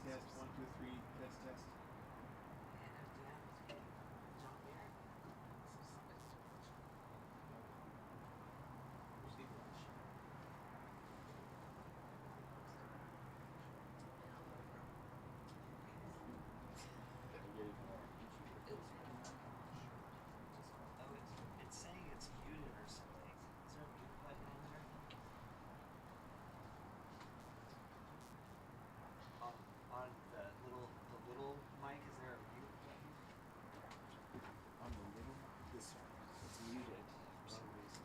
Test. 1, 2, 3. Test. It's saying it's muted or something. Is there a mute button on there? On the little mic, is there a mute button? On the little. This one. It's muted for some reason.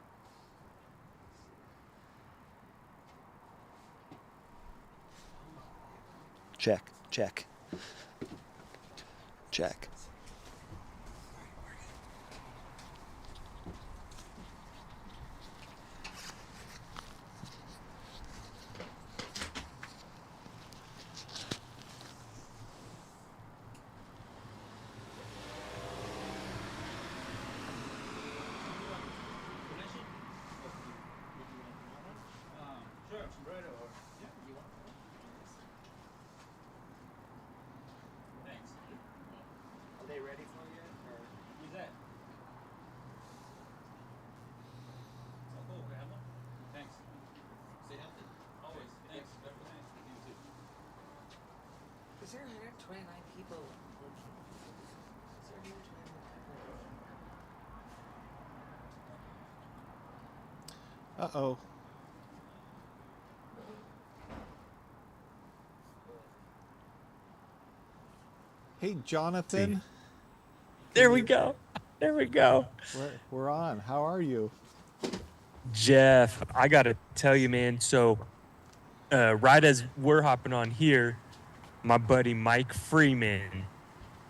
Check. Sure, sombrero or yeah, you want one? Thanks. Are they ready for you? Or? Who's that? Oh, cool. We have one? Thanks. Stay healthy. Always. Thanks. Very nice. You too. Is there 129 people looking? Is there 129 people looking? Uh-oh. Hey, Jonathan. There we go. We're on. How are you? Jeff, I got to tell you, man. So, right as we're hopping on here, my buddy Mike Freeman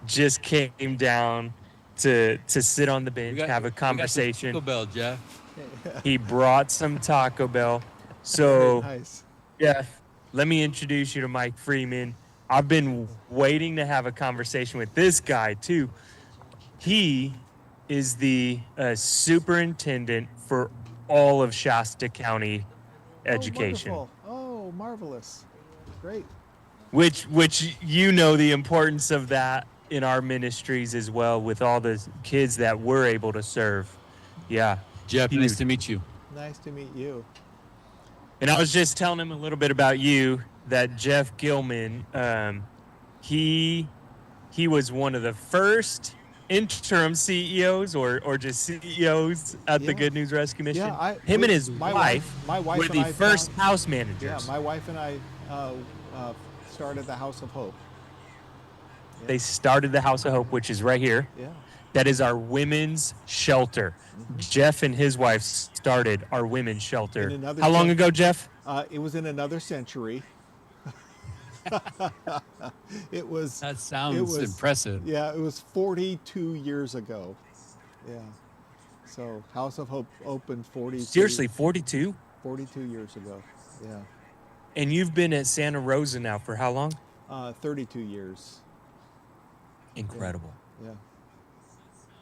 just came down to sit on the bench, have a conversation. Taco Bell, Jeff. He brought some Taco Bell. So, Nice. Jeff, let me introduce you to Mike Freeman. I've been waiting to have a conversation with this guy, too. He is the superintendent for all of Shasta County education. Oh, marvelous. Great. Which you know the importance of that in our ministries as well, with all the kids that we're able to serve. Yeah. Jeff, Huge. nice to meet you. Nice to meet you. And I was just telling him a little bit about you, that Jeff Gilman, he was one of the first interim CEOs or just CEOs at the Good News Rescue Mission. Him and his wife were the first house managers. Yeah, my wife and I started the House of Hope. Yeah. They started the House of Hope, which is right here. Yeah. That is our women's shelter. Mm-hmm. Jeff and his wife started our women's shelter. How long ago, Jeff? It was in another century. That sounds impressive. Yeah, it was 42 years ago. Yeah. So House of Hope opened 42. Seriously, 42? 42 years ago. Yeah. And you've been at Santa Rosa now for how long? 32 years. Incredible. Yeah.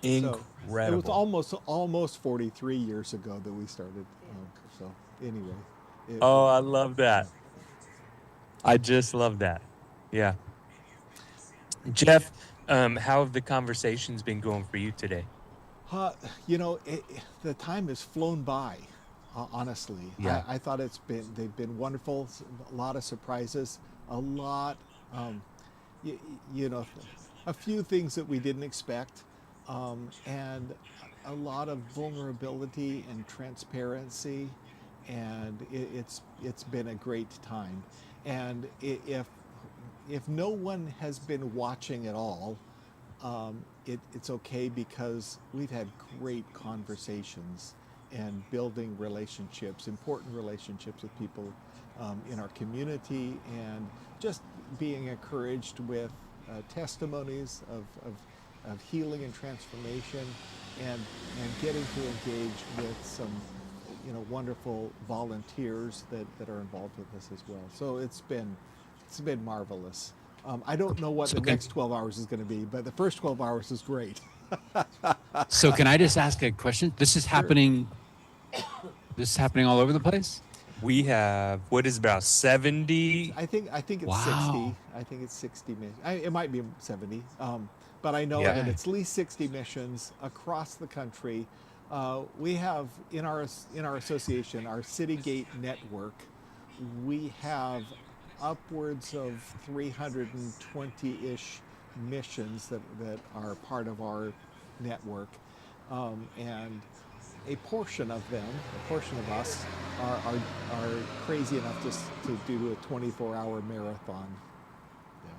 Incredible. So it was almost 43 years ago that we started. So anyway. I love that. I just love that. Yeah. Jeff, how have the conversations been going for you today? The time has flown by, honestly. Yeah. I thought they've been wonderful, a lot of surprises, a lot, a few things that we didn't expect, and a lot of vulnerability and transparency, and it's been a great time. And if no one has been watching at all, it's okay, because we've had great conversations and building relationships, important relationships with people in our community, and just being encouraged with testimonies of healing and transformation, and getting to engage with some wonderful volunteers that are involved with us as well. So it's been marvelous. I don't know what the next 12 hours is going to be, but the first 12 hours is great. So can I just ask a question? This is happening. This is happening all over the place. we have, what is about 70? I think it's Wow. 60. I think it's 60 missions. It might be 70, but I know Yeah. that it's at least 60 missions across the country. We have in our association, our City Gate network, we have upwards of 320-ish missions that are part of our network, and a portion of them, a portion of us, are crazy enough to do a 24-hour marathon. Yeah.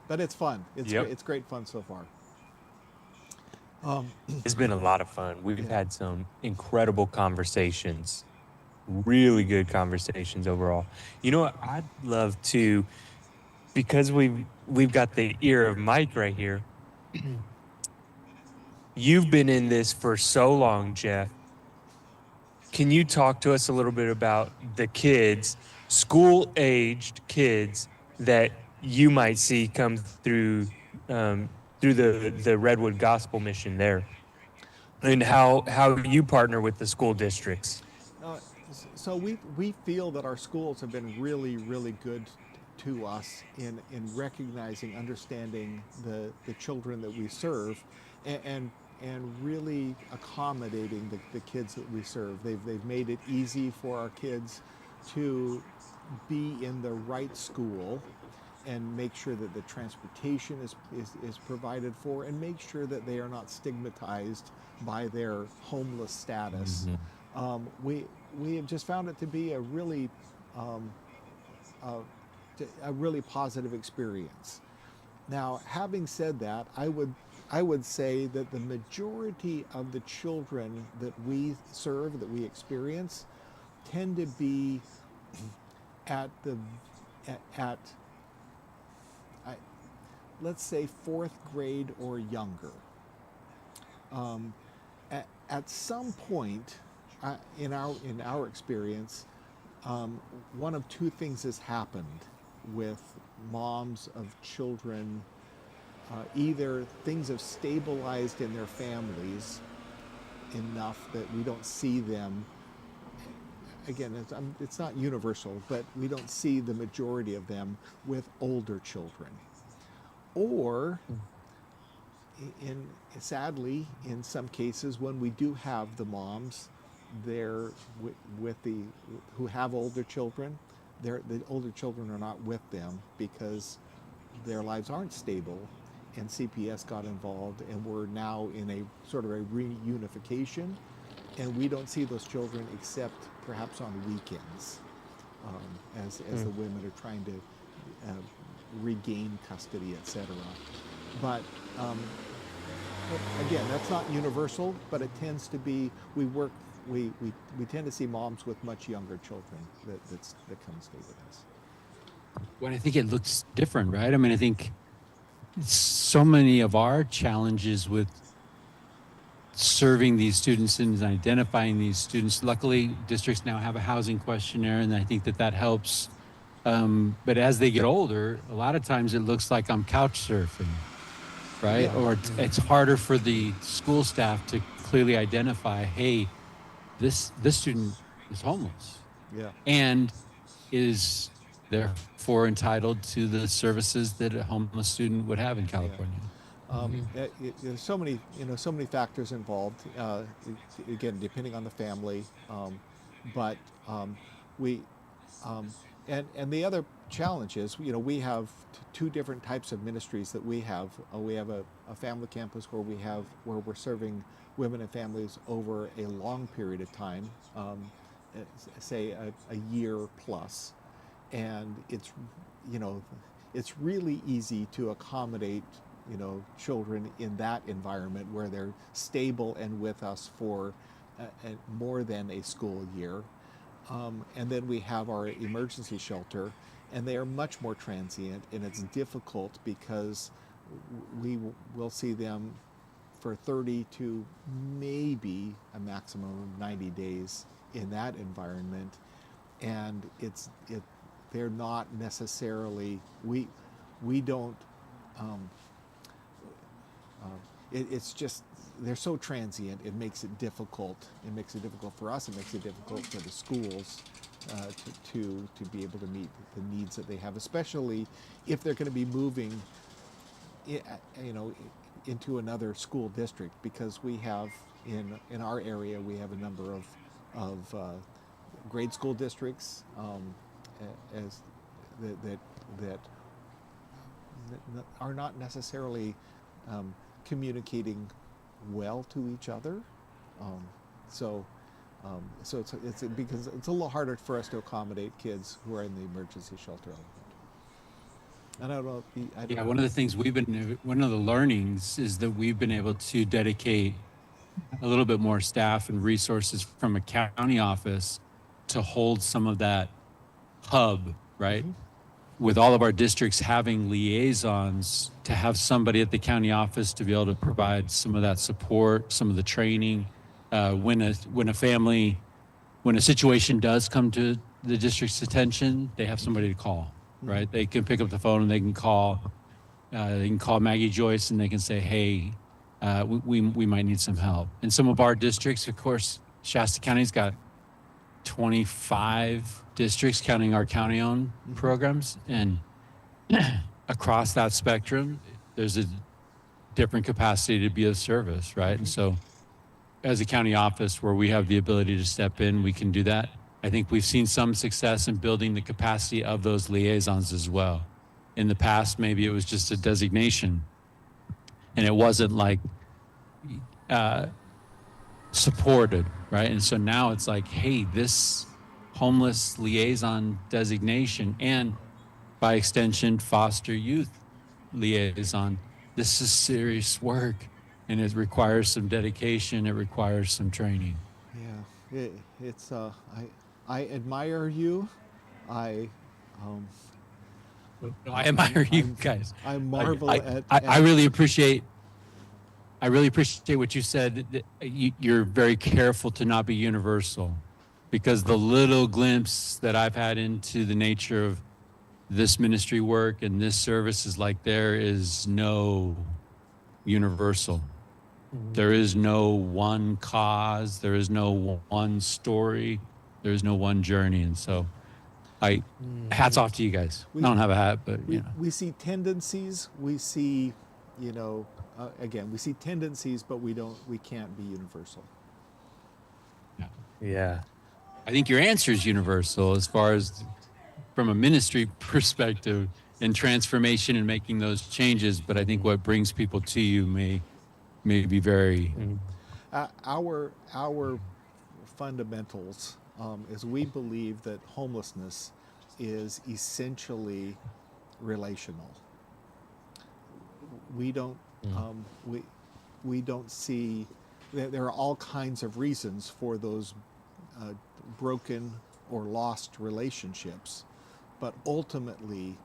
But it's fun. Yep. It's great fun so far. It's been a lot of fun. We've Yeah. had some incredible conversations, really good conversations overall. You know what? I'd love to, because we've got the ear of Mike right here. You've been in this for so long, Jeff. Can you talk to us a little bit about the kids, school-aged kids that you might see come through the Redwood Gospel Mission there, and how you partner with the school districts? Uh, so we feel that our schools have been really, really good to us in recognizing, understanding the children that we serve, and really accommodating the kids that we serve. They've made it easy for our kids to be in the right school and make sure that the transportation is provided for, and make sure that they are not stigmatized by their homeless status. We have just found it to be a really positive experience. Now, having said that, I would say that the majority of the children that we serve, that we experience, tend to be at the at I, let's say 4th grade or younger. At some point, in our experience, one of two things has happened with moms of children. Either things have stabilized in their families enough that we don't see them. Again, it's not universal, but we don't see the majority of them with older children. Or, sadly, in some cases, when we do have the moms there who have older children, the older children are not with them because their lives aren't stable, and CPS got involved, and we're now in a sort of a reunification, and we don't see those children except perhaps on weekends, as the women are trying to regain custody, etc. But again, that's not universal, but it tends to be. We tend to see moms with much younger children that come stay with us. Well, I think it looks different, right? I mean, I think so many of our challenges with serving these students and identifying these students, luckily districts now have a housing questionnaire, and I think that helps. But as they get older, a lot of times it looks like I'm couch surfing, right? Yeah. Or it's harder for the school staff to clearly identify, hey, this student is homeless. Yeah. And is therefore entitled to the services that a homeless student would have in California. There's so many factors involved. Again, depending on the family, but we and the other challenge is, we have two different types of ministries that we have. We have a family campus where we're serving women and families over a long period of time, say a year plus, and it's really easy to accommodate children in that environment where they're stable and with us for more than a school year. And then we have our emergency shelter, and they are much more transient, and it's difficult because we will see them for 30 to maybe a maximum of 90 days in that environment, and they're not necessarily, we don't, it's just, they're so transient, it makes it difficult. It makes it difficult for us, it makes it difficult for the schools to be able to meet the needs that they have, especially if they're going to be moving, you know, into another school district, because we have in our area we have a number of grade school districts as that that are not necessarily communicating well to each other. Um, so so it's because it's a little harder for us to accommodate kids who are in the emergency shelter element. And I don't know. Yeah, one of the things one of the learnings is that we've been able to dedicate a little bit more staff and resources from a county office to hold some of that hub, right? With all of our districts having liaisons, to have somebody at the county office to be able to provide some of that support, some of the training. When a situation does come to the district's attention, they have somebody to call, right? They can pick up the phone and they can call Maggie Joyce and they can say, hey, we might need some help. In some of our districts, of course, Shasta County's got 25 districts counting our county-owned programs, and across that spectrum, there's a different capacity to be of service, right? And so as a county office where we have the ability to step in, we can do that. I think we've seen some success in building the capacity of those liaisons as well. In the past, maybe it was just a designation and it wasn't like supported, right? And so now it's like, hey, this homeless liaison designation, and by extension, foster youth liaison, this is serious work, and it requires some dedication. It requires some training. Yeah, it's I admire you. I I admire you guys. I marvel at I really appreciate. I really appreciate what you said. You're very careful to not be universal, because the little glimpse that I've had into the nature of this ministry work and this service is like, there is no universal. There is no one cause. There is no one story. There is no one journey. And so hats off to you guys. I don't have a hat, but we see tendencies. We see, again, we see tendencies, but we can't be universal. Yeah. I think your answer is universal as far as from a ministry perspective and transformation and making those changes. But I think what brings people to you may be very. Our fundamentals is we believe that homelessness is essentially relational. We don't we don't see that there are all kinds of reasons for those broken or lost relationships, but ultimately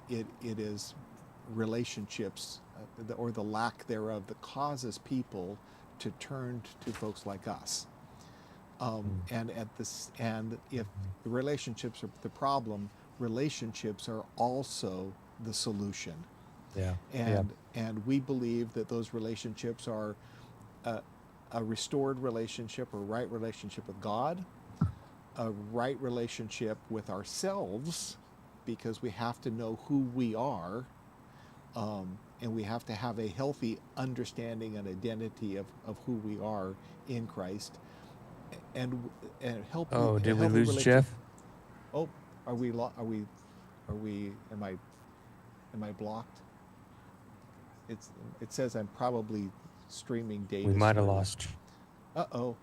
it is relationships or the lack thereof that causes people to turn to folks like us. And if the relationships are the problem, relationships are also the solution. Yeah. And we believe that those relationships are a restored relationship, a right relationship with God, a right relationship with ourselves, because we have to know who we are, and we have to have a healthy understanding and identity of who we are in Christ, and help. Oh, did we lose Jeff? Oh, are we? Am I blocked? It says I'm probably streaming data. We might have lost. Uh-oh.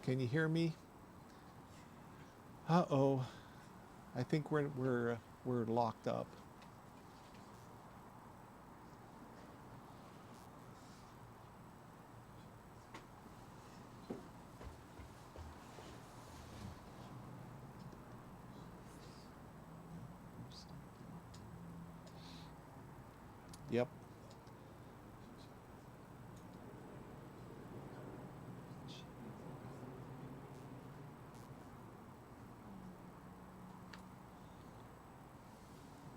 Can you hear me? Uh-oh. I think we're locked up. Yep.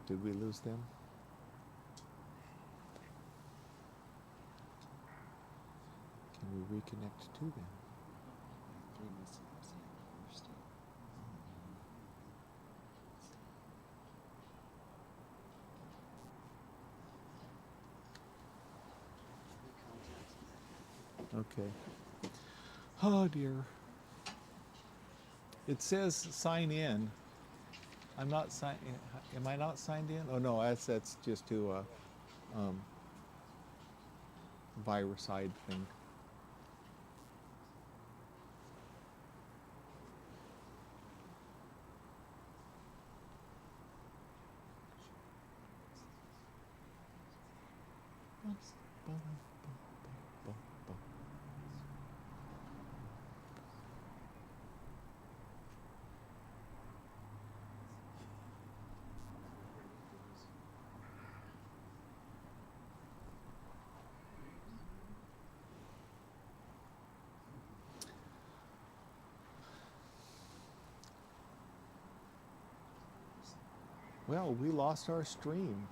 Did we lose them? Can we reconnect to them? needs to know Sam first. Okay. Oh dear. It says sign in. I'm not sign. Am I not signed in? Oh no, that's just to viruside thing. Well, we lost our stream.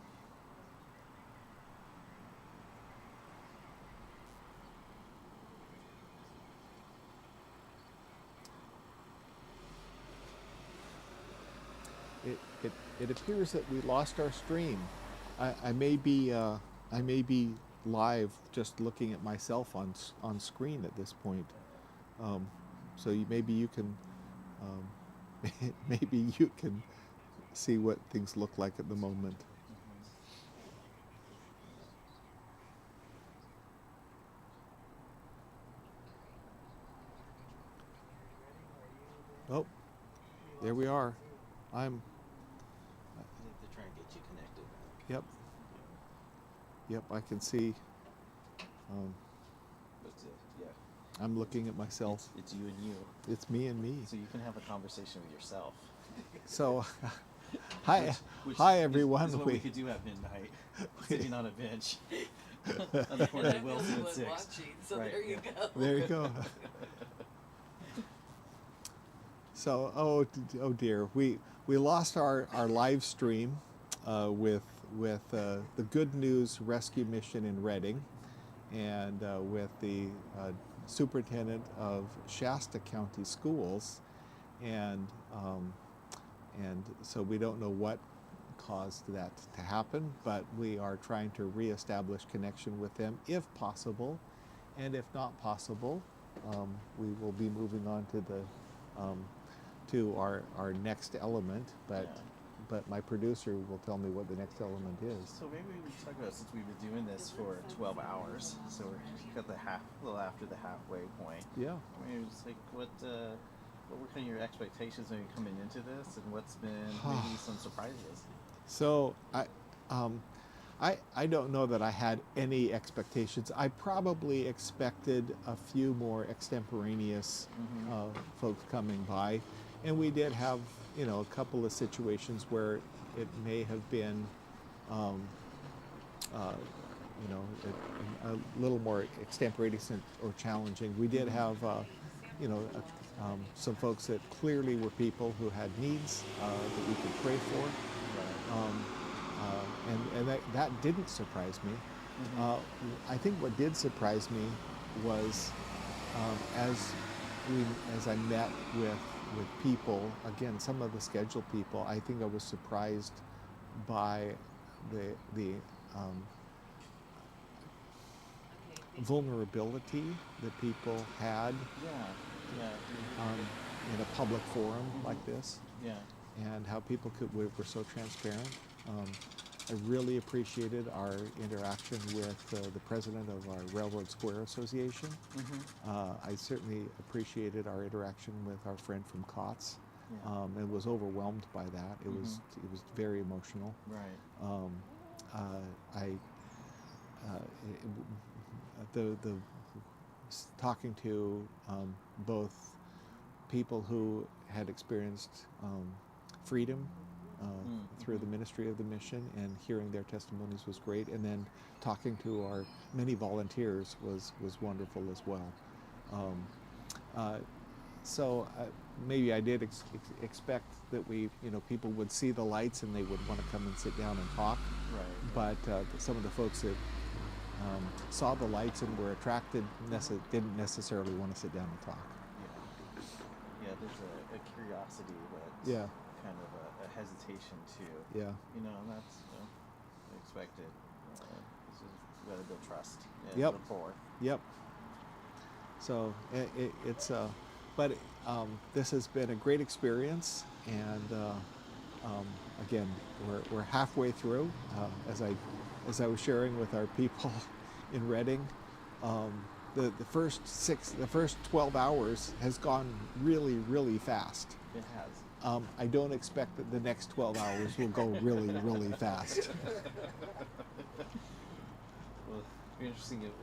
It appears that we lost our stream. I may be live just looking at myself on screen at this point. So maybe you can maybe you can see what things look like at the moment. Oh, there we are. I think they're trying to get you connected. Yep. Yep, I can see. Yeah. I'm looking at myself. It's you and you. It's me and me. So you can have a conversation with yourself. So, hi, Which hi everyone. Is what we could do at midnight, sitting on a bench on the corner of Wilson and 6th. Watching, so Right, there you yeah. go. There you go. So, oh dear, we lost our live stream with the Good News Rescue Mission in Reading, and with the superintendent of Shasta County Schools, and so we don't know what caused that to happen, but we are trying to reestablish connection with them if possible, and if not possible, we will be moving on to the to our next element, but Yeah. but my producer will tell me what the next element is. So maybe we can talk about, since we've been doing this for 12 hours, so we're at the a little after the halfway point. Yeah. I mean, it's like what were kind of your expectations when you're coming into this, and what's been maybe some surprises? So I don't know that I had any expectations. I probably expected a few more extemporaneous folks coming by, and we did have, you know, a couple of situations where it may have been, you know, a little more extemporaneous or challenging. We did have, you know, some folks that clearly were people who had needs that we could pray for. And that didn't surprise me. I think what did surprise me was as I met with people, again, some of the scheduled people, I think I was surprised by the vulnerability that people had in a public forum like this. Yeah. And how people were so transparent. I really appreciated our interaction with the president of our Railroad Square Association. I certainly appreciated our interaction with our friend from COTS, and was overwhelmed by that. It was very emotional. Right. Talking to both people who had experienced freedom through the ministry of the mission, and hearing their testimonies was great, and then talking to our many volunteers was wonderful as well. So maybe I did expect that people would see the lights and they would want to come and sit down and talk. Right. But some of the folks that saw the lights and were attracted didn't necessarily want to sit down and talk. Yeah. yeah, there's a curiosity, but Yeah. kind of a hesitation too. Yeah. You know, and that's expected. This is we got to build trust and Yep. rapport. Yep. So it's but this has been a great experience, and again, we're halfway through. As I was sharing with our people in Reading, the first 12 hours has gone really, really fast. It has. I don't expect that the next 12 hours will go really, really fast. Well, it'll be interesting if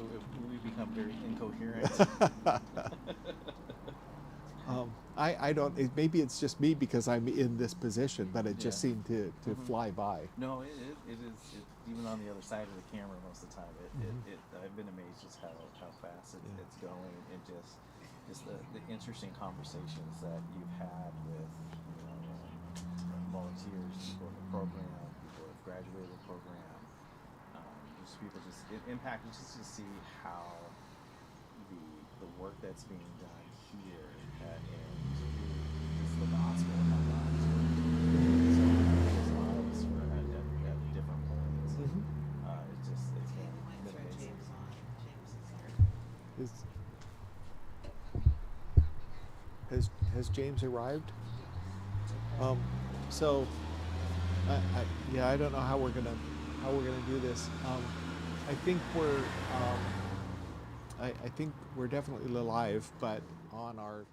we become very incoherent. I don't. Maybe it's just me because I'm in this position, but it just seemed to fly by. No, it is. Even on the other side of the camera, most of the time, I've been amazed just how fast it's going, and just the interesting conversations that you've had with volunteers, people in the program, people who have graduated the program, just people impacted just to see how the work that's being done here and just the gospel of our lives. So lives for at different points. It's been amazing. Has James arrived? So, I don't know how we're gonna do this. I think we're definitely live, but on our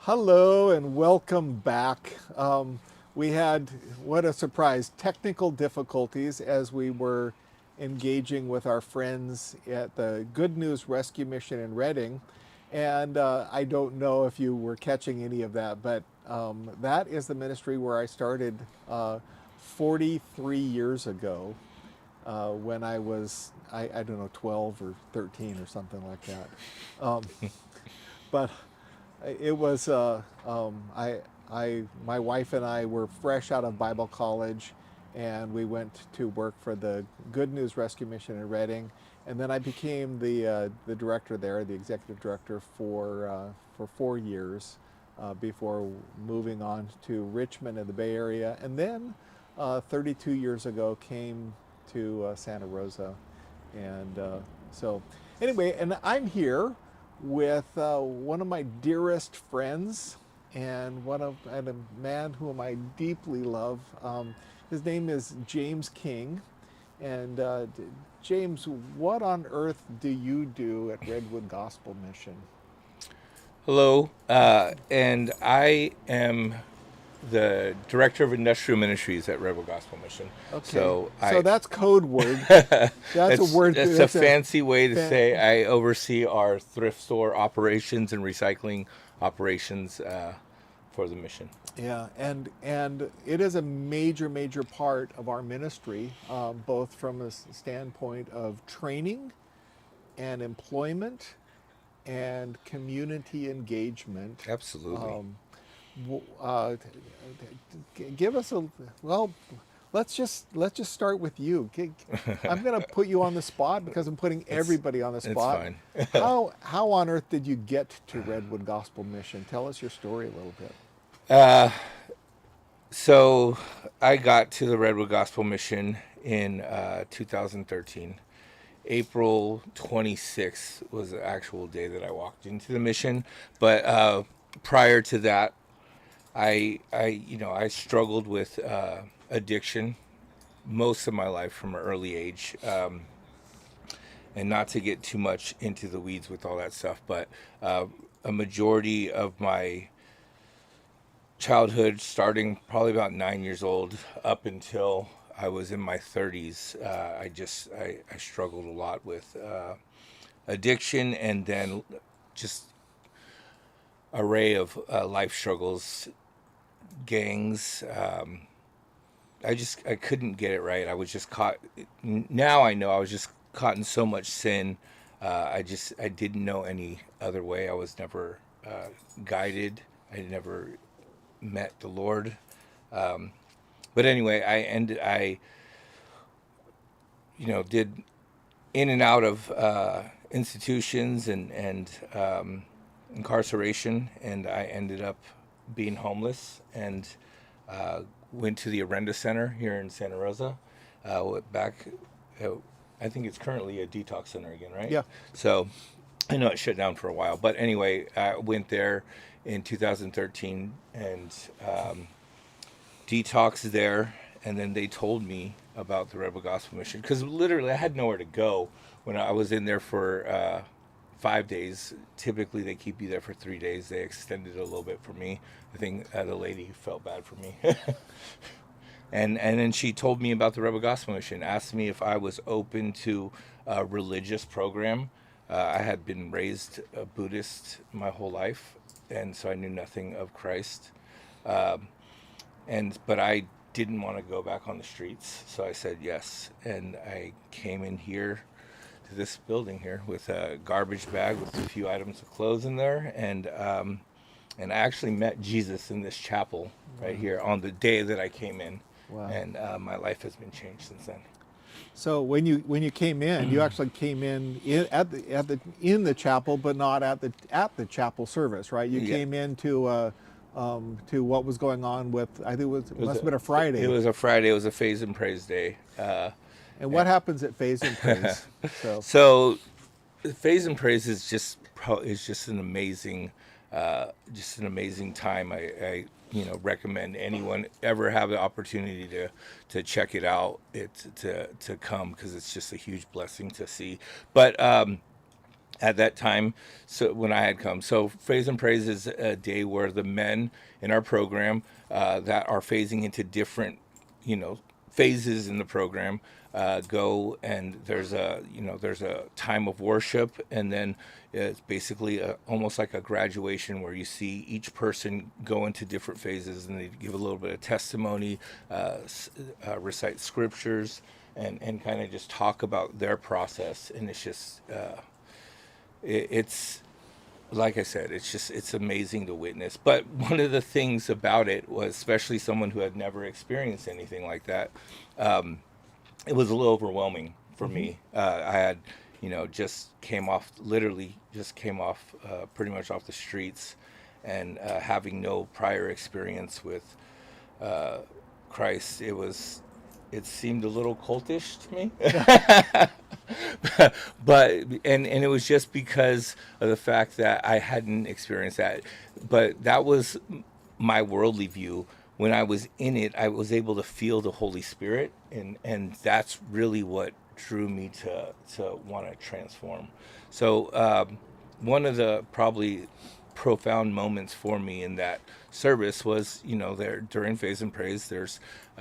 Hello and welcome back. We had, what a surprise, technical difficulties as we were engaging with our friends at the Good News Rescue Mission in Redding. And I don't know if you were catching any of that, but that is the ministry where I started 43 years ago when I was, I don't know, 12 or 13 or something like that. But it was my wife and I were fresh out of Bible college, and we went to work for the Good News Rescue Mission in Redding, and then I became the director there, the executive director for 4 years before moving on to Richmond in the Bay Area, and then 32 years ago came to Santa Rosa, and so anyway, and I'm here with one of my dearest friends and a man whom I deeply love. His name is James King. And James, what on earth do you do at Redwood Gospel Mission? Hello, and I am the Director of Industrial Ministries at Rebel Gospel Mission. Okay. So that's code word. That's a word. That's a fancy way to say I oversee our thrift store operations and recycling operations for the mission. Yeah, and it is a major part of our ministry, both from a standpoint of training and employment and community engagement. Absolutely. Give us let's just start with you. I'm going to put you on the spot because I'm putting everybody on the spot. It's fine. How on earth did you get to Redwood Gospel Mission? Tell us your story a little bit. So I got to the Redwood Gospel Mission in 2013. April 26th was the actual day that I walked into the mission. But prior to that, I struggled with addiction most of my life from an early age. And not to get too much into the weeds with all that stuff, but a majority of my childhood, starting probably about 9 years old up until I was in my 30s, I struggled a lot with addiction, and then just array of life struggles, gangs. I couldn't get it right. I was just caught. Now I know I was just caught in so much sin. I didn't know any other way. I was never guided. I never met the Lord. But anyway, I did in and out of institutions and incarceration, and I ended up being homeless and went to the Arenda Center here in Santa Rosa. I think it's currently a detox center again, right? Yeah. So I know it shut down for a while, but anyway, I went there in 2013 and detoxed there, and then they told me about the Rebel Gospel Mission, because literally I had nowhere to go when I was in there for 5 days. Typically they keep you there for 3 days. They extended it a little bit for me. I think the lady felt bad for me. And then she told me about the Rebel Gospel Mission, asked me if I was open to a religious program. I had been raised a Buddhist my whole life, and so I knew nothing of Christ. But I didn't want to go back on the streets, so I said yes. And I came in here to this building here with a garbage bag with a few items of clothes in there, and I actually met Jesus in this chapel right here on the day that I came in. Wow. And my life has been changed since then. So when you came in, you actually came in the chapel, but not at the chapel service, right? You came into to what was going on with, I think it must have been a Friday. It was a Friday. It was a Faith and Praise Day. And what happens at Faith and Praise? So Faith and Praise is just an amazing time. I recommend anyone ever have the opportunity to check it out, to come, because it's just a huge blessing to see. But at that time, so when I had come. So Phase and Praise is a day where the men in our program that are phasing into different, phases in the program go, and there's a time of worship, and then it's basically almost like a graduation where you see each person go into different phases, and they give a little bit of testimony, recite scriptures, and kind of just talk about their process. And it's just it's like I said, it's amazing to witness. But one of the things about it was, especially someone who had never experienced anything like that, it was a little overwhelming for me. I had, literally just came off pretty much off the streets, and having no prior experience with Christ, it seemed a little cultish to me. But it was just because of the fact that I hadn't experienced that. But that was my worldly view. When I was in it, I was able to feel the Holy Spirit, and that's really what drew me to want to transform. So one of the probably profound moments for me in that service was, there during Phase and Praise, there's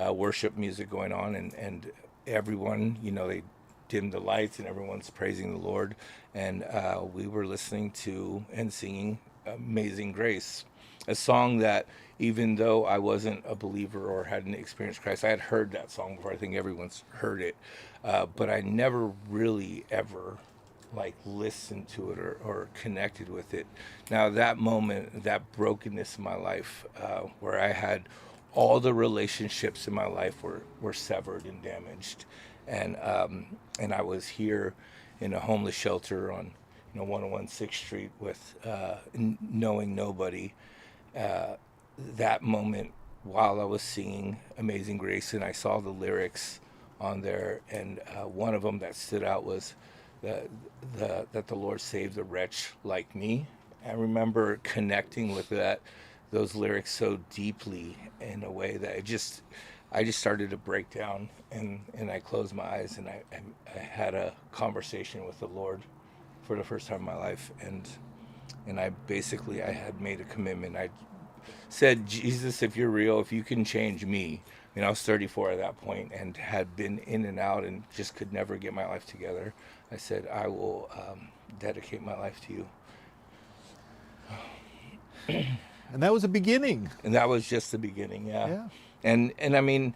worship music going on, and everyone, they dim the lights and everyone's praising the Lord, and we were listening to and singing Amazing Grace, a song that, even though I wasn't a believer or hadn't experienced Christ, I had heard that song before. I think everyone's heard it, but I never really ever listened to it or connected with it. Now that moment, that brokenness in my life, where I had all the relationships in my life were severed and damaged, and I was here in a homeless shelter on 101 6th Street with knowing nobody. That moment, while I was singing Amazing Grace, and I saw the lyrics on there, and one of them that stood out was that the Lord saved a wretch like me. I remember connecting with those lyrics so deeply in a way that I just started to break down, and I closed my eyes, and I had a conversation with the Lord for the first time in my life, and I had made a commitment. I said, Jesus, if you're real, if you can change me. I was 34 at that point and had been in and out and just could never get my life together. I said, I will dedicate my life to you. And that was a beginning. And that was just the beginning, Yeah. And I mean,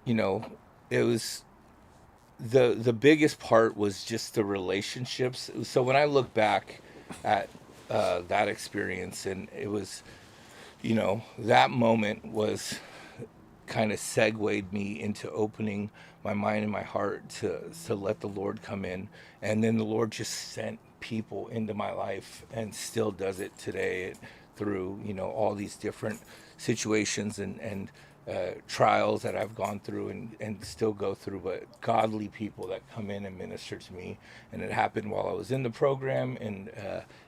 it was the biggest part was just the relationships. So when I look back at that experience, and it was, that moment was kind of segued me into opening my mind and my heart to let the Lord come in. And then the Lord just sent people into my life, and still does it today through, all these different situations and trials that I've gone through and still go through, but godly people that come in and minister to me. And it happened while I was in the program, and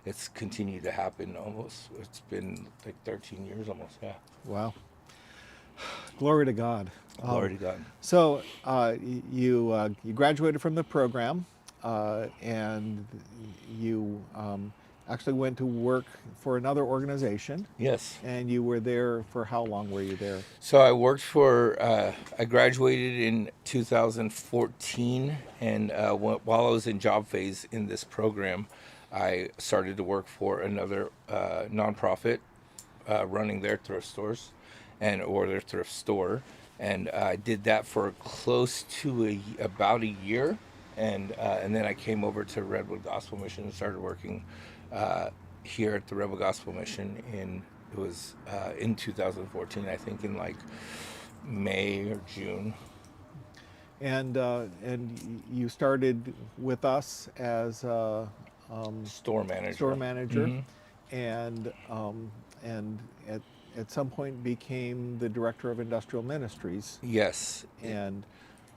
it's continued to happen it's been like 13 years almost, yeah. Wow. Glory to God. Glory to God. So you graduated from the program, and you actually went to work for another organization. Yes. And you were there for how long were you there? So I worked I graduated in 2014, and while I was in job phase in this program, I started to work for another nonprofit running their thrift stores or their thrift store. And I did that for close to about a year. And then I came over to Redwood Gospel Mission and started working here at the Rebel Gospel Mission in 2014, I think in like May or June. And you started with us as a store manager. Mm-hmm. And at some point became the director of industrial ministries. Yes. And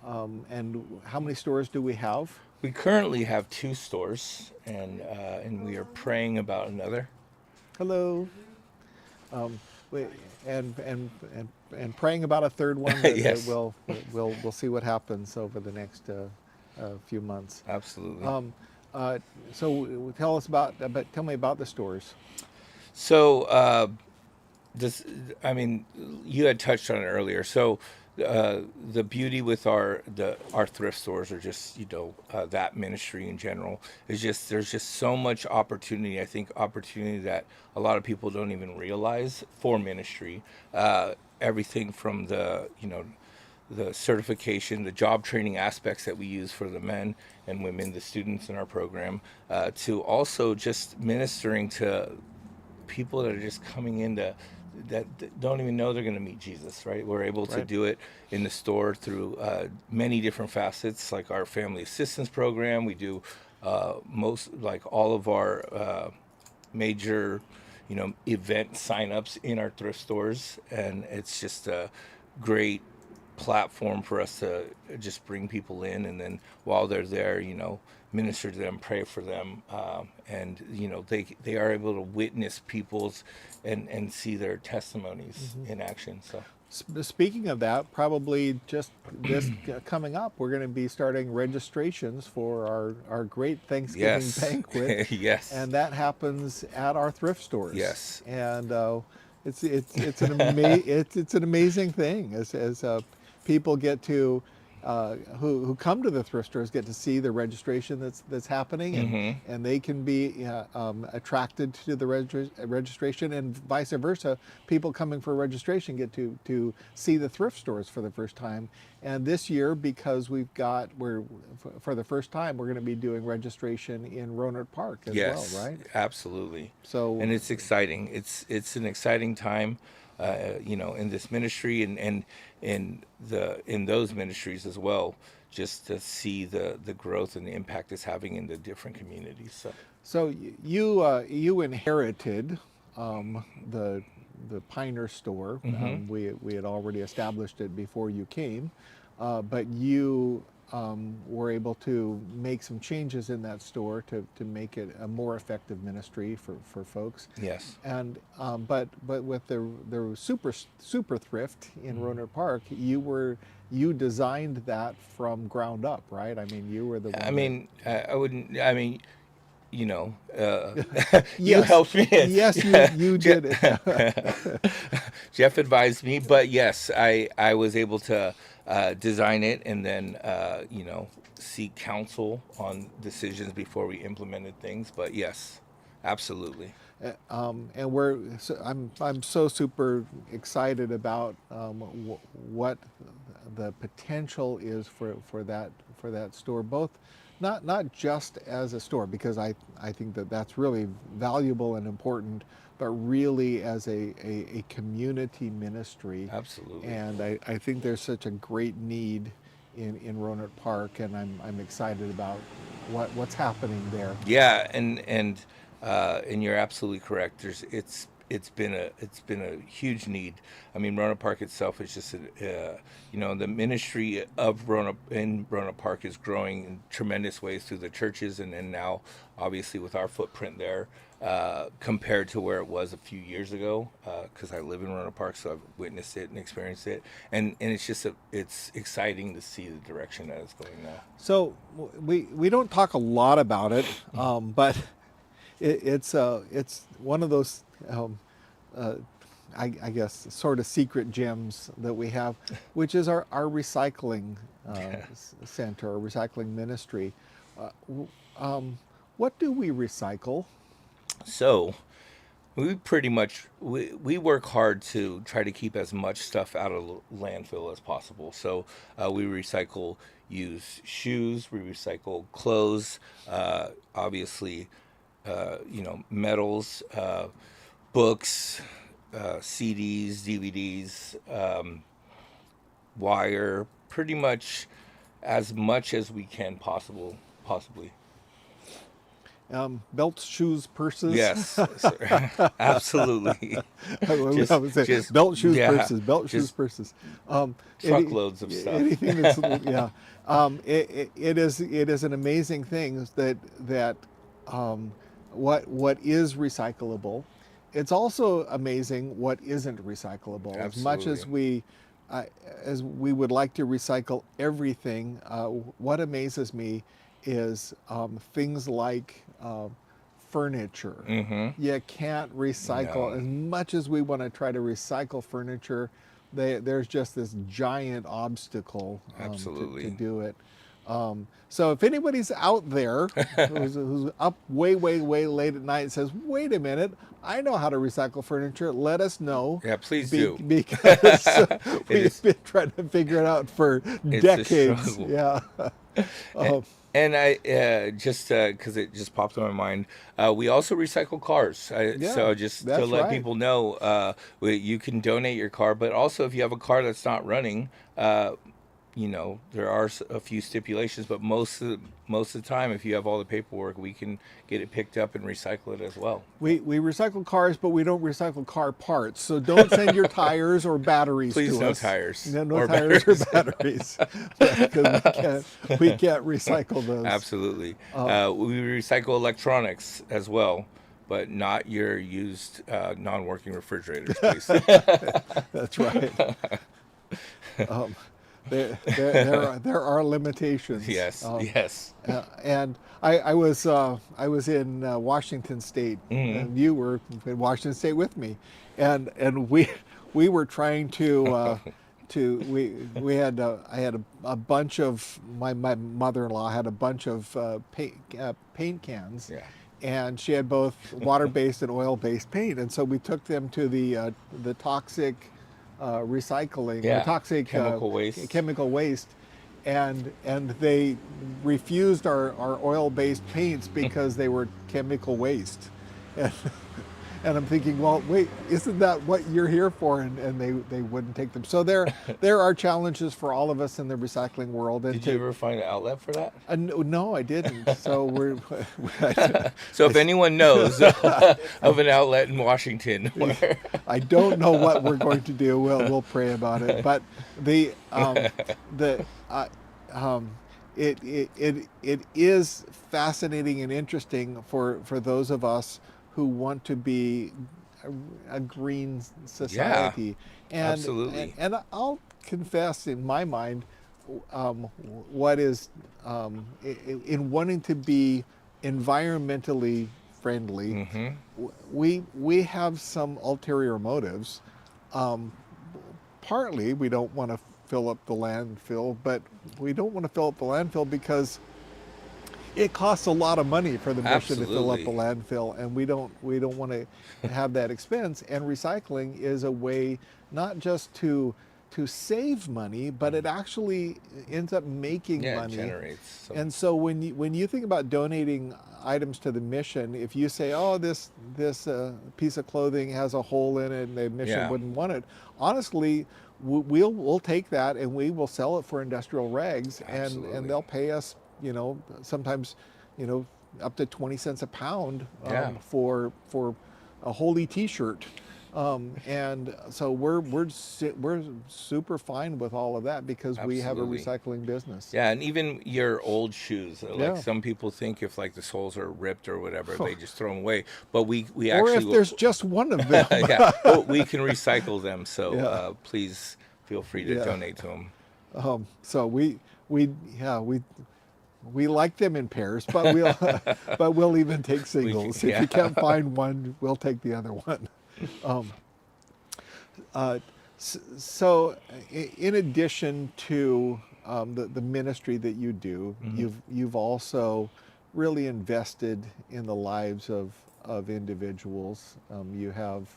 how many stores do we have? We currently have 2 stores, and we are praying about another. Hello. And praying about a third one. Yes. We'll see what happens over the next few months. Absolutely. So tell me about the stores. So this, I mean, you had touched on it earlier. So the beauty with our thrift stores, or just that ministry in general, is just there's just so much opportunity. I think opportunity that a lot of people don't even realize for ministry. Everything from the certification, the job training aspects that we use for the men and women, the students in our program, to also just ministering to people that are just coming in that don't even know they're going to meet Jesus, right? We're able to Right. do it in the store through many different facets, like our family assistance program. We do all of our major, event signups in our thrift stores, and it's just a great platform for us to just bring people in, and then while they're there, minister to them, pray for them, and they are able to witness people's and see their testimonies in action. So Speaking of that, probably just this coming up, we're going to be starting registrations for our great Thanksgiving yes, banquet, yes, and that happens at our thrift stores. yes, And it's an amazing thing as people get to who come to the thrift stores get to see the registration that's happening, and they can be attracted to the registration, and vice versa. People coming for registration get to see the thrift stores for the first time. And this year, because we're for the first time, we're going to be doing registration in Roanoke Park as yes, well, right? absolutely. So And it's exciting. It's an exciting time, in this ministry, and in those ministries as well, just to see the growth and the impact it's having in the different communities. So you inherited the Pioneer store. We had already established it before you came, but you were able to make some changes in that store to make it a more effective ministry for folks. Yes. And but with the super thrift in Roanoke Park, you designed that from ground up, right? I mean, you were the one. I mean, I wouldn't. I mean, you Yes, helped me. yes, you did it. Jeff advised me, but yes, I was able to design it, and then seek counsel on decisions before we implemented things. But yes, absolutely. And I'm so super excited about what the potential is for that store, both not just as a store, because I think that's really valuable and important, but really as a community ministry. Absolutely. And I think there's such a great need in Roanoke Park, and I'm excited about what's happening there. Yeah, and you're absolutely correct. It's been a huge need. I mean, Roanoke Park itself is just the ministry of Roanoke Park is growing in tremendous ways through the churches, and then now obviously with our footprint there, compared to where it was a few years ago, because I live in Roanoke Park, so I've witnessed it and experienced it, and it's just it's exciting to see the direction that it's going now. So we don't talk a lot about it, but it's one of those I guess sort of secret gems that we have, which is our recycling center, our recycling ministry. What do we recycle? So we pretty much we work hard to try to keep as much stuff out of landfill as possible. So we recycle used shoes, we recycle clothes, obviously, metals, books, CDs, DVDs, wire, pretty much as we can possibly. Belts, shoes, purses. Yes, absolutely. Just belt, shoes, yeah, purses. Belt, shoes, just purses. truckloads of stuff. Anything that's yeah. It is an amazing thing that what is recyclable. It's also amazing what isn't recyclable. Absolutely. As much as we would like to recycle everything, what amazes me is things like furniture. You can't recycle No. as much as we want to try to recycle furniture. There's just this giant obstacle to Absolutely. do it. So if anybody's out there who's up way late at night and says, "Wait a minute, I know how to recycle furniture," let us know. Yeah, please do. Because It we've is- been trying to figure it out for It's a decades. struggle. Yeah. And I just because it just popped in my mind, we also recycle cars. Yeah, So just to that's let right. people know, you can donate your car, but also if you have a car that's not running, there are a few stipulations, but most of the time, if you have all the paperwork, we can get it picked up and recycle it as well. We recycle cars, but we don't recycle car parts. So don't send your tires or batteries Please, to no us. tires No or tires or batteries, because we can't recycle those. Absolutely. We recycle electronics as well, but not your used non-working refrigerators, please. That's right. There are limitations. Yes, yes. And I was in Washington State, and you were in Washington State with me, and we were trying to we had I had a bunch of my mother-in-law had a bunch of paint cans. Yeah. And she had both water-based and oil-based paint, and so we took them to the toxic recycling, Yeah, the toxic chemical waste. chemical waste, and they refused our oil-based paints because they were chemical waste. And I'm thinking, well, wait, isn't that what you're here for? And they wouldn't take them. So there are challenges for all of us in the recycling world. And Did you ever find an outlet for that? no, I didn't. So we're So if anyone knows of an outlet in Washington, where I don't know what we're going to do. We'll pray about it. But it is fascinating and interesting for those of us who want to be a green society. And, absolutely. And I'll confess, in my mind, what is in wanting to be environmentally friendly, we have some ulterior motives. Partly, we don't want to fill up the landfill, but we don't want to fill up the landfill because it costs a lot of money for the mission to fill up the landfill, and we don't want to have that expense. And recycling is a way not just to save money, but it actually ends up making money. It generates some. And so when you think about donating items to the mission, if you say, "Oh, this piece of clothing has a hole in it, and the mission wouldn't want it," honestly, we'll take that and we will sell it for industrial rags, and they'll pay us, sometimes, up to 20 cents a pound for a holy T-shirt. And so we're super fine with all of that because we have a recycling business. Yeah, and even your old shoes, like Yeah. some people think if like the soles are ripped or whatever, they just throw them away. But we Or actually if there's just one of them. we can recycle them. So please feel free to donate to them. So we like them in pairs, but we'll even take singles. If you can't find one, we'll take the other one. So in addition to the ministry that you do, you've also really invested in the lives of individuals. You have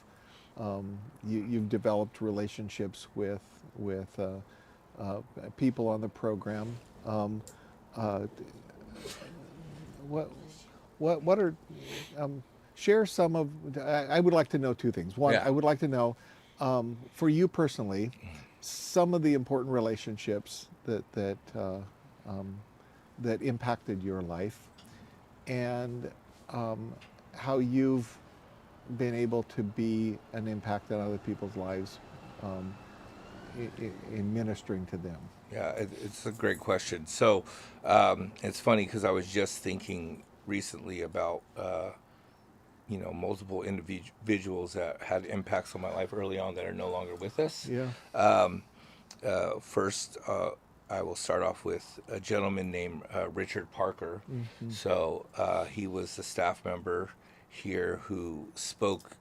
you've developed relationships with people on the program. What are share some of? I would like to know two things. One, I would like to know, for you personally, some of the important relationships that impacted your life, and how you've been able to be an impact on other people's lives in ministering to them. Yeah, it's a great question. So it's funny because I was just thinking recently about multiple individuals that had impacts on my life early on that are no longer with us. Yeah. First, I will start off with a gentleman named Richard Parker. So he was a staff member here who spoke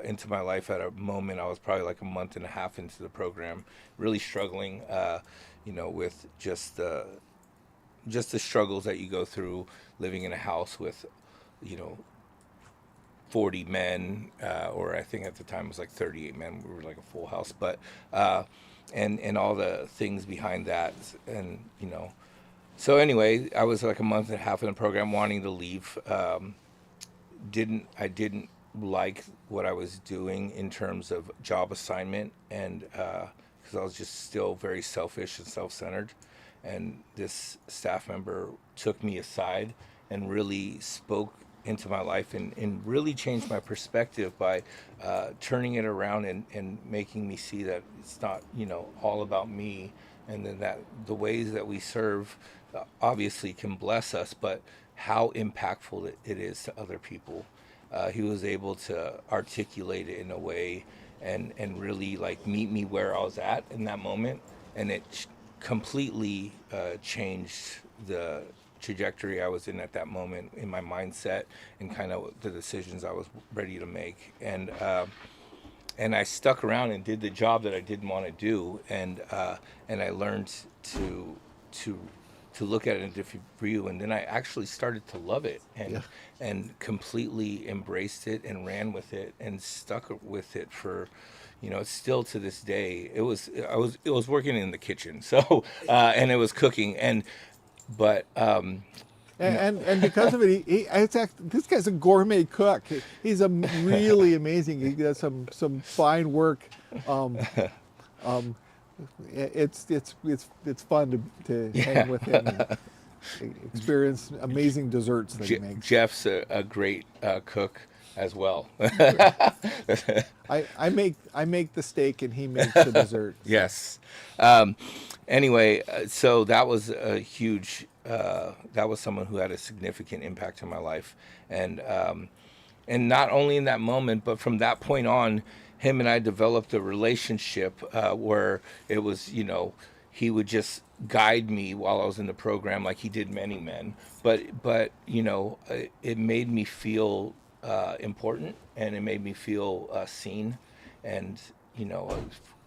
into my life at a moment. I was probably like a month and a half into the program, really struggling, with just the struggles that you go through living in a house with, 40 men, or I think at the time it was like 38 men. We were like a full house, but and all the things behind that, and So anyway, I was like a month and a half in the program, wanting to leave. I didn't like what I was doing in terms of job assignment, and because I was just still very selfish and self-centered. And this staff member took me aside and really spoke into my life, and really changed my perspective by turning it around and making me see that it's not all about me, and then that the ways that we serve obviously can bless us, but how impactful it is to other people. He was able to articulate it in a way and really like meet me where I was at in that moment, and it completely changed the trajectory I was in at that moment in my mindset and kind of the decisions I was ready to make. And I stuck around and did the job that I didn't want to do, and I learned to look at it in a different view, and then I actually started to love it and completely embraced it and ran with it and stuck with it for still to this day. It was working in the kitchen, so and it was cooking, but and because of it, this guy's a gourmet cook. He's a really amazing. He does some fine work. It's fun to hang with him and experience amazing desserts that he makes. Jeff's a great cook as well. I make the steak and he makes the dessert. Yes. Anyway, so that was a huge. That was someone who had a significant impact on my life, and not only in that moment, but from that point on, him and I developed a relationship where it was, he would just guide me while I was in the program, like he did many men. But it made me feel important, and it made me feel seen, and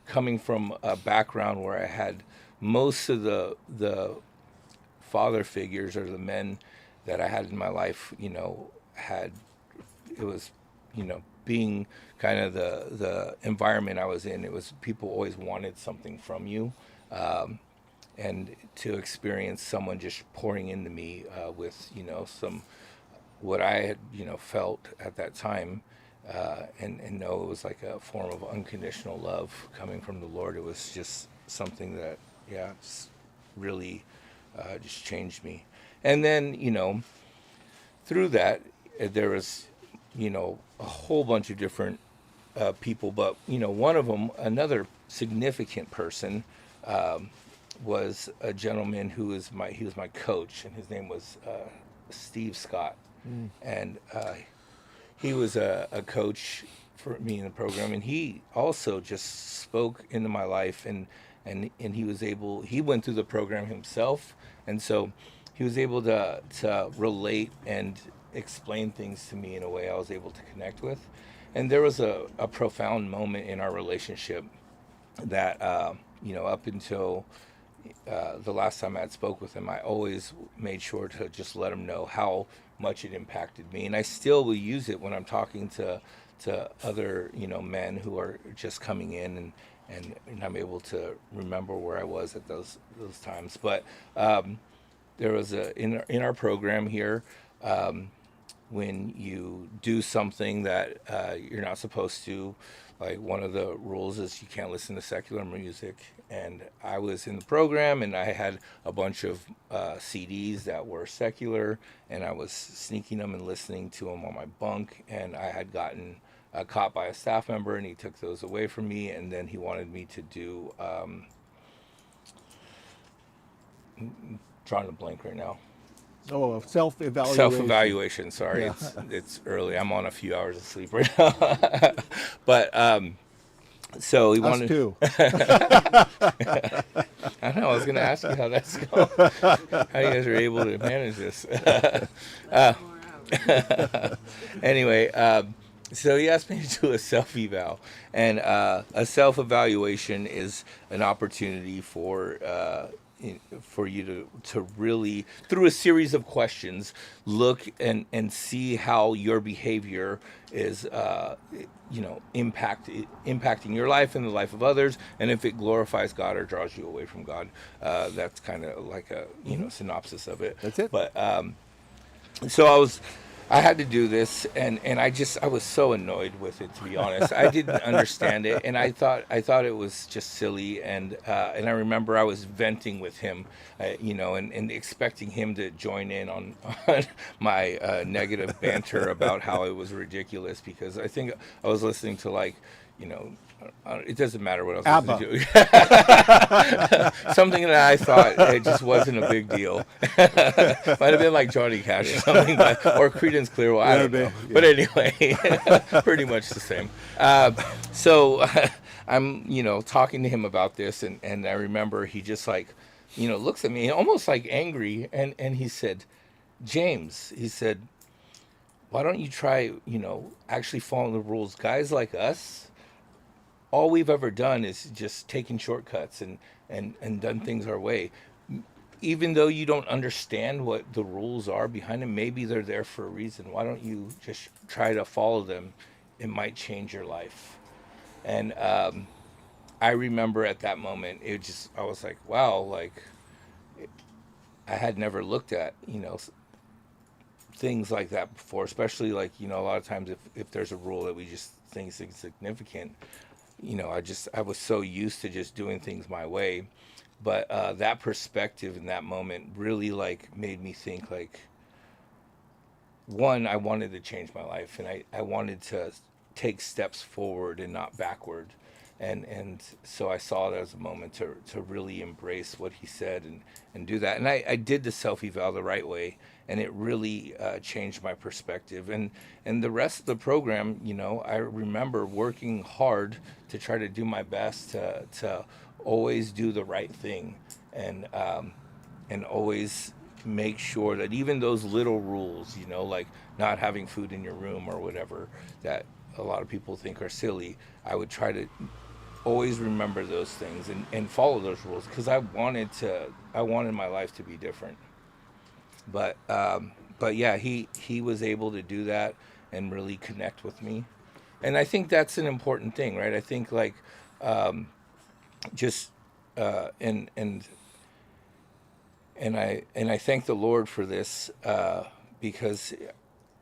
coming from a background where I had most of the father figures or the men that I had in my life, being kind of the environment I was in, it was people always wanted something from you, and to experience someone just pouring into me with some what I had felt at that time, and know it was like a form of unconditional love coming from the Lord. It was just something that just really just changed me. And then through that there was a whole bunch of different people, but one of them, another significant person, was a gentleman he was my coach, and his name was Steve Scott. And he was a coach for me in the program, and he also just spoke into my life, and he went through the program himself, and so he was able to relate and explain things to me in a way I was able to connect with. And there was a profound moment in our relationship that up until the last time I had spoke with him, I always made sure to just let him know how much it impacted me, and I still will use it when I'm talking to other men who are just coming in, and I'm able to remember where I was at those times. But there was in our program here, when you do something that you're not supposed to, like one of the rules is you can't listen to secular music. And I was in the program, and I had a bunch of CDs that were secular, and I was sneaking them and listening to them on my bunk. And I had gotten caught by a staff member, and he took those away from me. And then he wanted me to do, drawing a blank right now. Oh, self-evaluation. Self-evaluation. Sorry, it's early. I'm on a few hours of sleep right now. But So he Us wanted. too. I don't know. I was going to ask you how that's going. How you guys are able to manage this. Anyway, so he asked me to do a self eval, and a self evaluation is an opportunity for you to really, through a series of questions, look and see how your behavior is impacting your life and the life of others, and if it glorifies God or draws you away from God. That's kind of like a synopsis of it. That's it. But so I had to do this, and I was so annoyed with it, to be honest. I didn't understand it, and I thought it was just silly, and I remember I was venting with him, and expecting him to join in on my negative banter about how it was ridiculous, because I think I was listening to, like, it doesn't matter what I was ABBA. listening to. Something that I thought it just wasn't a big deal. Might have been like Johnny Cash or something, or Creedence Clearwater. I don't know. Yeah. But anyway, pretty much the same. So I'm, talking to him about this, and I remember he just looks at me almost like angry, and he said, James, he said, why don't you try, actually following the rules? Guys like us, all we've ever done is just taken shortcuts and done things our way. Even though you don't understand what the rules are behind them, maybe they're there for a reason. Why don't you just try to follow them? It might change your life. And I remember at that moment, I was like, wow, like, I had never looked at, things like that before, especially like, a lot of times if there's a rule that we just think is insignificant, I was so used to just doing things my way. But that perspective in that moment really made me think, one, I wanted to change my life, and I wanted to take steps forward and not backward. And so I saw it as a moment to really embrace what he said and do that. And I did the self-eval the right way, and it really changed my perspective. And the rest of the program, I remember working hard to try to do my best to always do the right thing, and always make sure that even those little rules, like not having food in your room or whatever, that a lot of people think are silly, I would try to always remember those things and follow those rules, because I wanted my life to be different. But yeah, he was able to do that and really connect with me, and I think that's an important thing, right? I think just and I thank the Lord for this, because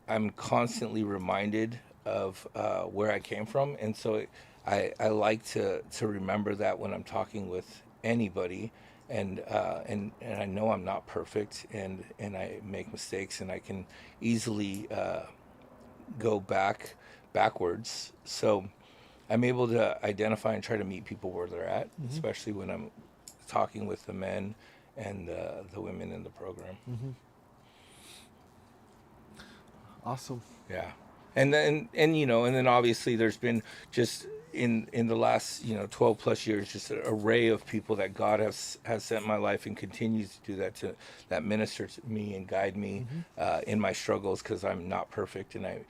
I'm constantly reminded of where I came from, and so I like to remember that when I'm talking with anybody, and I know I'm not perfect, and I make mistakes, and I can easily go backwards. So I'm able to identify and try to meet people where they're at, especially when I'm talking with the men and the women in the program. Awesome. Yeah. And then obviously there's been just in the last 12 plus years just an array of people that God has sent in my life and continues to do that minister to me and guide me in my struggles, because I'm not perfect and I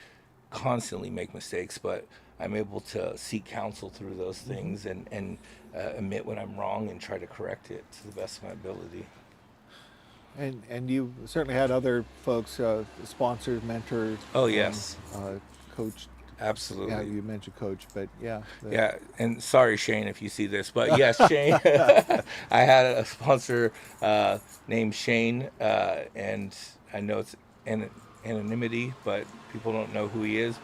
constantly make mistakes, but I'm able to seek counsel through those things and admit when I'm wrong and try to correct it to the best of my ability. And you certainly had other folks, sponsors, mentors. Oh, yes. Coach. Absolutely. Yeah, you mentioned coach, but yeah. Yeah, and sorry, Shane, if you see this, but yes, Shane, I had a sponsor named Shane, and I know it's anonymity, but people don't know who he is.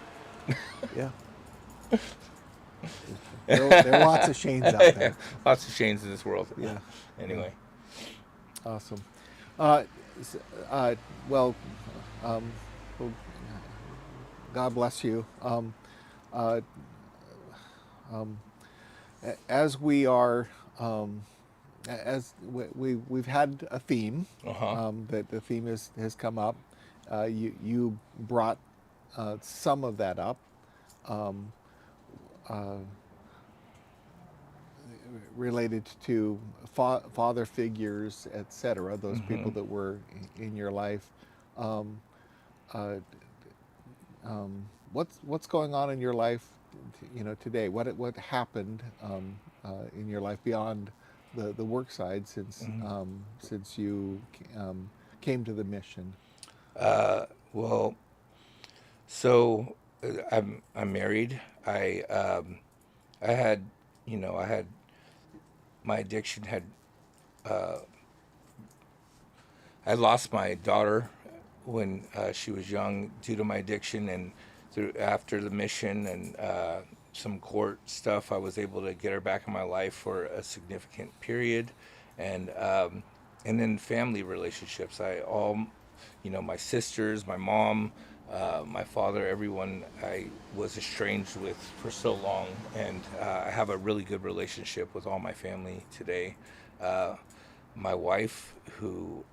Yeah. There are lots of Shanes out there. Lots of Shanes in this world. Yeah. Anyway. Awesome. Well, God bless you. As we are, we've had a theme, that the theme has come up. You brought some of that up. related to father figures, etc. Those people that were in your life. Um, uh, what's going on in your life, today? What happened in your life beyond the work side since you came to the mission? Well, so I'm married. I had, I had my addiction had I lost my daughter when she was young due to my addiction, and through after the mission and some court stuff, I was able to get her back in my life for a significant period, and then family relationships. My sisters, my mom, my father, everyone I was estranged with for so long, and I have a really good relationship with all my family today. Uh, my wife, who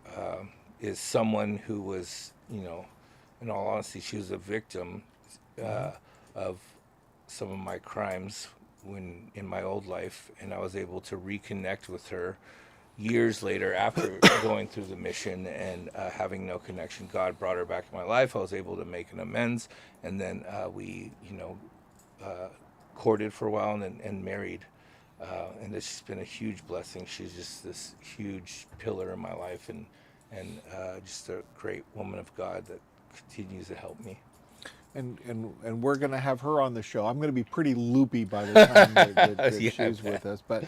is someone who was, in all honesty, she was a victim of some of my crimes when in my old life, and I was able to reconnect with her years later after going through the mission and having no connection. God brought her back in my life. I was able to make an amends, and then we, courted for a while and married. And it's just been a huge blessing. She's just this huge pillar in my life, and just a great woman of God that continues to help me. And we're going to have her on the show. I'm going to be pretty loopy by the time that Yeah, I she's bet. with us, but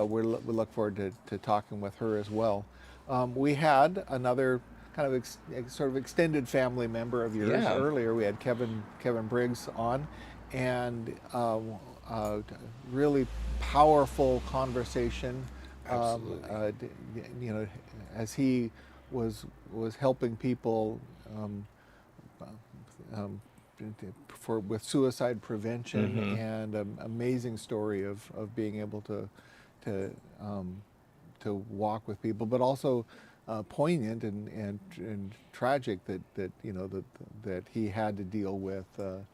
we look forward to talking with her as well. We had another kind of sort of extended family member of yours Yeah. earlier. We had Kevin Briggs on, and really powerful conversation. Absolutely. As he was helping people. Um, with suicide prevention, and an amazing story of being able to walk with people, but also poignant and tragic that that he had to deal with the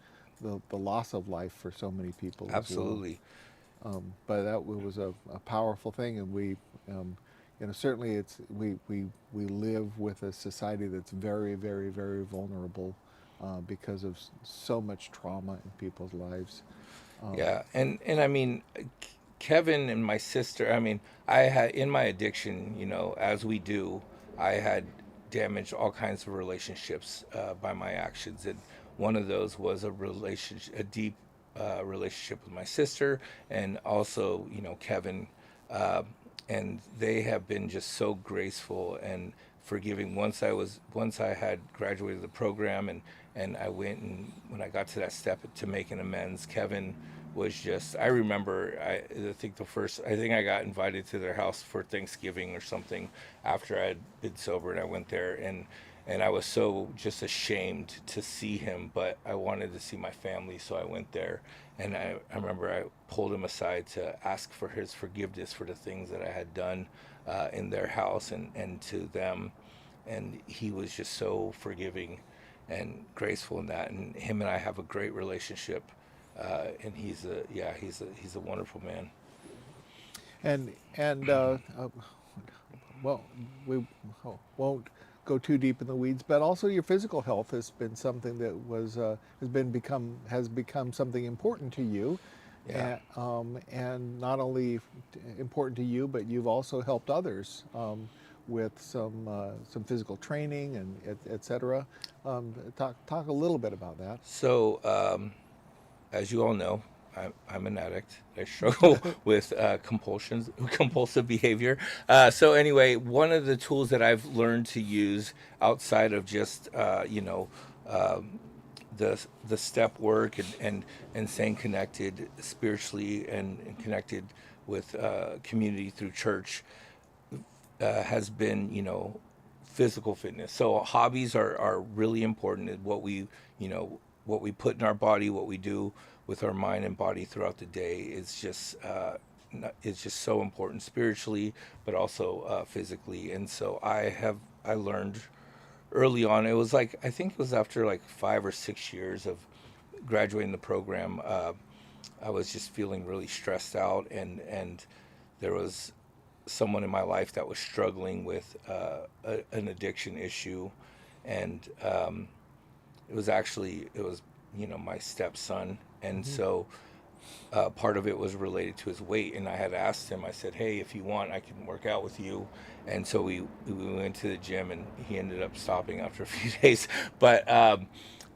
loss of life for so many people Absolutely. as well. But that was a powerful thing, and certainly we live with a society that's very, very, very vulnerable because of so much trauma in people's lives. Yeah, and I mean, Kevin and my sister. I mean, I had in my addiction, as we do, I had damaged all kinds of relationships by my actions, and one of those was a deep relationship with my sister, and also, Kevin, uh, and they have been just so graceful and forgiving. Once I had graduated the program, and I went, and when I got to that step to making amends, Kevin was just, I remember, I think I got invited to their house for Thanksgiving or something after I had been sober, and I went there, and I was so just ashamed to see him, but I wanted to see my family, so I went there, and I remember I pulled him aside to ask for his forgiveness for the things that I had done in their house and to them, and he was just so forgiving and graceful in that, and him and I have a great relationship, and he's a wonderful man. And well, we won't go too deep in the weeds, but also your physical health has been something that has become something important to you. Yeah. And not only important to you, but you've also helped others with some physical training and et cetera. Talk a little bit about that. So, as you all know, I'm an addict. I struggle with compulsive behavior. So anyway, one of the tools that I've learned to use outside of just the step work and staying connected spiritually and connected with community through church has been, physical fitness. So hobbies are really important. What we put in our body, what we do with our mind and body throughout the day is just it's just so important spiritually, but also physically. And so I learned early on. It was like, I think it was after like 5 or 6 years of graduating the program. I was just feeling really stressed out, and there was someone in my life that was struggling with an addiction issue, and it was my stepson, and so part of it was related to his weight, and I had asked him. I said, "Hey, if you want, I can work out with you." And so we went to the gym, and he ended up stopping after a few days, but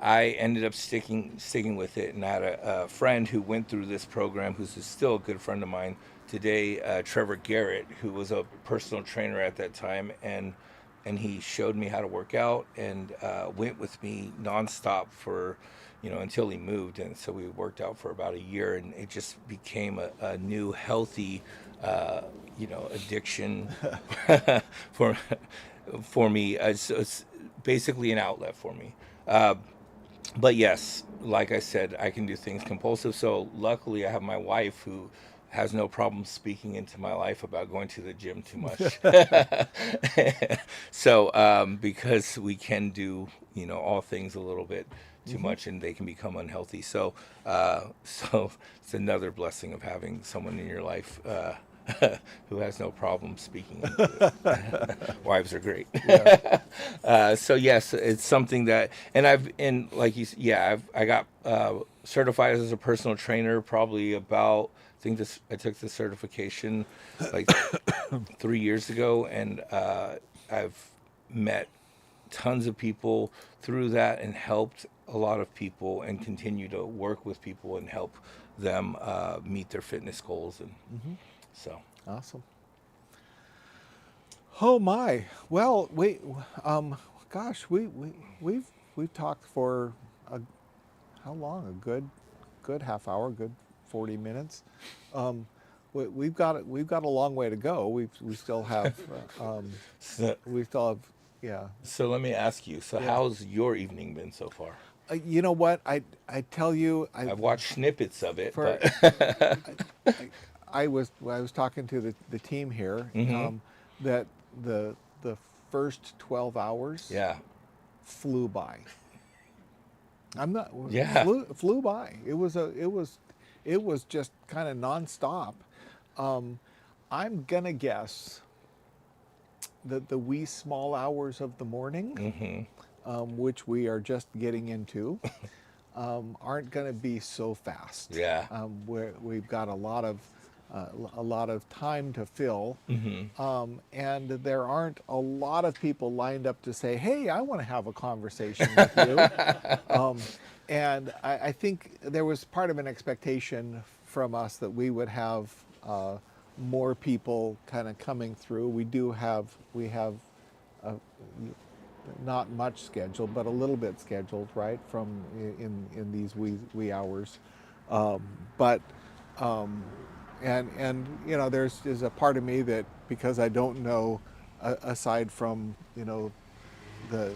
I ended up sticking with it, and I had a friend who went through this program, who's still a good friend of mine today, Trevor Garrett, who was a personal trainer at that time, and he showed me how to work out, and went with me nonstop for until he moved. And so we worked out for about a year, and it just became a new healthy addiction for me. It's basically an outlet for me. But yes, like I said, I can do things compulsive. So luckily, I have my wife who has no problem speaking into my life about going to the gym too much. So because we can do all things a little bit too much, and they can become unhealthy. So so it's another blessing of having someone in your life who has no problem speaking into it. Wives are great. Yeah. So yes, it's something that, and like you, I got certified as a personal trainer probably about, I took the certification like 3 years ago, and I've met tons of people through that, and helped a lot of people, and continue to work with people and help them meet their fitness goals, and so. Awesome. Oh my. Well, gosh, we've talked for how long? A good half hour, good 40 minutes. We've got a long way to go. We still have we still have yeah. So let me ask you. So how's your evening been so far? You know what? I tell you, I've watched snippets of it, for- but I was talking to the team here, that the first 12 hours yeah, flew by. I'm not Yeah. flew by. It was just kind of nonstop. I'm gonna guess that the wee small hours of the morning, which we are just getting into, aren't going to be so fast. Yeah. We've got a lot of time to fill, and there aren't a lot of people lined up to say, "Hey, I want to have a conversation with you." And I think there was part of an expectation from us that we would have more people kind of coming through. We have not much scheduled, but a little bit scheduled, right, from in these wee hours. But and there's a part of me that, because I don't know, aside from the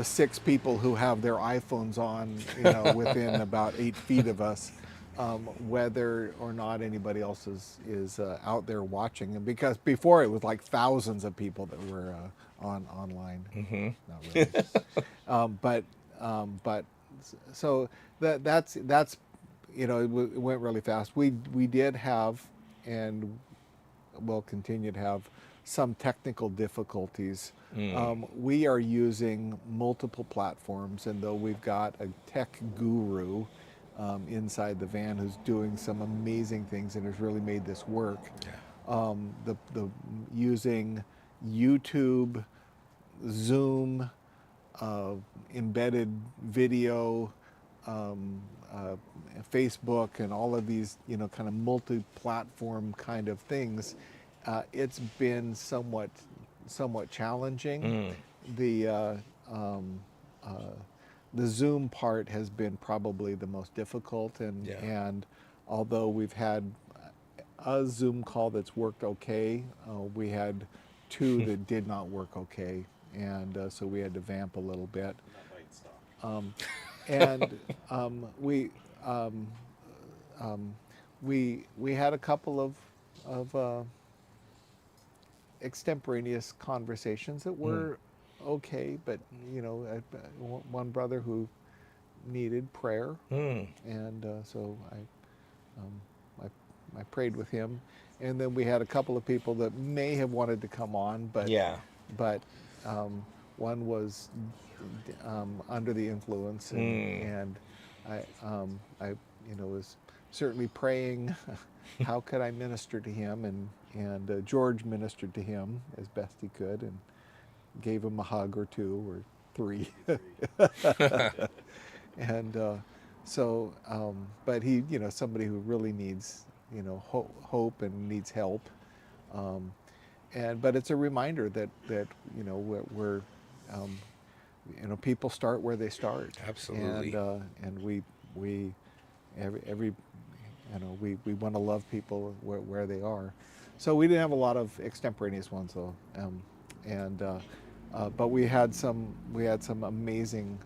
6 people who have their iPhones on, within about 8 feet of us, whether or not anybody else is out there watching. And because before it was like thousands of people that were online. Not really. But so that's it went really fast. We did have, and will continue to have, some technical difficulties. We are using multiple platforms, and though we've got a tech guru inside the van who's doing some amazing things and has really made this work, the using YouTube, Zoom, embedded video, Facebook, and all of these kind of multi-platform kind of things, it's been somewhat challenging. The Zoom part has been probably the most difficult, and although we've had a Zoom call that's worked okay, we had 2 that did not work okay, and so we had to vamp a little bit. And we had a couple of extemporaneous conversations that were okay, but one brother who needed prayer, and so I prayed with him, and then we had a couple of people that may have wanted to come on, Yeah. but one was under the influence, and I was certainly praying. How could I minister to him? And George ministered to him as best he could, and gave him a hug or two or three. And but he, somebody who really needs, hope and needs help. Um, but it's a reminder that we're people start where they start. Absolutely. And we every we want to love people where they are. So we didn't have a lot of extemporaneous ones though, but we had some amazing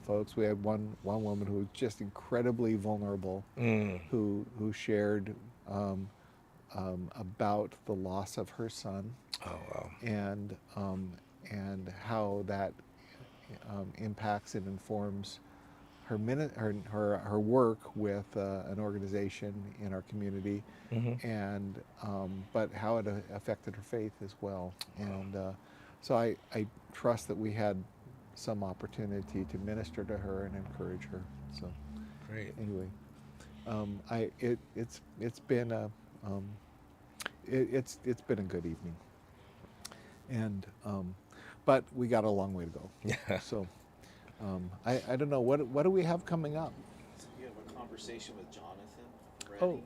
folks. We had one woman who was just incredibly vulnerable, who shared about the loss of her son. Oh wow. And how that impacts and informs her work with an organization in our community, and but how it affected her faith as well. And so I trust that we had some opportunity to minister to her and encourage her. So Great. anyway, it's been a it's been a good evening, and but we got a long way to go. Yeah. So I don't know what do we have coming up. You have a conversation with Jonathan Oh. Redding.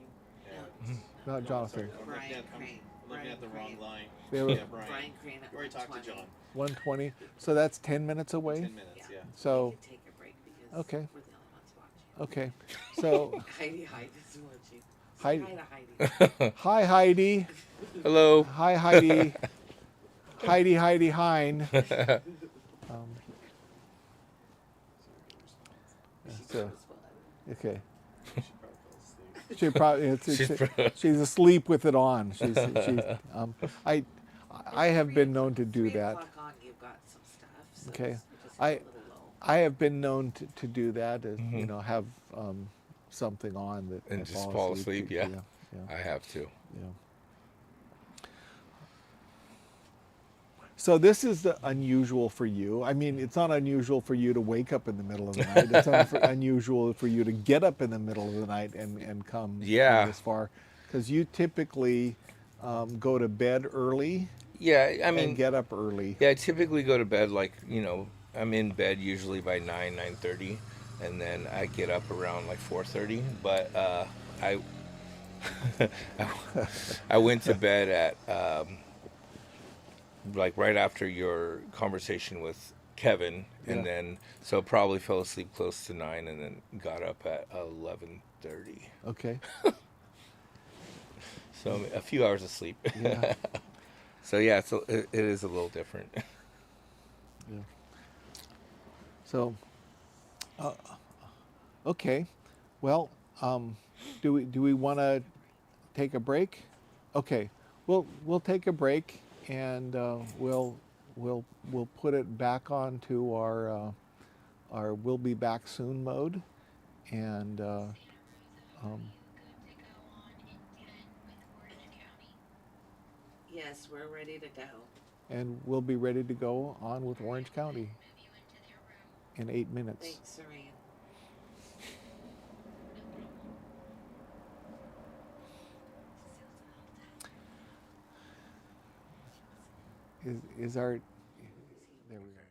And Not Jonathan. I'm Brian looking Crane. I'm looking at the wrong Brian line. We have Yeah, a- Brian. Brian Crane at You already talked to 120. John. 120. So that's 10 minutes away. 10 minutes, yeah. So We could take a break because Okay. we're the only ones watching. okay. So Heidi is watching. Heidi- Say hi to Heidi. hi Heidi. Hello. Hi Heidi. Heidi Hein. So okay. She probably fell asleep. She's asleep with it on. She's I have been known to do 3 that. o'clock on, you've got some stuff. So Okay. it's just I- a little low. I have been known to do that, have something on that And I just fall asleep, to. yeah. Yeah. I have to. Yeah. So this is unusual for you. I mean, it's not unusual for you to wake up in the middle of the night. It's unusual for you to get up in the middle of the night and come this far, because you typically go to bed early. Yeah, I mean, and get up early. Yeah, I typically go to bed I'm in bed usually by 9:30, and then I get up around like 4:30. But I I went to bed at like right after your conversation with Kevin, and then so probably fell asleep close to 9, and then got up at 11:30. Okay. So a few hours of sleep. Yeah. So yeah, it is a little different. Yeah. So, okay. Well, do we want to take a break? Okay. We'll take a break, and we'll put it back onto our we'll be back soon mode, and Yes, we're ready to go. and we'll be ready to go on with Orange County in 8 minutes. Thanks, Serene. Is our there we go.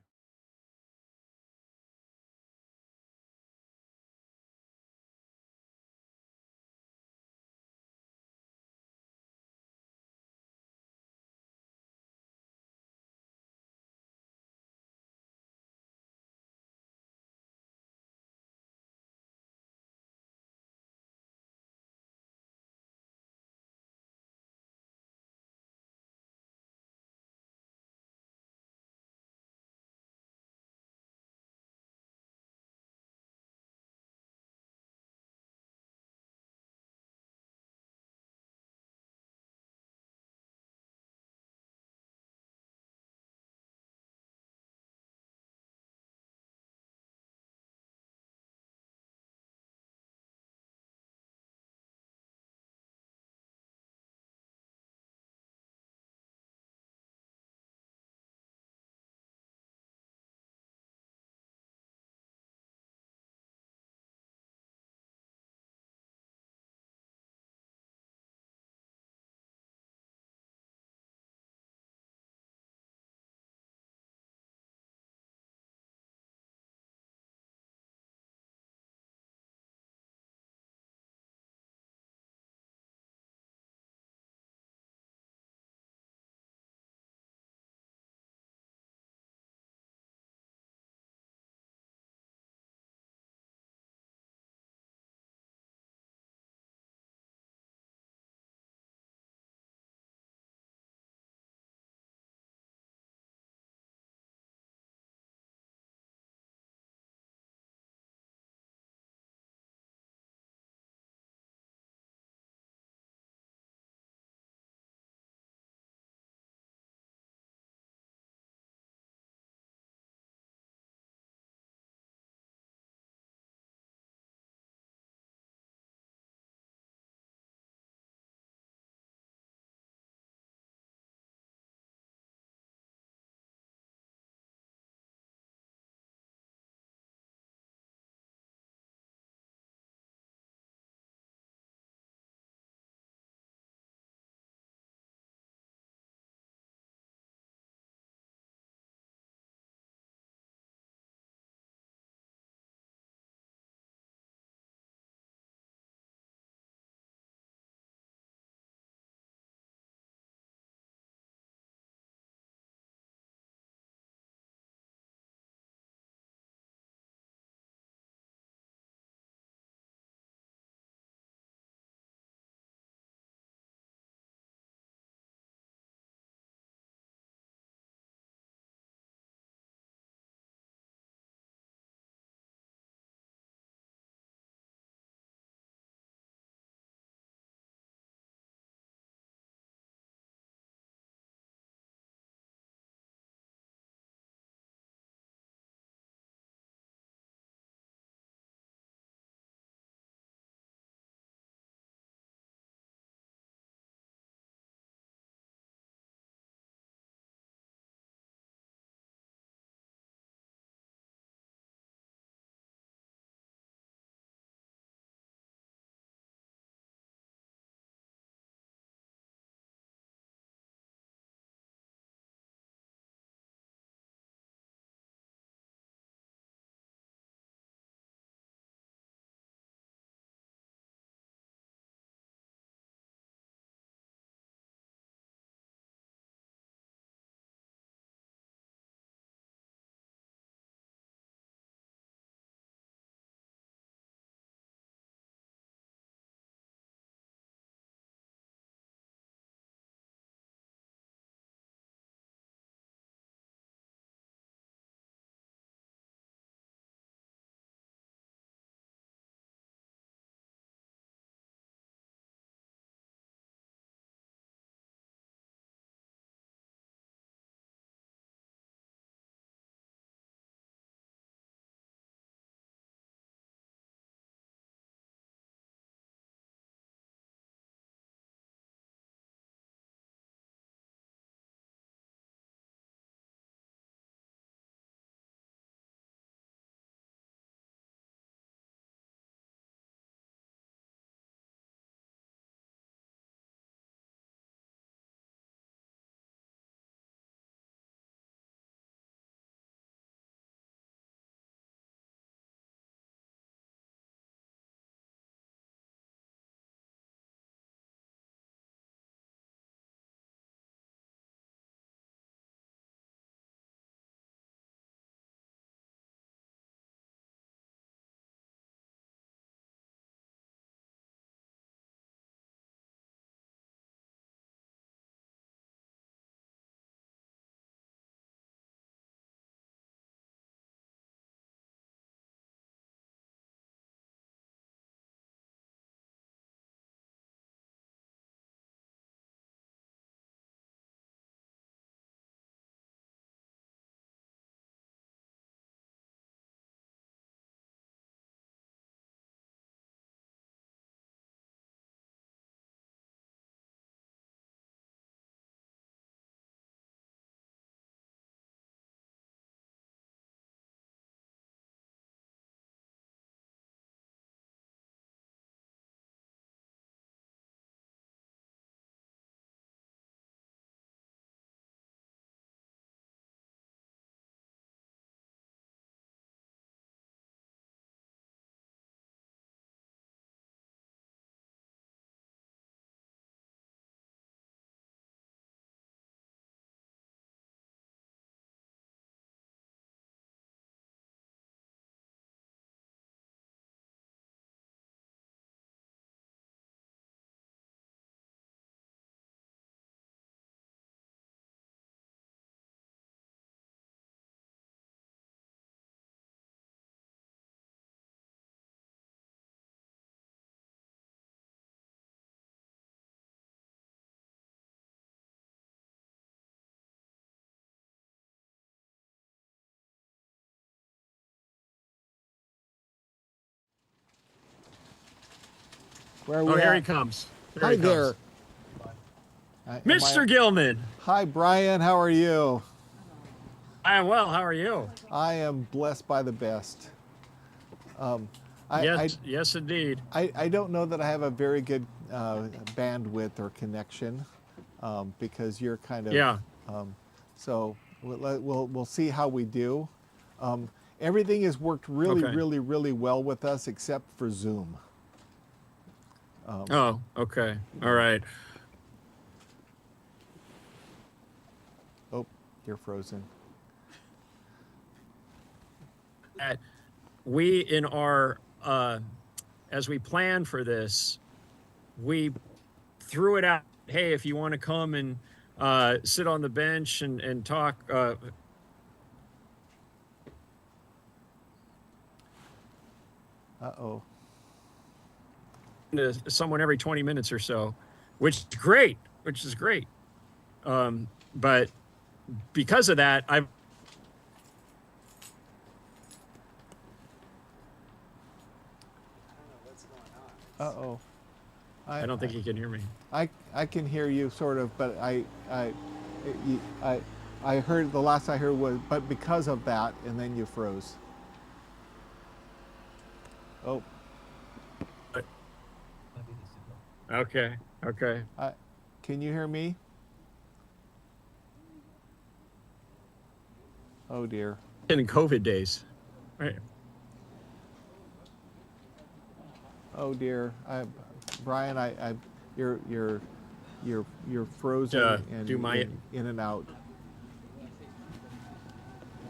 Where are we Oh, here at? he comes. Here Hi he comes. there. Mr. Gilman. Hi, Brian. How are you? I am well. How are you? I am blessed by the best. Yes, indeed. I don't know that I have a very good bandwidth or connection because you're kind of Yeah. So we'll see how we do. Everything has worked really, Okay. really, really well with us except for Zoom. Oh, okay. All right. Oh, you're frozen. We in our as we planned for this, we threw it out. Hey, if you want to come and sit on the bench and talk. Uh-oh. To someone every 20 minutes or so, which is great. But because of that, I've Uh-oh. I don't think he can hear me. I can hear you sort of, but I heard the last I heard was, but because of that, and then you froze. Oh, Okay. can you hear me? Oh dear. In COVID days, right? Oh dear. Brian, you're frozen and do my- in and out.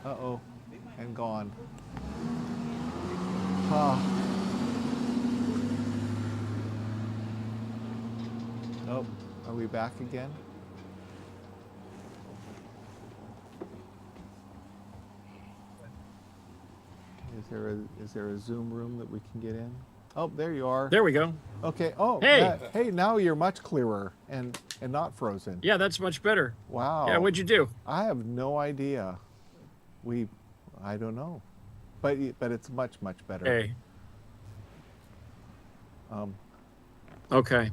Uh-oh, and gone. Oh, are we back again? Is there a Zoom room that we can get in? Oh, there you are. There we go. Okay. Oh, Hey. hey, now you're much clearer and not frozen. Yeah, that's much better. Wow. Yeah, what'd you do? I have no idea. I don't know, but it's much better. Hey. Okay. What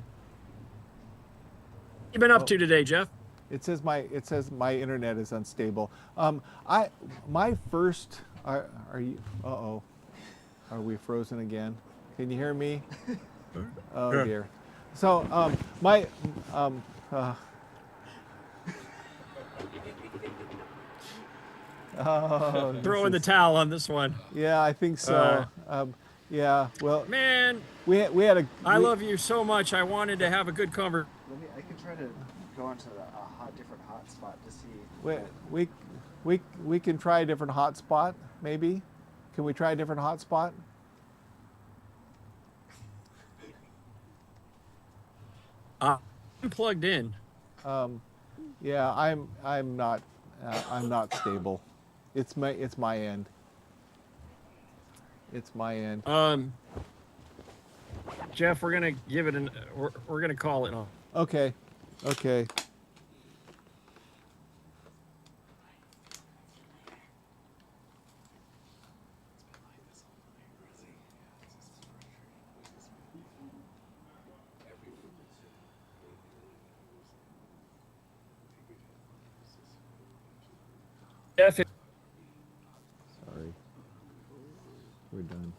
you been up to today, Jeff? It says my internet is unstable. My first are you? Uh-oh. Are we frozen again? Can you hear me? Oh dear. So my oh, Throw in the towel on this one. yeah, I think so. Yeah. Well, Man, we had a. I love you so much. I wanted to have a good conversation. I can try to go onto a different hotspot to see. We can try a different hotspot, maybe. Can we try a different hotspot? I'm plugged in. Yeah, I'm not stable. It's my end. It's my end. Jeff, we're gonna give it we're gonna call it. Okay. Jeff, Sorry. We're done.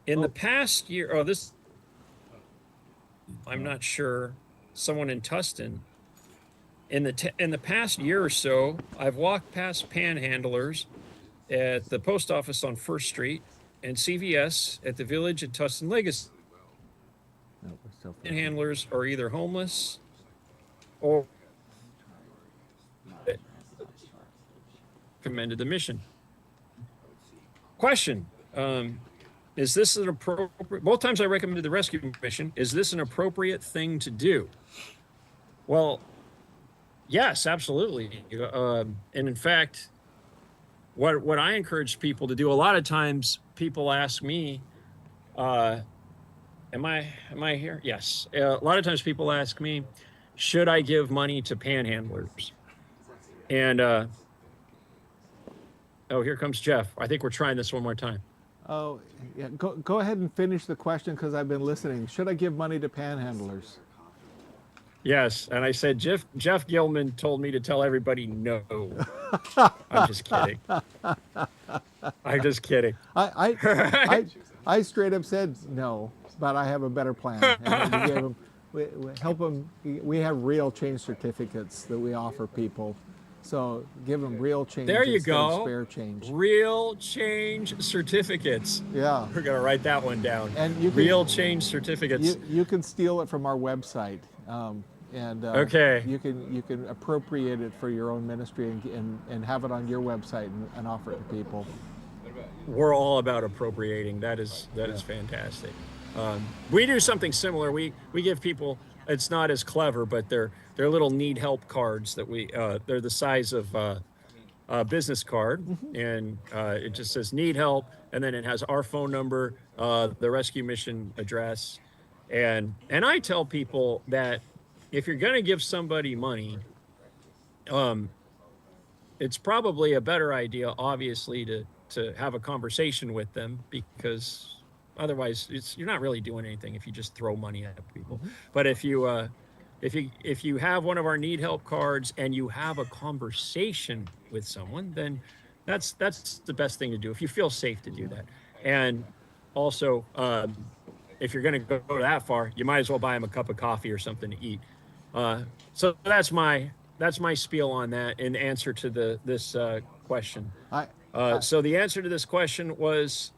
in the past year, I'm not sure. Someone in Tustin. In the past year or so, I've walked past panhandlers at the post office on First Street and CVS at the Village at Tustin Legacy. No, we're still frozen. Panhandlers are either homeless or recommended the mission. Question. Is this an appropriate, both times I recommended the rescue mission, is this an appropriate thing to do? Well, yes, absolutely. And in fact, what I encourage people to do, a lot of times people ask me, am I here? Yes. A lot of times people ask me, should I give money to panhandlers? And Oh, here comes Jeff. I think we're trying this one more time. Oh, yeah. Go ahead and finish the question because I've been listening. Should I give money to panhandlers? Yes, and I said Jeff Gilman told me to tell everybody no. I'm just kidding. I'm just kidding. I straight up said no, but I have a better plan. And we gave them, we help them. We have real change certificates that we offer people. So give them real change There you instead of go. spare change. Real change certificates. Yeah. We're gonna write that one down. And you can, real change certificates. You can steal it from our website. Okay. You can appropriate it for your own ministry and have it on your website and offer it to people. We're all about appropriating. That is fantastic. We do something similar. We give people. It's not as clever, but they're little need help cards that they're the size of a business card, and it just says need help, and then it has our phone number, the rescue mission address, and I tell people that if you're going to give somebody money, it's probably a better idea, obviously, to have a conversation with them, because otherwise you're not really doing anything if you just throw money at people. But if you have one of our need help cards and you have a conversation with someone, then that's the best thing to do if you feel safe to do that. And also, if you're going to go that far, you might as well buy them a cup of coffee or something to eat. So that's my spiel on that in answer to this question. So the answer to this question was,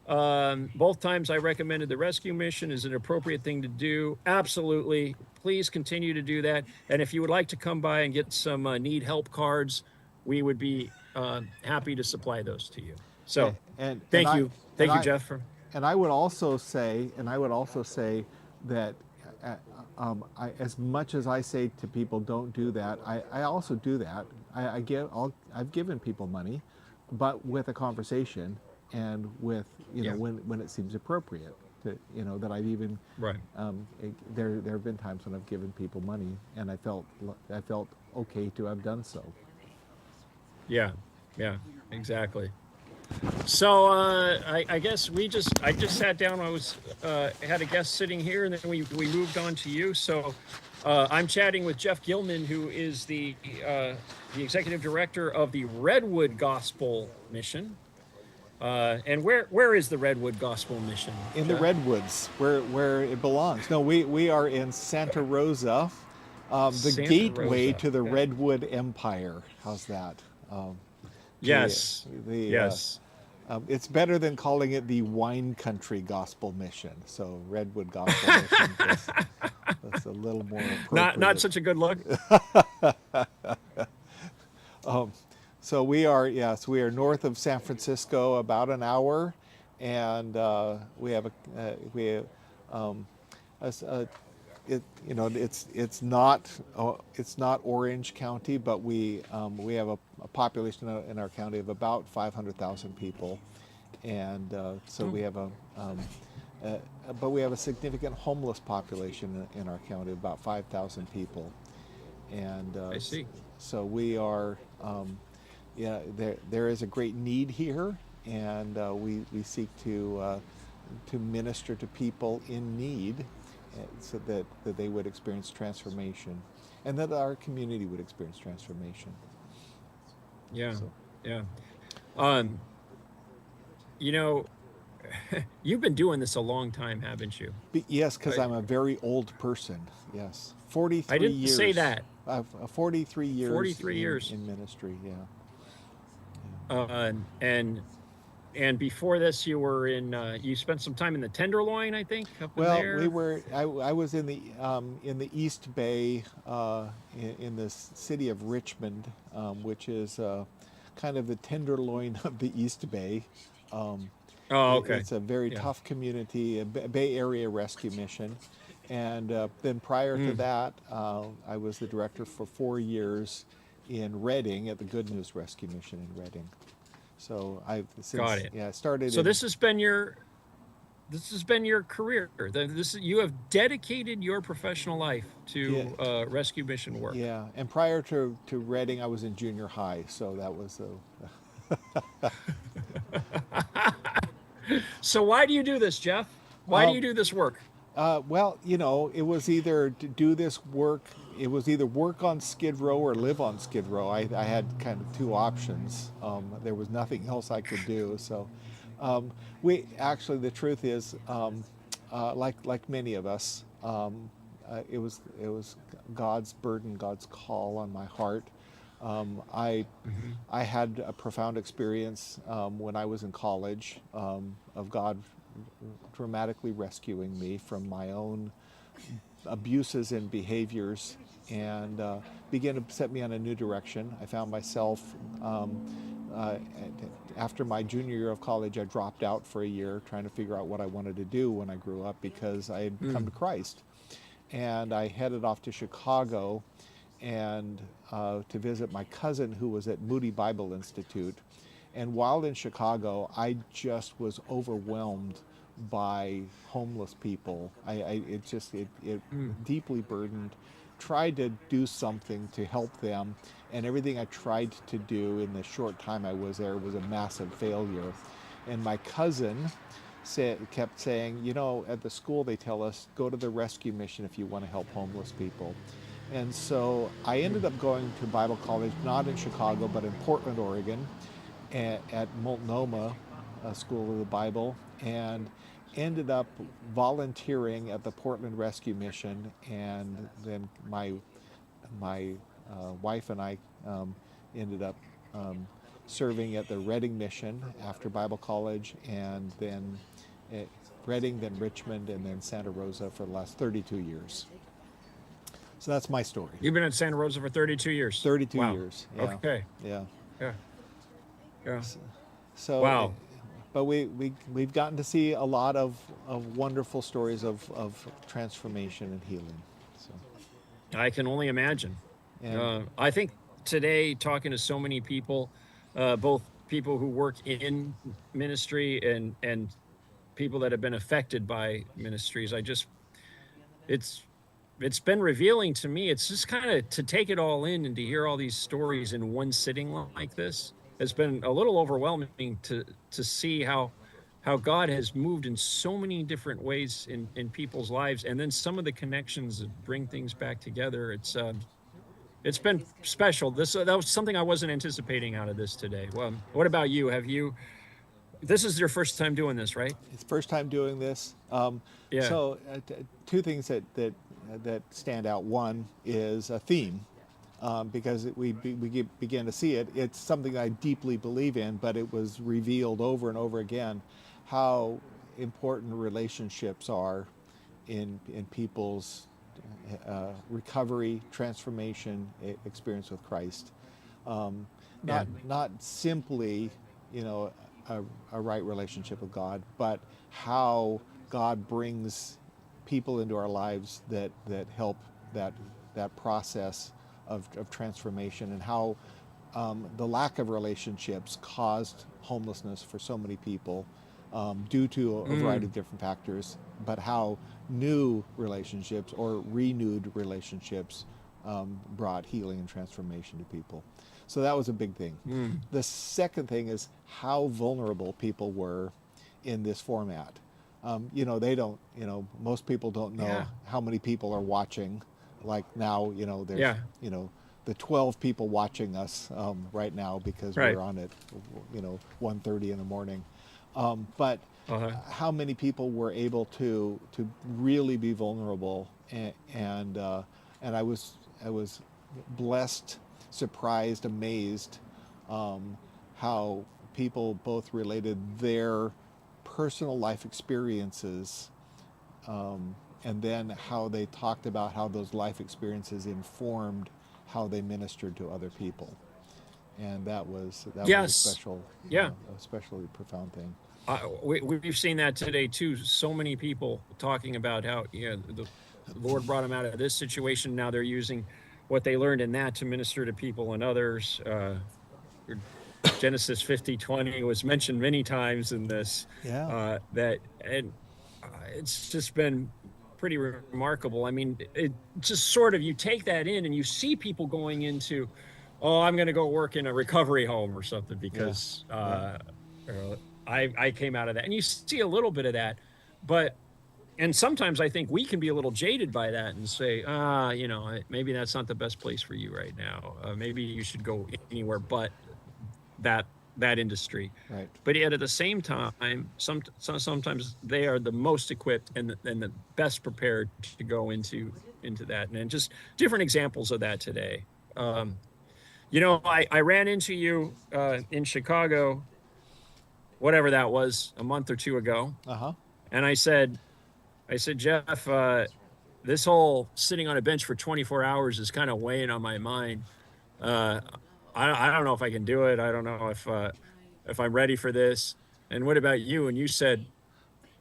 both times I recommended the rescue mission is an appropriate thing to do. Absolutely. Please continue to do that. And if you would like to come by and get some need help cards, we would be happy to supply those to you. So thank you, Jeff. And I would also say that as much as I say to people, don't do that, I also do that. I've given people money, but with a conversation and with, when it seems appropriate. That I've even there have been times when I've given people money and I felt okay to have done so. Yeah, exactly. So I guess I just sat down. I had a guest sitting here, and then we moved on to you. So I'm chatting with Jeff Gilman, who is the executive director of the Redwood Gospel Mission. And where is the Redwood Gospel Mission? In the Redwoods, where it belongs. No, we are in Santa Rosa, Santa gateway Rosa. to the Redwood Empire. How's that? Yes. It's better than calling it the Wine Country Gospel Mission. So Redwood Gospel Mission, that's a little more appropriate. Not such a good look. So we are north of San Francisco, about an hour, and it's not Orange County, but we have a population in our county of about 500,000 people, and we have but we have a significant homeless population in our county, about 5,000 people, and I see. So we are. There is a great need here, and we seek to minister to people in need, so that they would experience transformation, and that our community would experience transformation. Yeah. You've been doing this a long time, haven't you? Yes, because I'm a very old person. Yes, 43 I didn't years. say that. 43 years. 43 years in ministry. Yeah. And before this, you were you spent some time in the Tenderloin, I think. I was in the East Bay, in the city of Richmond, which is kind of the Tenderloin of the East Bay. Okay. It's a very tough community, a Bay Area rescue mission. And then prior to that, I was the director for 4 years in Redding at the Good News Rescue Mission in Redding. So Got it. Yeah, started. So this has been your career. You have dedicated your professional life to rescue mission work. Yeah, and prior to Redding, I was in junior high, so that was So why do you do this, Jeff? Why do you do this work? Well, it was either to do this work, it was either work on Skid Row or live on Skid Row. I had kind of two options. There was nothing else I could do. So, the truth is, like many of us, it was God's burden, God's call on my heart. I had a profound experience when I was in college of God dramatically rescuing me from my own abuses and behaviors, and began to set me on a new direction. I found myself, after my junior year of college, I dropped out for a year trying to figure out what I wanted to do when I grew up, because I had come to Christ. And I headed off to Chicago and to visit my cousin who was at Moody Bible Institute. And while in Chicago, I just was overwhelmed by homeless people. It deeply burdened. Tried to do something to help them, and everything I tried to do in the short time I was there was a massive failure. And my cousin kept saying, at the school they tell us, go to the rescue mission if you want to help homeless people. And so I ended up going to Bible college, not in Chicago, but in Portland, Oregon, at Multnomah School of the Bible, and ended up volunteering at the Portland Rescue Mission. And then my wife and I ended up serving at the Reading Mission after Bible college, and then at Reading, then Richmond, and then Santa Rosa for the last 32 years. So that's my story. You've been at Santa Rosa for 32 years. 32 Wow. years. Yeah. Okay. Yeah. Yeah. So, wow. But we've gotten to see a lot of wonderful stories of transformation and healing. So I can only imagine. And I think today, talking to so many people, both people who work in ministry and people that have been affected by ministries, it's been revealing to me. It's just kind of to take it all in and to hear all these stories in one sitting like this. It's been a little overwhelming to see how God has moved in so many different ways in people's lives, and then some of the connections that bring things back together. It's been special. That was something I wasn't anticipating out of this today. Well, what about you? This is your first time doing this, right? it's the first time doing this. Yeah. So two things that stand out. One is a theme. Because we began to see it. It's something I deeply believe in, but it was revealed over and over again how important relationships are in people's recovery, transformation, experience with Christ. Not simply, a right relationship with God, but how God brings people into our lives that help that process of transformation, and how the lack of relationships caused homelessness for so many people due to a variety of different factors, but how new relationships or renewed relationships brought healing and transformation to people. So that was a big thing. The second thing is how vulnerable people were in this format. They don't, most people don't know how many people are watching. Like now, there's, the 12 people watching us right now because we're on at, 1:30 in the morning. But how many people were able to really be vulnerable, and I was blessed, surprised, amazed how people both related their personal life experiences, and then how they talked about how those life experiences informed how they ministered to other people. And that was a special, a especially profound thing. We've seen that today too. So many people talking about how the Lord brought them out of this situation. Now they're using what they learned in that to minister to people and others. Genesis 50:20 was mentioned many times in this. It's just been pretty remarkable. I mean, it just sort of, you take that in and you see people going into oh, I'm going to go work in a recovery home or something because you know, I came out of that. And you see a little bit of that, but and sometimes I think we can be a little jaded by that and say, you know, maybe that's not the best place for you right now. Maybe you should go anywhere but that that industry. Right. But yet at the same time, sometimes they are the most equipped and the best prepared to go into that. And just different examples of that today. Um, you know, I ran into you in Chicago, whatever that was, a month or two ago, Uh-huh. and I said, Jeff, this whole sitting on a bench for 24 hours is kind of weighing on my mind. Uh, I don't know if I can do it. I don't know if I'm ready for this. And what about you? And you said,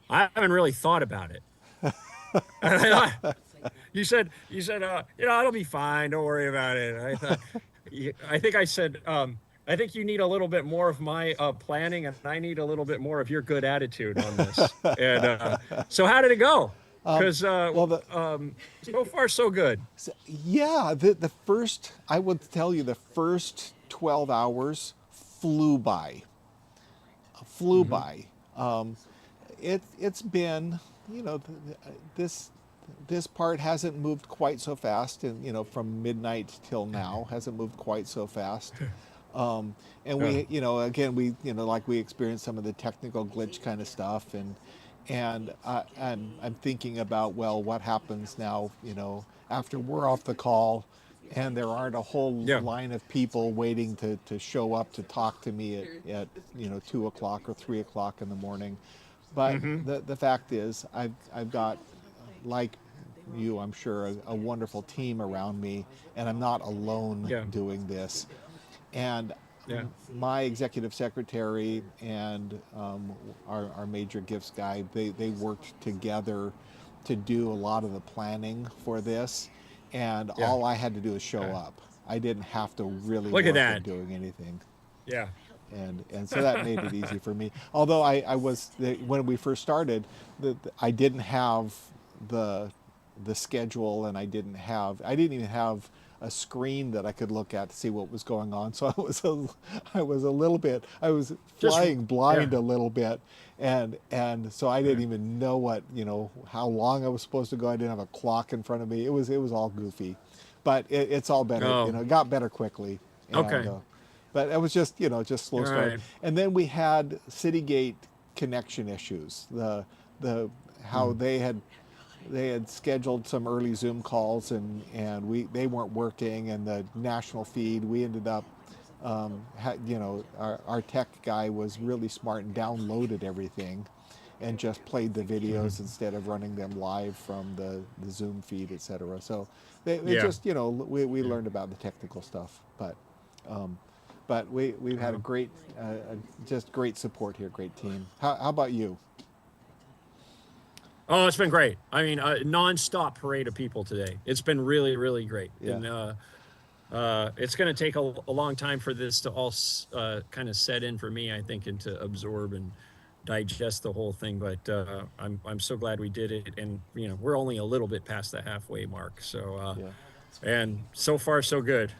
I haven't really thought about it. You said, you know, it'll be fine. Don't worry about it. I thought, I think I said, I think you need a little bit more of my planning, and I need a little bit more of your good attitude on this. And so, how did it go? Because so far so good. So, yeah, the first, I would tell you, the first 12 hours flew by. Flew by. It's been, you know, this part hasn't moved quite so fast, and you know, from midnight till now hasn't moved quite so fast. And we, you know, again, we, you know, like we experienced some of the technical glitch kind of stuff, and I'm thinking about, well, what happens now, you know, after we're off the call, and there aren't a whole line of people waiting to show up to talk to me at you know 2 o'clock or 3 o'clock in the morning. But the fact is, I've got, like you, I'm sure, a wonderful team around me, and I'm not alone doing this. And my executive secretary and our major gifts guy, they worked together to do a lot of the planning for this. And all I had to do is show up. I didn't have to really Look work at that. at doing anything. Yeah. And so that made it easy for me. Although I was, when we first started, I didn't have the schedule, and I didn't even have a screen that I could look at to see what was going on. So I was a little bit, I was flying blind a little bit, and so I didn't even know what, you know, how long I was supposed to go. I didn't have a clock in front of me. It was all goofy, but it's all better. You know, it got better quickly. And, but it was just, you know, just slow start. Right. And then we had Citygate connection issues. The how they had scheduled some early Zoom calls, and they weren't working, and the national feed, we ended up, you know, our tech guy was really smart and downloaded everything and just played the videos instead of running them live from the Zoom feed, etc. So they just, you know, we learned about the technical stuff, but we've had a great, just great support here, great team. How about you? Oh, it's been great. I mean, nonstop parade of people today. It's been really, really great. Yeah. And it's going to take a long time for this to all kind of set in for me, I think, and to absorb and digest the whole thing. But I'm so glad we did it. And, you know, we're only a little bit past the halfway mark. So, and so far, so good.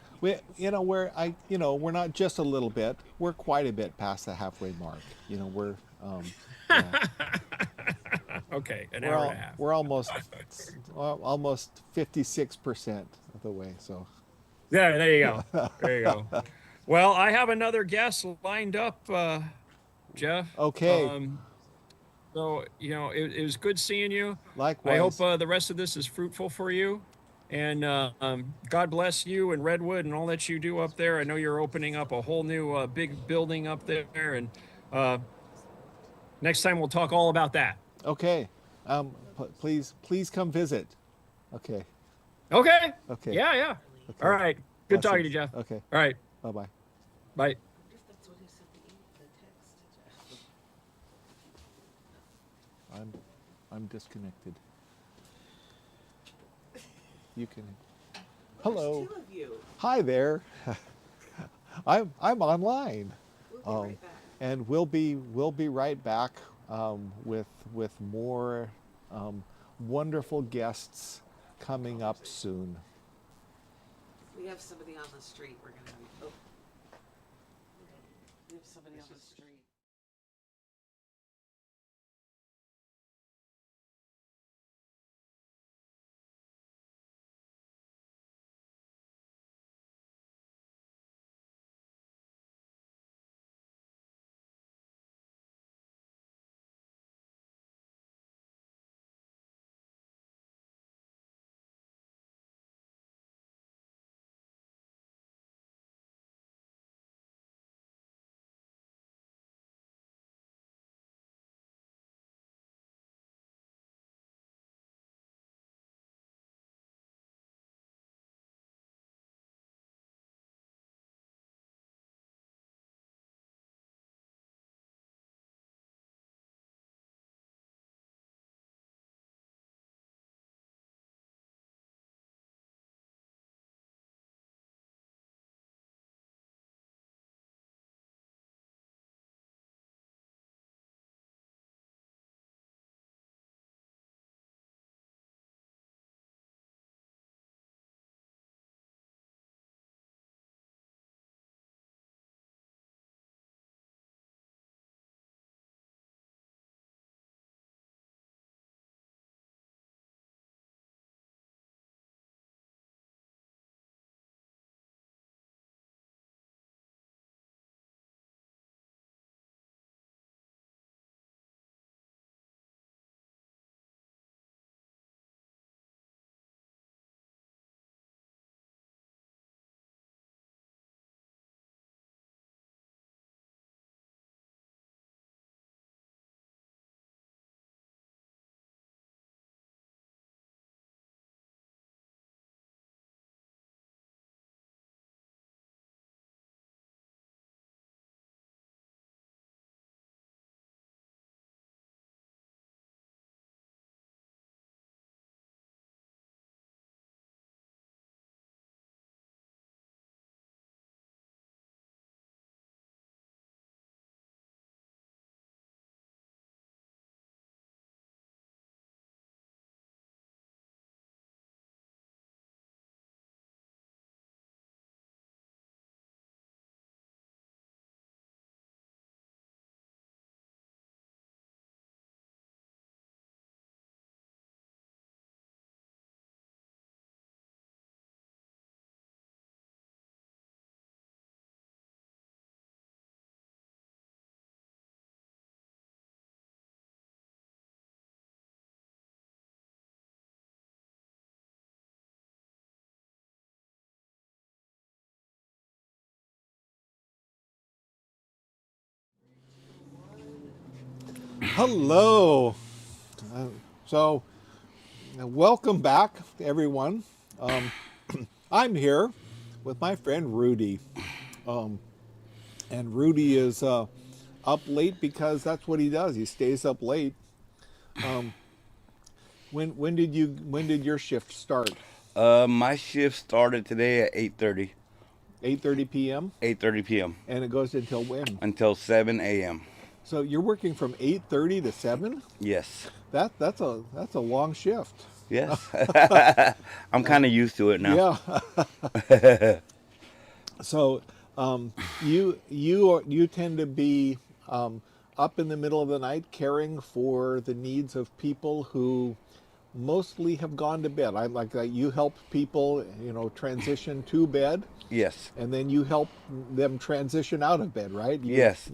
You know, we're not just a little bit. We're quite a bit past the halfway mark. You know, we're okay, an hour and a half. We're almost 56% of the way. So there you go. There you go. Well, I have another guest lined up, Jeff. Okay. So, you know, it was good seeing you. Likewise. I hope the rest of this is fruitful for you. And God bless you and Redwood and all that you do up there. I know you're opening up a whole new big building up there. And next time we'll talk all about that. Okay. Please come visit. Okay. Okay. Okay. Yeah. Okay. All right. Good Blessings. talking to you, Jeff. Okay. All right. Bye-bye. Bye. I'm disconnected. You can. Hello. There's two of you. Hi there. I'm online. We'll be right back. And we'll be right back with more wonderful guests coming up soon. We have somebody on the street. We're gonna. Oh. We have somebody on the street. Hello. So, welcome back, everyone. I'm here with my friend Rudy. And Rudy is up late because that's what he does. He stays up late. When did your shift start? My shift started today at 8:30. 8:30 p.m. 8:30 p.m. And it goes until when? until 7 a.m. So you're working from 8:30 to 7? Yes. That's a long shift. Yes. I'm kind of used to it now. Yeah. So you tend to be up in the middle of the night caring for the needs of people who mostly have gone to bed. I like that you help people, transition to bed, Yes. and then you help them transition out of bed, right? Yes.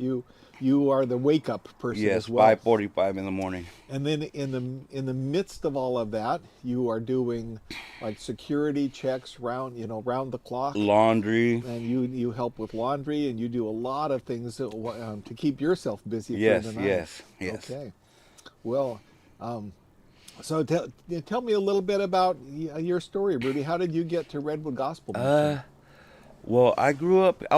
You are the wake up person Yes. as well. 5:45 in the morning. And then in the midst of all of that, you are doing like security checks round the clock. Laundry. And you help with laundry, and you do a lot of things to keep yourself busy Yes. for the night. Yes. Okay. Well, so tell me a little bit about your story, Rudy. How did you get to Redwood Gospel Mission? Well, I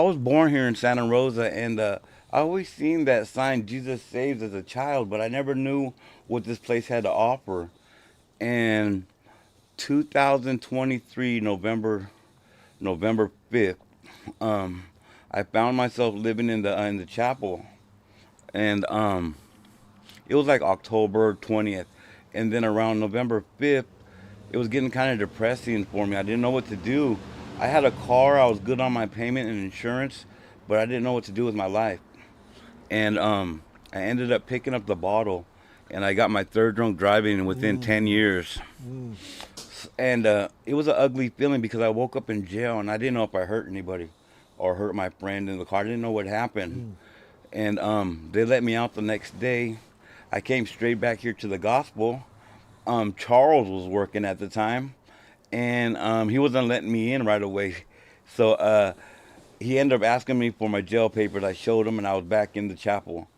was born here in Santa Rosa, and I always seen that sign, Jesus Saves, as a child, but I never knew what this place had to offer. And 2023, November 5th, I found myself living in the chapel, and it was like October 20th, and then around November 5th, it was getting kind of depressing for me. I didn't know what to do. I had a car. I was good on my payment and insurance, but I didn't know what to do with my life. And I ended up picking up the bottle, and I got my third drunk driving within 10 years. And it was an ugly feeling because I woke up in jail, and I didn't know if I hurt anybody or hurt my friend in the car. I didn't know what happened. And they let me out the next day. I came straight back here to the gospel. Charles was working at the time, and he wasn't letting me in right away. So he ended up asking me for my jail papers. I showed him, and I was back in the chapel.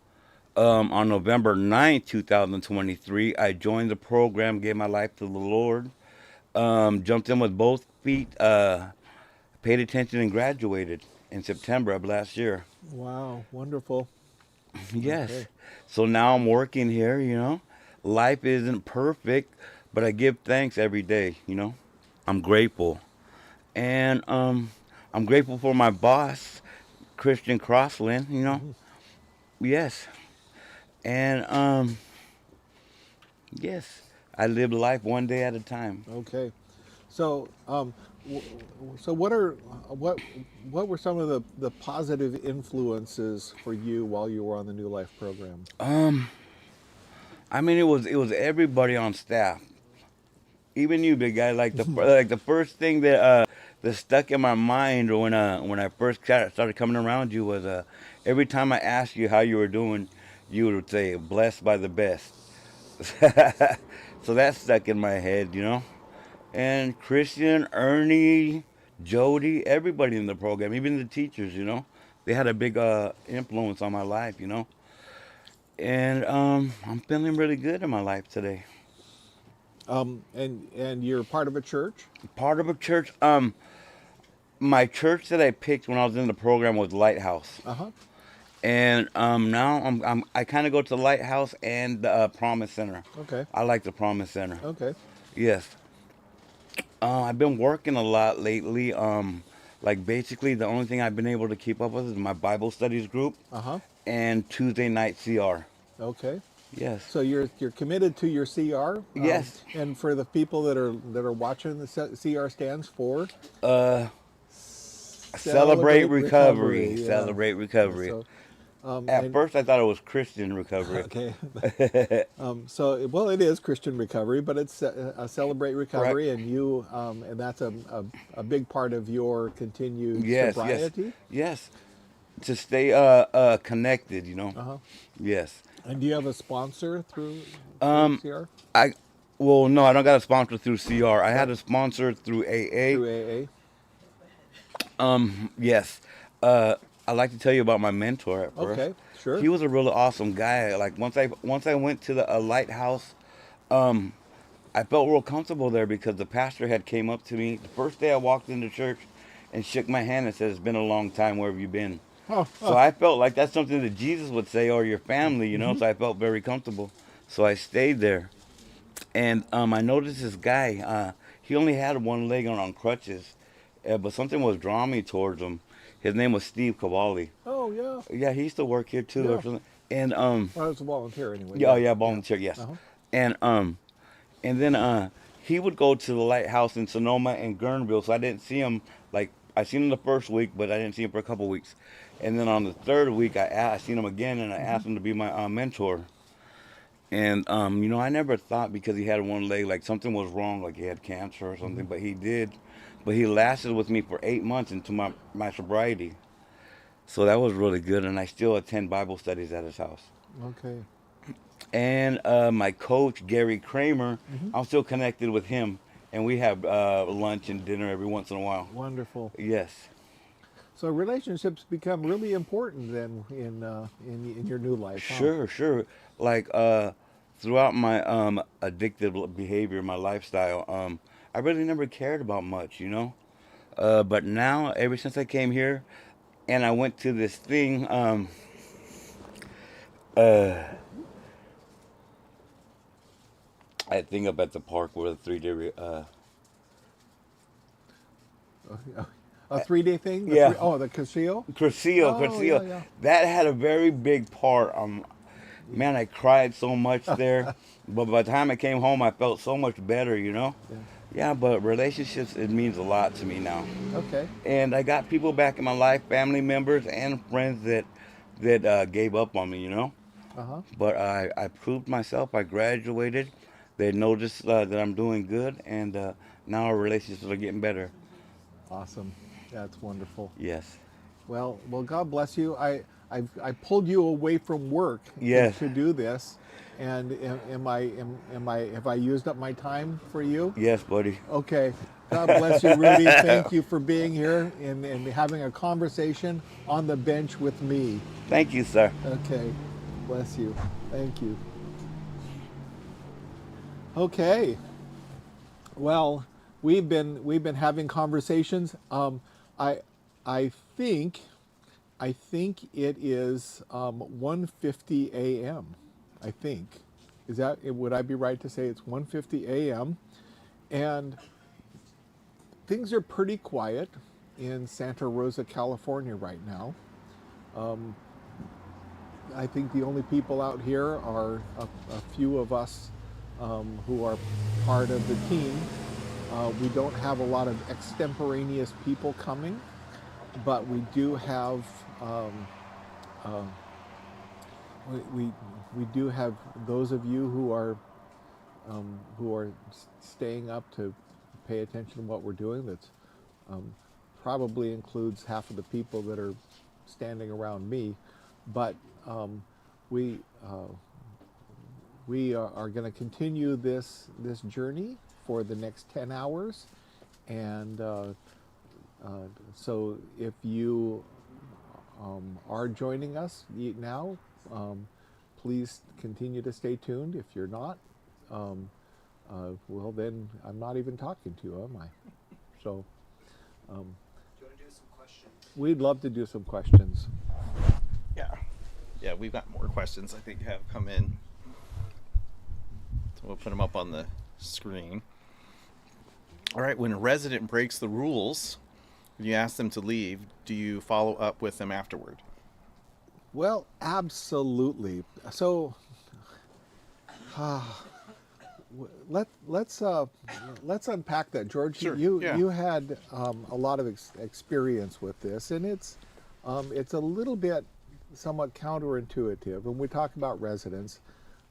On November 9th, 2023, I joined the program, gave my life to the Lord, jumped in with both feet, paid attention, and graduated in September of last year. Wow, wonderful. Yes. Okay. So now I'm working here, you know. Life isn't perfect, but I give thanks every day, you know. I'm grateful. And I'm grateful for my boss, Christian Crossland, you know. Yes. And yes, I live life one day at a time. Okay. So, so what were some of the positive influences for you while you were on the New Life program? I mean, it was everybody on staff, even you, big guy. Like the first thing that stuck in my mind when I first started coming around you was every time I asked you how you were doing, you would say blessed by the best. So that stuck in my head, you know. And Christian, Ernie, Jody, everybody in the program, even the teachers, you know, they had a big influence on my life, you know. And I'm feeling really good in my life today. And you're part of a church? Part of a church. My church that I picked when I was in the program was Lighthouse. Uh-huh. And now I kind of go to Lighthouse and the Promise Center. Okay. I like the Promise Center. Okay. Yes. I've been working a lot lately. Like basically the only thing I've been able to keep up with is my Bible studies group Uh-huh. and Tuesday night CR. Okay. Yes. So you're committed to your CR? Yes. And for the people that are watching, the CR stands for Celebrate recovery. Yeah. Celebrate recovery. So, At first, I thought it was Christian recovery. okay. So, well, it is Christian recovery, but it's a celebrate recovery, Correct. and you, and that's a big part of your continued Yes, sobriety. yes. To stay connected, you know. Uh-huh. Yes. And do you have a sponsor through CR? No, I don't got a sponsor through CR. I had a sponsor through AA. Through AA? Yes. I'd like to tell you about my mentor at first. Okay, sure. He was a really awesome guy. Like once I went to the Lighthouse, I felt real comfortable there because the pastor had came up to me the first day I walked into church and shook my hand and said, "It's been a long time. Where have you been?" So I felt like that's something that Jesus would say, or your family, you know. So I felt very comfortable. So I stayed there, and I noticed this guy. He only had one leg on crutches, but something was drawing me towards him. His name was Steve Cavalli. Oh, yeah. Yeah, he used to work here too, Yeah. or something. And Well, I was a volunteer anyway. yeah, volunteer, yes. Uh-huh. And then he would go to the Lighthouse in Sonoma and Guerneville. So I didn't see him. Like I seen him the first week, but I didn't see him for a couple weeks. And then on the third week, I seen him again, and I asked him to be my mentor. And you know, I never thought because he had one leg, like something was wrong, like he had cancer or something. But he did. But he lasted with me for 8 months into my sobriety. So that was really good, and I still attend Bible studies at his house. Okay. And my coach, Gary Kramer, I'm still connected with him, and we have lunch and dinner every once in a while. Wonderful. Yes. So relationships become really important then in your new life. Huh? Sure. Like throughout my addictive behavior, my lifestyle, I really never cared about much, you know. But now, ever since I came here, and I went to this thing, I think up at the park where the 3-day. A 3-day thing? Yeah. The Casillo? Cursillo. Yeah. That had a very big part. Man, I cried so much there. But by the time I came home, I felt so much better, you know. Yeah. Yeah, but relationships, it means a lot to me now. Okay. And I got people back in my life, family members and friends that gave up on me, you know. Uh-huh. But I proved myself. I graduated. They noticed that I'm doing good, and now our relationships are getting better. Awesome. That's wonderful. Yes. Well, God bless you. I pulled you away from work Yes. to do this, and have I used up my time for you? Yes, buddy. Okay. God bless you, Rudy. Thank you for being here and having a conversation on the bench with me. Thank you, sir. Okay. Bless you. Thank you. Okay. Well, we've been having conversations. I I think I think it is 1:50 a.m. I think would I be right to say it's 1:50 a.m. and things are pretty quiet in Santa Rosa, California right now. I think the only people out here are a few of us who are part of the team. We don't have a lot of extemporaneous people coming, but we do have uh, we do have those of you who are staying up to pay attention to what we're doing. That's um, probably includes half of the people that are standing around me, but um, we uh, we are going to continue this journey for the next 10 hours, and so if you are joining us now, please continue to stay tuned. If you're not, well then I'm not even talking to you, am I? So Do you want to do some questions? we'd love to do some questions. Yeah. Yeah, we've got more questions I think have come in. So we'll put them up on the screen. All right, when a resident breaks the rules, when you ask them to leave, do you follow up with them afterward? Well, absolutely. So let's unpack that, George. Sure, You yeah. you had a lot of experience with this, and it's a little bit somewhat counterintuitive. When we talk about residents,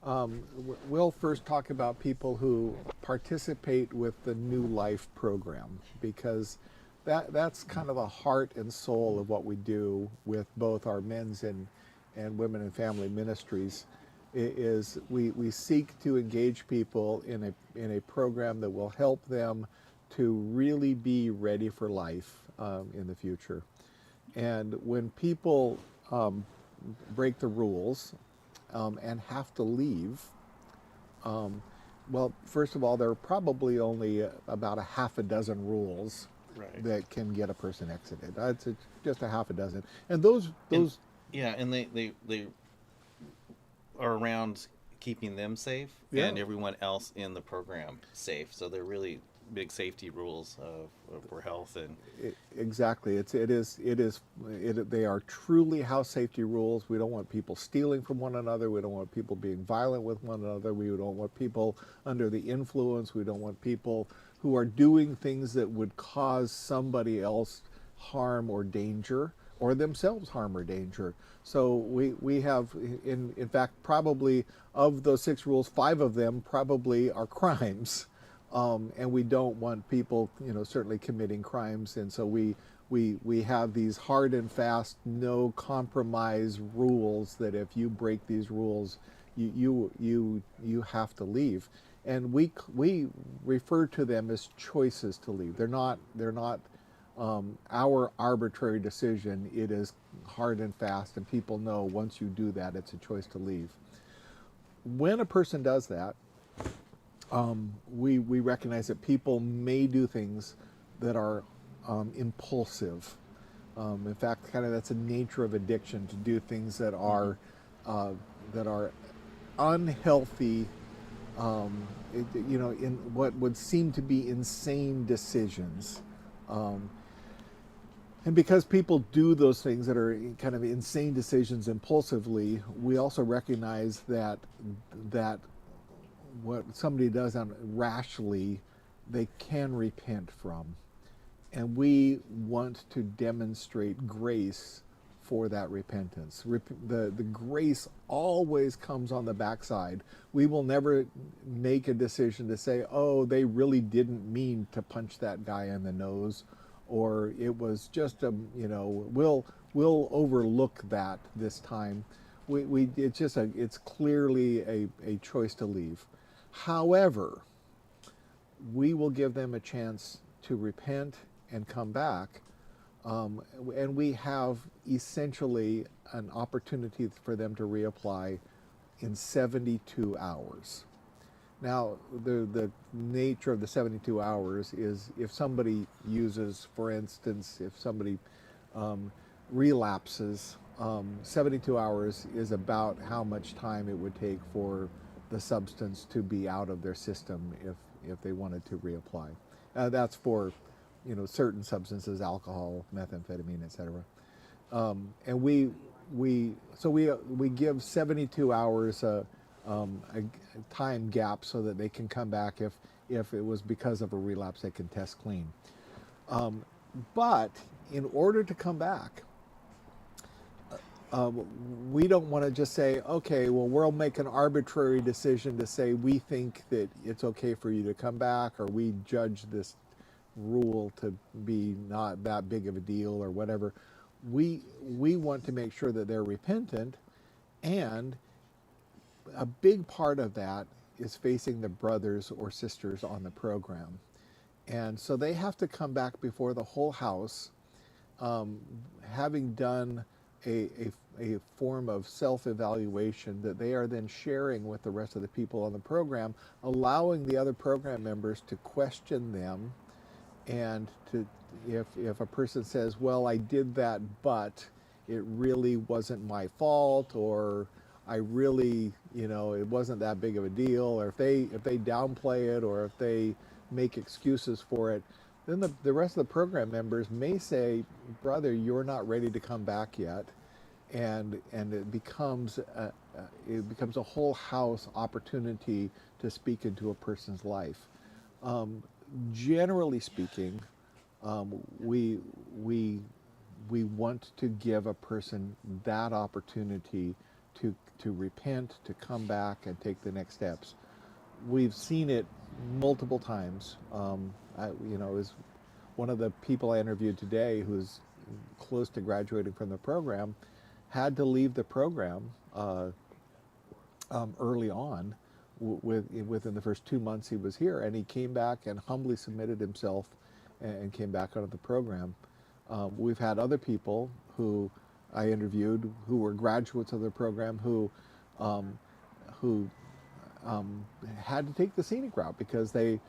we'll first talk about people who participate with the New Life program, because that's kind of the heart and soul of what we do with both our men's and women and family ministries. Is we seek to engage people in a program that will help them to really be ready for life in the future. And when people break the rules and have to leave, well, first of all, there are probably only about a half a dozen rules Right. that can get a person exited. It's just a half a dozen, and those Yeah, and they are around keeping them safe Yeah. and everyone else in the program safe. So they're really big safety rules for health and exactly. They are truly house safety rules. We don't want people stealing from one another. We don't want people being violent with one another. We don't want people under the influence. We don't want people who are doing things that would cause somebody else harm or danger, or themselves harm or danger. So we have, in fact, probably of those 6 rules, 5 of them probably are crimes. And we don't want people, certainly committing crimes. And so we have these hard and fast, no compromise rules that if you break these rules, you have to leave. And we refer to them as choices to leave. They're not our arbitrary decision. It is hard and fast, and people know once you do that, it's a choice to leave. When a person does that, we recognize that people may do things that are impulsive. In fact, kind of that's a nature of addiction, to do things that are unhealthy. In what would seem to be insane decisions. And because people do those things that are kind of insane decisions impulsively, we also recognize that what somebody does rashly they can repent from. And we want to demonstrate grace for that repentance. The grace always comes on the backside. We will never make a decision to say, oh, they really didn't mean to punch that guy in the nose, or it was just a, we'll overlook that this time. It's clearly a choice to leave. However, we will give them a chance to repent and come back. And we have essentially an opportunity for them to reapply in 72 hours. Now, the nature of the 72 hours is if somebody uses, for instance, if somebody relapses, 72 hours is about how much time it would take for the substance to be out of their system if they wanted to reapply. That's for certain substances, alcohol, methamphetamine, etc. And we give 72 hours a time gap so that they can come back if it was because of a relapse, they can test clean. But in order to come back, we don't want to just say, okay, well, we'll make an arbitrary decision to say we think that it's okay for you to come back, or we judge this rule to be not that big of a deal or whatever. We want to make sure that they're repentant, and a big part of that is facing the brothers or sisters on the program. And so they have to come back before the whole house, having done a form of self-evaluation that they are then sharing with the rest of the people on the program, allowing the other program members to question them. And if a person says, well, I did that, but it really wasn't my fault, or I really, it wasn't that big of a deal, or if they downplay it, or if they make excuses for it, then the rest of the program members may say, brother, you're not ready to come back yet. And it becomes a whole house opportunity to speak into a person's life. Generally speaking, we want to give a person that opportunity to repent, to come back and take the next steps. We've seen it multiple times. As one of the people I interviewed today, who's close to graduating from the program, had to leave the program early on, within the first 2 months he was here, and he came back and humbly submitted himself and came back out of the program. We've had other people who I interviewed who were graduates of the program who had to take the scenic route because they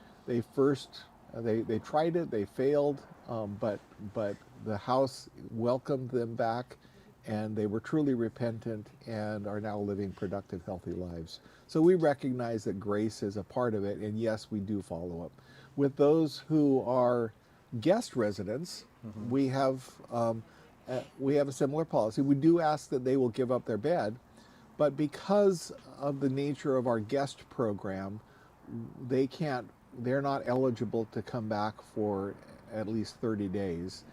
tried it, they failed, but the house welcomed them back, and they were truly repentant and are now living productive, healthy lives. So we recognize that grace is a part of it, and yes, we do follow up. With those who are guest residents, we have a similar policy. We do ask that they will give up their bed, but because of the nature of our guest program, they're not eligible to come back for at least 30 days.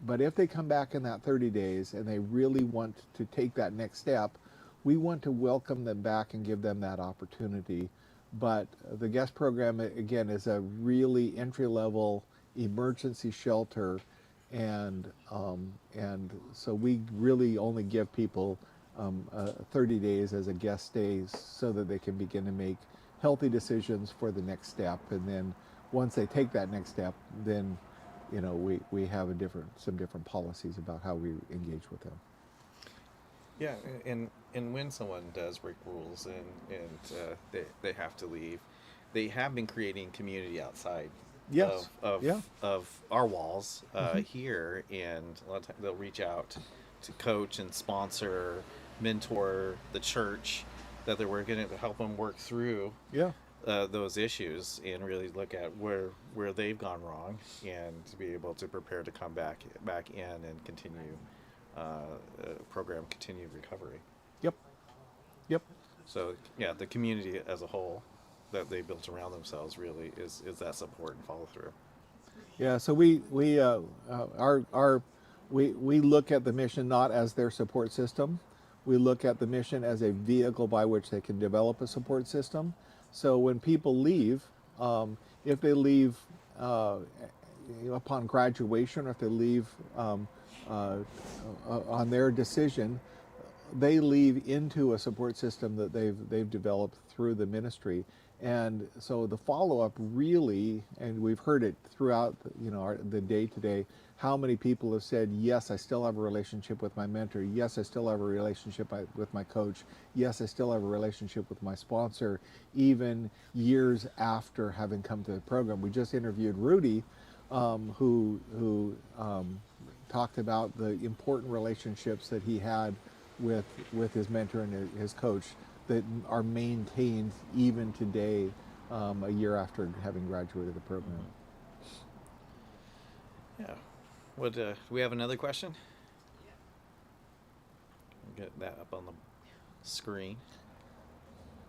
But if they come back in that 30 days and they really want to take that next step, we want to welcome them back and give them that opportunity. But the guest program, again, is a really entry-level emergency shelter, and so we really only give people 30 days as a guest stay so that they can begin to make healthy decisions for the next step. And then once they take that next step, then we have some different policies about how we engage with them. Yeah, and when someone does break rules and they have to leave, they have been creating community outside of our walls here, and a lot of times they'll reach out to coach and sponsor, mentor the church that they're going to help them work through those issues and really look at where they've gone wrong, and to be able to prepare to come back in and continue continued recovery. Yep. So yeah, the community as a whole. that they built around themselves really is that support and follow through. Yeah, so we look at the mission not as their support system. We look at the mission as a vehicle by which they can develop a support system. So when people leave, if they leave upon graduation, or if they leave on their decision, they leave into a support system that they've developed through the ministry. And so the follow-up really, and we've heard it throughout the day today, how many people have said, yes, I still have a relationship with my mentor. Yes, I still have a relationship with my coach. Yes, I still have a relationship with my sponsor, even years after having come to the program. We just interviewed Rudy, who talked about the important relationships that he had with his mentor and his coach that are maintained even today, a year after having graduated the program. Yeah. What do we have another question? We'll get that up on the screen.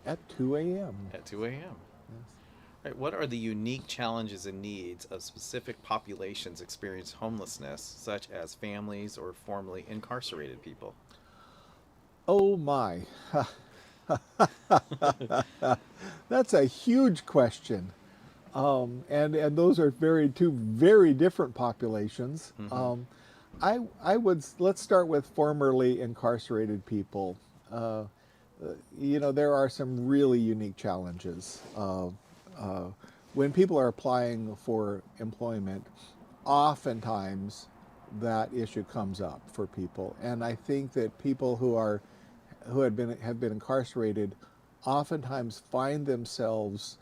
At 2 a.m. At 2 a.m. Yes. Right. What are the unique challenges and needs of specific populations experiencing homelessness, such as families or formerly incarcerated people? Oh my. That's a huge question. And those are two very different populations. Let's start with formerly incarcerated people. There are some really unique challenges. When people are applying for employment, oftentimes that issue comes up for people. And I think that people who have been incarcerated oftentimes find themselves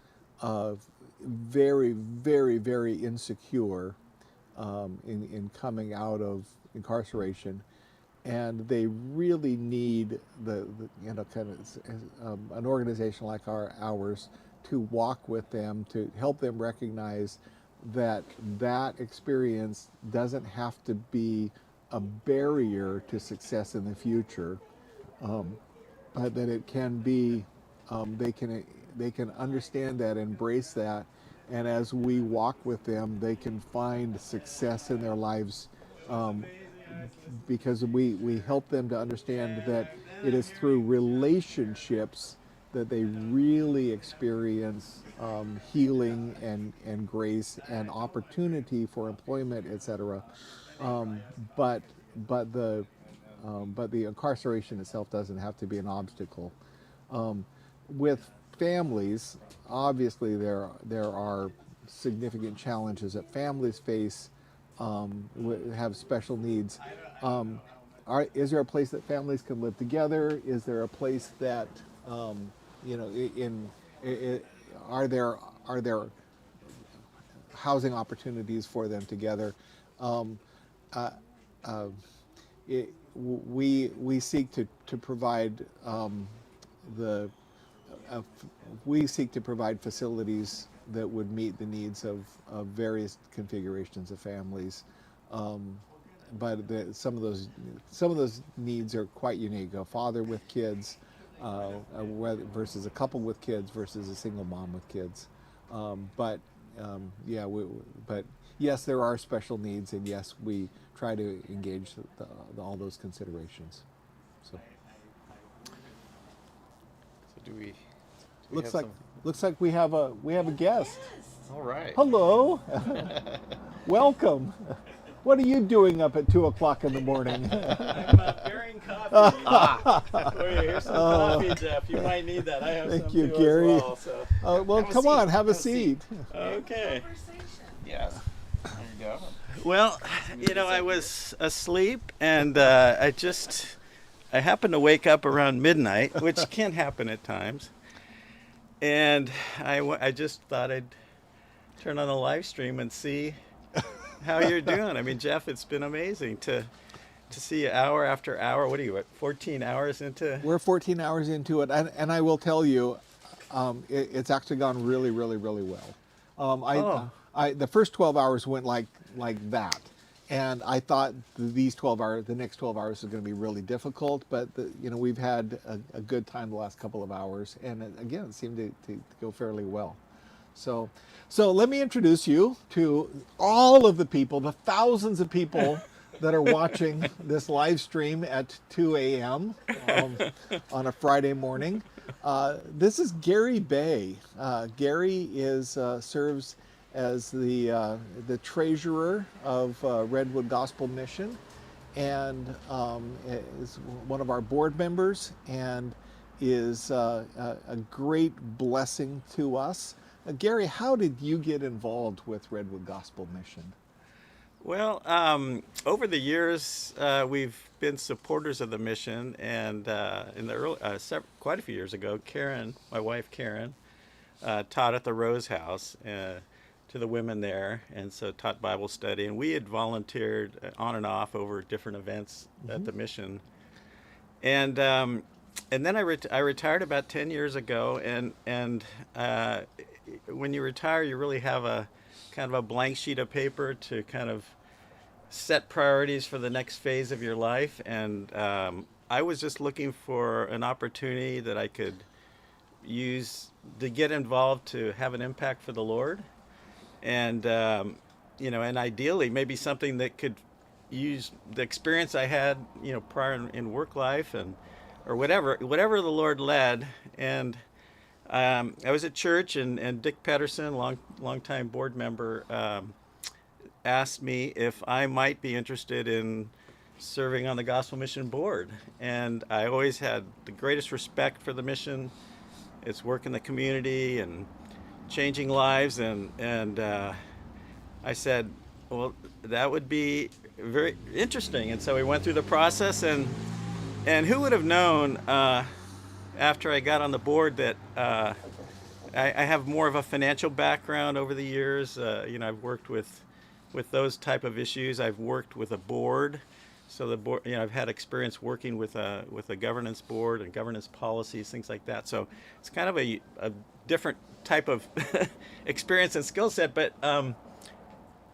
very, very, very insecure in coming out of incarceration, and they really need an organization like ours to walk with them, to help them recognize that experience doesn't have to be a barrier to success in the future, but that it can be, they can understand that, embrace that, and as we walk with them, they can find success in their lives, because we help them to understand that it is through relationships that they really experience healing and grace and opportunity for employment, etc. But the incarceration itself doesn't have to be an obstacle. With families, obviously there are significant challenges that families face, have special needs. Is there a place that families can live together? Is there a place that are there housing opportunities for them together? We seek to provide we seek to provide facilities that would meet the needs of various configurations of families, but some of those needs are quite unique. A father with kids versus a couple with kids versus a single mom with kids. But yes, there are special needs, and yes, we try to engage all those considerations. So do we? Looks like we have a guest. All right. Hello. Welcome. What are you doing up at 2 o'clock in the morning? I'm preparing coffee. Oh, here's some coffee, Jeff. You might need that. I have Thank some you, too Gary. as well. So. Well, come on, have a seat. Okay. Yes. There you go. Well, I was asleep, and I happened to wake up around midnight, which can happen at times. And I just thought I'd turn on the live stream and see how you're doing. I mean, Jeff, it's been amazing to see you hour after hour. What are you at, 14 hours into? We're 14 hours into it, and I will tell you, it's actually gone really, really, really well. The first 12 hours went like that, And I thought these 12 hours, the next 12 hours is going to be really difficult, but we've had a good time the last couple of hours, and again, it seemed to go fairly well. So let me introduce you to all of the people, the thousands of people that are watching this live stream at 2 a.m. On a Friday morning. This is Gary Bay. Gary serves as the treasurer of Redwood Gospel Mission, and is one of our board members, and is a great blessing to us. Gary, how did you get involved with Redwood Gospel Mission? Well, over the years, we've been supporters of the mission, and in the early, quite a few years ago, Karen, my wife Karen, taught at the Rose House to the women there, and so taught Bible study, and we had volunteered on and off over different events at the mission, and then I retired about 10 years ago, and when you retire, you really have a kind of a blank sheet of paper to kind of set priorities for the next phase of your life. And I was just looking for an opportunity that I could use to get involved to have an impact for the Lord. And, and ideally maybe something that could use the experience I had, prior in work life or whatever the Lord led. And I was at church, and Dick Pedersen, longtime board member, asked me if I might be interested in serving on the Gospel Mission Board. And I always had the greatest respect for the mission, its work in the community and changing lives. And I said, well, that would be very interesting. And so we went through the process, and who would have known after I got on the board that I have more of a financial background over the years. I've worked with those type of issues. I've worked with a board, so the board. I've had experience working with a governance board and governance policies, things like that. So it's kind of a different type of experience and skill set. But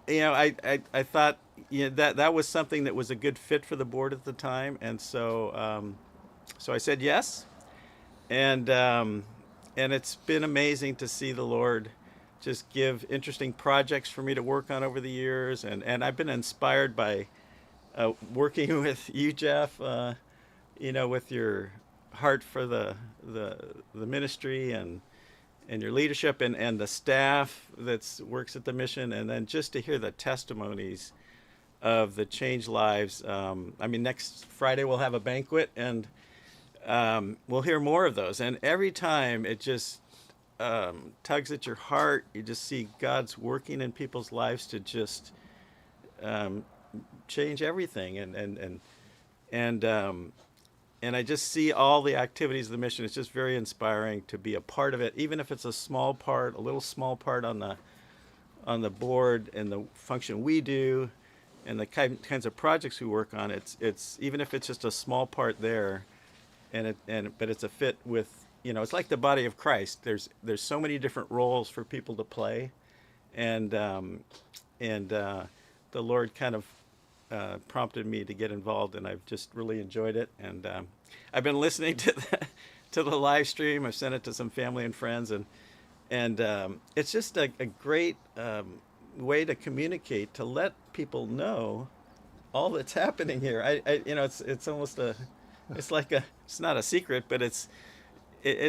I thought that was something that was a good fit for the board at the time, and so I said yes. And it's been amazing to see the Lord just give interesting projects for me to work on over the years. And I've been inspired by working with you, Jeff, with your heart for the ministry and your leadership and the staff that works at the mission. And then just to hear the testimonies of the changed lives. Next Friday we'll have a banquet, and we'll hear more of those. And every time it just tugs at your heart. You just see God's working in people's lives to just change everything. And I just see all the activities of the mission. It's just very inspiring to be a part of it, even if it's a small part, a little small part on the board and the function we do and the kinds of projects we work on. It's even if it's just a small part there. But it's a fit with, it's like the body of Christ. There's so many different roles for people to play, and the Lord kind of prompted me to get involved, and I've just really enjoyed it. And I've been listening to the live stream. I've sent it to some family and friends, and it's just a great way to communicate, to let people know all that's happening here. It's almost it's not a secret, but it's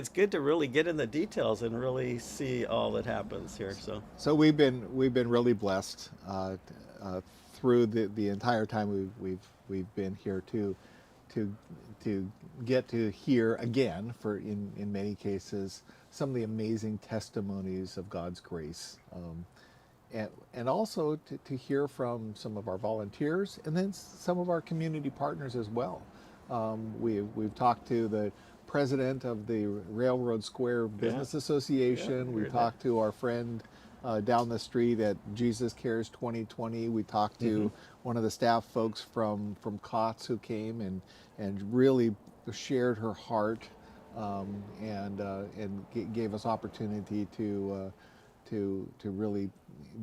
good to really get in the details and really see all that happens here. So we've been really blessed through the entire time we've been here to get to hear again, for in many cases, some of the amazing testimonies of God's grace. And also to hear from some of our volunteers, and then some of our community partners as well. We've talked to the president of the Railroad Square Business Association. We talked to our friend down the street at Jesus Cares 2020. We talked to one of the staff folks from COTS who came and really shared her heart, and gave us opportunity to really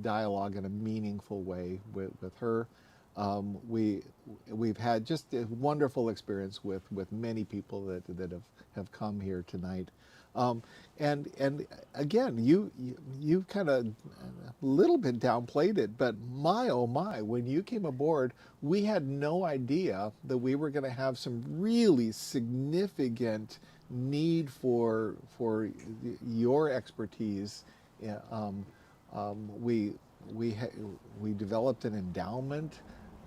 dialogue in a meaningful way with her. We've had just a wonderful experience with many people that have come here tonight. And again, you kind of a little bit downplayed it, but my oh my, when you came aboard, we had no idea that we were going to have some really significant need for your expertise. Yeah, we we developed an endowment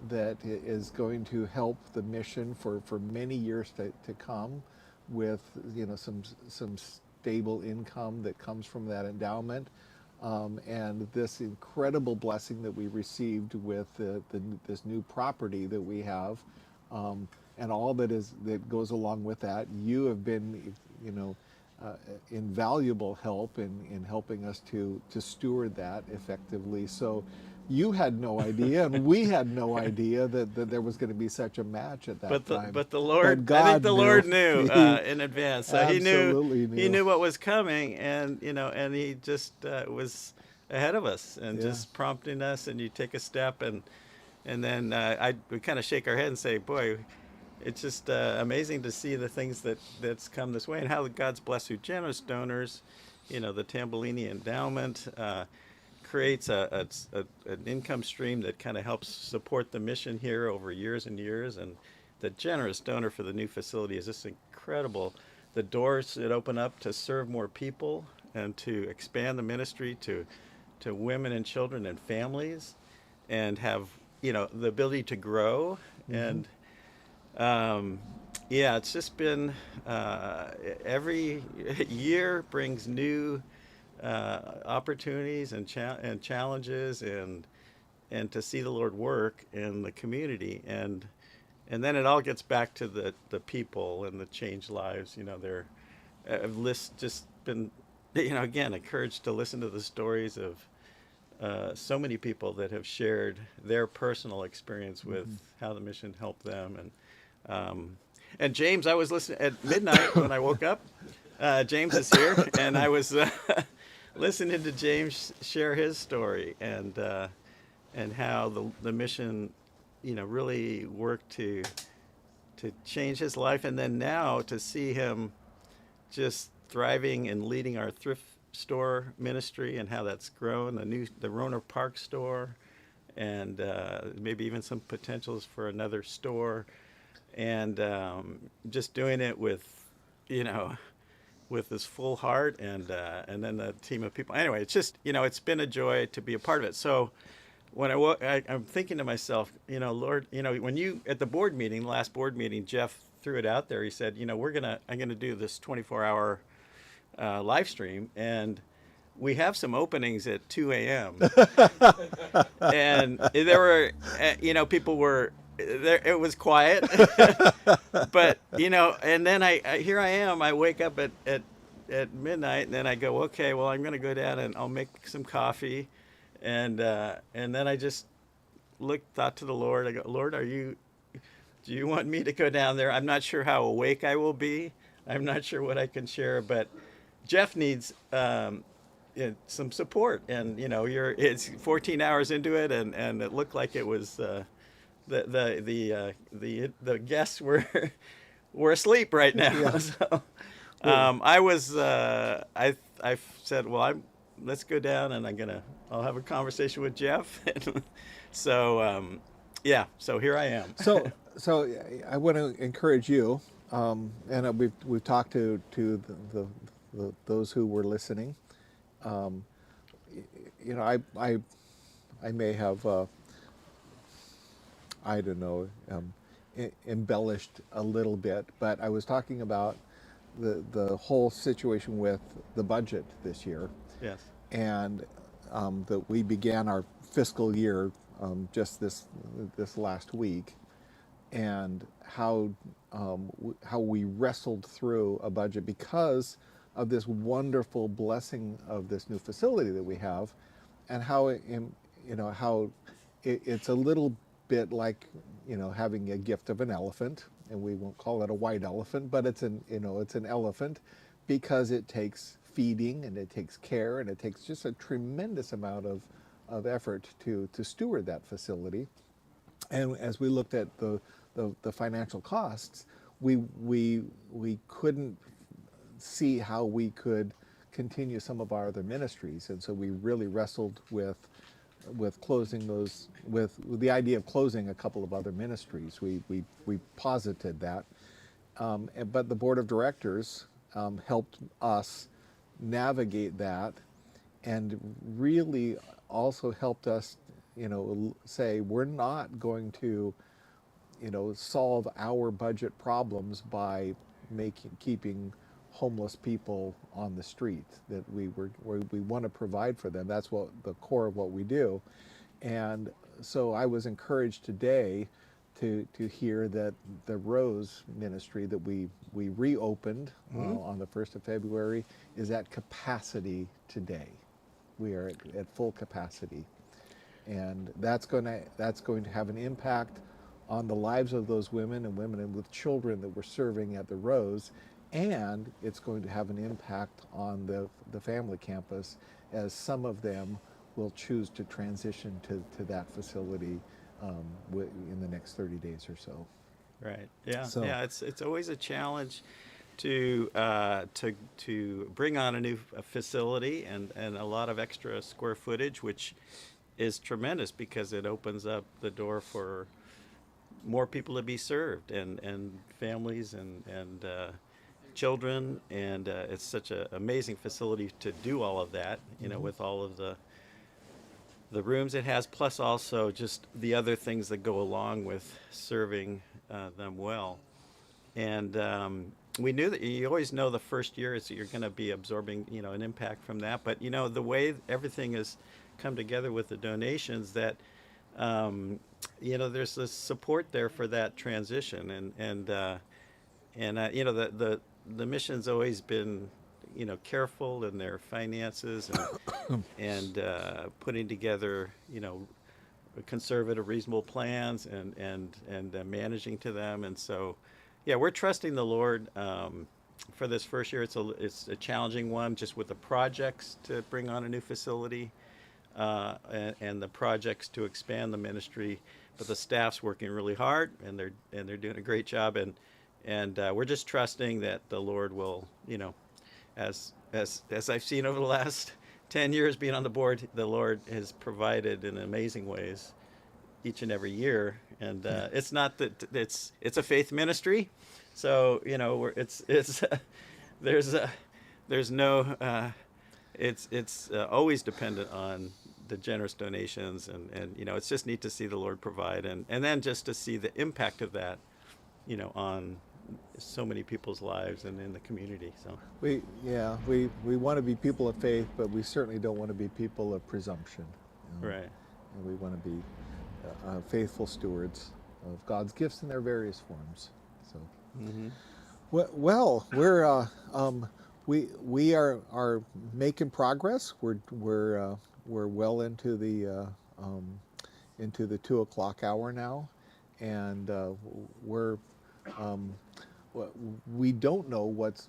that is going to help the mission for many years to come, with some stable income that comes from that endowment, and this incredible blessing that we received with this new property that we have, and all that goes along with that. You have been, invaluable help in helping us to steward that effectively. So you had no idea, and we had no idea that there was going to be such a match at that time. But the Lord, God I think the Lord knew. knew in advance. So Absolutely he knew what was coming, and and he just was ahead of us and just prompting us. And you take a step, and then we kind of shake our head and say, boy, it's just amazing to see the things that's come this way, and how God's blessed through generous donors. The Tambellini Endowment creates an income stream that kind of helps support the mission here over years and years. And the generous donor for the new facility is just incredible. The doors that open up to serve more people and to expand the ministry to women and children and families, and have the ability to grow. And it's just been every year brings new opportunities and challenges, and to see the Lord work in the community, and then it all gets back to the people and the changed lives. I've just been again encouraged to listen to the stories of so many people that have shared their personal experience with how the mission helped them. And James, I was listening at midnight when I woke up. James is here, and I was listening to James share his story, and how the mission, really worked to change his life, and then now to see him just thriving and leading our thrift store ministry, and how that's grown, the Roner Park store, and maybe even some potentials for another store, and just doing it with this full heart, and then the team of people. Anyway, it's just it's been a joy to be a part of it. So when I'm thinking to myself, Lord, when you at the board meeting, the last board meeting, Jeff threw it out there. He said, I'm gonna do this 24-hour live stream, and we have some openings at 2 a.m. and there were people were there. It was quiet, but and then here I am. I wake up at midnight, and then I go, okay, well, I'm gonna go down and I'll make some coffee, and then I just thought to the Lord. I go, Lord, do you want me to go down there? I'm not sure how awake I will be. I'm not sure what I can share, but Jeff needs some support, and it's 14 hours into it, and it looked like it was the guests were asleep right now. Yeah. So I said, well, let's go down, and I'll have a conversation with Jeff. So so here I am. So I want to encourage you, and we've talked to those who were listening. I may have I don't know, embellished a little bit, but I was talking about the whole situation with the budget this year. Yes. And that we began our fiscal year just this last week, and how we wrestled through a budget because of this wonderful blessing of this new facility that we have, and how it's a little bit like having a gift of an elephant, and we won't call it a white elephant, but it's an elephant, because it takes feeding, and it takes care, and it takes just a tremendous amount of effort to steward that facility. And as we looked at the financial costs, we couldn't see how we could continue some of our other ministries, and so we really wrestled with closing those, with the idea of closing a couple of other ministries. We posited that, but the board of directors helped us navigate that, and really also helped us, say we're not going to, solve our budget problems by keeping homeless people on the street. That we want to provide for them. That's what the core of what we do. And so I was encouraged today to hear that the Rose Ministry that we reopened on the 1st of February is at capacity today. We are at full capacity, and that's going to have an impact on the lives of those women and with children that we're serving at the Rose, and it's going to have an impact on the family campus, as some of them will choose to transition to that facility in the next 30 days or so. Right. Yeah. So- Yeah. It's always a challenge to bring on a new facility and a lot of extra square footage, which is tremendous because it opens up the door for more people to be served, and families and children, and it's such an amazing facility to do all of that, with all of the rooms it has, plus also just the other things that go along with serving them well. And we knew that you always know the first year is that you're going to be absorbing, an impact from that. But, the way everything has come together with the donations, that, there's this support there for that transition. And the mission's always been, careful in their finances and putting together, conservative, reasonable plans and managing to them. And so, yeah, we're trusting the Lord for this first year. It's a challenging one, just with the projects to bring on a new facility and the projects to expand the ministry. But the staff's working really hard, and they're doing a great job. And we're just trusting that the Lord will, as I've seen over the last 10 years being on the board, the Lord has provided in amazing ways each and every year. And it's not that it's a faith ministry, so it's always dependent on the generous donations, and it's just neat to see the Lord provide, and then just to see the impact of that, on so many people's lives and in the community. So we want to be people of faith, but we certainly don't want to be people of presumption. Right. And we want to be faithful stewards of God's gifts in their various forms. So, well, we are making progress. We're well into the 2:00 hour now, and we don't know what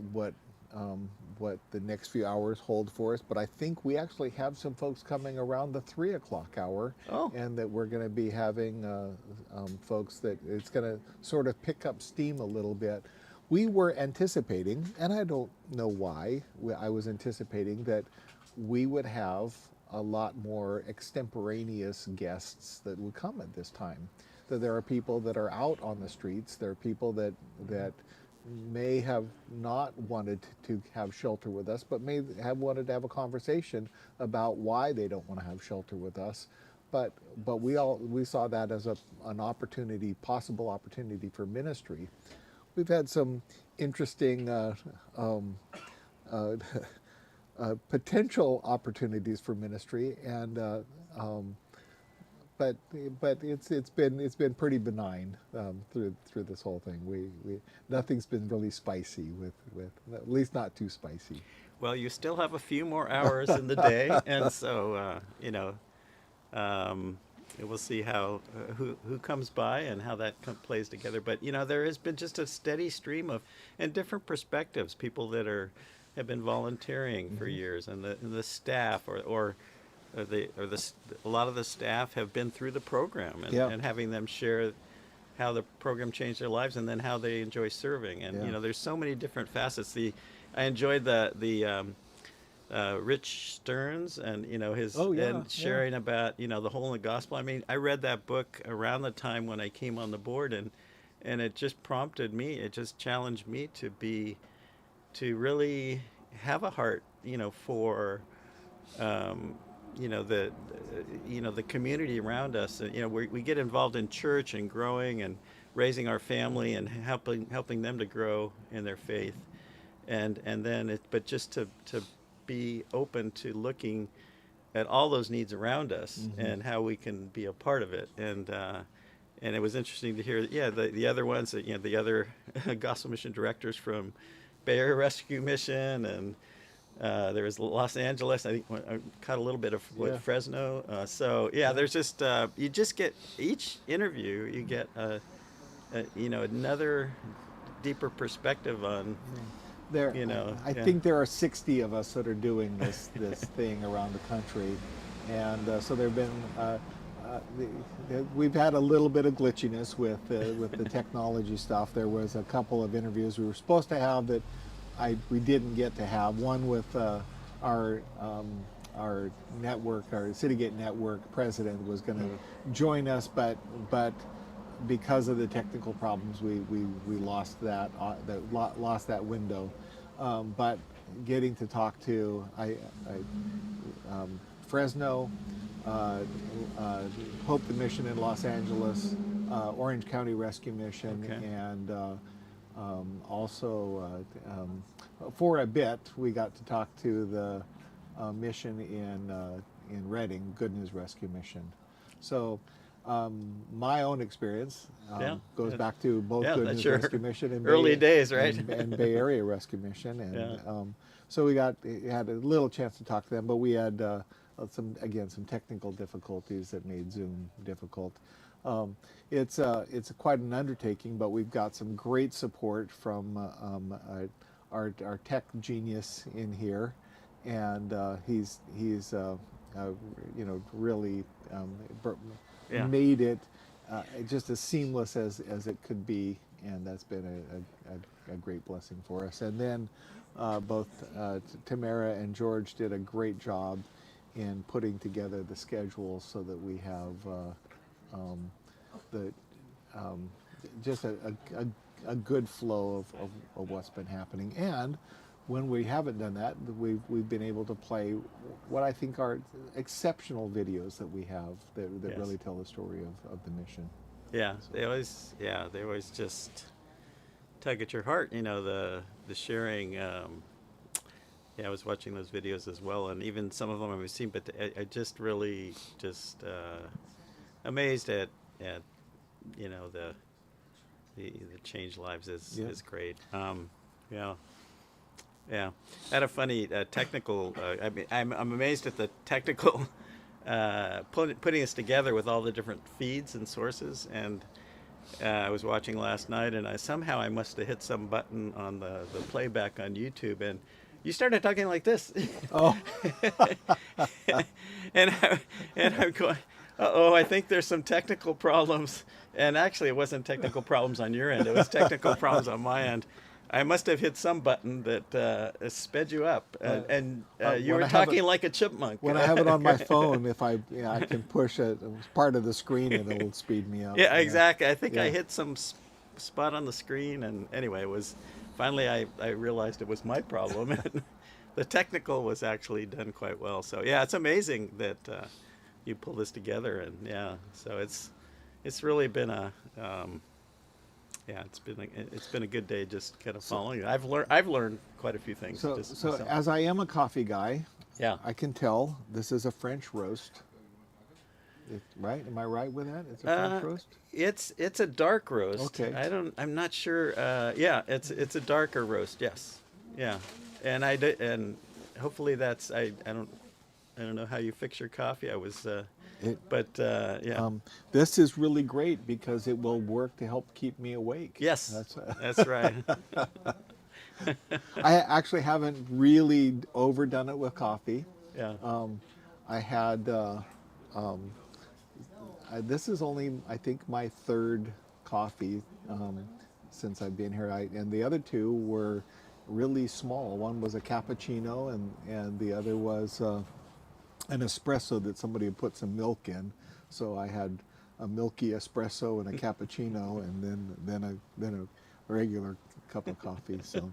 the next few hours hold for us, but I think we actually have some folks coming around the 3:00 hour, and that we're going to be having folks that it's going to sort of pick up steam a little bit. We were anticipating, and I don't know why, I was anticipating that we would have a lot more extemporaneous guests that would come at this time. That there are people that are out on the streets, there are people that may have not wanted to have shelter with us, but may have wanted to have a conversation about why they don't want to have shelter with us. But we saw that as an opportunity, possible opportunity for ministry. We've had some interesting potential opportunities for ministry, and but it's been pretty benign through this whole thing. We nothing's been really spicy with at least not too spicy. Well, you still have a few more hours in the day, and so we'll see how who comes by and how that plays together. But there has been just a steady stream of and different perspectives. People that have been volunteering for years, and the staff or a lot of the staff have been through the program, and, Yeah. and having them share how the program changed their lives and then how they enjoy serving. And Yeah. there's so many different facets. I enjoyed the Rich Stearns and his Oh, yeah, and sharing about the whole in the gospel. I mean, I read that book around the time when I came on the board, and it just prompted me. It just challenged me to really have a heart, for the community around us. We get involved in church and growing and raising our family and helping them to grow in their faith, and then but just to be open to looking at all those needs around us and how we can be a part of it. And it was interesting to hear the other ones, the other gospel mission directors from Bay Area Rescue Mission, and there was Los Angeles. I think I caught a little bit of Fresno. There's just you just get each interview, you get another deeper perspective on. I think there are 60 of us that are doing this thing around the country, and so there've been. We've had a little bit of glitchiness with the technology stuff. There was a couple of interviews we were supposed to have that we didn't get to have. One with our network, our Citygate network president was going to join us, but because of the technical problems, we lost that window. But getting to talk to Fresno, Hope the Mission in Los Angeles, Orange County Rescue Mission, and also for a bit we got to talk to the mission in Redding, Good News Rescue Mission. So my own experience goes back to both Good News Rescue Mission and early days, right? and Bay Area Rescue Mission, and so we had a little chance to talk to them, but we had some technical difficulties that made Zoom difficult. It's quite an undertaking, but we've got some great support from our tech genius in here, and he's really made it just as seamless as it could be, and that's been a great blessing for us. And then both Tamara and George did a great job in putting together the schedule so that we have just a good flow of what's been happening. And when we haven't done that, we've been able to play what I think are exceptional videos that we have that really tell the story of the mission. Yeah, so. they always just tug at your heart. The sharing. I was watching those videos as well, and even some of them I've seen, but I just really amazed at the change lives is great. I had a funny technical. I'm amazed at the technical putting us together with all the different feeds and sources. And I was watching last night, and I must have hit some button on the playback on YouTube, and you started talking like this. Oh. and I'm going, I think there's some technical problems. And actually, it wasn't technical problems on your end. It was technical problems on my end. I must have hit some button that sped you up, and you were talking like a chipmunk. When I have it on my phone, if I can push it, it's part of the screen, and it'll speed me up. Yeah, exactly. I think I hit some spot on the screen, and anyway, it was finally I realized it was my problem, and the technical was actually done quite well. So it's amazing that you pull this together, and so it's really been it's been a good day just kind of following it. I've learned quite a few things. So as I am a coffee guy, I can tell this is a French roast. Right? Am I right with that? It's a French roast? It's a dark roast. Okay. I'm not sure. It's a darker roast. Yes. Yeah. And hopefully that's I don't know how you fix your coffee. I was this is really great because it will work to help keep me awake. Yes. That's right. I actually haven't really overdone it with coffee. Yeah. I had this is only, I think, my third coffee since I've been here. And the other two were really small. One was a cappuccino, and the other was an espresso that somebody had put some milk in. So I had a milky espresso and a cappuccino, and then a regular cup of coffee. So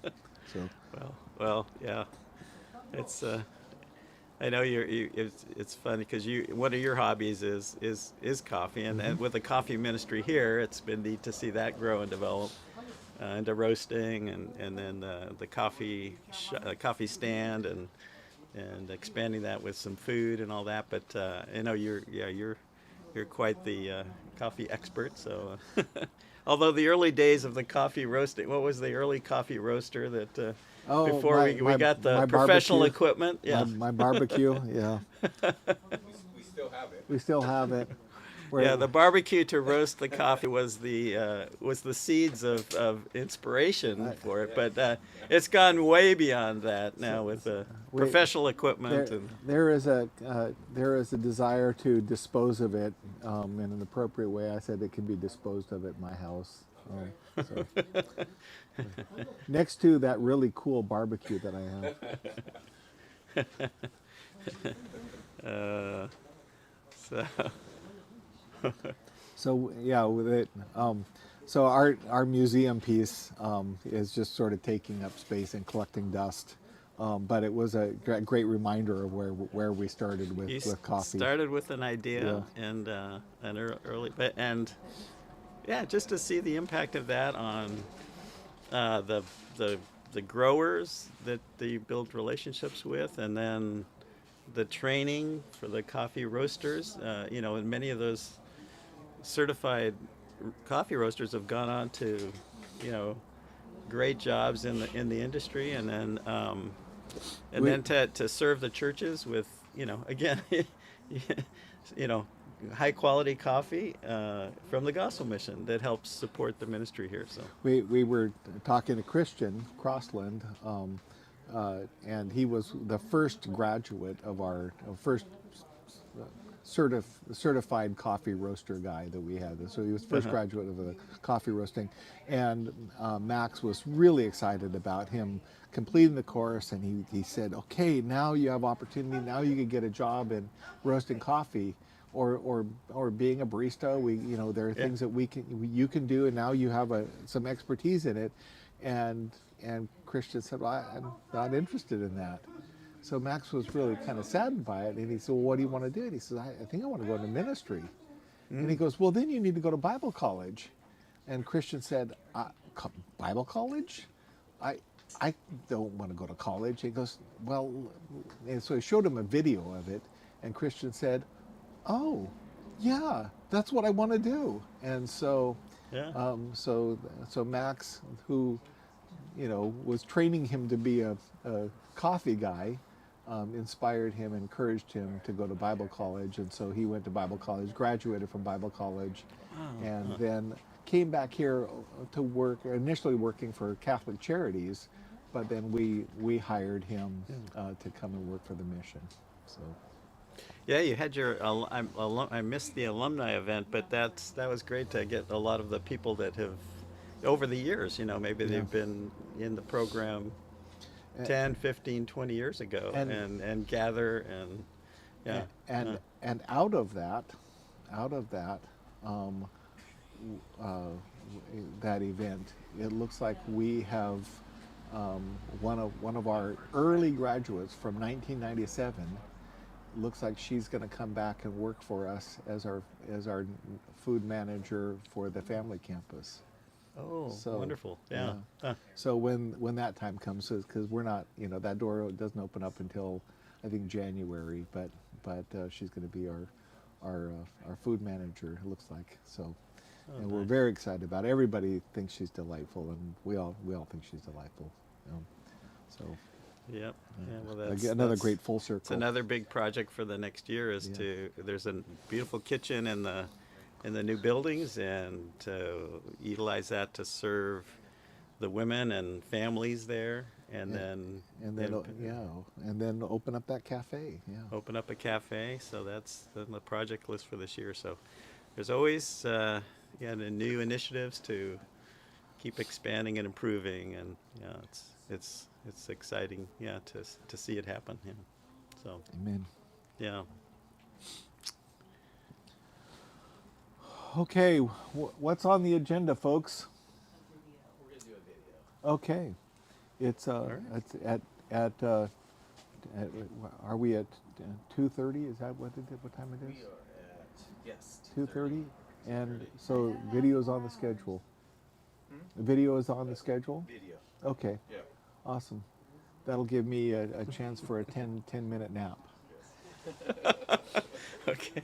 Well, yeah. It's I know it's funny because one of your hobbies is coffee, and with the coffee ministry here, it's been neat to see that grow and develop into roasting, and then the coffee stand, and expanding that with some food and all that. But I know you're quite the coffee expert. So although the early days of the coffee roasting, what was the early coffee roaster that? Before we got the professional equipment, yeah. My barbecue, yeah. We still have it. We still have it. Yeah, the barbecue to roast the coffee was the seeds of inspiration for it, but it's gone way beyond that now with professional equipment. There is a desire to dispose of it in an appropriate way. I said it can be disposed of at my house. So. Next to that really cool barbecue that I have. So yeah, with it. So our museum piece is just sort of taking up space and collecting dust. But it was a great reminder of where we started with coffee. Started with an idea, and an early, and yeah, just to see the impact of that on the growers that you build relationships with, and then the training for the coffee roasters. And many of those certified coffee roasters have gone on to, great jobs in the industry, and then to serve the churches with, again, high quality coffee from the gospel mission that helps support the ministry here. So we were talking to Christian Crossland, and he was the first graduate of our first certified coffee roaster guy that we had. So he was first graduate of the coffee roasting, and Max was really excited about him completing the course, and he said, okay, now you have opportunity, now you can get a job in roasting coffee or being a barista. There are things that you can do, and now you have some expertise in it. And Christian said, well, I'm not interested in that. So Max was really kind of saddened by it, and he said, well, what do you want to do? And he says, I think I want to go into ministry. And he goes, well, then you need to go to Bible college. And Christian said, Bible college? I don't want to go to college. He goes, well, and so he showed him a video of it, and Christian said, oh, yeah, that's what I want to do. And so, so Max, who, was training him to be a coffee guy, inspired him, encouraged him to go to Bible college. And so he went to Bible college, graduated from Bible college, and then came back here to work, initially working for Catholic Charities, but then we hired him to come and work for the mission. So. Yeah, you had your I missed the alumni event, but that was great to get a lot of the people that have over the years, maybe they've been in the program 10, 15, 20 years ago, and gather, and out of that that event, it looks like we have one of our early graduates from 1997. Looks like she's going to come back and work for us as our food manager for the family campus. Oh, so wonderful! Yeah. So when that time comes, because we're not, that door doesn't open up until I think January, but she's going to be our food manager. It looks like so, and we're very excited about it. Everybody thinks she's delightful, and we all think she's delightful. So. Yep. Yeah, well, another great full circle. It's another big project for the next year there's a beautiful kitchen in the new buildings, and to utilize that to serve the women and families there, and then and then open up that cafe. Yeah. open up a cafe. So that's the project list for this year. So there's always the new initiatives to keep expanding and improving, and it's exciting, to see it happen. Yeah. So Amen. yeah. Okay, what's on the agenda, folks? We're gonna do a video. Okay, it's right. at are we at 2:30? Is that what time it is? We are at, yes, 2:30, and 2:30. so video's on the schedule. The video is on the schedule. Video. Okay, Yeah. awesome. That'll give me a chance for a 10-minute nap. Okay.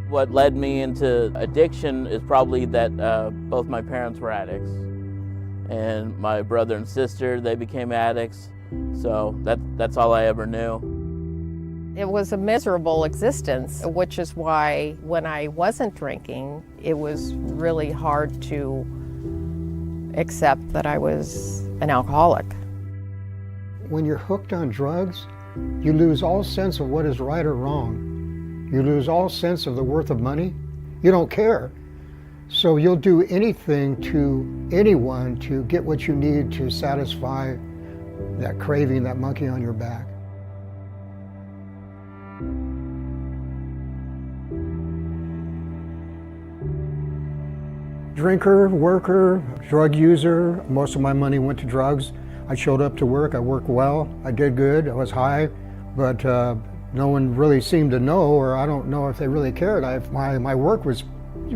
What led me into addiction is probably that both my parents were addicts. And my brother and sister, they became addicts. So that's all I ever knew. It was a miserable existence, which is why when I wasn't drinking, it was really hard to accept that I was an alcoholic. When you're hooked on drugs, you lose all sense of what is right or wrong. You lose all sense of the worth of money. You don't care. So you'll do anything to anyone to get what you need to satisfy that craving, that monkey on your back. Drinker, worker, drug user. Most of my money went to drugs. I showed up to work, I worked well, I did good, I was high, but no one really seemed to know, or I don't know if they really cared. My work was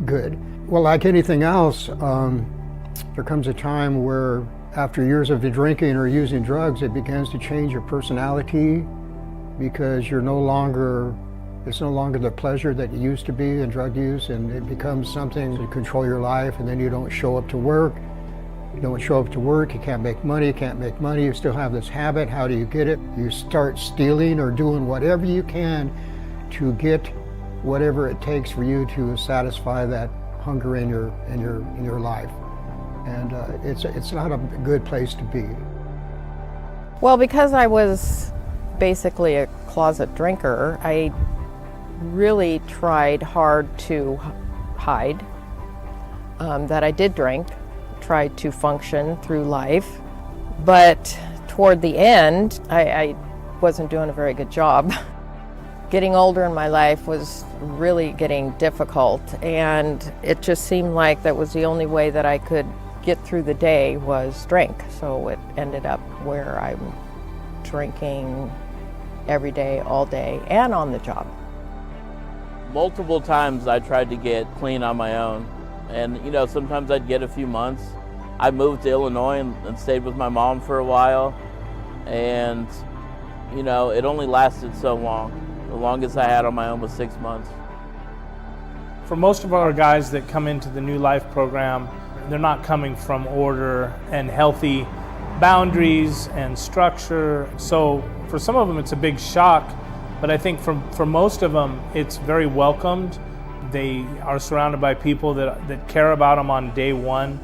good. Well, like anything else, there comes a time where after years of drinking or using drugs, it begins to change your personality because it's no longer the pleasure that you used to be in drug use, and it becomes something to control your life, and then you don't show up to work. You don't show up to work, you can't make money, you still have this habit. How do you get it? You start stealing or doing whatever you can to get whatever it takes for you to satisfy that hunger in your life. And it's not a good place to be. Well, because I was basically a closet drinker, I really tried hard to hide that I did drink. Tried to function through life, but toward the end, I wasn't doing a very good job. Getting older in my life was really getting difficult, and it just seemed like that was the only way that I could get through the day was drink. So it ended up where I'm drinking every day, all day, and on the job. Multiple times I tried to get clean on my own. And, sometimes I'd get a few months. I moved to Illinois and stayed with my mom for a while. And, it only lasted so long. The longest I had on my own was 6 months. For most of our guys that come into the New Life program, they're not coming from order and healthy boundaries and structure. So for some of them, it's a big shock. But I think for most of them, it's very welcomed. They are surrounded by people that care about them on day one.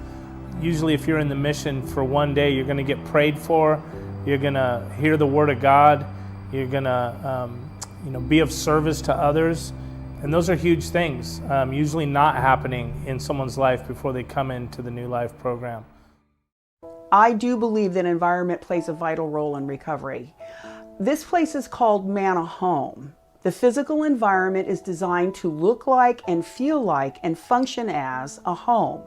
Usually if you're in the mission for one day, you're going to get prayed for, you're going to hear the Word of God, you're going to be of service to others. And those are huge things, usually not happening in someone's life before they come into the New Life program. I do believe that environment plays a vital role in recovery. This place is called Manna Home. The physical environment is designed to look like and feel like and function as a home.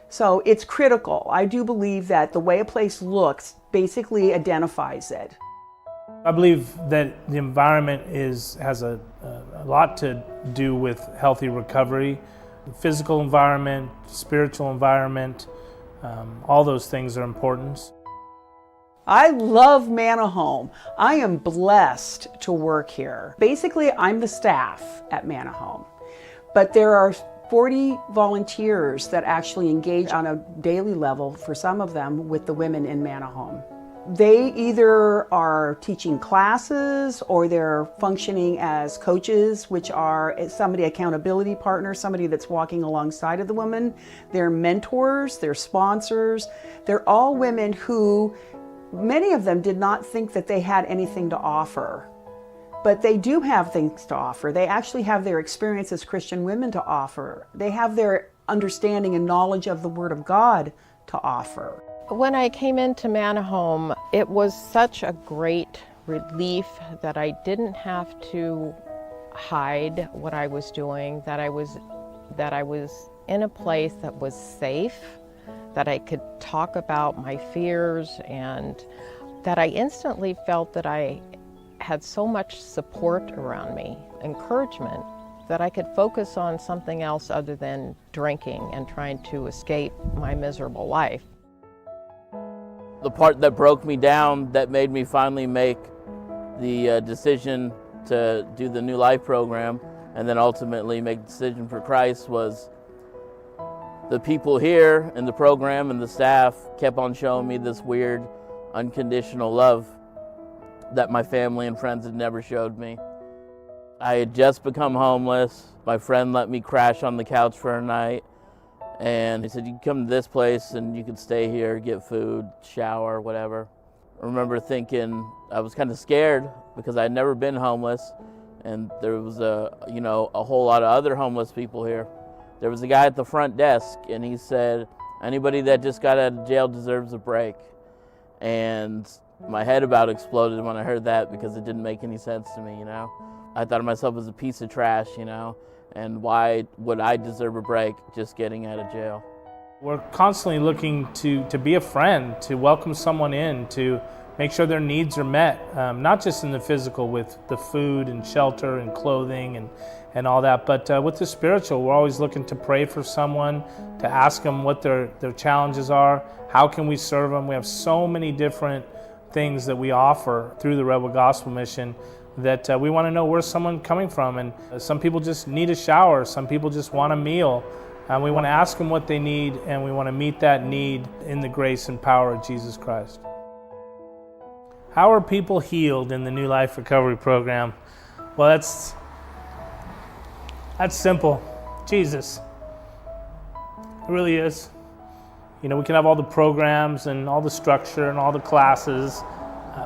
So it's critical. I do believe that the way a place looks basically identifies it. I believe that the environment has a lot to do with healthy recovery. The physical environment, spiritual environment, all those things are important. I love Manna Home. I am blessed to work here. Basically, I'm the staff at Manna Home, but there are 40 volunteers that actually engage on a daily level, for some of them, with the women in Manna Home. They either are teaching classes or they're functioning as coaches, which are somebody, accountability partner, somebody that's walking alongside of the woman. They're mentors, they're sponsors. They're all women who, many of them did not think that they had anything to offer. But they do have things to offer. They actually have their experience as Christian women to offer. They have their understanding and knowledge of the Word of God to offer. When I came into Manahome, it was such a great relief that I didn't have to hide what I was doing, that I was in a place that was safe, that I could talk about my fears, and that I instantly felt that I had so much support around me, encouragement, that I could focus on something else other than drinking and trying to escape my miserable life. The part that broke me down, that made me finally make the decision to do the New Life program and then ultimately make the decision for Christ, was the people here in the program and the staff kept on showing me this weird, unconditional love that my family and friends had never showed me. I had just become homeless. My friend let me crash on the couch for a night. And he said, you can come to this place and you can stay here, get food, shower, whatever. I remember thinking, I was kind of scared because I'd never been homeless, and there was a whole lot of other homeless people here. There was a guy at the front desk, and he said, anybody that just got out of jail deserves a break. And my head about exploded when I heard that, because it didn't make any sense to me, I thought of myself as a piece of trash, and why would I deserve a break just getting out of jail? We're constantly looking to be a friend, to welcome someone in, to make sure their needs are met, not just in the physical with the food and shelter and clothing and all that, but with the spiritual. We're always looking to pray for someone, to ask them what their challenges are, how can we serve them. We have so many different things that we offer through the Rebel Gospel Mission that we want to know where's someone coming from. And some people just need a shower, some people just want a meal. And we want to ask them what they need, and we want to meet that need in the grace and power of Jesus Christ. How are people healed in the New Life Recovery Program? Well, that's simple. Jesus. It really is. We can have all the programs and all the structure and all the classes.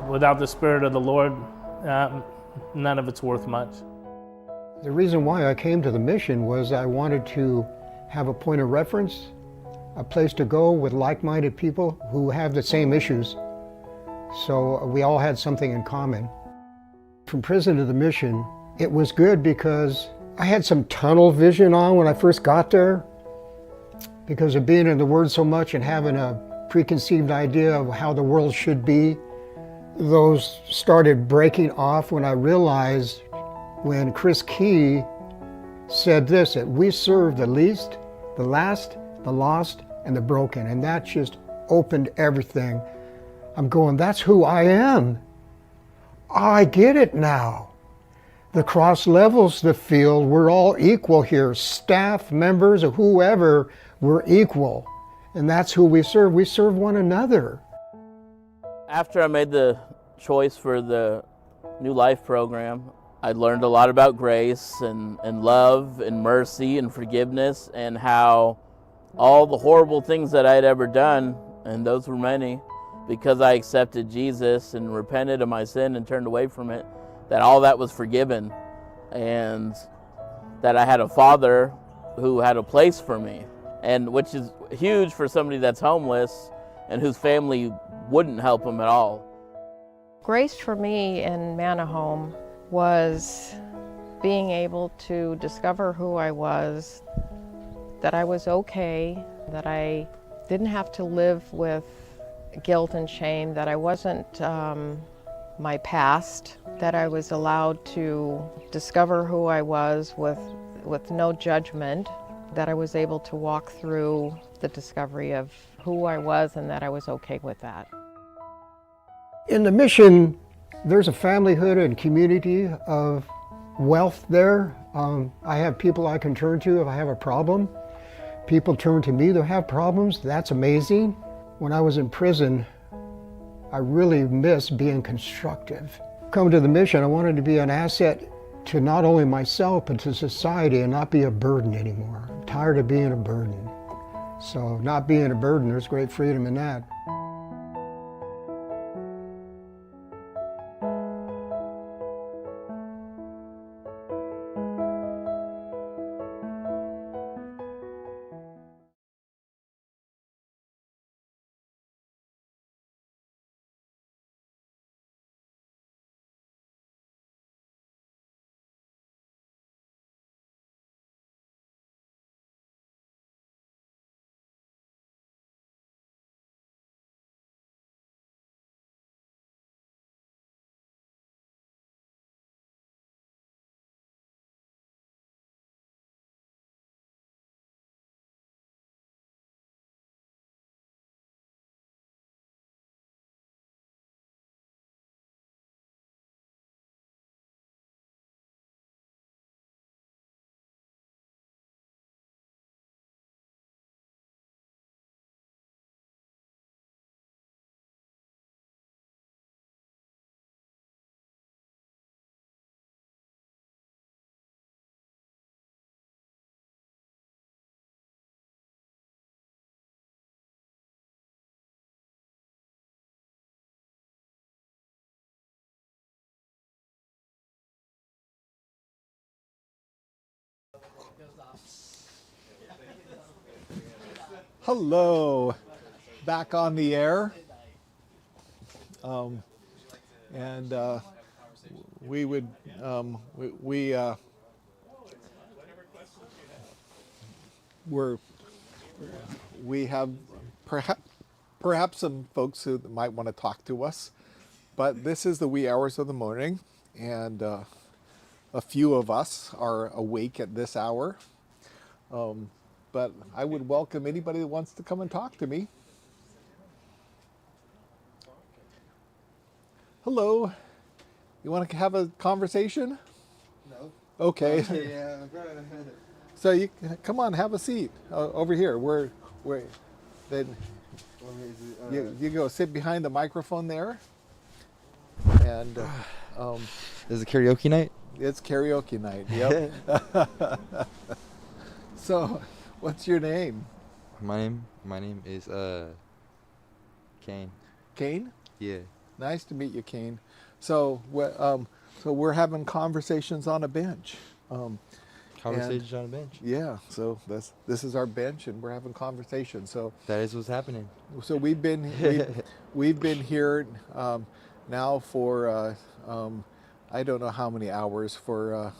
Without the Spirit of the Lord, none of it's worth much. The reason why I came to the mission was I wanted to have a point of reference, a place to go with like-minded people who have the same issues. So we all had something in common. From prison to the mission, it was good because I had some tunnel vision on when I first got there, because of being in the Word so much and having a preconceived idea of how the world should be. Those started breaking off when I realized, when Chris Key said this, that we serve the least, the last, the lost, and the broken. And that just opened everything. I'm going, that's who I am. I get it now. The cross levels the field. We're all equal here. Staff members or whoever, we're equal. And that's who we serve. We serve one another. After I made the choice for the New Life program, I learned a lot about grace and love and mercy and forgiveness, and how all the horrible things that I had ever done, and those were many, because I accepted Jesus and repented of my sin and turned away from it, that all that was forgiven, and that I had a Father who had a place for me, and which is huge for somebody that's homeless and whose family wouldn't help him at all. Grace for me in Manahome was being able to discover who I was, that I was okay, that I didn't have to live with guilt and shame, that I wasn't my past, that I was allowed to discover who I was with no judgment, that I was able to walk through the discovery of who I was, and that I was okay with that. In the mission, there's a familyhood and community of wealth there. I have people I can turn to if I have a problem. People turn to me that have problems. That's amazing. When I was in prison, I really miss being constructive. Coming to the mission, I wanted to be an asset to not only myself, but to society and not be a burden anymore. I'm tired of being a burden. So not being a burden, there's great freedom in that. Hello, back on the air. And we would, we have perhaps some folks who might want to talk to us, but this is the wee hours of the morning, and a few of us are awake at this hour. But I would welcome anybody that wants to come and talk to me. Hello. You want to have a conversation? No. Okay. Yeah, go ahead. So you come on, have a seat over here. Then you go sit behind the microphone there. And is it karaoke night? It's karaoke night. Yep. So, what's your name? My name is Kane. Kane? Yeah. Nice to meet you, Kane. So we're having conversations on a bench. Conversations on a bench. Yeah. So this is our bench, and we're having conversations. So that is what's happening. So we've been here now for I don't know how many hours for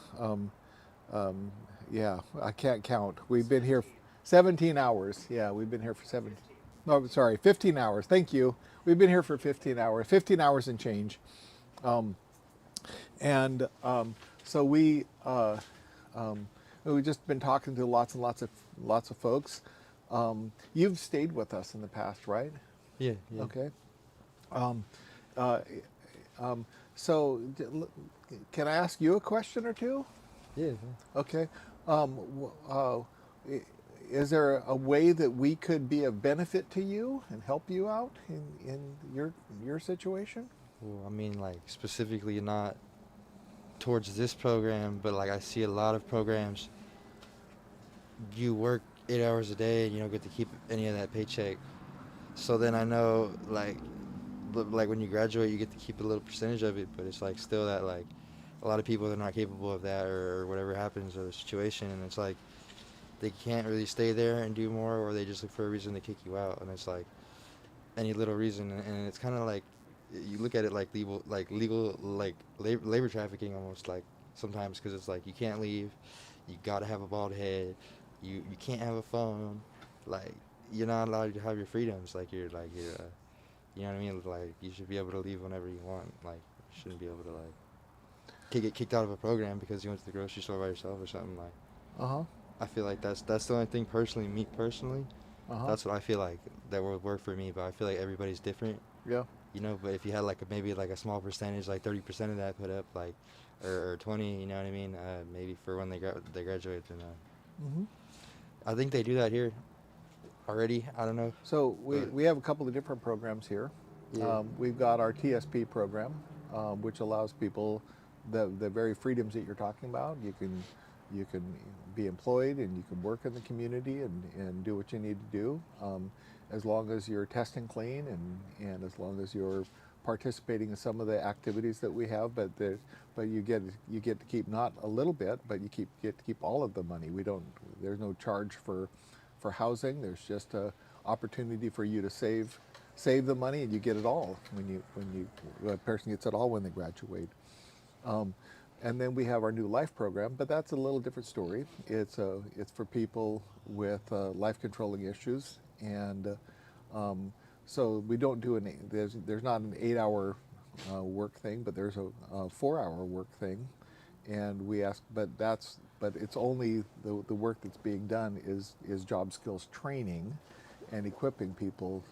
yeah, I can't count. We've been here 17 hours. Yeah, we've been here for 15 hours. Thank you. We've been here for 15 hours. 15 hours and change. So we've just been talking to lots and lots of folks. You've stayed with us in the past, right? Yeah. Okay. So can I ask you a question or two? Yeah. Okay. Is there a way that we could be of benefit to you and help you out in your situation? Well, I mean, like specifically not towards this program, but like I see a lot of programs. You work 8 hours a day and you don't get to keep any of that paycheck. So then I know like when you graduate, you get to keep a little percentage of it, but it's like still that like a lot of people are not capable of that or whatever happens or the situation, and it's like they can't really stay there and do more, or they just look for a reason to kick you out, and it's like any little reason, and it's kind of like you look at it like legal labor trafficking almost, like sometimes, because it's like you can't leave, you gotta have a bald head, you can't have a phone, like you're not allowed to have your freedoms, you're you know what I mean, like you should be able to leave whenever you want, like you shouldn't be able to like get kicked out of a program because you went to the grocery store by yourself or something, like I feel like that's the only thing personally, me personally, that's what I feel like that would work for me, but I feel like everybody's different. Yeah. You know, but if you had like maybe like a small percentage, like 30% of that put up, like or 20, you know what I mean, maybe for when they graduate, then I think they do that here already. I don't know. So we have a couple of different programs here. Yeah. We've got our TSP program, which allows people the very freedoms that you're talking about. You can be employed and you can work in the community and do what you need to do, as long as you're testing clean and as long as you're participating in some of the activities that we have. But you get to keep not a little bit, but you get to keep all of the money. There's no charge for housing. There's just a opportunity for you to save the money, and you get it all when a person gets it all when they graduate. And then we have our new life program, but that's a little different story. It's for people with life controlling issues, and so we don't do there's not an 8-hour work thing, but there's a 4-hour work thing, and we ask, but it's only the work that's being done is job skills training and equipping people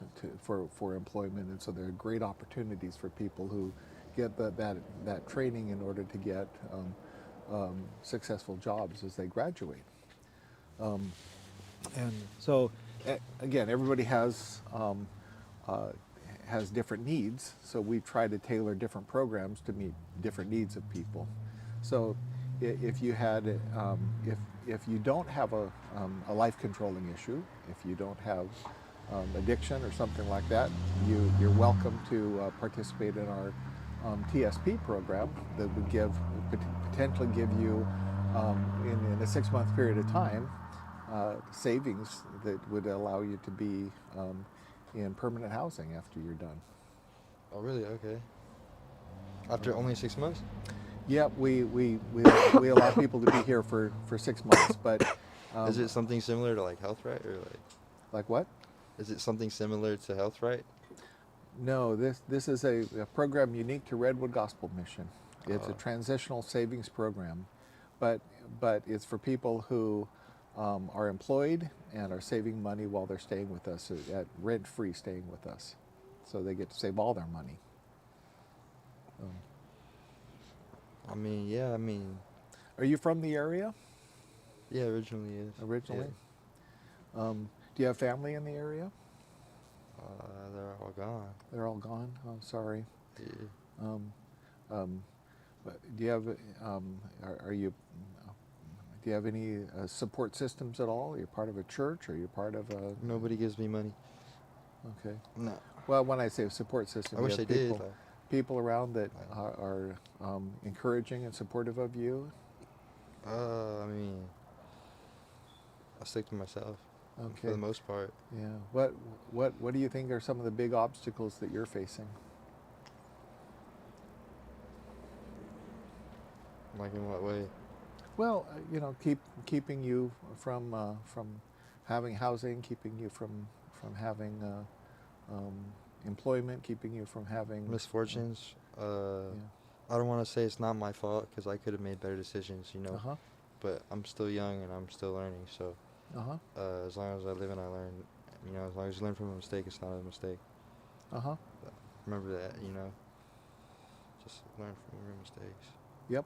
for employment, and so there are great opportunities for people who get that training in order to get successful jobs as they graduate. And so, again, everybody has different needs, so we try to tailor different programs to meet different needs of people. So, if you don't have a life controlling issue, if you don't have addiction or something like that, you're welcome to participate in our TSP program that would potentially give you, in a 6-month period of time, savings that would allow you to be in permanent housing after you're done. Oh, really? Okay. After only 6 months? Yeah, we allow people to be here for 6 months, but is it something similar to like Health Right, or like what? Is it something similar to Health Right? No, this is a program unique to Redwood Gospel Mission. It's a transitional savings program, but it's for people who are employed and are saving money while they're staying with us, at rent-free staying with us. So they get to save all their money. Yeah. Are you from the area? Yeah, originally, yes. Originally? Yeah. Do you have family in the area? They're all gone. They're all gone? Oh, sorry. Yeah. But do you have, do you have any support systems at all? You're part of a church, or you're part of a... Nobody gives me money. Okay. No. Well, when I say support system, I wish they did. People around that are encouraging and supportive of you? I stick to myself. Okay. For the most part. Yeah. What do you think are some of the big obstacles that you're facing? Like in what way? Well, keeping you from having housing, keeping you from having employment, keeping you from having misfortunes. I don't want to say it's not my fault, because I could have made better decisions, But I'm still young and I'm still learning, so as long as I live and I learn, as long as you learn from a mistake, it's not a mistake. Remember that, just learn from your mistakes. Yep.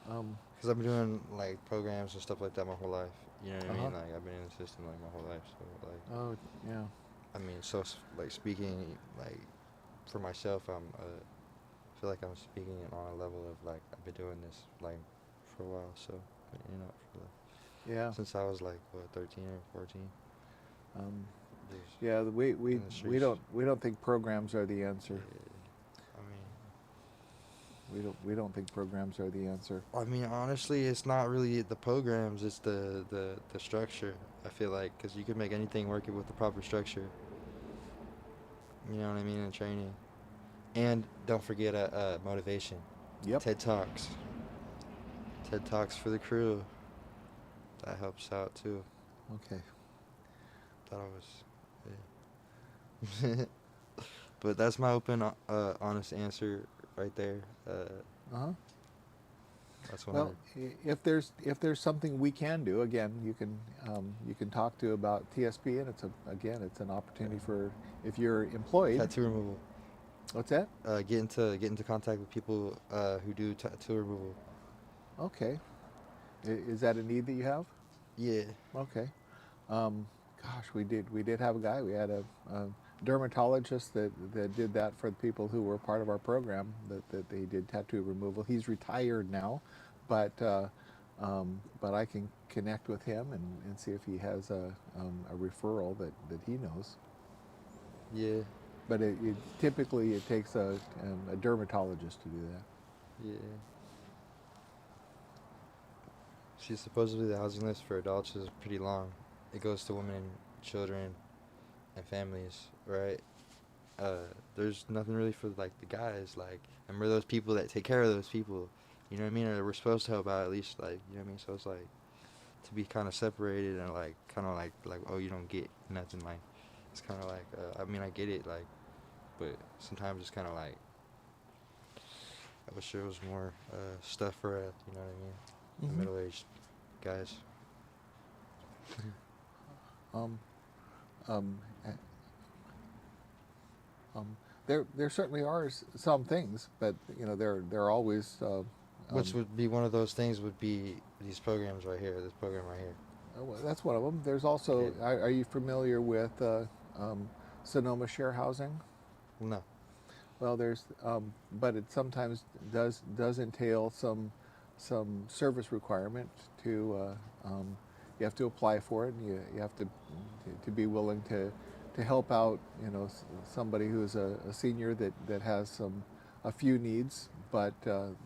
Because I've been doing like programs and stuff like that my whole life. You know what I mean? Like I've been in the system like my whole life, so like. Oh yeah. So like speaking like for myself, I feel like I'm speaking on a level of like I've been doing this like for a while, so since I was like 13 or 14. Yeah, we don't think programs are the answer. We don't think programs are the answer. Honestly, it's not really the programs, it's the structure, I feel like, because you could make anything work with the proper structure. You know what I mean? And training. And don't forget motivation. Yep. TED Talks. TED Talks for the crew. That helps out too. Okay. Thought I was... But that's my open, honest answer right there. That's what. Well, if there's something we can do, again, you can talk to about TSP, and it's an opportunity for, if you're employed. Tattoo removal. What's that? Get into contact with people who do tattoo removal. Okay. Is that a need that you have? Yeah. Okay. Gosh, we did have a guy. We had a dermatologist that did that for the people who were part of our program, that they did tattoo removal. He's retired now, but I can connect with him and see if he has a referral that he knows. Yeah. But typically it takes a dermatologist to do that. Yeah. See, supposedly the housing list for adults is pretty long. It goes to women, children, and families, right? There's nothing really for like the guys. Like, remember those people that take care of those people, you know what I mean? Or we're supposed to help out at least, like, you know what I mean? So it's like to be kind of separated and like kind of like oh, you don't get nothing. Like, it's kind of like I mean, I get it, like, but sometimes it's kind of like I wish there was more stuff for you know what I mean? Mm-hmm. Middle-aged guys. There certainly are some things, but you know there are always. Which would be one of those things would be these programs right here. This program right here. Well, that's one of them. There's also. Are you familiar with Sonoma Share Housing? No. Well, there's, but it sometimes does entail some service requirement to. You have to apply for it, and you have to be willing to help out. You know, somebody who's a senior that has a few needs, but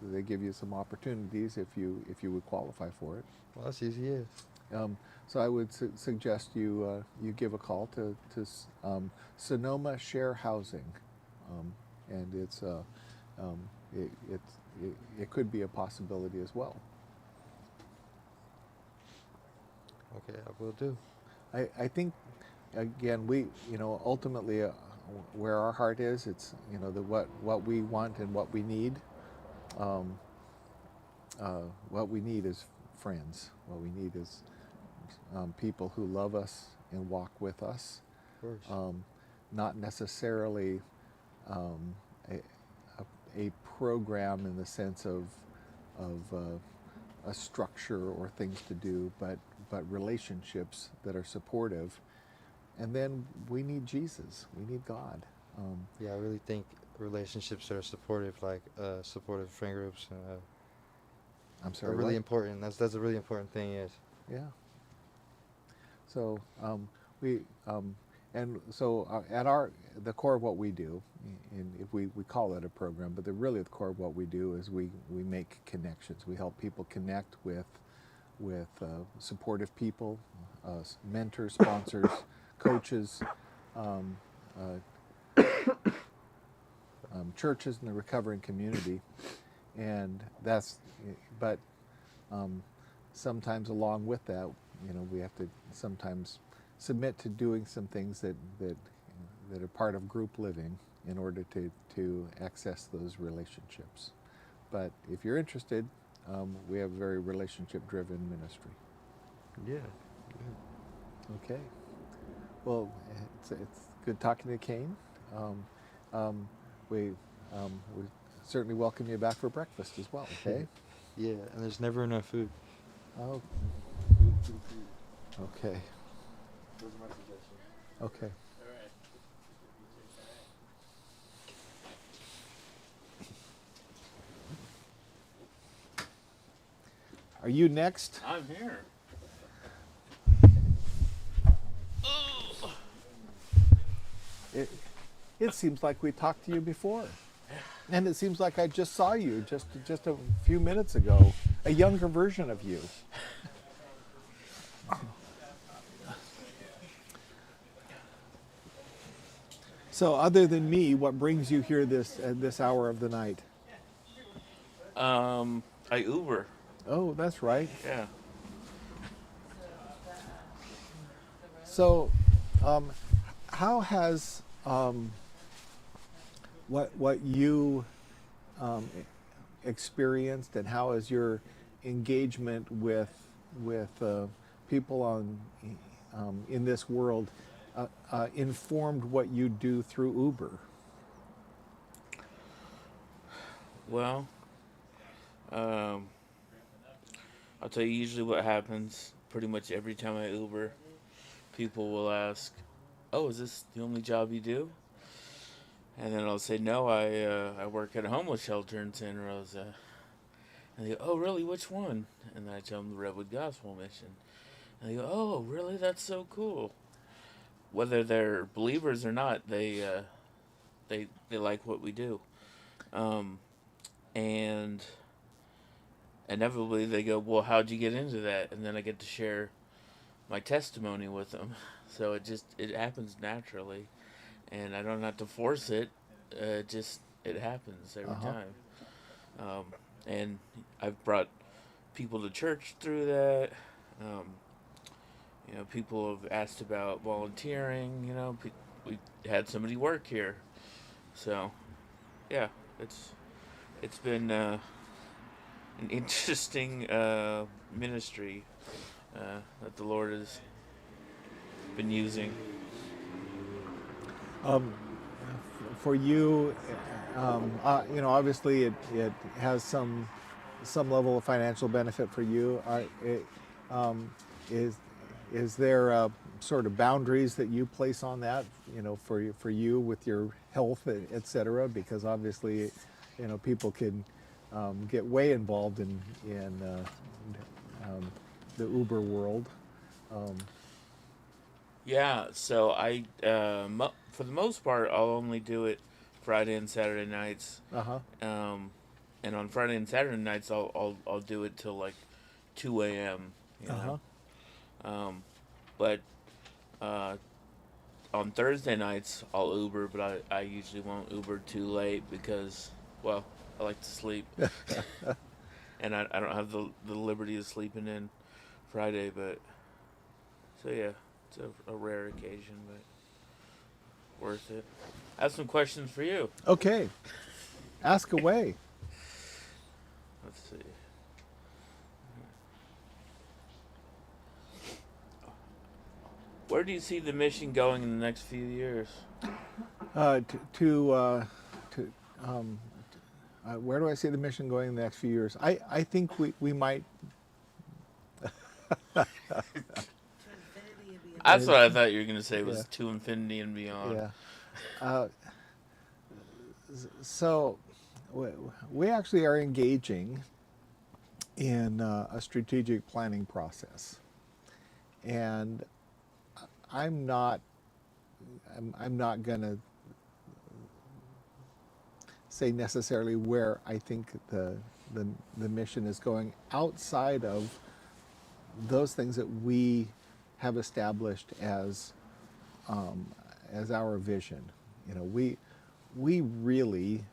they give you some opportunities if you would qualify for it. Well, that's easy, yeah. So I would suggest you give a call to Sonoma Share Housing, and it could be a possibility as well. Okay, I will do. I think again ultimately where our heart is, it's what we want and what we need. What we need is friends. What we need is people who love us and walk with us. Of course. Not necessarily a program in the sense of a structure or things to do, but relationships that are supportive. And then we need Jesus. We need God. Yeah, I really think relationships that are supportive, like supportive friend groups, I'm sorry, are really what? important. That's a really important thing. Yes. Yeah. So at the core of what we do, and if we call it a program, but the core of what we do is we make connections. We help people connect with supportive people, mentors, sponsors, coaches, churches in the recovering community, and but sometimes along with that, we have to sometimes submit to doing some things that are part of group living in order to access those relationships. But if you're interested, we have a very relationship-driven ministry. Yeah. Okay. Well, it's good talking to Kane. We certainly welcome you back for breakfast as well. Okay. Yeah, and there's never enough food. Oh. Okay. Those are my suggestions. Okay. All right. Are you next? I'm here. It seems like we talked to you before, and it seems like I just saw you just a few minutes ago, a younger version of you. So, other than me, what brings you here this hour of the night? I Uber. Oh, that's right. Yeah. So, how has what you experienced, and how has your engagement with people in this world informed what you do through Uber? Well, I'll tell you usually what happens pretty much every time I Uber. People will ask, "Oh, is this the only job you do?" And then I'll say, "No, I work at a homeless shelter in Santa Rosa." And they go, "Oh, really? Which one?" And then I tell them the Redwood Gospel Mission. And they go, "Oh, really? That's so cool." Whether they're believers or not, they like what we do, and inevitably they go, "Well, how'd you get into that?" And then I get to share my testimony with them. So it happens naturally, and I don't have to force it. It happens every time. And I've brought people to church through that. People have asked about volunteering. We had somebody work here, so yeah, it's been an interesting ministry that the Lord has been using. For you, obviously it has some level of financial benefit for you. Is there sort of boundaries that you place on that, for you with your health, et cetera? Because obviously, people can get way involved in the Uber world. Yeah, so I for the most part I'll only do it Friday and Saturday nights. And on Friday and Saturday nights I'll do it till like 2 a.m. But on Thursday nights I'll Uber, but I usually won't Uber too late because, well, I like to sleep. And I don't have the liberty of sleeping in Friday, but so yeah, it's a rare occasion, but worth it. I have some questions for you. Okay, ask away. Let's see. Where do you see the mission going in the next few years? Where do I see the mission going in the next few years? I think we might. That's what I thought you were going to say, was to infinity and beyond. Yeah. So we actually are engaging in a strategic planning process, and I'm not going to say necessarily where I think the mission is going outside of those things that we have established as our vision. We really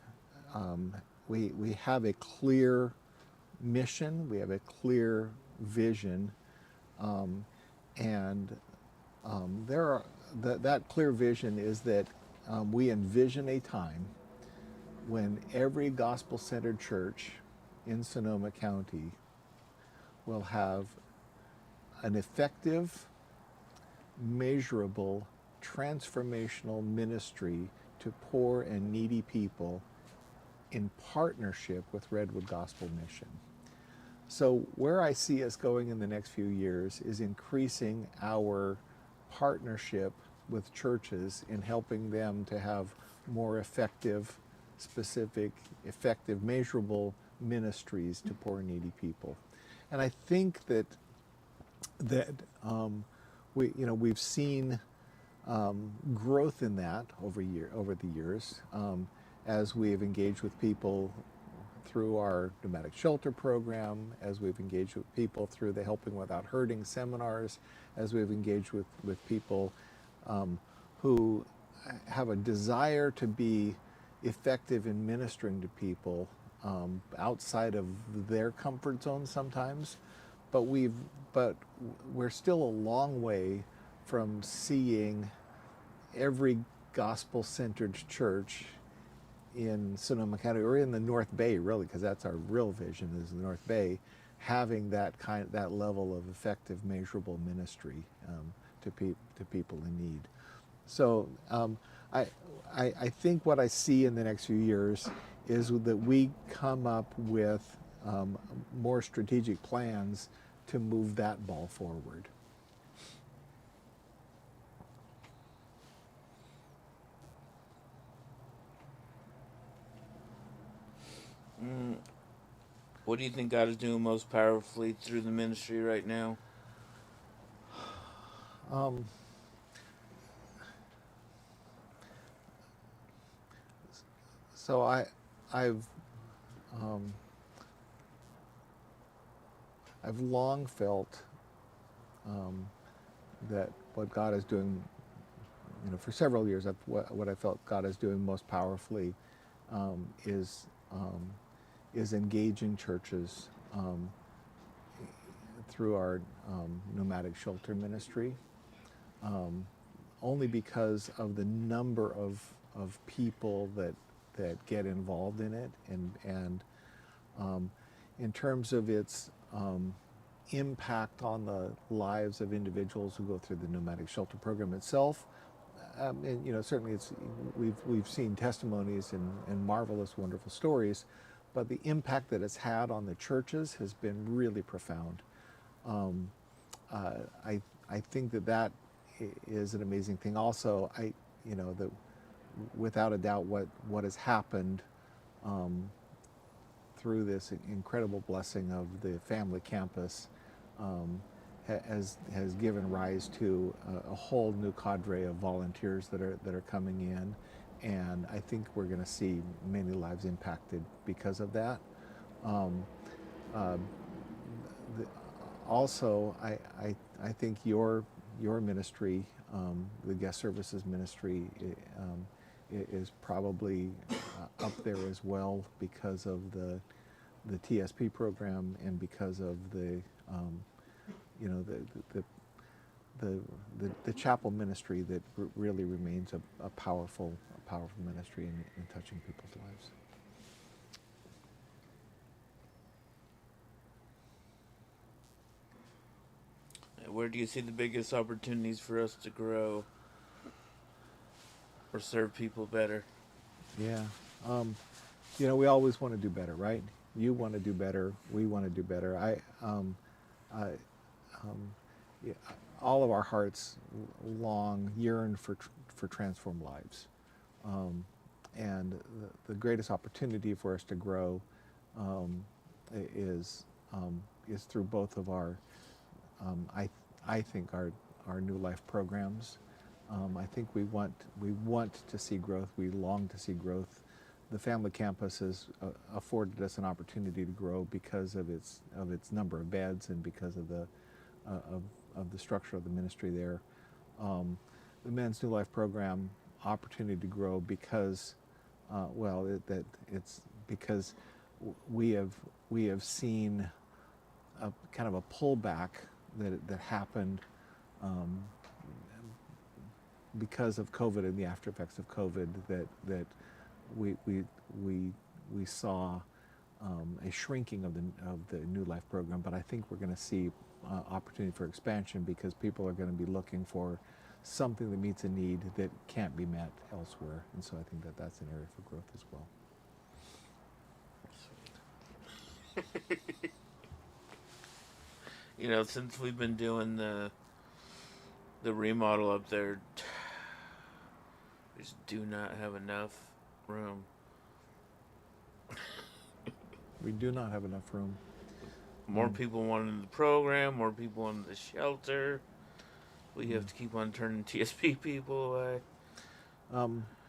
we have a clear mission, we have a clear vision, and that clear vision is that we envision a time when every gospel-centered church in Sonoma County will have an effective, measurable, transformational ministry to poor and needy people in partnership with Redwood Gospel Mission. So where I see us going in the next few years is increasing our partnership with churches in helping them to have more effective, specific, effective, measurable ministries to poor and needy people. And I think that we've seen growth in that over the years as we've engaged with people through our nomadic shelter program, as we've engaged with people through the Helping Without Hurting seminars, as we've engaged with people who have a desire to be effective in ministering to people outside of their comfort zone sometimes, but we're still a long way from seeing every gospel-centered church in Sonoma County, or in the North Bay, really, because that's our real vision, is the North Bay, having that level of effective, measurable ministry to people in need. So I think what I see in the next few years is that we come up with more strategic plans to move that ball forward. What do you think God is doing most powerfully through the ministry right now? So I've I've long felt that what God is doing, for several years, what I felt God is doing most powerfully um, is um, is engaging churches through our nomadic shelter ministry. Only because of the number of people that get involved in it, and in terms of its impact on the lives of individuals who go through the nomadic shelter program itself. And certainly we've seen testimonies and marvelous, wonderful stories, but the impact that it's had on the churches has been really profound. I think that is an amazing thing. Also, that without a doubt, what has happened through this incredible blessing of the family campus has given rise to a whole new cadre of volunteers that are coming in, and I think we're going to see many lives impacted because of that. Um, uh, Also, I think your ministry, the guest services ministry, is probably up there as well because of the TSP program and because of the you know the chapel ministry that really remains a powerful ministry in touching people's lives. Where do you see the biggest opportunities for us to grow or serve people better? Yeah. We always want to do better, right? You want to do better. We want to do better. Yeah, all of our hearts long yearn for transformed lives. And the greatest opportunity for us to grow is through both of our, I think our New Life programs. I think we want to see growth. We long to see growth. The family campus has afforded us an opportunity to grow because of its number of beds and because of the structure of the ministry there. The Men's New Life program opportunity to grow because it's because we have seen a kind of a pullback that happened because of COVID and the after effects of COVID, that we saw a shrinking of the New Life program. But I think we're going to see opportunity for expansion because people are going to be looking for something that meets a need that can't be met elsewhere, and so I think that's an area for growth as well. Since we've been doing the remodel up there, we just do not have enough room. We do not have enough room. More people wanted the program, more people wanted the shelter. We have to keep on turning TSP people away.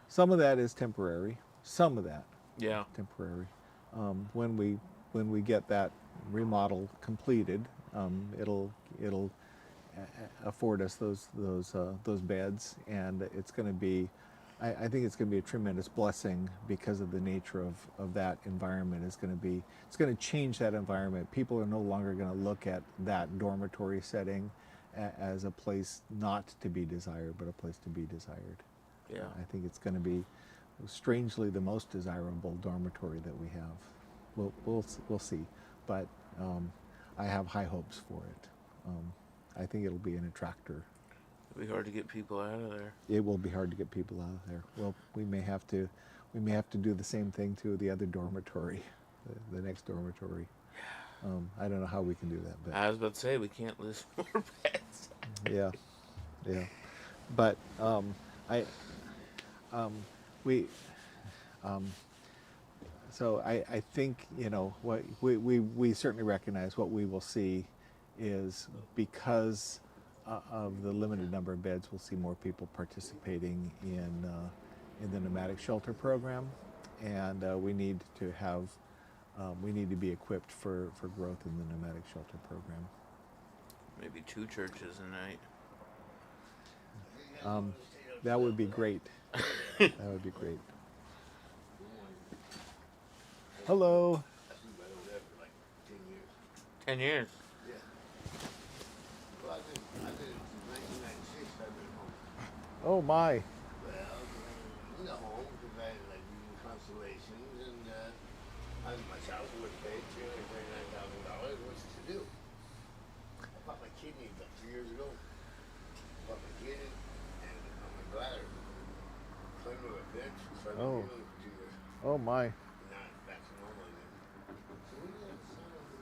Some of that is temporary. Some of that, yeah, temporary. When we get that remodel completed, it'll afford us those beds, and it's going to be. I think it's going to be a tremendous blessing because of the nature of that environment. It's going to change that environment. People are no longer going to look at that dormitory setting as a place not to be desired, but a place to be desired. Yeah. I think it's going to be strangely the most desirable dormitory that we have. We'll see, but I have high hopes for it. I think it'll be an attractor. It'll be hard to get people out of there. It will be hard to get people out of there. Well, we may have to do the same thing to the other dormitory, the next dormitory. I don't know how we can do that, but I was about to say we can't lose more beds. yeah, but so I think, you know, what we certainly recognize what we will see is because of the limited number of beds, we'll see more people participating in the nomadic shelter program, and we need to have we need to be equipped for growth in the nomadic shelter program. Maybe 2 churches a night. That would be great. That would be great. Hello. 10 years. Yeah. Well, I did since 1996. I've been home. Oh my. Well, in the home because I had like using constellations and my child would pay $339,000. What's to do? I popped my kidney about 3 years ago. Popped my kidney and on my bladder. Claimed to a bench. So I've been healing for 2 years. Oh my. Now it's back to normal again. So we got to sign up for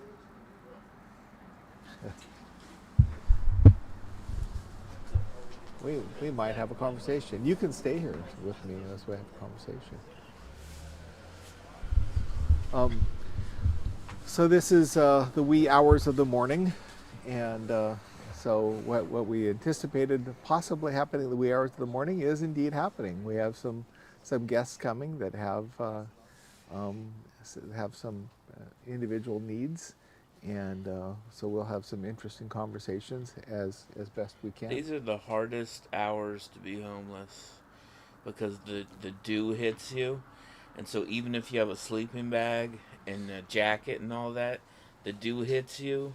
this. We might have a conversation. You can stay here with me as we have a conversation. So this is the wee hours of the morning, and so what we anticipated possibly happening in the wee hours of the morning is indeed happening. We have some guests coming that have some individual needs. And so we'll have some interesting conversations as best we can. These are the hardest hours to be homeless because the dew hits you. And so even if you have a sleeping bag and a jacket and all that, the dew hits you.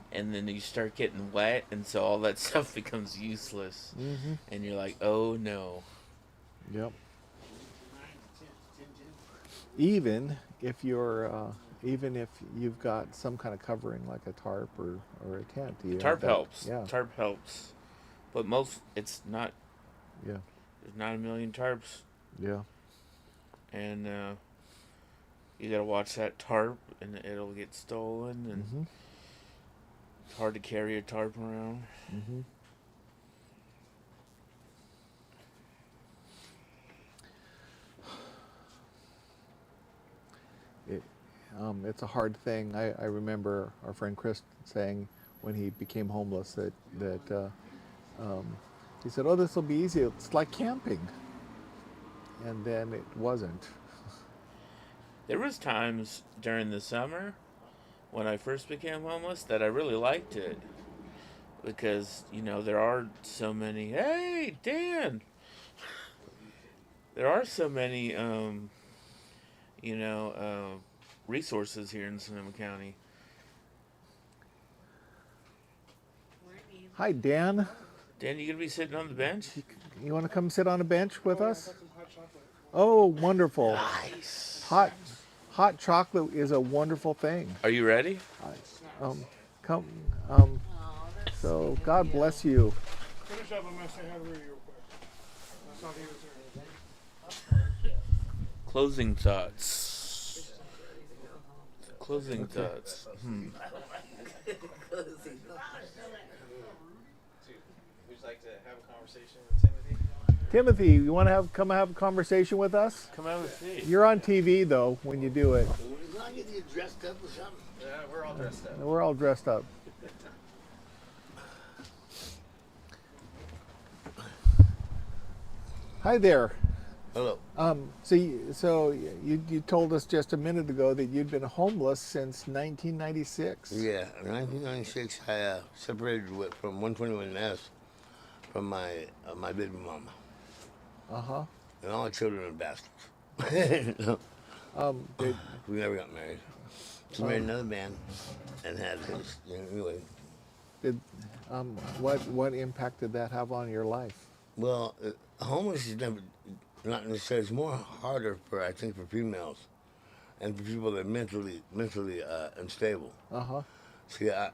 And then you start getting wet. And so all that stuff becomes useless. Mm-hmm. And you're like, oh no. Yep. Even if you've got some kind of covering like a tarp or a tent. Tarp helps. Yeah. Tarp helps. But it's not. Yeah. There's not a million tarps. Yeah. And you got to watch that tarp and it'll get stolen. And mm-hmm. It's hard to carry a tarp around. Mm-hmm. It's a hard thing. I remember our friend Chris saying when he became homeless that he said, "Oh, this will be easy. It's like camping," and then it wasn't. There was times during the summer when I first became homeless that I really liked it because there are so many. Hey, Dan. There are so many. Resources here in Sonoma County. Hi, Dan. Dan, you gonna be sitting on the bench? You want to come sit on a bench with us? Oh, wonderful! Nice. Hot chocolate is a wonderful thing. Are you ready? Come. So God bless you. Finish up. I'm gonna say hi to Rudy real quick. That's not even Closing thoughts. Closing thoughts. Would you like to have a conversation with Timothy? Timothy, you want to come have a conversation with us? Come have a seat. You're on TV though when you do it. As long as you dressed up or something. Yeah, we're all dressed up. We're all dressed up. Hi there. Hello. So you told us just a minute ago that you'd been homeless since 1996. Yeah, in 1996, I separated from 121S from my baby mama. Uh-huh. And all our children are bastards. We never got married. She married another man and had his. Anyway. What impact did that have on your life? Well, homeless is not necessarily. It's more harder I think, for females and for people that are mentally unstable. Uh-huh. See, I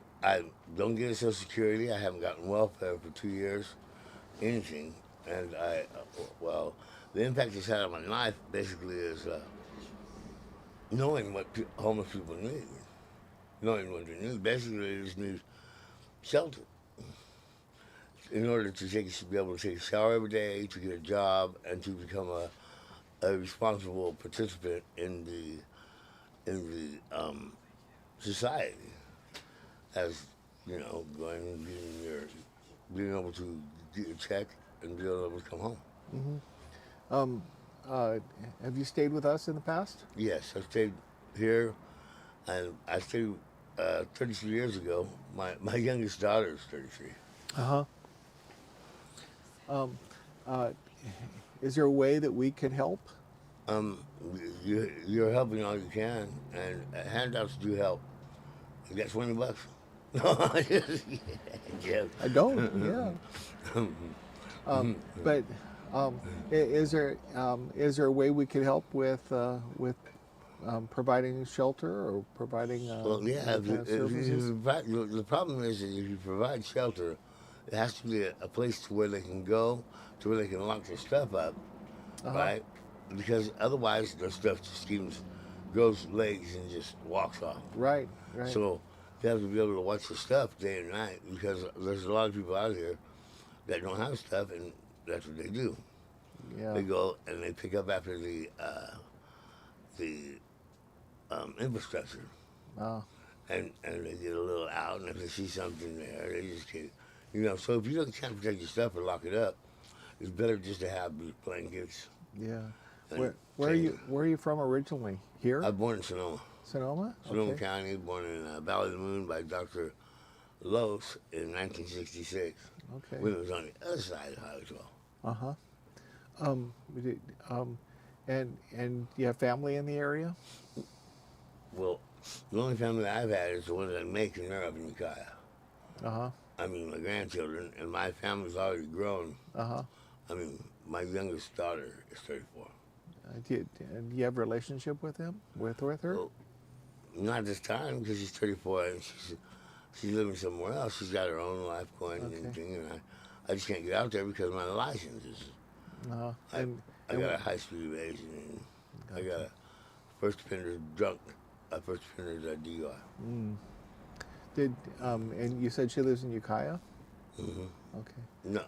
don't get Social Security. I haven't gotten welfare for 2 years, anything. And the impact it's had on my life basically is knowing what homeless people need. Knowing what they need. Basically, they just need shelter. In order to be able to take a shower every day, to get a job, and to become a responsible participant in in the society as, you know, going and being able to get your check and be able to come home. Have you stayed with us in the past? Yes, I stayed here, and I stayed 33 years ago. My youngest daughter is 33. Uh-huh. Is there a way that we can help? You're helping all you can, and handouts do help. You got $20? No, yeah. I don't. Yeah. But is there a way we could help with providing shelter or providing Well, yeah. other kind of services? The problem is that if you provide shelter, it has to be a place to where they can go, to where they can lock their stuff up, right? Because otherwise, their stuff just goes legs and just walks off. Right. So you have to be able to watch the stuff day and night, because there's a lot of people out here that don't have stuff, and that's what they do. Yeah. They go and they pick up after the infrastructure. And they get a little out, and if they see something there, they just get, you know. So if you can't protect your stuff or lock it up, it's better just to have blankets. Yeah. Where are you from originally? Here? I was born in Sonoma. Sonoma? Sonoma County, born in Valley of the Moon by Dr. Los in 1966. Okay. When it was on the other side of Highway 12. And you have family in the area? Well, the only family I've had is the one that I make, and they're up in Ukiah. I mean, my grandchildren, and my family's already grown. I mean, my youngest daughter is 34. Do you have a relationship with him? With her? Well, not this time, because she's 34 and she's living somewhere else. She's got her own life going and everything, and I just can't get out there because of my license is. I got a high-speed evasion, and I got a first offender's DUI. And you said she lives in Ukiah? Okay.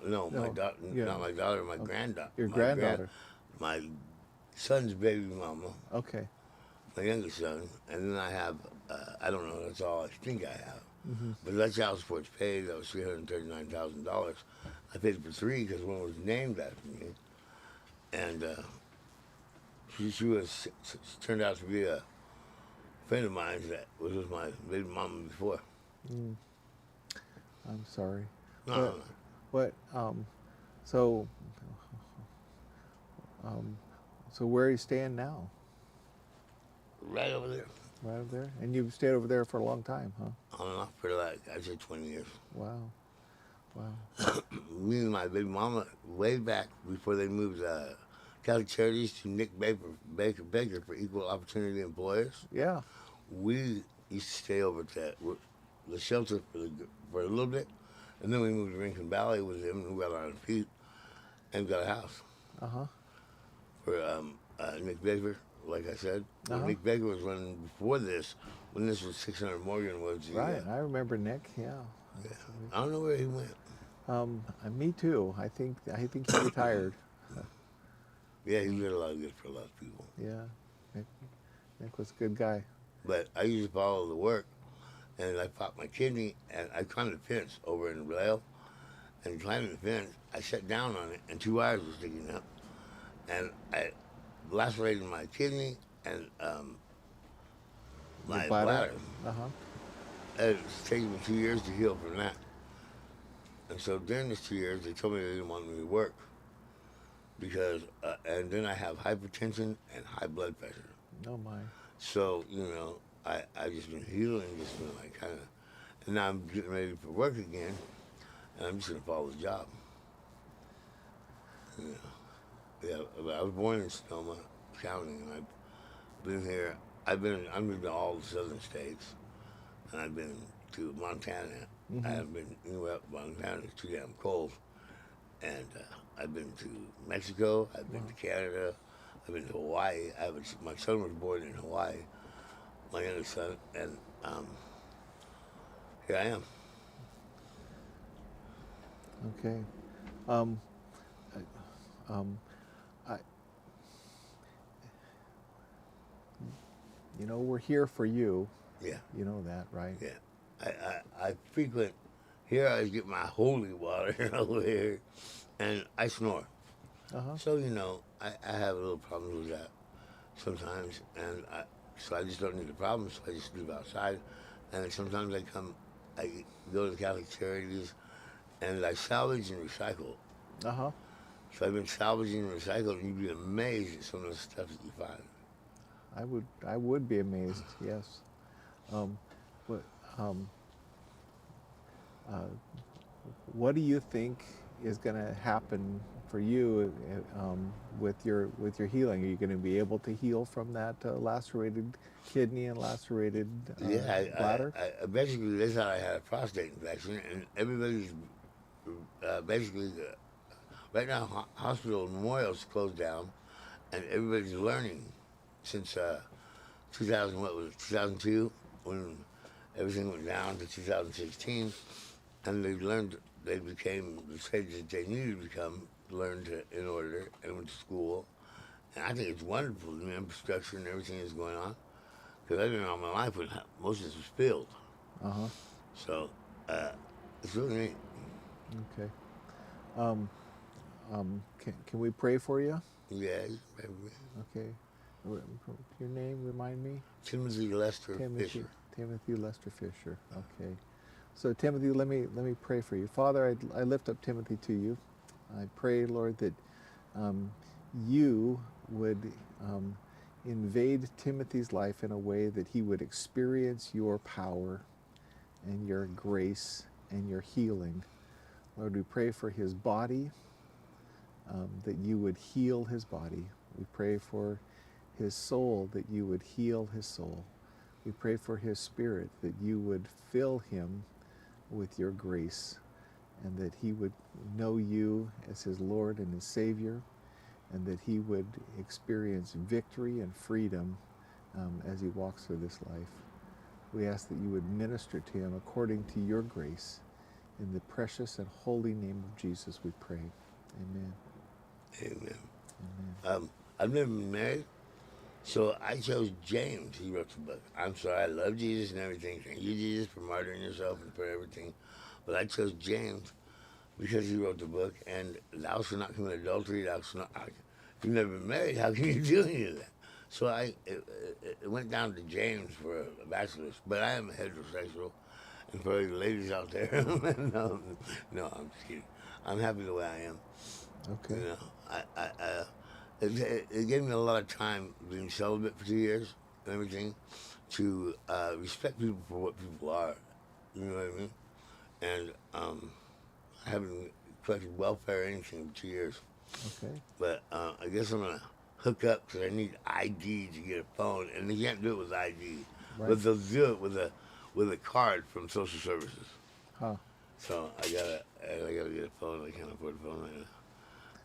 No, my daughter, not my daughter, my granddaughter. Your granddaughter. My son's baby mama. Okay. My youngest son, and then I have, I don't know, that's all I think I have. But that child support's paid. That was $339,000. I paid for 3 because one was named after me. And she turned out to be a friend of mine that was with my baby mama before. I'm sorry. No. So where are you staying now? Right over there. Right over there? And you've stayed over there for a long time, huh? On and off for like, I'd say 20 years. Wow. Me and my baby mama, way back before they moved Catholic Charities to Nick Baker for Equal Opportunity Employers. Yeah. We used to stay over at the shelter for a little bit, and then we moved to Rincon Valley with them, and we got on our feet and got a house. For Nick Baker, like I said. Nick Baker was running before this, when this was 600 Morgan was. Right, I remember Nick, yeah. I don't know where he went. Me too. I think he retired. Yeah, he did a lot of good for a lot of people. Yeah, Nick was a good guy. But I used to follow the work, and I popped my kidney, and I climbed the fence over in Rail, and climbing the fence, I sat down on it, and 2 wires were sticking up, and I lacerated my kidney and my bladder. It's taken me 2 years to heal from that. And so during these 2 years, they told me they didn't want me to work because, and then I have hypertension and high blood pressure. Oh my. So, you know, I just been healing, just been like kind of, and now I'm getting ready for work again, and I'm just gonna follow the job. You know, yeah, I was born in Sonoma County, and I've been here. I've been to all the southern states, and I've been to Montana. I haven't been anywhere up Montana. It's too damn cold. And I've been to Mexico. I've been to Canada. I've been to Hawaii. My son was born in Hawaii, my youngest son, and here I am. Okay. you know, we're here for you. Yeah. You know that, right? Yeah. I frequent, here I get my holy water over here, and I snore. Uh-huh. So, you know, I have a little problem with that sometimes, and so I just don't need the problem, so I just live outside. And sometimes I go to the Catholic Charities, and I salvage and recycle. Uh-huh. So I've been salvaging and recycling, and you'd be amazed at some of the stuff that you find. I would be amazed, yes. But, what do you think is going to happen for you with your healing? Are you going to be able to heal from that lacerated kidney and lacerated bladder? I basically, they thought I had a prostate infection, and everybody's basically, right now, hospital Memorial's closed down, and everybody's learning since 2002, when everything went down to 2016, and they became the stage that they needed to become, learned in order, and went to school. And I think it's wonderful, the infrastructure and everything that's going on, because I've been all my life when most of this was filled. Uh-huh. So, it's really neat. Okay. Can we pray for you? Yeah. Okay. Your name, remind me? Timothy Lester Fisher. Timothy Lester Fisher. Okay. So Timothy, let me pray for you. Father, I lift up Timothy to you. I pray, Lord, that you would invade Timothy's life in a way that he would experience your power and your grace and your healing. Lord, we pray for his body, that you would heal his body. We pray for his soul, that you would heal his soul. We pray for his spirit, that you would fill him with your grace, and that he would know you as his Lord and his Savior, and that he would experience victory and freedom as he walks through this life. We ask that you would minister to him according to your grace. In the precious and holy name of Jesus we pray. Amen. Amen. Amen. I've never been married, so I chose James. He wrote the book. I'm sorry, I love Jesus and everything. Thank you, Jesus, for martyring yourself and for everything. But I chose James because he wrote the book, and thou shalt not commit adultery, thou shalt not... If you've never been married, how can you do any of that? So it went down to James for a bachelor's, but I am a heterosexual. And for the ladies out there, no, I'm just kidding. I'm happy the way I am. Okay. You know, it gave me a lot of time being celibate for 2 years and everything to respect people for what people are. You know what I mean? And I haven't collected welfare or anything for 2 years. Okay. But I guess I'm gonna hook up because I need ID to get a phone, and they can't do it with ID, Right. but they'll do it with a card from social services. Huh. So I gotta get a phone. I can't afford a phone right now.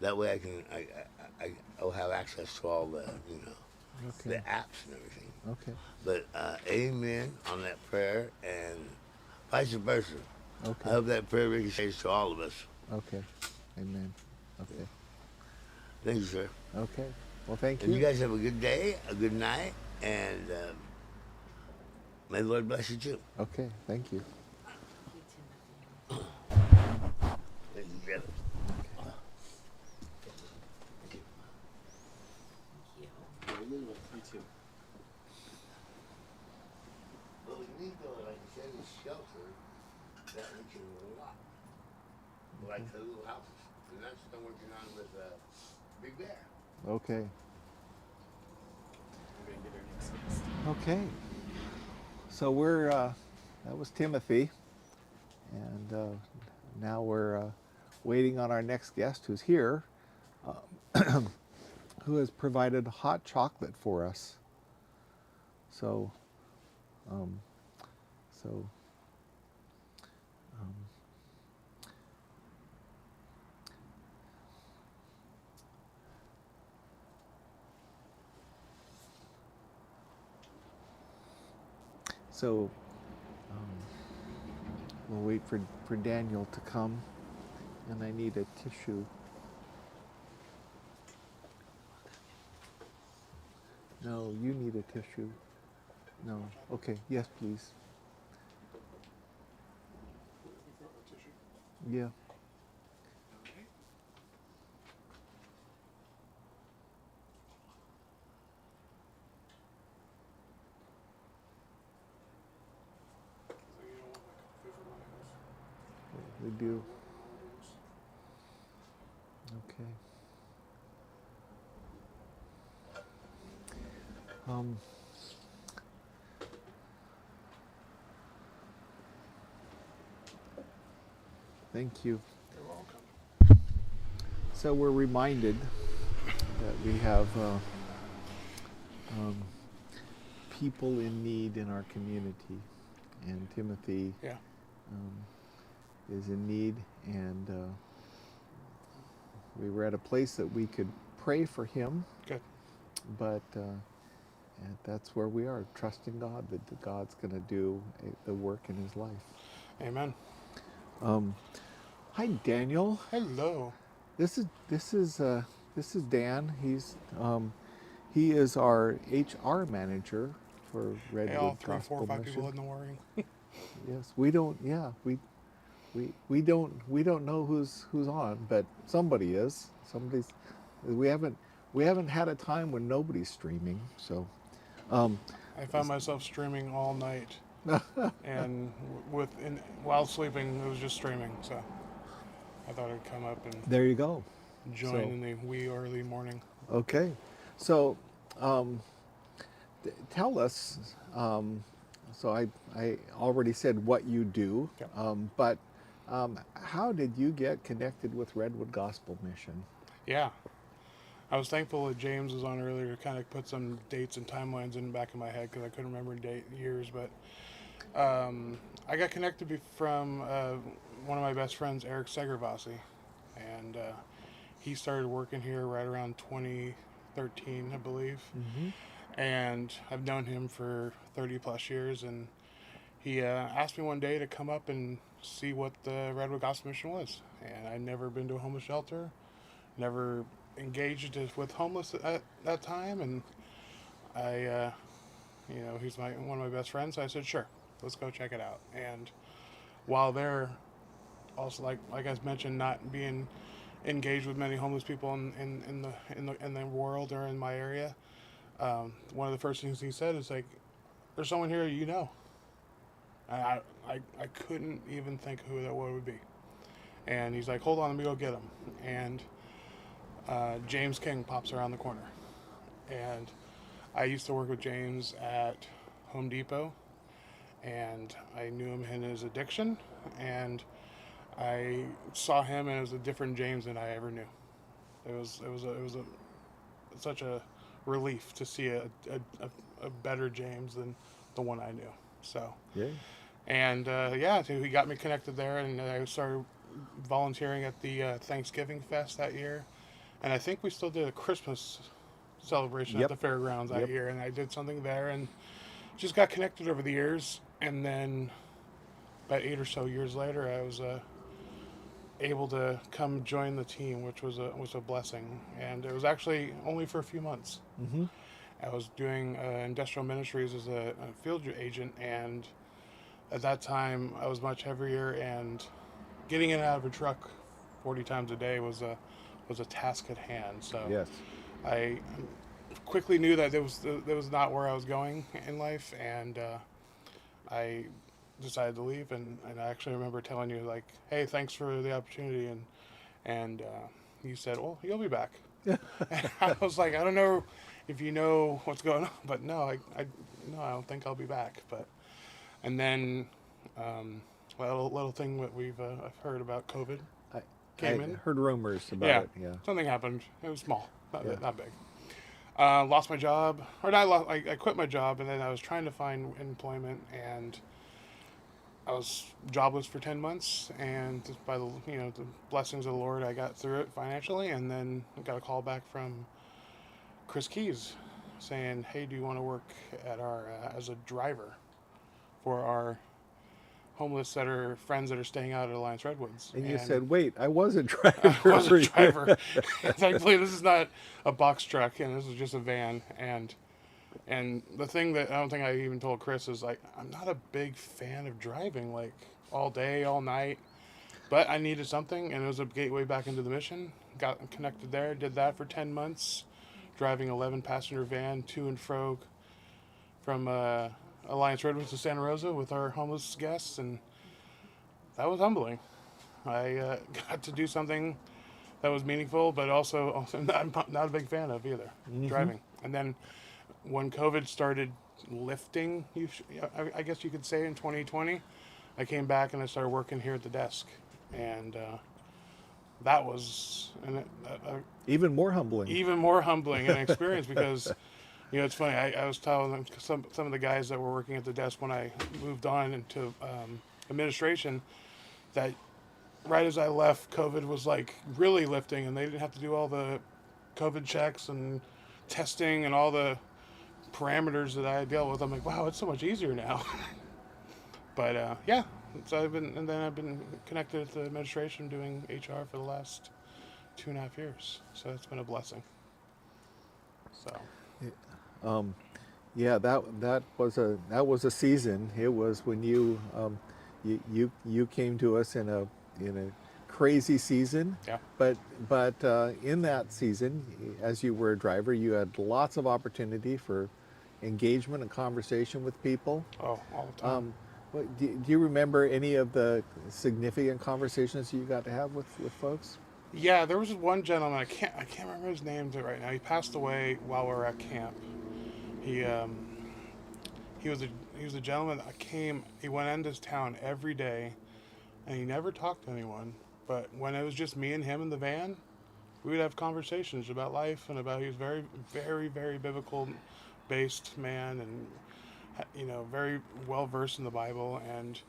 That way I'll have access to all the the apps and everything. Okay. But amen on that prayer, and vice versa. Okay. I hope that prayer ricochets to all of us. Okay. Amen. Okay. Thank you, sir. Okay. Well, thank And you. you guys have a good day, a good night, and may the Lord bless you too. Okay. Thank you. Thank you, brother. You too. Well, we need though, like you said, is shelter that we can lock. Like the little houses. And that's what I'm working on with Big Bear. Okay. Okay. So that was Timothy, and now we're waiting on our next guest, who's here, who has provided hot chocolate for us. So, we'll wait for Daniel to come, and I need a tissue. No, you need a tissue. No. Okay. Yes, please. Yeah. We do. Okay. Um, Thank you. You're welcome. So we're reminded that we have people in need in our community, and Timothy is in need, and we were at a place that we could pray for him. Good. But and that's where we are, trusting God that God's going to do the work in his life. Amen. Hi, Daniel. Hello. This is Dan. He is our HR manager for Redwood Hey, all 3, Gospel 4, 5 Mission. people heading to worrying. Yes, we don't. Yeah, we don't know who's on, but somebody is. Somebody's. We haven't had a time when nobody's streaming. So. I found myself streaming all night, and while sleeping, it was just streaming. So I thought I'd come up and There you go. join in the wee early morning. Okay, so tell us. So I already said what you do, but how did you get connected with Redwood Gospel Mission? Yeah. I was thankful that James was on earlier to kind of put some dates and timelines in the back of my head because I couldn't remember years. But I got connected from one of my best friends, Eric Segervasi, and he started working here right around 2013, I believe. Mm-hmm. And I've known him for 30 plus years, and he asked me one day to come up and see what the Redwood Gospel Mission was. And I'd never been to a homeless shelter, never engaged with homeless at that time, and I he's one of my best friends, so I said sure, let's go check it out. And while there, also like I mentioned, not being engaged with many homeless people in the world or in my area, one of the first things he said is like, there's someone here you know. And I couldn't even think who that would be. And he's like, hold on, let me go get him. And James King pops around the corner. And I used to work with James at Home Depot, and I knew him in his addiction, and I saw him, and it was a different James than I ever knew. It was such a relief to see a better James than the one I knew. So yeah, and so he got me connected there, and I started volunteering at the Thanksgiving Fest that year. And I think we still did a Christmas celebration at the fairgrounds that year, and I did something there, and just got connected over the years. And then about 8 or so years later, I was able to come join the team, which was a blessing. And it was actually only for a few months. Mm-hmm. I was doing industrial ministries as a field agent, and at that time I was much heavier, and getting in and out of a truck 40 times a day was a task at hand. So yes, I quickly knew that that was not where I was going in life, and I decided to leave. And I actually remember telling you, like, hey, thanks for the opportunity, and you said, well, you'll be back. And I was like, I don't know if you know what's going on, but no, I don't think I'll be back. But and then little thing that I've heard about COVID. I heard rumors about it. Yeah, something happened. It was small, not big. Lost my job, or not. I quit my job, and then I was trying to find employment, and I was jobless for 10 months. And by the blessings of the Lord, I got through it financially. And then I got a call back from Chris Keys saying, "Hey, do you want to work at our as a driver for our homeless friends that are staying out at Alliance Redwoods?" And you said, wait, I was a driver. I was a driver. Thankfully, this is not a box truck, and this is just a van. And And the thing that I don't think I even told Chris is like, I'm not a big fan of driving like all day, all night, but I needed something, and it was a gateway back into the mission. Got connected there, did that for 10 months, driving 11 passenger van to and fro from Alliance Redwoods to Santa Rosa with our homeless guests, and that was humbling. I got to do something that was meaningful, but also I'm not a big fan of either, driving. And then when COVID started lifting, I guess you could say in 2020, I came back and I started working here at the desk. And that was even more humbling. Even more humbling an experience because, it's funny. I was telling some of the guys that were working at the desk when I moved on into administration that right as I left, COVID was like really lifting, and they didn't have to do all the COVID checks and testing and all the parameters that I dealt with. I'm like, wow, it's so much easier now. But yeah, so I've been connected to the administration doing HR for the last 2.5 years. So it's been a blessing. So. Yeah, that was a season. It was when you came to us in a crazy season. Yeah. But in that season, as you were a driver, you had lots of opportunity for engagement and conversation with people. Oh, all the time. Do you remember any of the significant conversations you got to have with folks? Yeah, there was one gentleman. I can't remember his name right now. He passed away while we were at camp. He was a gentleman that came. He went into his town every day, and he never talked to anyone. But when it was just me and him in the van, we would have conversations about life and about. He was very, very, very biblical based man, and very well versed in the Bible, and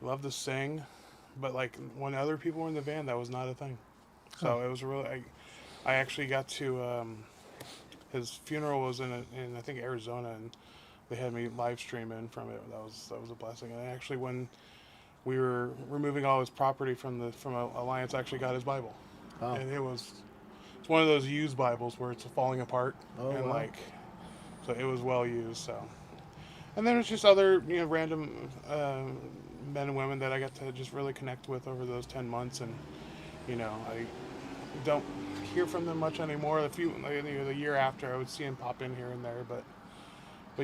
loved to sing. But like when other people were in the van, that was not a thing. So it was really. I actually got to. His funeral was in I think Arizona, and they had me live stream in from it. That was a blessing. And actually, when we were removing all his property from Alliance, I actually got his Bible, and it's one of those used Bibles where it's falling apart, and wow. So it was well used. So, and then there's just other random men and women that I got to just really connect with over those 10 months, and I don't hear from them much anymore. The year after, I would see them pop in here and there, but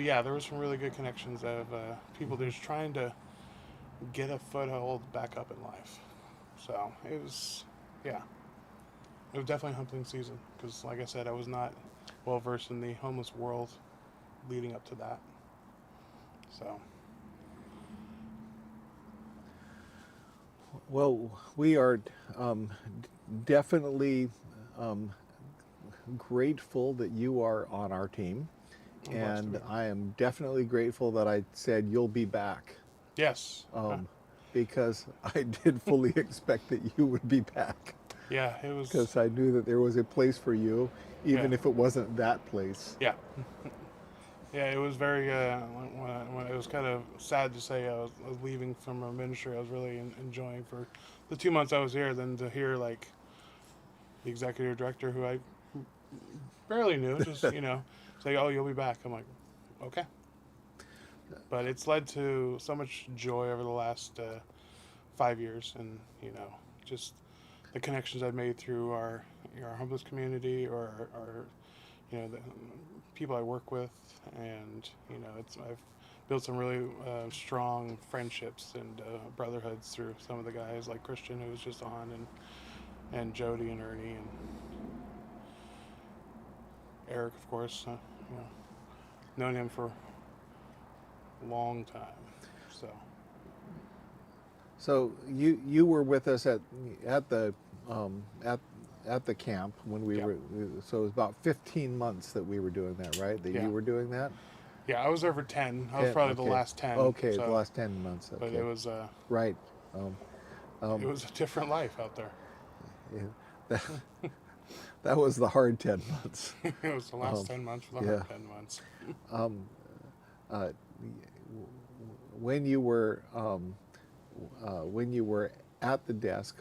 yeah, there was some really good connections of people just trying to get a foothold back up in life. So it was definitely a humbling season because, like I said, I was not well versed in the homeless world leading up to that. So. Well, we are definitely grateful that you are on our team, and I am definitely grateful that I said you'll be back. Yes. Because I did fully expect that you would be back. Yeah, it was. Because I knew that there was a place for you, even if it wasn't that place. Yeah. Yeah, it was very. When it was kind of sad to say I was leaving from a ministry I was really enjoying for the 2 months I was here. Then to hear like the executive director, who I barely knew, just say, "Oh, you'll be back." I'm like, okay. But it's led to so much joy over the last 5 years, and just the connections I've made through our homeless community, or our the people I work with, and I've built some really strong friendships and brotherhoods through some of the guys like Christian, who was just on, and Jody and Ernie and Eric, of course. Known him for a long time. So you were with us at the camp when we were. So it was about 15 months that we were doing that, right? You were doing that. Yeah, I was there for 10. I was probably the last 10. Okay, the last 10 months. Okay. But it was right. It was a different life out there. Yeah, that was the hard 10 months. It was the last 10 months for the hard 10 months. When you were at the desk,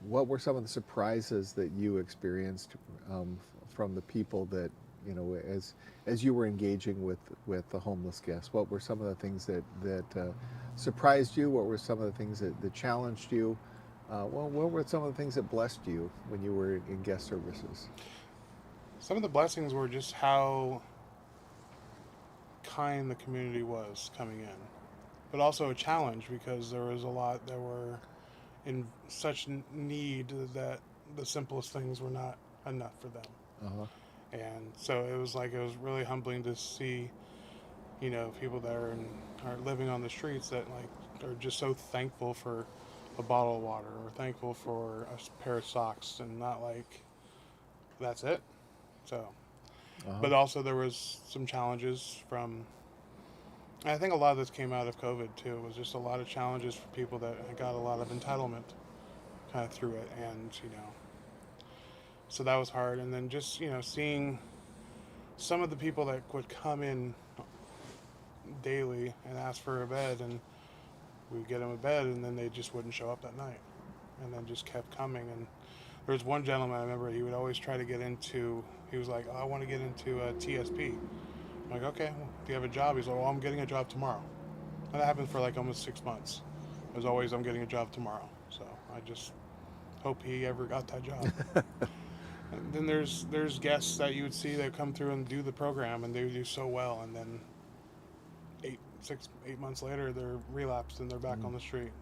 what were some of the surprises that you experienced from the people that you know, as you were engaging with the homeless guests? What were some of the things that surprised you? What were some of the things that challenged you? What were some of the things that blessed you when you were in guest services? Some of the blessings were just how kind the community was coming in, but also a challenge because there was a lot that were in such need that the simplest things were not enough for them. Uh-huh. And so it was really humbling to see, you know, people that are living on the streets that like are just so thankful for a bottle of water or thankful for a pair of socks, and not like that's it. So, but also there was some challenges from. I think a lot of this came out of COVID too. It was just a lot of challenges for people that got a lot of entitlement kind of through it, and you know, so that was hard. And then just, you know, seeing some of the people that would come in daily and ask for a bed, and we would get them a bed, and then they just wouldn't show up that night, and then just kept coming. And there was one gentleman I remember, he would always try to get into. He was like, oh, I want to get into a TSP. I'm like, okay, well, do you have a job? He's like, well, I'm getting a job tomorrow. And that happened for like almost 6 months. It was always, I'm getting a job tomorrow. So I just hope he ever got that job. And then there's guests that you would see that come through and do the program, and they do so well, and then 8 months later they're relapsed and they're back on the street.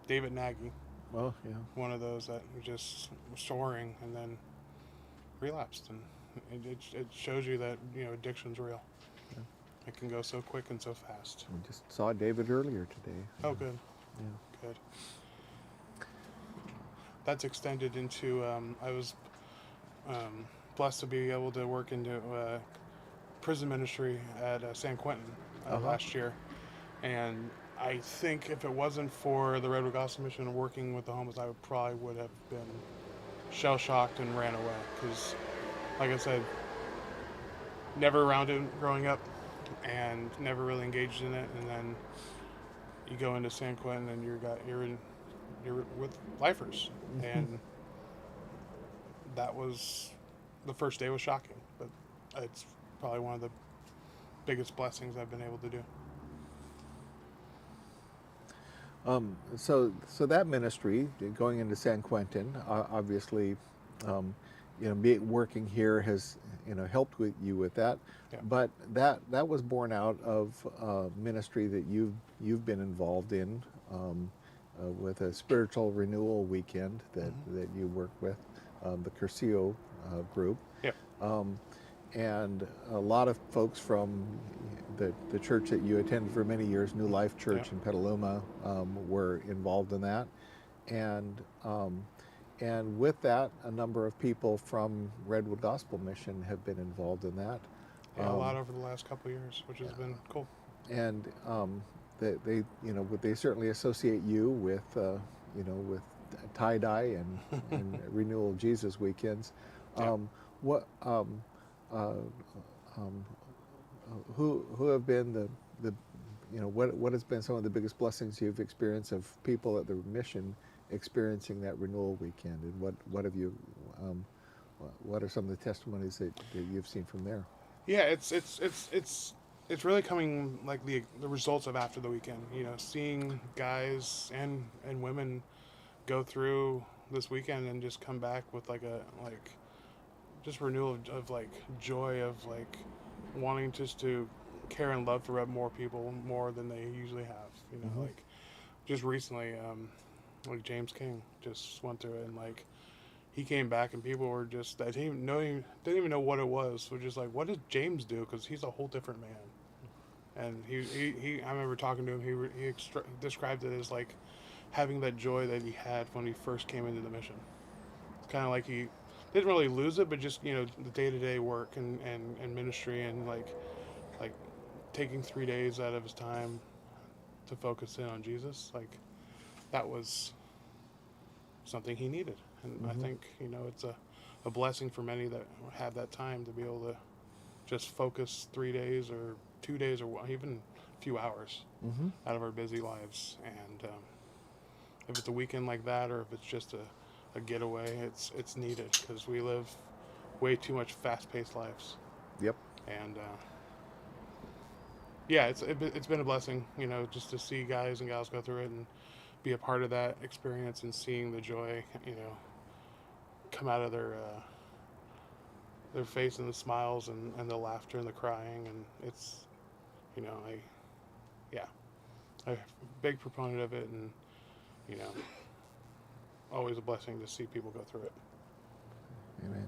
David Nagy. Well, yeah. One of those that was just soaring and then relapsed, and it shows you that, you know, addiction's real. Yeah. It can go so quick and so fast. We just saw David earlier today. Oh, good. Yeah. Good. That's extended into, I was blessed to be able to work into prison ministry at San Quentin last year. And I think if it wasn't for the Redwood Gospel Mission and working with the homeless, I would have been shell-shocked and ran away. Because, like I said, never around it growing up and never really engaged in it. And then you go into San Quentin and you're with lifers. And that was, the first day was shocking, but it's probably one of the biggest blessings I've been able to do. So that ministry, going into San Quentin, obviously, you know, working here has, you know, helped you with that. Yeah. But that was born out of ministry that you've been involved in, with a spiritual renewal weekend that you work with, the Curcio group. Yeah. And a lot of folks from the church that you attended for many years, New Life Church in Petaluma, were involved in that. And with that, a number of people from Redwood Gospel Mission have been involved in that. Yeah, a lot over the last couple of years, which has been cool. And they you know, they certainly associate you with you know, with tie-dye and Renewal of Jesus weekends. Who have been the you know, what has been some of the biggest blessings you've experienced of people at the mission experiencing that renewal weekend, and what have you what are some of the testimonies that you've seen from there? Yeah, it's really coming like the results of after the weekend. You know, seeing guys and women go through this weekend and just come back with just renewal of like joy of like wanting just to care and love for more people more than they usually have. You know, like just recently, like James King just went through it, and like he came back and people were just that didn't even know what it was. So just like, what did James do? Because he's a whole different man. And he I remember talking to him. He described it as like having that joy that he had when he first came into the mission. It's kind of like he didn't really lose it, but just, you know, the day-to-day work and ministry and like taking 3 days out of his time to focus in on Jesus, like that was something he needed. And I think, you know, it's a blessing for many that have that time to be able to just focus 3 days or 2 days or even a few hours out of our busy lives. And if it's a weekend like that, or if it's just a getaway, it's needed, because we live way too much fast-paced lives. Yep. And yeah, it's been a blessing, you know, just to see guys and gals go through it and be a part of that experience and seeing the joy, you know, come out of their face and the smiles and the laughter and the crying. And it's, you know, I'm a big proponent of it, and, you know, always a blessing to see people go through it. Amen.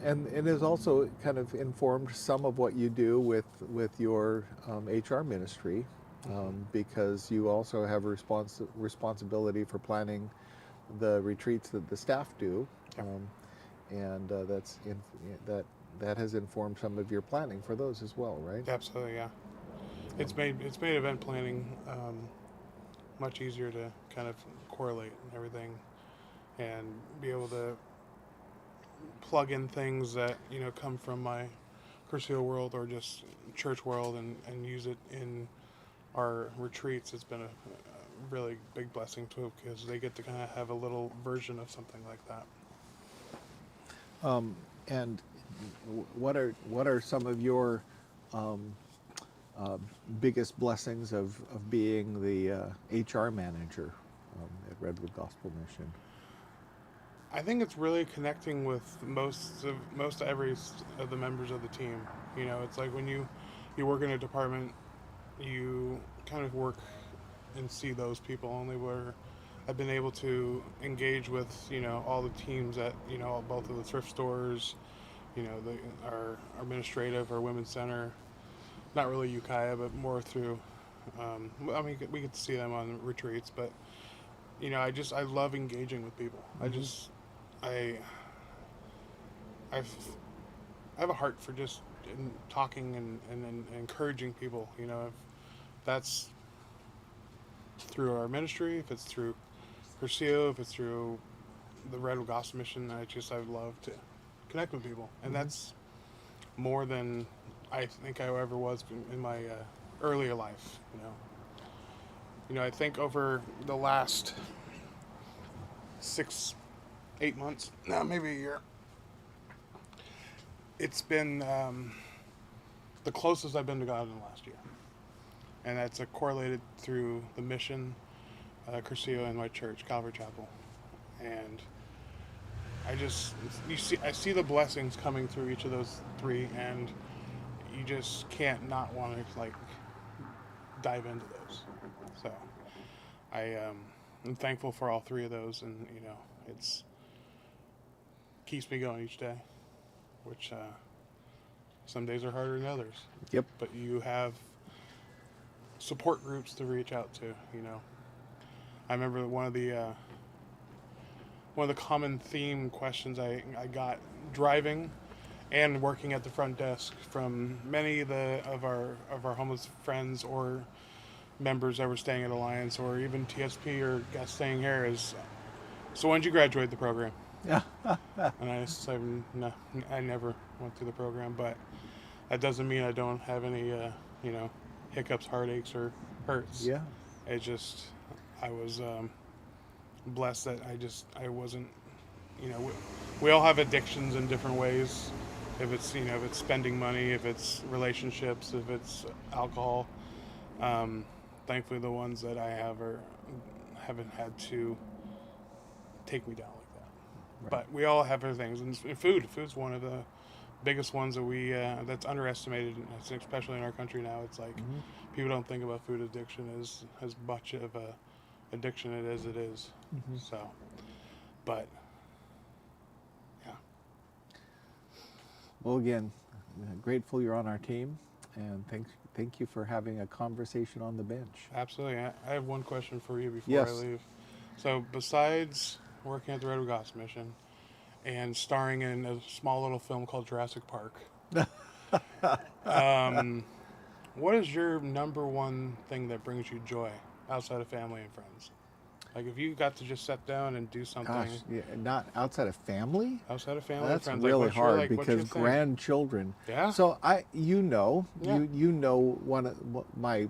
And it has also kind of informed some of what you do with your HR ministry, because you also have responsibility for planning the retreats that the staff do, and that has informed some of your planning for those as well, right? Absolutely, yeah. It's made event planning much easier to kind of correlate and everything, and be able to plug in things that, you know, come from my Curcio world or just church world, and use it in our retreats. It's been a really big blessing too, because they get to kind of have a little version of something like that. And what are some of your biggest blessings of being the HR manager at Redwood Gospel Mission? I think it's really connecting with most every of the members of the team. You know, it's like when you work in a department, you kind of work and see those people only, where I've been able to engage with, you know, all the teams at, you know, both of the thrift stores, you know, our administrative, our women's center, not really Ukiah, but more through, I mean, we get to see them on retreats, but, you know, I love engaging with people. I have a heart for just talking and encouraging people, you know. If that's through our ministry, if it's through Curcio, if it's through the Redwood Gospel Mission, I love to connect with people. And that's more than I think I ever was in my earlier life, you know. You know, I think over the last 6-8 months, now maybe a year, it's been the closest I've been to God in the last year. And that's correlated through the mission, Curcio, and my church, Calvary Chapel. And I see the blessings coming through each of those three, and you just can't not want to, like, dive into those. So I'm thankful for all three of those, and, you know, it's keeps me going each day, which some days are harder than others. Yep. But you have support groups to reach out to, you know. I remember one of the common theme questions I got driving and working at the front desk from many of our homeless friends or members that were staying at Alliance, or even TSP or guests staying here, is, so when did you graduate the program? Yeah. And I said, no, I never went through the program, but that doesn't mean I don't have any, you know, hiccups, heartaches, or hurts. Yeah. It just, I was blessed that I wasn't, you know, we all have addictions in different ways. If it's, you know, if it's spending money, if it's relationships, if it's alcohol. Thankfully, the ones that I have haven't had to take me down like that. Right. But we all have other things, and food's one of the biggest ones that we that's underestimated, especially in our country now. It's like people don't think about food addiction as much of a addiction as it is. So, but yeah. Well, again, grateful you're on our team, and thank you for having a conversation on the bench. Absolutely. I have one question for you before I leave. So, besides working at the Redwood Gospel Mission and starring in a small little film called Jurassic Park, what is your number one thing that brings you joy outside of family and friends? Like, if you got to just sit down and do something. Gosh, yeah, not outside of family? Outside of family That's and friends. really like, hard because grandchildren. Yeah. So you know one of my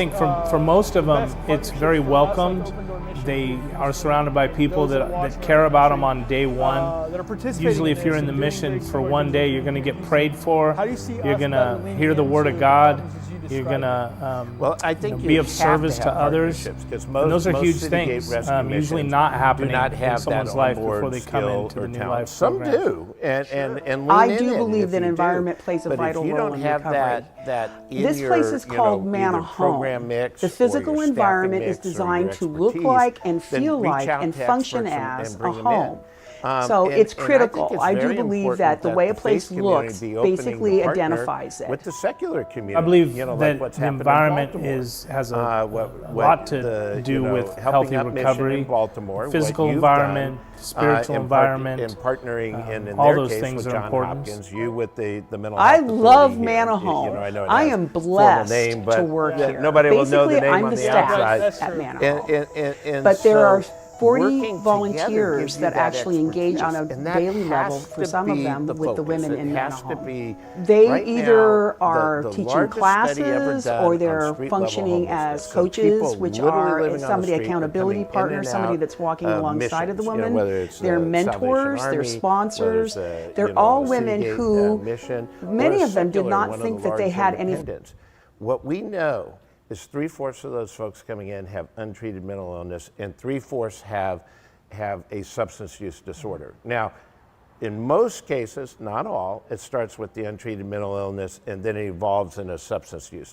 think for most of them, it's very welcomed, They are surrounded by people that care about them on day one. Usually if you're in the mission for one day, you're going to get prayed for. You're going to hear the word of God. You're going to well, I think be of service to others. And those are huge things, usually not happening in someone's life before they come into the New Life Some program. do, and lean I in do it believe if that you environment do. plays a But vital if you role don't in have recovery. that in This your, place is called either Manna program Home. mix The or physical your staffing environment is mix or your designed to look expertise, like and then feel reach like out and to function experts as and a bring them in. home. So And it's I think critical. it's I do very believe important that the way a the place faith community looks be opening to basically partner identifies it. with the secular community. I believe you know, that like what's the happened environment in Baltimore. has a lot to do with helping healthy up Mission recovery, in Baltimore, what physical you've environment, done, spiritual environment, and partnering in all their those case things with are John important. Hopkins, you with the mental I health love authority here. Manna You Home. know, I know it I has am a formal blessed name, but to work here. nobody will know the Basically, name I'm on the the staff outside. at Manna Home. And But there so are 40 working volunteers together gives you that actually engage on a expertise, and that daily has level for to some of be them the with the focus. women It in Manna has to Home. be They right either now, are the teaching largest study ever classes done or on they're street-level functioning homelessness. as So coaches, people which literally are living on the somebody street are accountability coming in partner, and somebody out that's walking of alongside of the missions, woman. whether it's They're the mentors, Salvation they're Army, sponsors. whether it's They're all women Seagate, who, mission, many or of them did secular, not one of think the that they large had any. independents. What we know is 3/4 of those folks coming in have untreated mental illness, and 3/4 have a substance use disorder. Now, in most cases, not all, it starts with the untreated mental illness and then it evolves into substance use.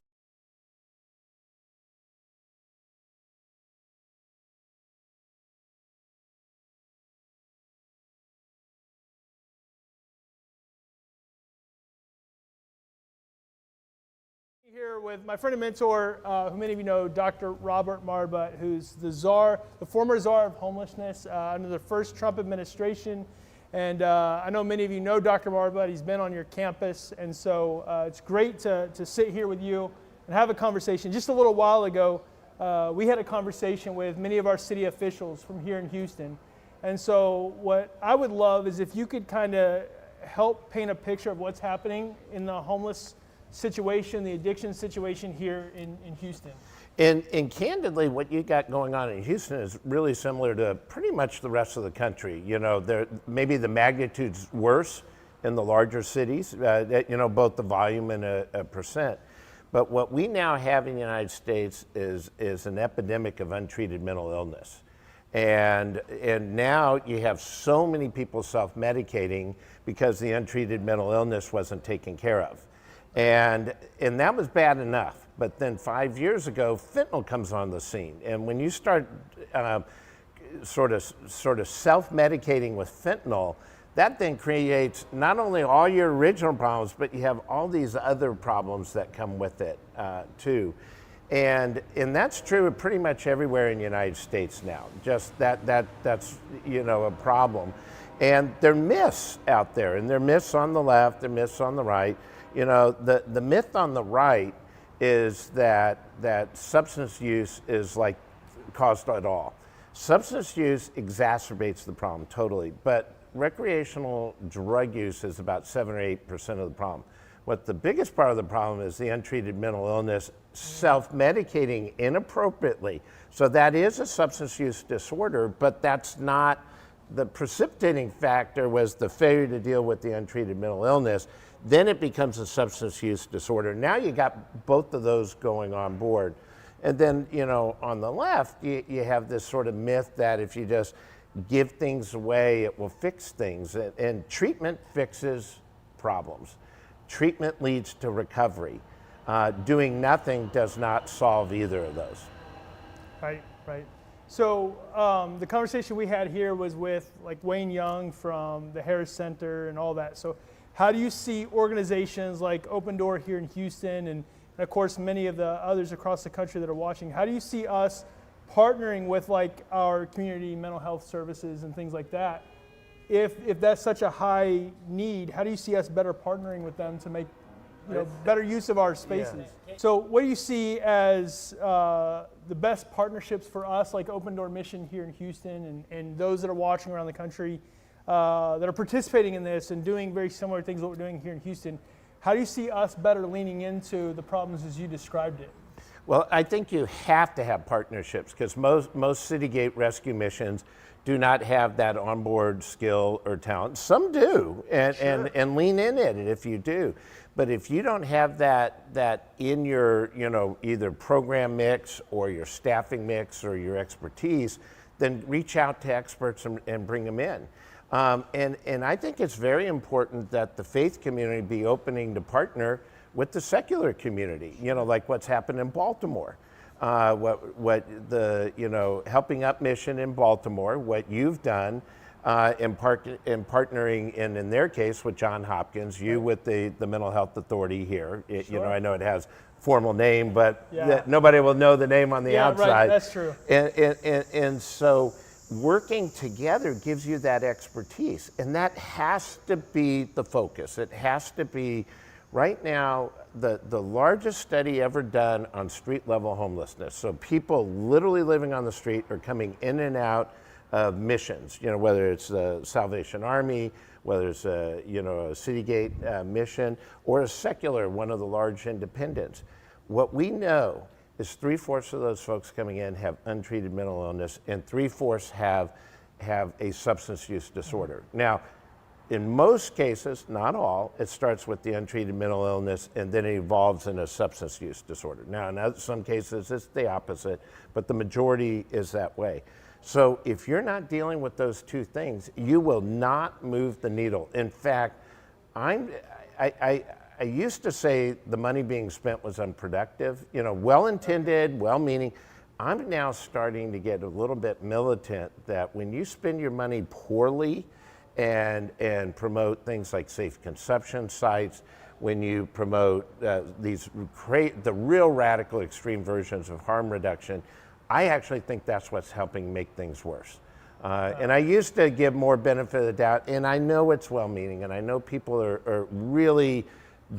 Here with my friend and mentor, who many of you know, Dr. Robert Marbut, who's the former czar of homelessness under the first Trump administration. And I know many of you know Dr. Marbut. He's been on your campus. And so it's great to sit here with you and have a conversation. Just a little while ago, we had a conversation with many of our city officials from here in Houston. And so what I would love is if you could kind of help paint a picture of what's happening in the homeless situation, the addiction situation here in Houston. And candidly, what you got going on in Houston is really similar to pretty much the rest of the country. You know, maybe the magnitude's worse in the larger cities, you know, both the volume and a percent. But what we now have in the United States is an epidemic of untreated mental illness. And now you have so many people self-medicating because the untreated mental illness wasn't taken care of. And that was bad enough. But then 5 years ago, fentanyl comes on the scene. And when you start sort of self-medicating with fentanyl, that then creates not only all your original problems, but you have all these other problems that come with it too. And that's true pretty much everywhere in the United States now. Just that's you know, a problem. And there are myths out there, and there are myths on the left, there are myths on the right. You know, the myth on the right is that substance use is like caused it all. Substance use exacerbates the problem totally, but recreational drug use is about 7 or 8% of the problem. What the biggest part of the problem is the untreated mental illness, self-medicating inappropriately. So that is a substance use disorder, but that's not the precipitating factor. Was the failure to deal with the untreated mental illness. Then it becomes a substance use disorder. Now you got both of those going on board. And then, you know, on the left, you have this sort of myth that if you just give things away, it will fix things. And treatment fixes problems. Treatment leads to recovery. Doing nothing does not solve either of those. Right, right. So the conversation we had here was with like Wayne Young from the Harris Center and all that. So how do you see organizations like Open Door here in Houston and of course many of the others across the country that are watching, how do you see us partnering with like our community mental health services and things like that? If that's such a high need, how do you see us better partnering with them to make better use of our spaces? Yeah. So what do you see as the best partnerships for us, like Open Door Mission here in Houston and those that are watching around the country that are participating in this and doing very similar things that we're doing here in Houston? How do you see us better leaning into the problems as you described it? Well, I think you have to have partnerships because most city gate rescue missions do not have that onboard skill or talent. Some do, and lean in at it if you do. But if you don't have that in your either program mix or your staffing mix or your expertise, then reach out to experts and bring them in. And I think it's very important that the faith community be opening to partner with the secular community, like what's happened in Baltimore. What the Helping Up mission in Baltimore, what you've done in partnering in their case with John Hopkins, you with the Mental Health Authority here. I know it has formal name, but nobody will know the name on the outside. Right, that's true. And so working together gives you that expertise, and that has to be the focus. It has to be. Right now, the largest study ever done on street level homelessness, so people literally living on the street are coming in and out of missions, whether it's the Salvation Army, whether it's a City Gate mission, or a secular, one of the large independents. What we know is 3/4 of those folks coming in have untreated mental illness, and 3/4 have a substance use disorder. Now, in most cases, not all, it starts with the untreated mental illness and then it evolves in a substance use disorder. Now, in some cases, it's the opposite, but the majority is that way. So if you're not dealing with those two things, you will not move the needle. In fact, I used to say the money being spent was unproductive, well-intended, well-meaning. I'm now starting to get a little bit militant that when you spend your money poorly, and promote things like safe conception sites, when you promote the real radical extreme versions of harm reduction, I actually think that's what's helping make things worse. And I used to give more benefit of the doubt, and I know it's well-meaning, and I know people are really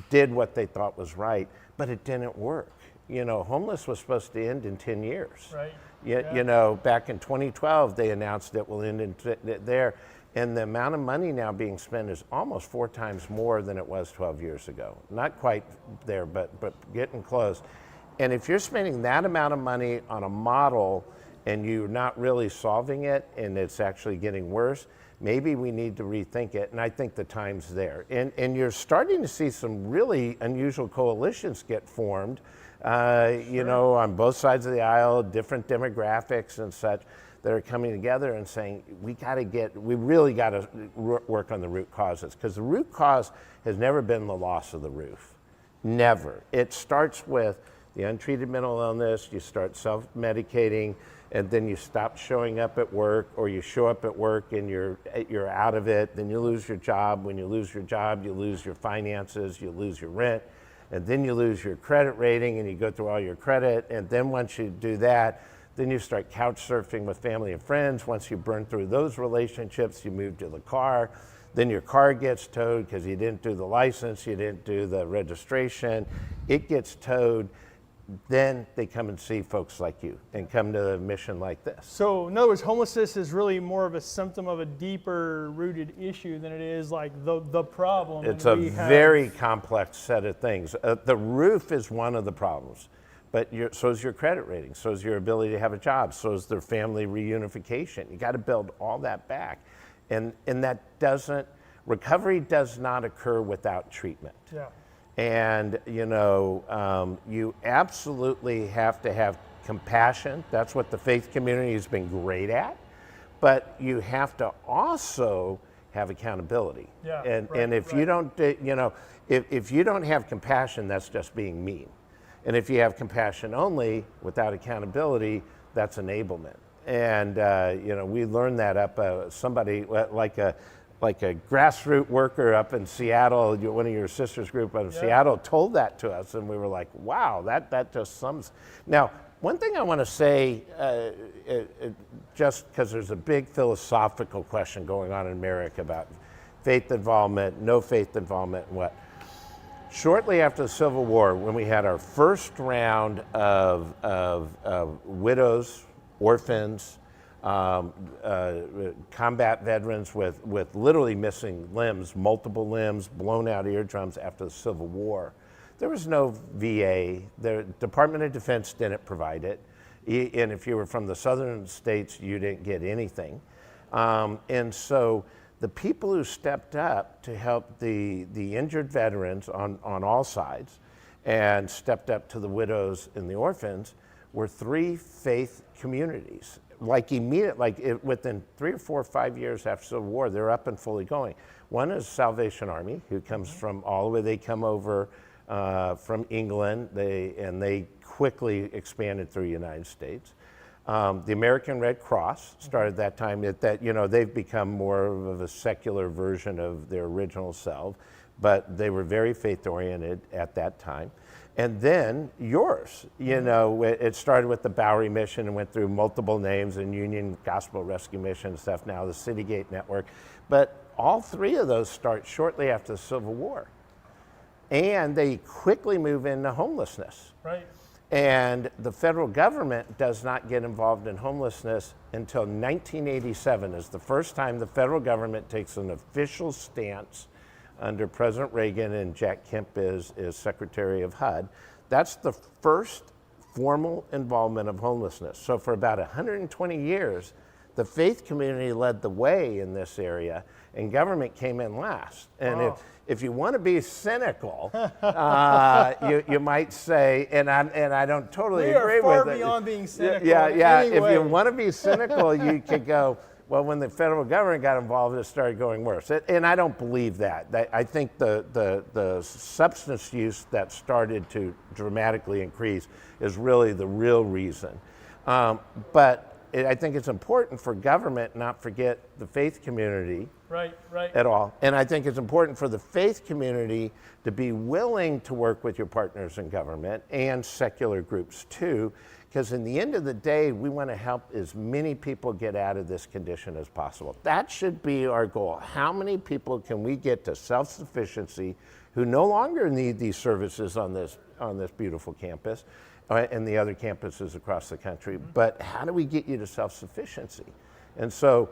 did what they thought was right, but it didn't work. Homeless was supposed to end in 10 years. Right. Back in 2012, they announced it will end in there. And the amount of money now being spent is almost 4 times more than it was 12 years ago. Not quite there, but getting close. And if you're spending that amount of money on a model and you're not really solving it and it's actually getting worse, maybe we need to rethink it. And I think the time's there. And you're starting to see some really unusual coalitions get formed, on both sides of the aisle, different demographics and such, that are coming together and saying, we really got to work on the root causes, because the root cause has never been the loss of the roof. Never. It starts with the untreated mental illness, you start self-medicating, and then you stop showing up at work, or you show up at work and you're out of it, then you lose your job. When you lose your job, you lose your finances, you lose your rent, and then you lose your credit rating and you go through all your credit, and then once you do that, then you start couch surfing with family and friends. Once you burn through those relationships, you move to the car. Then your car gets towed because you didn't do the license, you didn't do the registration. It gets towed. Then they come and see folks like you and come to a mission like this. So in other words, homelessness is really more of a symptom of a deeper rooted issue than it is like the problem. It's a very complex set of things. The roof is one of the problems. But so is your credit rating, so is your ability to have a job, so is their family reunification. You got to build all that back. And recovery does not occur without treatment. Yeah. And, you absolutely have to have compassion. That's what the faith community has been great at. But you have to also have accountability. Yeah, and if you don't, if you don't have compassion, that's just being mean. And if you have compassion only without accountability, that's enablement. And we learned that up somebody like a grassroots worker up in Seattle. One of your sisters' group out of Seattle told that to us, and we were like, "Wow, that just sums." Now, one thing I want to say, just because there's a big philosophical question going on in America about faith involvement, no faith involvement, and what. Shortly after the Civil War, when we had our first round of widows, orphans, combat veterans with literally missing limbs, multiple limbs, blown out eardrums after the Civil War, there was no VA. The Department of Defense didn't provide it. And if you were from the southern states, you didn't get anything. And so the people who stepped up to help the injured veterans on all sides and stepped up to the widows and the orphans were 3 faith communities. Within 3 or 4 or 5 years after Civil War, they're up and fully going. One is Salvation Army, who comes from all the way, they come over from England, they quickly expanded through the United States. The American Red Cross started that time. They've become more of a secular version of their original self, but they were very faith-oriented at that time. And then yours, it started with the Bowery Mission and went through multiple names and Union Gospel Rescue Mission and stuff, now the Citygate Network. But all 3 of those start shortly after the Civil War. And they quickly move into homelessness. Right. And the federal government does not get involved in homelessness until 1987 is the first time the federal government takes an official stance under President Reagan, and Jack Kemp is Secretary of HUD. That's the first formal involvement of homelessness. So for about 120 years, the faith community led the way in this area, and government came in last. And if you want to be cynical, you might say, and I don't totally agree with it. We are far beyond being cynical. Yeah. Anyway. If you want to be cynical, you could go, well, when the federal government got involved, it started going worse. And I don't believe that. I think the substance use that started to dramatically increase is really the real reason. But I think it's important for government not forget the faith community right. at all. And I think it's important for the faith community to be willing to work with your partners in government and secular groups too, because in the end of the day, we want to help as many people get out of this condition as possible. That should be our goal. How many people can we get to self-sufficiency who no longer need these services on this beautiful campus and the other campuses across the country, but how do we get you to self-sufficiency? And so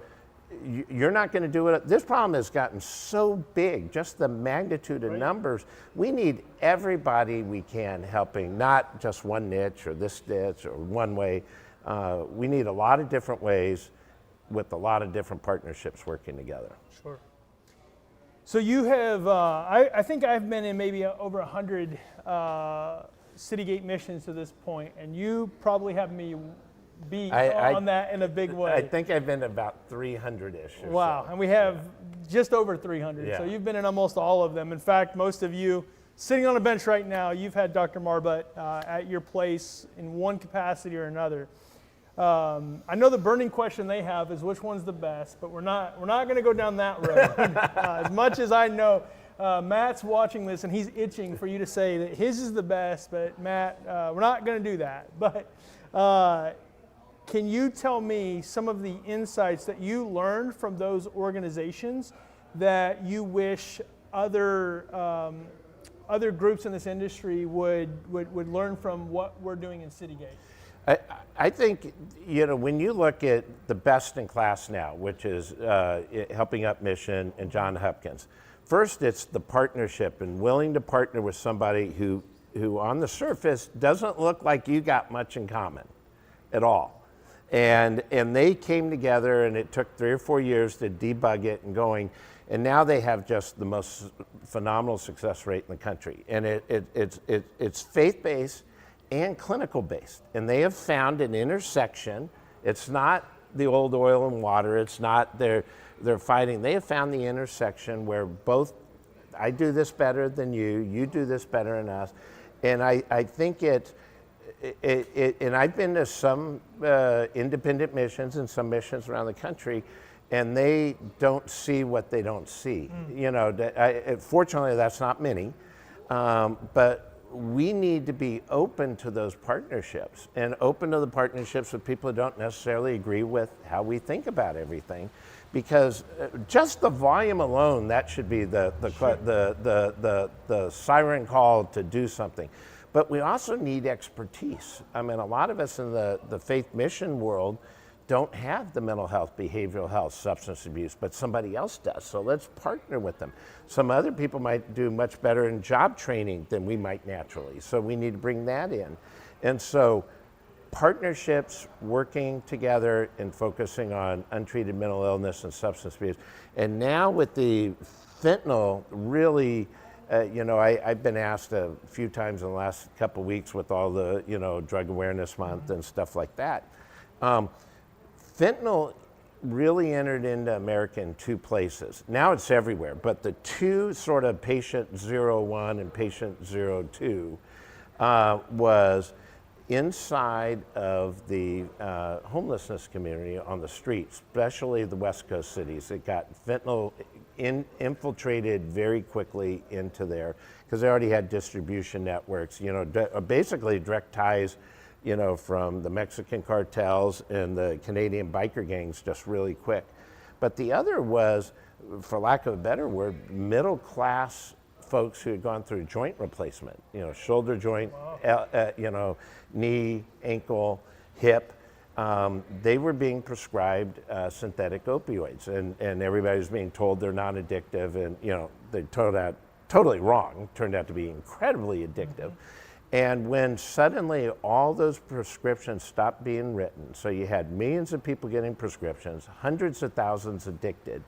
you're not going to do it. This problem has gotten so big, just the magnitude of numbers. We need everybody we can helping, not just one niche or this niche or one way. We need a lot of different ways with a lot of different partnerships working together. Sure. So you have, I think I've been in maybe over 100 Citygate missions to this point, and you probably have me beat on that in a big way. I think I've been about 300-ish. Wow, so. and we have just over 300. Yeah. So you've been in almost all of them. In fact, most of you sitting on a bench right now, you've had Dr. Marbut at your place in one capacity or another. I know the burning question they have is which one's the best, but we're not going to go down that road. As much as I know, Matt's watching this and he's itching for you to say that his is the best, but Matt, we're not going to do that. But can you tell me some of the insights that you learned from those organizations that you wish other groups in this industry would learn from what we're doing in Citygate? I think, when you look at the best in class now, which is Helping Up Mission and Johns Hopkins, first it's the partnership and willing to partner with somebody who on the surface doesn't look like you got much in common at all. And they came together, and it took 3 or 4 years to debug it and going, and now they have just the most phenomenal success rate in the country. And it's faith-based and clinical-based, and they have found an intersection. It's not the old oil and water. It's not they're fighting. They have found the intersection where both, I do this better than you do this better than us, and I think and I've been to some independent missions and some missions around the country, and they don't see what they don't see. Fortunately, that's not many, but we need to be open to those partnerships and open to the partnerships with people who don't necessarily agree with how we think about everything, because just the volume alone, that should be the siren call to do something. But we also need expertise. I mean, a lot of us in the faith mission world don't have the mental health, behavioral health, substance abuse, but somebody else does. So let's partner with them. Some other people might do much better in job training than we might naturally. So we need to bring that in. And so partnerships, working together and focusing on untreated mental illness and substance abuse. And now with the fentanyl, really, I've been asked a few times in the last couple of weeks with all the, Drug Awareness Month and stuff like that. Fentanyl really entered into America in two places. Now it's everywhere, but the two sort of patient 01 and patient 02 was inside of the homelessness community on the streets, especially the West Coast cities. It got fentanyl infiltrated very quickly into there because they already had distribution networks, basically direct ties, from the Mexican cartels and the Canadian biker gangs just really quick. But the other was, for lack of a better word, middle class folks who had gone through joint replacement, shoulder joint, knee, ankle, hip. They were being prescribed synthetic opioids, and everybody was being told they're not addictive, and they turned out totally wrong. Turned out to be incredibly addictive. And when suddenly all those prescriptions stopped being written, so you had millions of people getting prescriptions, hundreds of thousands addicted,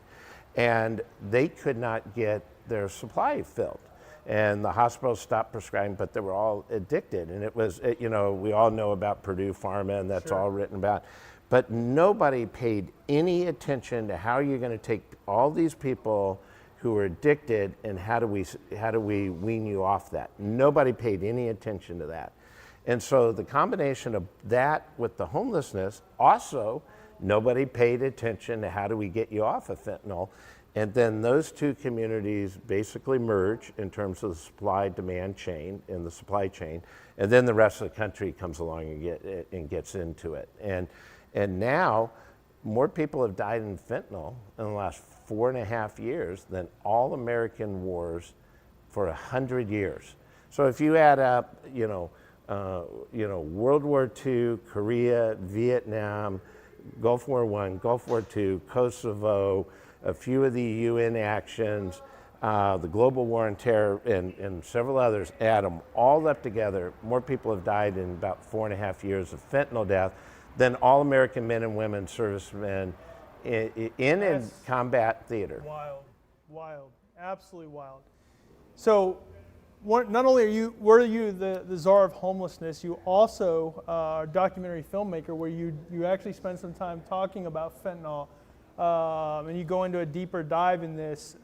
and they could not get their supply filled. And the hospitals stopped prescribing, but they were all addicted. And it was, we all know about Purdue Pharma, and that's all written about. But nobody paid any attention to how you're going to take all these people who are addicted and how do we wean you off that. Nobody paid any attention to that. And so the combination of that with the homelessness, also nobody paid attention to how do we get you off of fentanyl. And then those two communities basically merge in terms of the supply-demand chain in the supply chain, and then the rest of the country comes along and gets into it. And now more people have died in fentanyl in the last 4.5 years than all American wars for 100 years. So if you add up, World War II, Korea, Vietnam, Gulf War I, Gulf War II, Kosovo, a few of the UN actions, the global war on terror, and several others, add them all up together, more people have died in about 4.5 years of fentanyl death than all American men and women, servicemen, in combat theater. Wild, absolutely wild. So not only were you the czar of homelessness, you also are a documentary filmmaker where you actually spend some time talking about fentanyl. And you go into a deeper dive in this,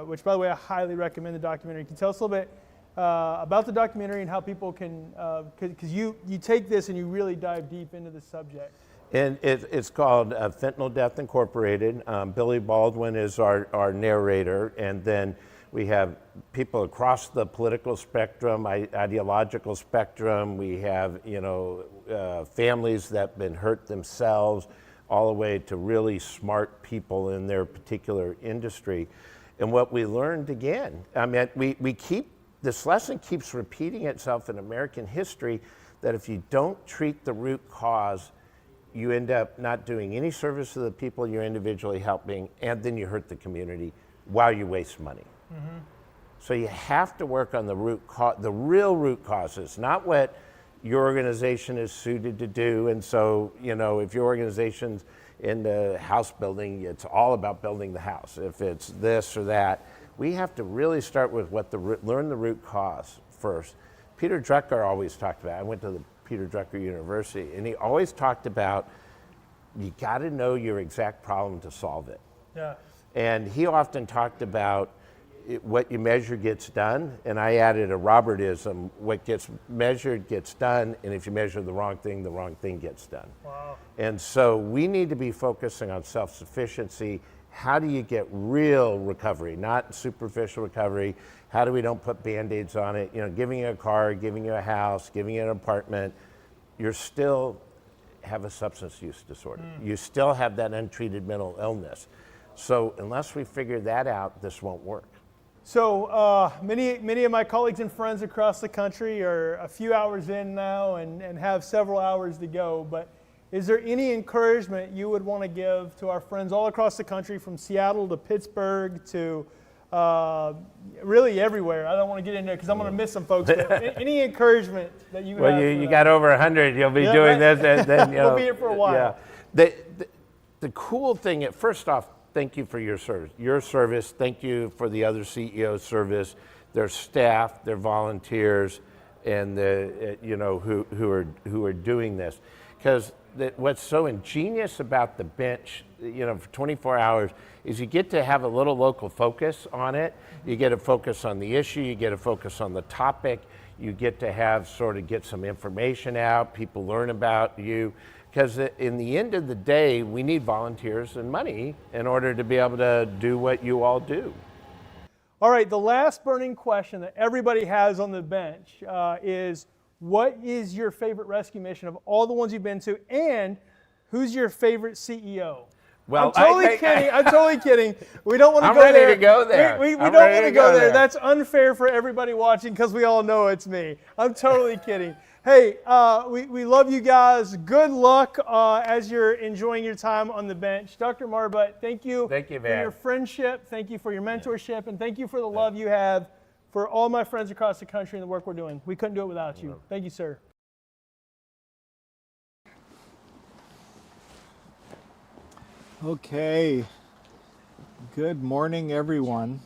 which, by the way, I highly recommend the documentary. Can you tell us a little bit about the documentary and how people can, because you take this and you really dive deep into the subject. And it's called Fentanyl Death Incorporated. Billy Baldwin is our narrator, and then we have people across the political spectrum, ideological spectrum. We have families that have been hurt themselves, all the way to really smart people in their particular industry. And what we learned again, this lesson keeps repeating itself in American history, that if you don't treat the root cause, you end up not doing any service to the people you're individually helping, and then you hurt the community while you waste money. Mm-hmm. So you have to work on the real root causes, not what your organization is suited to do. And so, if your organization's in the house building, it's all about building the house. If it's this or that, we have to really start with learn the root cause first. Peter Drucker always talked about, I went to the Peter Drucker University, and he always talked about, you got to know your exact problem to solve it. Yeah. And he often talked about what you measure gets done, and I added a Robertism: what gets measured gets done, and if you measure the wrong thing gets done. Wow. And so we need to be focusing on self-sufficiency. How do you get real recovery, not superficial recovery? How do we don't put Band-Aids on it? Giving you a car, giving you a house, giving you an apartment, you're still have a substance use disorder. You still have that untreated mental illness. So unless we figure that out, this won't work. So many of my colleagues and friends across the country are a few hours in now and have several hours to go. But is there any encouragement you would want to give to our friends all across the country, from Seattle to Pittsburgh to really everywhere? I don't want to get in there because I'm going to miss some folks. But any encouragement that you would have? Well, you got over 100. You'll be doing this, and then we'll be here for a while. Yeah. The cool thing, first off, thank you for your service. Your service. Thank you for the other CEO's service, their staff, their volunteers, and the who are doing this. Because what's so ingenious about the bench, for 24 hours, is you get to have a little local focus on it. You get to focus on the issue. You get to focus on the topic. You get to get some information out. People learn about you. Because in the end of the day, we need volunteers and money in order to be able to do what you all do. All right, the last burning question that everybody has on the bench is, what is your favorite rescue mission of all the ones you've been to, and who's your favorite CEO? Well, I'm totally kidding. I'm totally kidding. We don't want to go there. I'm ready to go there. We don't want to go there. That's unfair for everybody watching because we all know it's me. I'm totally kidding. Hey, we love you guys. Good luck as you're enjoying your time on the bench. Dr. Marbutt, thank you, for your friendship. Thank you for your mentorship. And thank you for the love you have for all my friends across the country and the work we're doing. We couldn't do it without you. Thank you, sir. Okay. Good morning, everyone.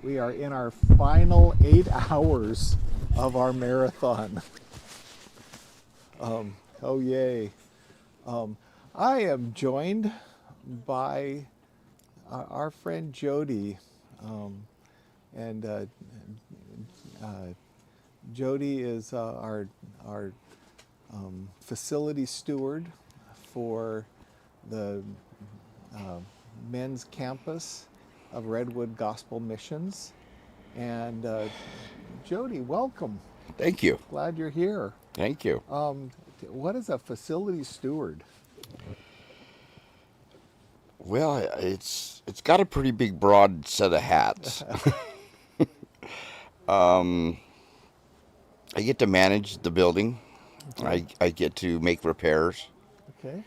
We are in our final 8 hours of our marathon. Oh yay! I am joined by our friend Jody, and Jody is our facility steward for the men's campus of Redwood Gospel Missions. And Jody, welcome. Thank you. Glad you're here. Thank you. What is a facility steward? Well, it's got a pretty big, broad set of hats. I get to manage the building. Okay. I get to make repairs. Okay.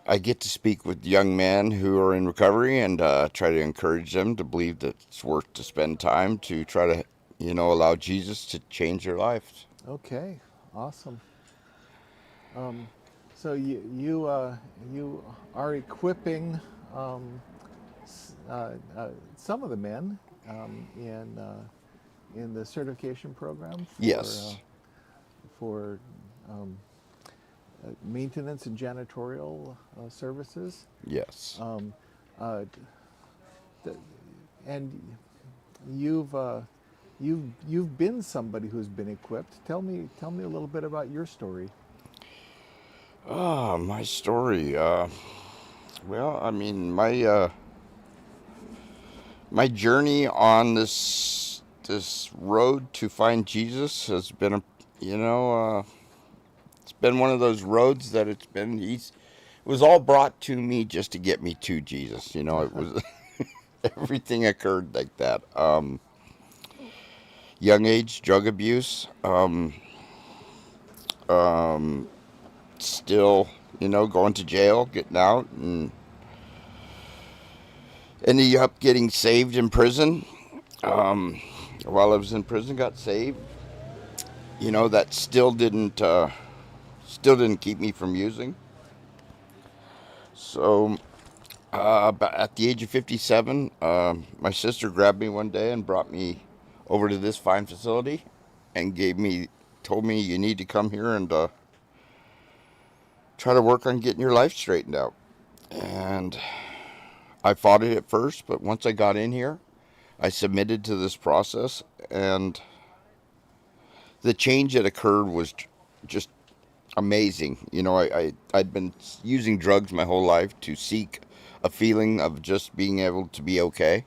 I get to speak with young men who are in recovery and try to encourage them to believe that it's worth to spend time to try to, allow Jesus to change their lives. Okay, awesome. So you are equipping some of the men in the certification program. Yes. For maintenance and janitorial services. Yes. And you've been somebody who's been equipped. Tell me a little bit about your story. My story. Well, I mean, my journey on this road to find Jesus has been it's been one of those roads that it was all brought to me just to get me to Jesus. It was everything occurred like that. Young age, drug abuse, still, going to jail, getting out, and ended up getting saved in prison. While I was in prison, got saved. That still didn't keep me from using. So, at the age of 57, my sister grabbed me one day and brought me over to this fine facility and told me, you need to come here and try to work on getting your life straightened out. And I fought it at first, but once I got in here, I submitted to this process, and the change that occurred was just amazing. I'd been using drugs my whole life to seek a feeling of just being able to be okay.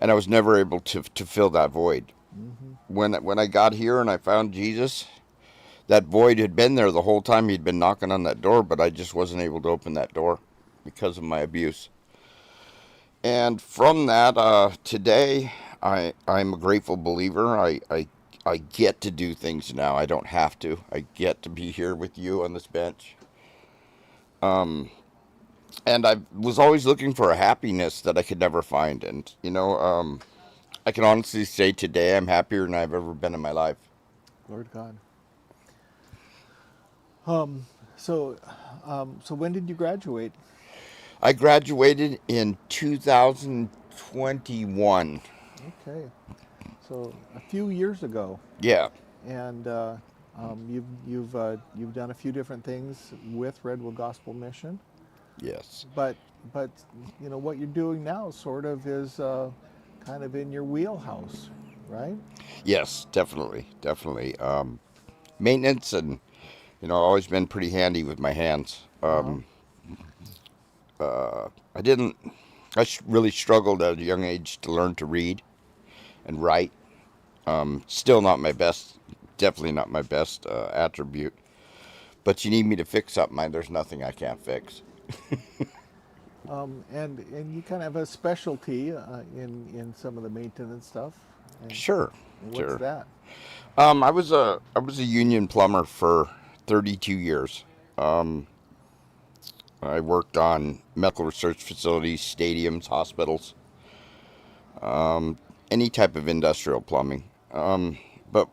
And I was never able to fill that void. Mm-hmm. When I got here and I found Jesus, that void had been there the whole time. He'd been knocking on that door, but I just wasn't able to open that door because of my abuse. And from that, today, I'm a grateful believer. I I get to do things now. I don't have to. I get to be here with you on this bench. And I was always looking for a happiness that I could never find. And, I can honestly say today I'm happier than I've ever been in my life. Lord God. So when did you graduate? I graduated in 2021. Okay, so a few years ago. Yeah. And you've done a few different things with Redwood Gospel Mission. Yes. But what you're doing now sort of is kind of in your wheelhouse, right? Yes, definitely. Maintenance and, always been pretty handy with my hands. I really struggled at a young age to learn to read and write. Still not my best, definitely not my best attribute. But you need me to fix something, there's nothing I can't fix. And you kind of have a specialty in some of the maintenance stuff. Sure. What's that? I was a union plumber for 32 years. I worked on medical research facilities, stadiums, hospitals, any type of industrial plumbing. But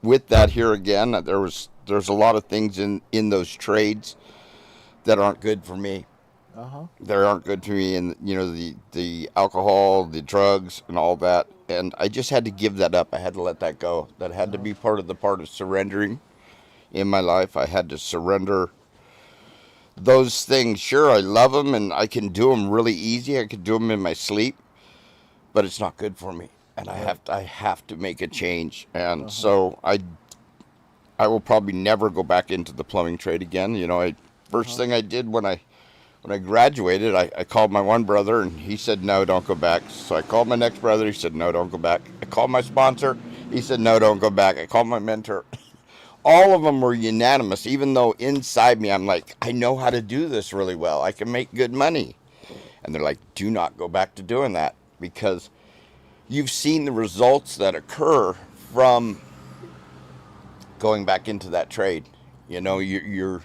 with that, here again, there's a lot of things in those trades that aren't good for me. That aren't good for me, and the alcohol, the drugs, and all that. And I just had to give that up. I had to let that go. That had to be part of surrendering in my life. I had to surrender those things. Sure, I love them, and I can do them really easy. I can do them in my sleep, but it's not good for me, and I have to make a change. And so I will probably never go back into the plumbing trade again. First thing I did when I graduated, I called my one brother, and he said, no, don't go back. So I called my next brother. He said, no, don't go back. I called my sponsor. He said, no, don't go back. I called my mentor. All of them were unanimous, even though inside me I'm like, I know how to do this really well. I can make good money. And they're like, do not go back to doing that, because you've seen the results that occur from going back into that trade. You're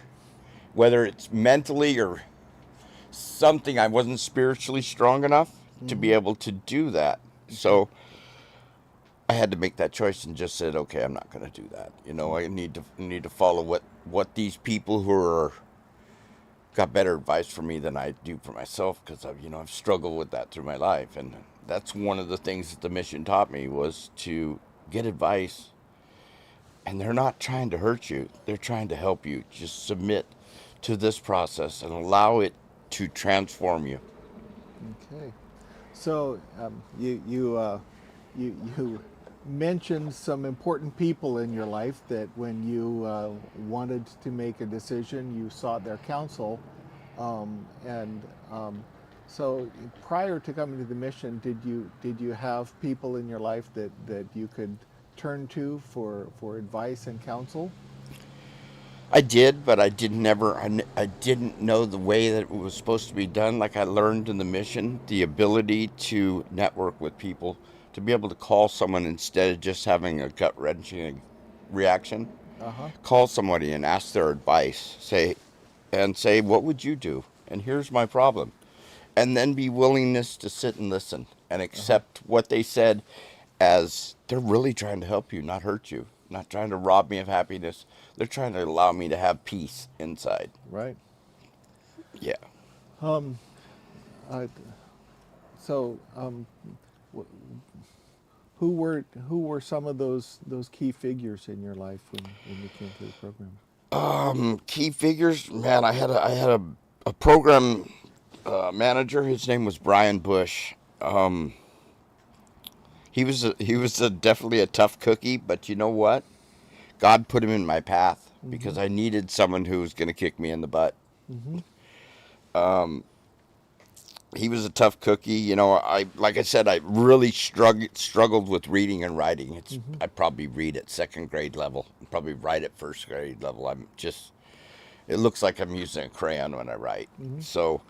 whether it's mentally or something, I wasn't spiritually strong enough to be able to do that. So I had to make that choice and just said, okay, I'm not going to do that. I need to follow what these people who are got better advice for me than I do for myself, because I've struggled with that through my life. And that's one of the things that the mission taught me, was to get advice. And they're not trying to hurt you. They're trying to help you. Just submit to this process and allow it to transform you. Okay. So you mentioned some important people in your life that when you wanted to make a decision, you sought their counsel. So prior to coming to the mission, did you have people in your life that you could turn to for advice and counsel? I did, but I didn't know the way that it was supposed to be done. Like I learned in the mission, the ability to network with people, to be able to call someone instead of just having a gut-wrenching reaction. Call somebody and ask their advice. Say, what would you do? And here's my problem. And then be willingness to sit and listen and accept what they said, as they're really trying to help you, not hurt you, not trying to rob me of happiness. They're trying to allow me to have peace inside. Right. Yeah. Who were some of those key figures in your life when you came to the program? Key figures, man. I had a program manager. His name was Brian Bush. He was definitely a tough cookie, but you know what? God put him in my path because I needed someone who was going to kick me in the butt. He was a tough cookie. Like I said, I really struggled with reading and writing. I probably read at second grade level, probably write at first grade level. It looks like I'm using a crayon when I write. So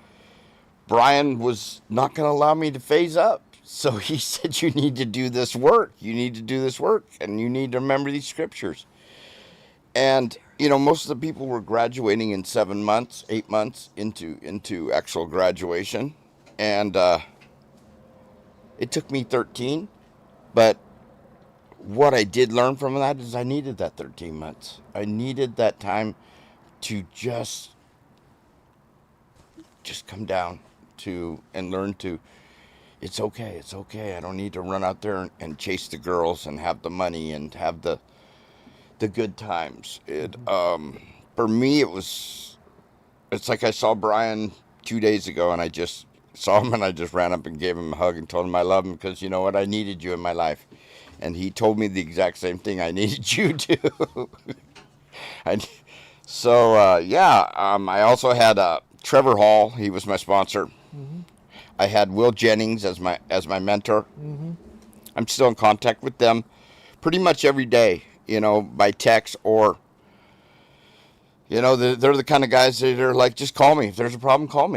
Brian was not going to allow me to phase up. so he said, you need to do this work. You need to do this work, and you need to remember these scriptures. And, you know, most of the people were graduating in 7 months, 8 months into actual graduation. And it took me 13. But what I did learn from that is I needed that 13 months. I needed that time to just come down to and learn to, it's okay, it's okay. I don't need to run out there and chase the girls and have the money and have the good times. For me, it's like I saw Brian 2 days ago, and I just saw him and I just ran up and gave him a hug and told him I love him, because you know what, I needed you in my life. And he told me the exact same thing. I needed you too. I also had Trevor Hall. He was my sponsor. Mm-hmm. I had Will Jennings as my mentor. Mm-hmm. I'm still in contact with them pretty much every day, you know, by text, or, you know, they're the kind of guys that are like, just call me. If there's a problem, call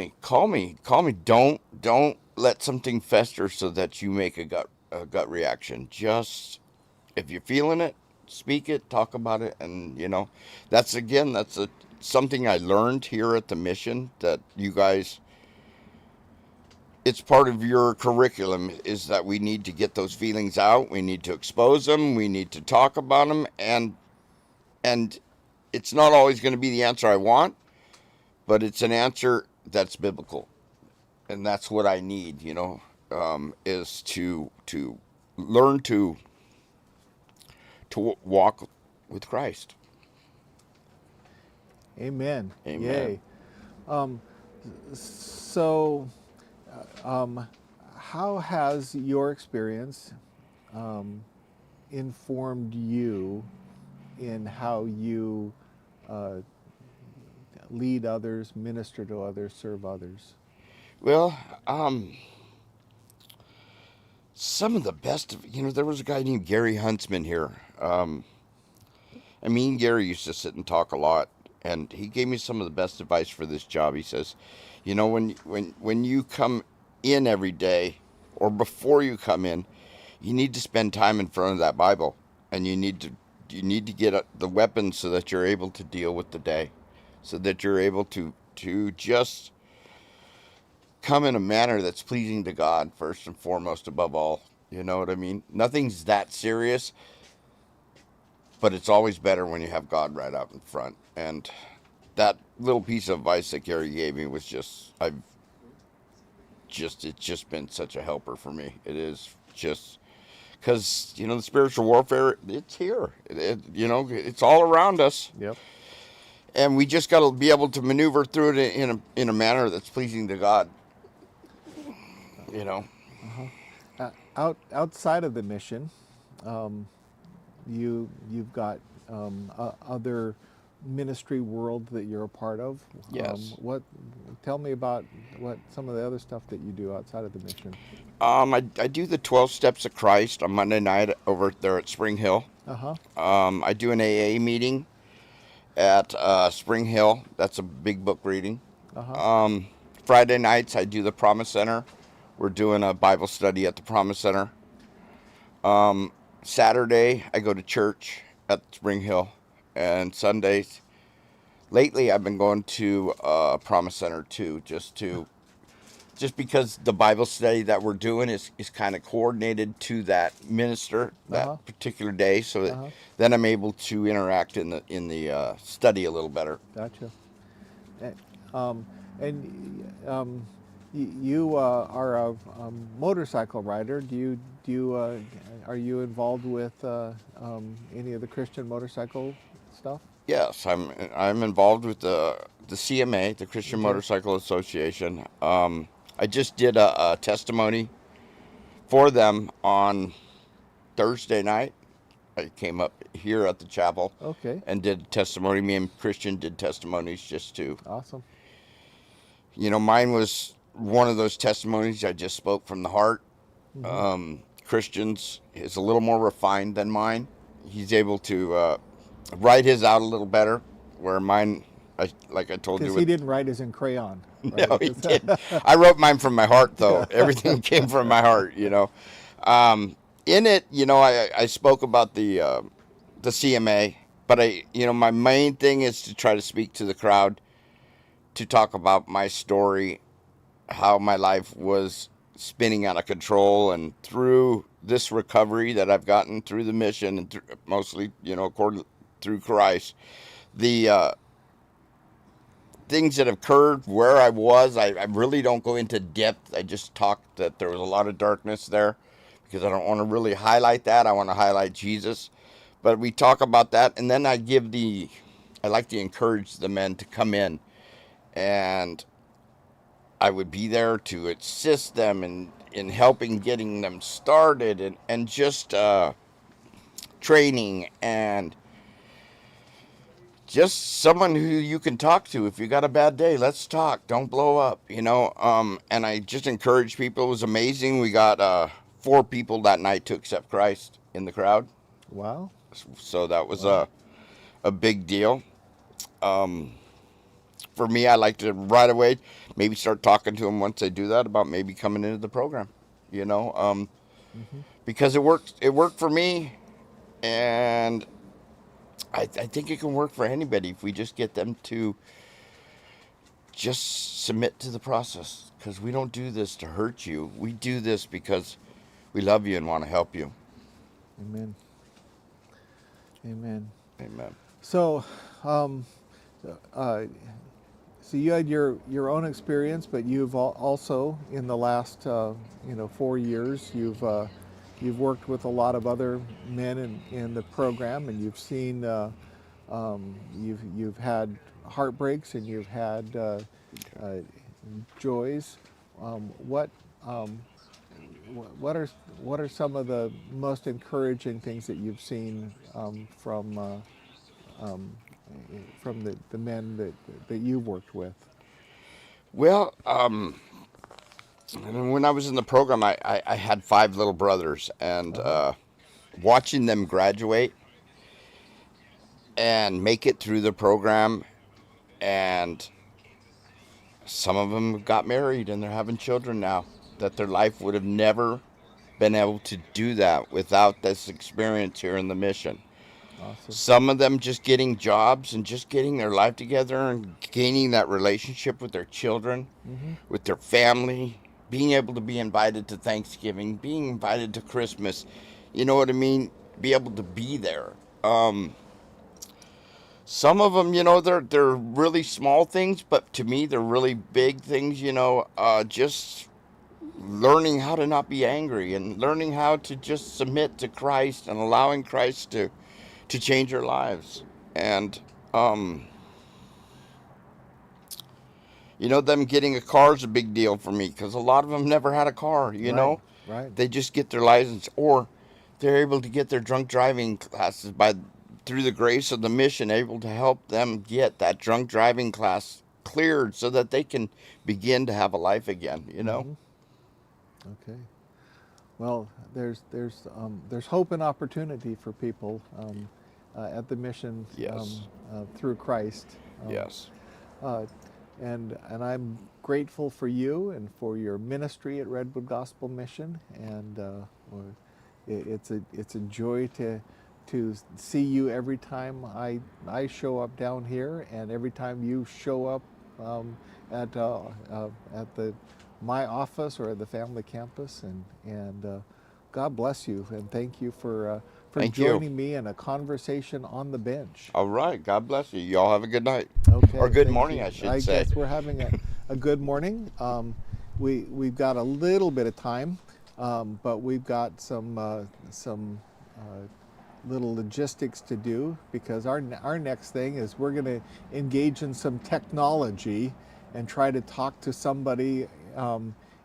me. Don't let something fester so that you make a gut reaction. Just, if you're feeling it, speak it, talk about it. And, you know, that's something I learned here at the mission, that you guys, it's part of your curriculum, is that we need to get those feelings out. We need to expose them. We need to talk about them. And it's not always going to be the answer I want, but it's an answer that's biblical. And that's what I need, you know, is to learn to walk with Christ. Amen. Amen. Yay. How has your experience informed you in how you lead others, minister to others, serve others? Well, some of the best, you know, there was a guy named Gary Huntsman here. Me and Gary used to sit and talk a lot, and he gave me some of the best advice for this job. He says, you know, when you come in every day, or before you come in, you need to spend time in front of that Bible, and you need to get the weapons so that you're able to deal with the day, so that you're able to just come in a manner that's pleasing to God first and foremost, above all. You know what I mean? Nothing's that serious, but it's always better when you have God right out in front. And that little piece of advice that Gary gave me was it's just been such a helper for me. It is just because, you know, the spiritual warfare, it's here. You know, it's all around us. Yep. And we just got to be able to maneuver through it in a manner that's pleasing to God. You know. Outside of the mission, you've got other ministry world that you're a part of. Yes. Tell me about what some of the other stuff that you do outside of the mission. I do the 12 Steps of Christ on Monday night over there at Spring Hill. I do an AA meeting at Spring Hill. That's a big book reading. Friday nights I do the Promise Center. We're doing a Bible study at the Promise Center. Saturday I go to church at Spring Hill, and Sundays, lately I've been going to Promise Center too, just because the Bible study that we're doing is kind of coordinated to that minister that particular day, so then I'm able to interact in the study a little better. Gotcha. You are a motorcycle rider. Are you involved with any of the Christian motorcycle stuff? Yes, I'm involved with the CMA, the Christian Motorcycle Association. I just did a testimony for them on Thursday night. I came up here at the chapel and did a testimony. Me and Christian did testimonies just to. Awesome. You know, mine was one of those testimonies I just spoke from the heart. Christian's is a little more refined than mine. He's able to write his out a little better, where mine, like I told you. Because he didn't write his in crayon. right? No, he didn't. I wrote mine from my heart, though. Everything came from my heart, you know. In it, you know, I spoke about the CMA, but my main thing is to try to speak to the crowd, to talk about my story, how my life was spinning out of control, and through this recovery that I've gotten through the mission, and mostly, through Christ, the things that occurred where I was. I really don't go into depth. I just talk that there was a lot of darkness there, because I don't want to really highlight that. I want to highlight Jesus. But we talk about that, and then I like to encourage the men to come in, and I would be there to assist them in helping getting them started, and just training, and just someone who you can talk to. If you got a bad day, let's talk. Don't blow up, and I just encourage people. It was amazing. We got 4 people that night to accept Christ in the crowd. Wow. So that was a big deal. For me, I like to right away maybe start talking to them once they do that about maybe coming into the program, because it worked for me, and I think it can work for anybody if we just get them to just submit to the process, because we don't do this to hurt you. We do this because we love you and want to help you. Amen. Amen. Amen. So, so you had your own experience, but you've also, in the last 4 years, you've worked with a lot of other men in the program, and you've seen you've had heartbreaks, and you've had joys. What are some of the most encouraging things that you've seen from the men that you've worked with? Well, when I was in the program, I had 5 little brothers, and watching them graduate and make it through the program, and some of them got married and they're having children now, that their life would have never been able to do that without this experience here in the mission. Awesome. Some of them just getting jobs and just getting their life together and gaining that relationship with their children, with their family, being able to be invited to Thanksgiving, being invited to Christmas, you know what I mean? Be able to be there. Some of them, they're really small things, but to me, they're really big things, just learning how to not be angry, and learning how to just submit to Christ, and allowing Christ to change our lives. And them getting a car is a big deal for me, because a lot of them never had a car. Right. They just get their license, or they're able to get their drunk driving classes through the grace of the mission, able to help them get that drunk driving class cleared, so that they can begin to have a life again. Okay. Well, there's hope and opportunity for people at the mission. Yes. Through Christ. Yes. And I'm grateful for you and for your ministry at Redwood Gospel Mission, and it's a joy to see you every time I show up down here, and every time you show up at my office or at the family campus, and God bless you, and thank you for joining me in a conversation on the bench. All right. God bless you. Y'all have a good night. Okay. Or good thank morning, you. I should I say. guess we're having a good morning. We've got a little bit of time, but we've got some little logistics to do, because our next thing is we're going to engage in some technology and try to talk to somebody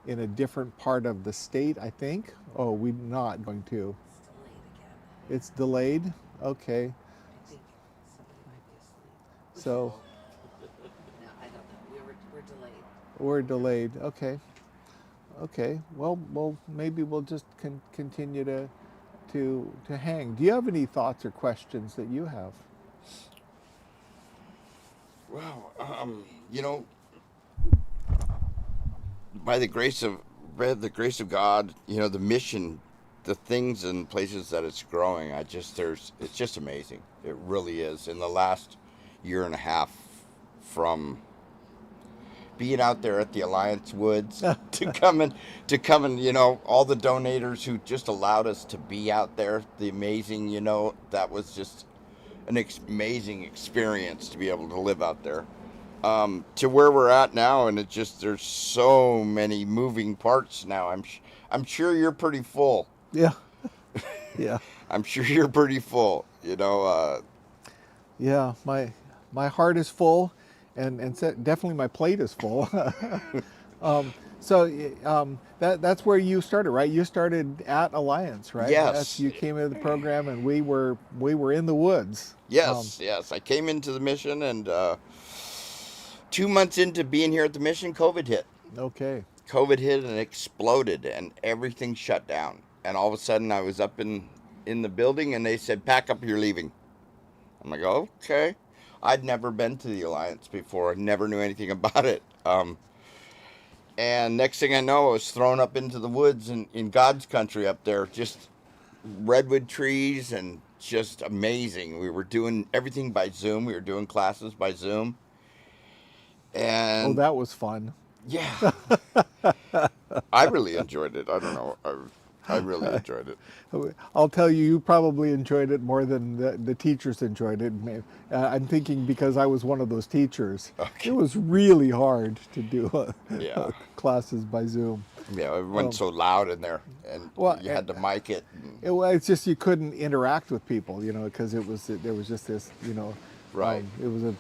in a different part of the state, I think. Oh, we're not going to. It's delayed? Okay. So. No, I don't know. We're delayed. We're delayed. Okay. Okay. Well, maybe we'll just continue to hang. Do you have any thoughts or questions that you have? Well, by the grace of God, you know, the mission, the things and places that it's growing, it's just amazing. It really is. In the last year and a half, from being out there at the Alliance Woods to coming, you know, all the donators who just allowed us to be out there, the amazing, you know, that was just an amazing experience to be able to live out there. To where we're at now, and there's so many moving parts now. I'm sure you're pretty full. Yeah. Yeah. I'm sure you're pretty full, you know. Yeah, my heart is full, and definitely my plate is full. That's where you started, right? You started at Alliance, right? Yes. You came into the program, and we were in the woods. Yes, yes. I came into the mission, and 2 months into being here at the mission, COVID hit. Okay. COVID hit and exploded, and everything shut down. And all of a sudden, I was up in the building, and they said, "Pack up, you're leaving." I'm like, okay. I'd never been to the Alliance before. I never knew anything about it. And next thing I know, I was thrown up into the woods in God's country up there. Just redwood trees and just amazing. We were doing everything by Zoom. We were doing classes by Zoom. And that was fun. Yeah. I really enjoyed it. I don't know. I really enjoyed it. I'll tell you, you probably enjoyed it more than the teachers enjoyed it. I'm thinking because I was one of those teachers. Okay. It was really hard to do classes by Zoom. Yeah, everyone's so loud in there, and you had to mic it. It's just you couldn't interact with people, you know, because there was just this, you know. Right. It was a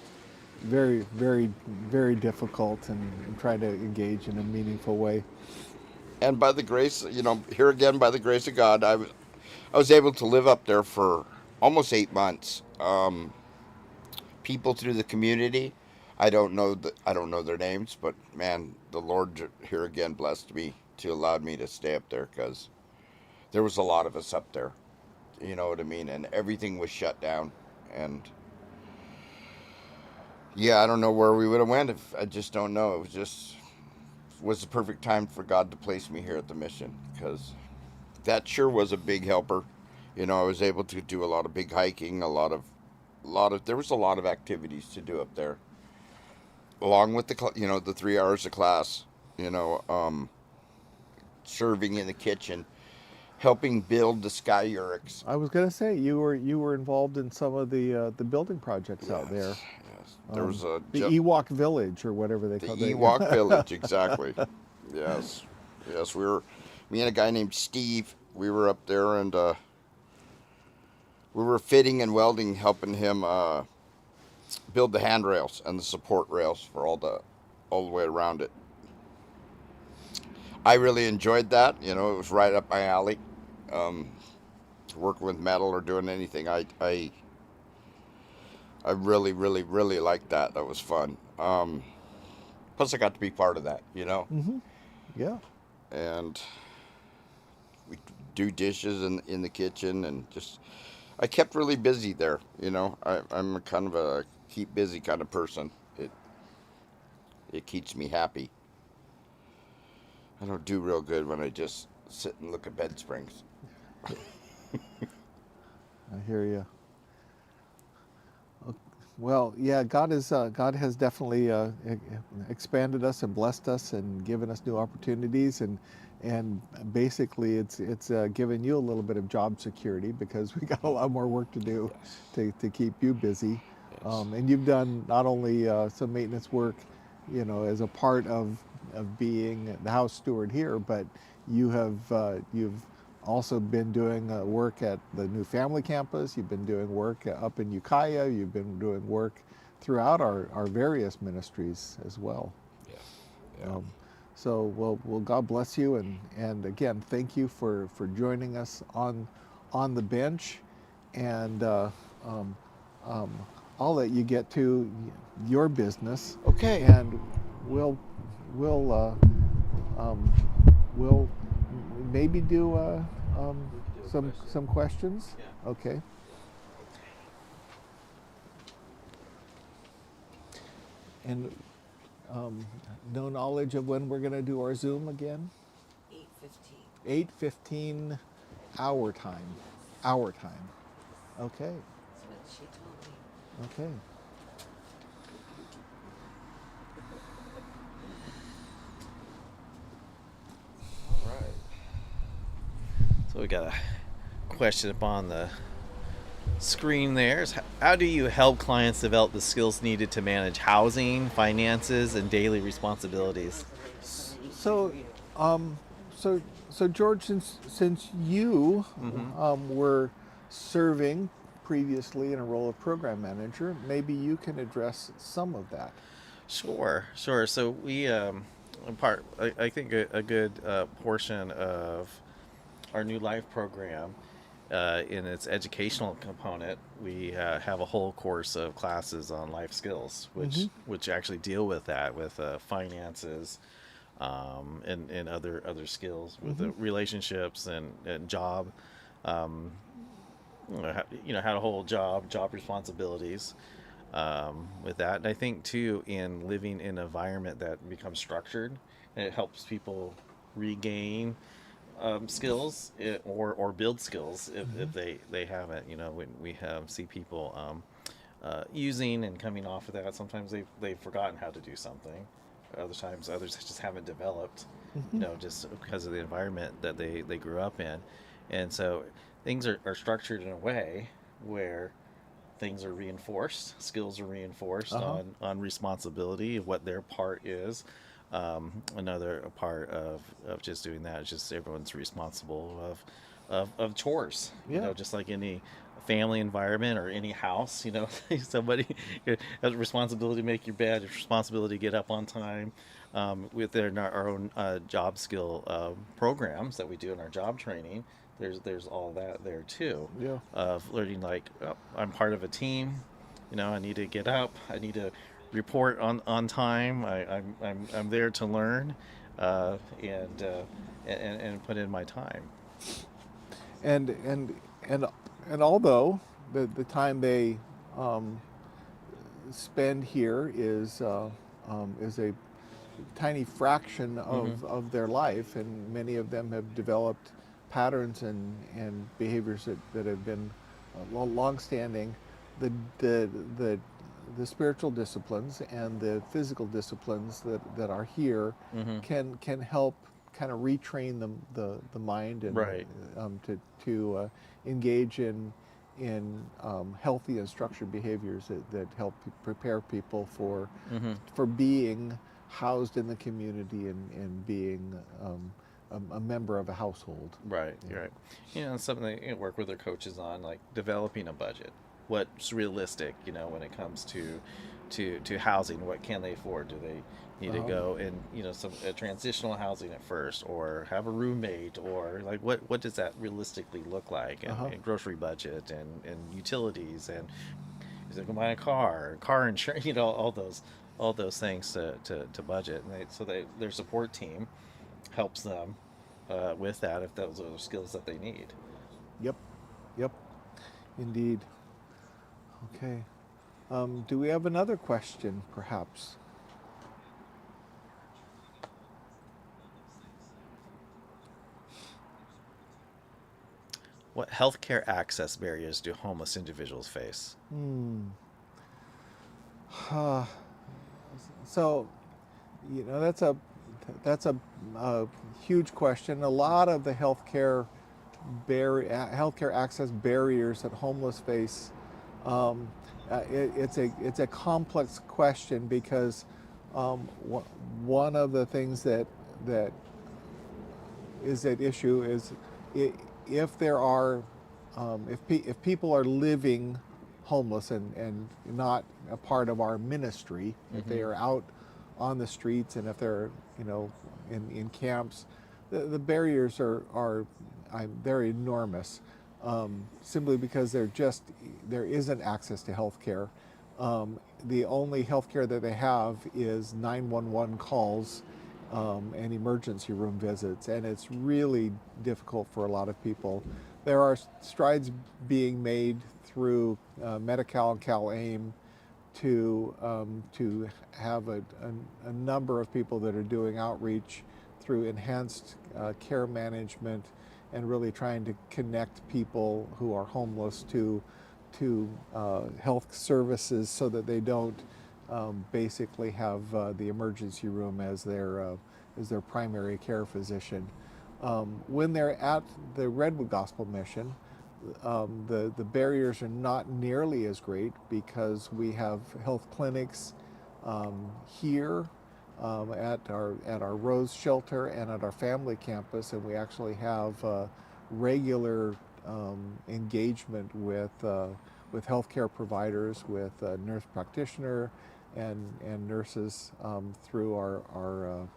very, very, very difficult and try to engage in a meaningful way. And by the grace, you know, here again, by the grace of God, I was able to live up there for almost 8 months. People through the community, I don't know their names, but man, the Lord here again blessed me to allow me to stay up there, because there was a lot of us up there. You know what I mean? And everything was shut down. And yeah, I don't know where we would have went if I just don't know. It was the perfect time for God to place me here at the mission, because that sure was a big helper. You know, I was able to do a lot of big hiking, there was a lot of activities to do up there, along with the 3 hours of class, you know, serving in the kitchen, helping build the Sky Urix. I was going to say you were involved in some of the building projects out there. Yes, there was the Ewok Village or whatever they call it. The Ewok Village, exactly. Yes, me and a guy named Steve. We were up there, and we were fitting and welding, helping him build the handrails and the support rails for all the way around it. I really enjoyed that. You know, it was right up my alley. Working with metal or doing anything, I really, really, really liked that. That was fun. Plus, I got to be part of that, you know? Mm-hmm. Yeah. And we do dishes in the kitchen, and I kept really busy there, you know? I'm kind of a keep busy kind of person. It keeps me happy. I don't do real good when I just sit and look at bed springs. I hear you. Well, yeah, God has definitely expanded us and blessed us and given us new opportunities, and basically it's given you a little bit of job security, because we got a lot more work to do to keep you busy. Yes. And you've done not only some maintenance work, you know, as a part of being the house steward here, but you've also been doing work at the new family campus. You've been doing work up in Ukiah. You've been doing work throughout our various ministries as well. Yeah. Yeah. So God bless you, and again, thank you for joining us on the bench, and I'll let you get to your business. Okay. And we'll maybe do some questions. Yeah. Okay. And No knowledge of when we're going to do our Zoom again? 8:15. 8:15 our time. Our time. Okay. That's what she told me. Okay. All right. So we got a question up on the screen there. Is how do you help clients develop the skills needed to manage housing, finances, and daily responsibilities? So, so George, since you were serving previously in a role of program manager, maybe you can address some of that. Sure. So we, I think a good portion of our New Life program, in its educational component, we have a whole course of classes on life skills, which actually deal with that, with finances, and other skills with the relationships and job, how to hold job responsibilities, with that. And I think too, in living in an environment that becomes structured, and it helps people regain skills, or build skills if they haven't. When we see people using and coming off of that, sometimes they've forgotten how to do something. Other times, others just haven't developed, just because of the environment that they grew up in. And so things are structured in a way where things are reinforced, skills are reinforced on responsibility, what their part is. Another part of just doing that is just everyone's responsible of chores. Just like any family environment or any house, somebody has a responsibility to make your bed, a responsibility to get up on time. Within our own job skill programs that we do in our job training, there's all that there too. Yeah. Of learning, I'm part of a team. I need to get up. I need to report on time. I'm there to learn, and put in my time. And although the time they spend here is a tiny fraction of their life, and many of them have developed patterns and behaviors that have been long-standing, the spiritual disciplines and the physical disciplines that are here can help kind of retrain the mind and Right. to engage in healthy and structured behaviors that help prepare people for being housed in the community and being a member of a household. Right. You're right. Something they work with their coaches on, like developing a budget. What's realistic, when it comes to housing? What can they afford? Do they need to go in, a transitional housing at first, or have a roommate, or what does that realistically look like? And grocery budget and utilities, and is they can buy a car insurance, all those things to budget. And their support team helps them with that, if those are the skills that they need. Yep, indeed. Okay. Do we have another question, perhaps? What healthcare access barriers do homeless individuals face? So, that's a huge question. A lot of the healthcare access barriers that homeless face, it's a complex question, because one of the things that is at issue is if there are if people are living homeless and not a part of our ministry, if they are out on the streets, and if they're in camps, the barriers are they're enormous, simply because there isn't access to health care. The only health care that they have is 911 calls and emergency room visits, and it's really difficult for a lot of people. There are strides being made through Medi-Cal and Cal-AIM to have a number of people that are doing outreach through enhanced care management and really trying to connect people who are homeless to health services so that they don't basically have the emergency room as their primary care physician. When they're at the Redwood Gospel Mission, the barriers are not nearly as great because we have health clinics here at our Rose Shelter and at our family campus, and we actually have regular engagement with healthcare providers, with nurse practitioner and nurses through our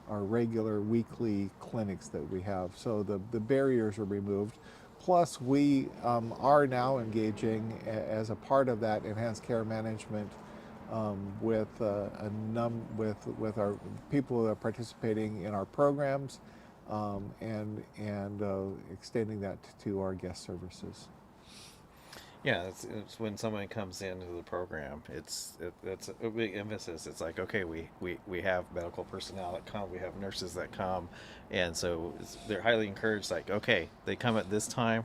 regular weekly clinics that we have. So the barriers are removed. Plus, we are now engaging as a part of that enhanced care management with our people who are participating in our programs and extending that to our guest services. Yeah, it's when someone comes into the program, it's a big emphasis. It's like, okay, we have medical personnel that come, we have nurses that come, and so they're highly encouraged. Like, okay, they come at this time,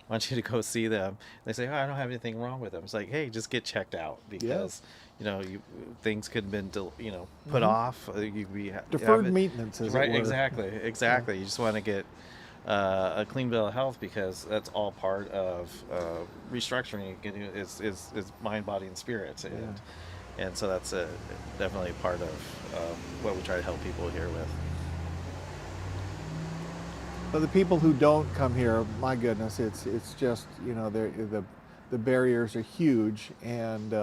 I want you to go see them. They say, oh, I don't have anything wrong with them. It's like, hey, just get checked out because things could have been put off. Deferred maintenance, as right? it were. Exactly. You just want to get a clean bill of health because that's all part of restructuring. Is mind, body, and spirit, and so that's definitely part of what we try to help people here with. But the people who don't come here, my goodness, it's just the barriers are huge, and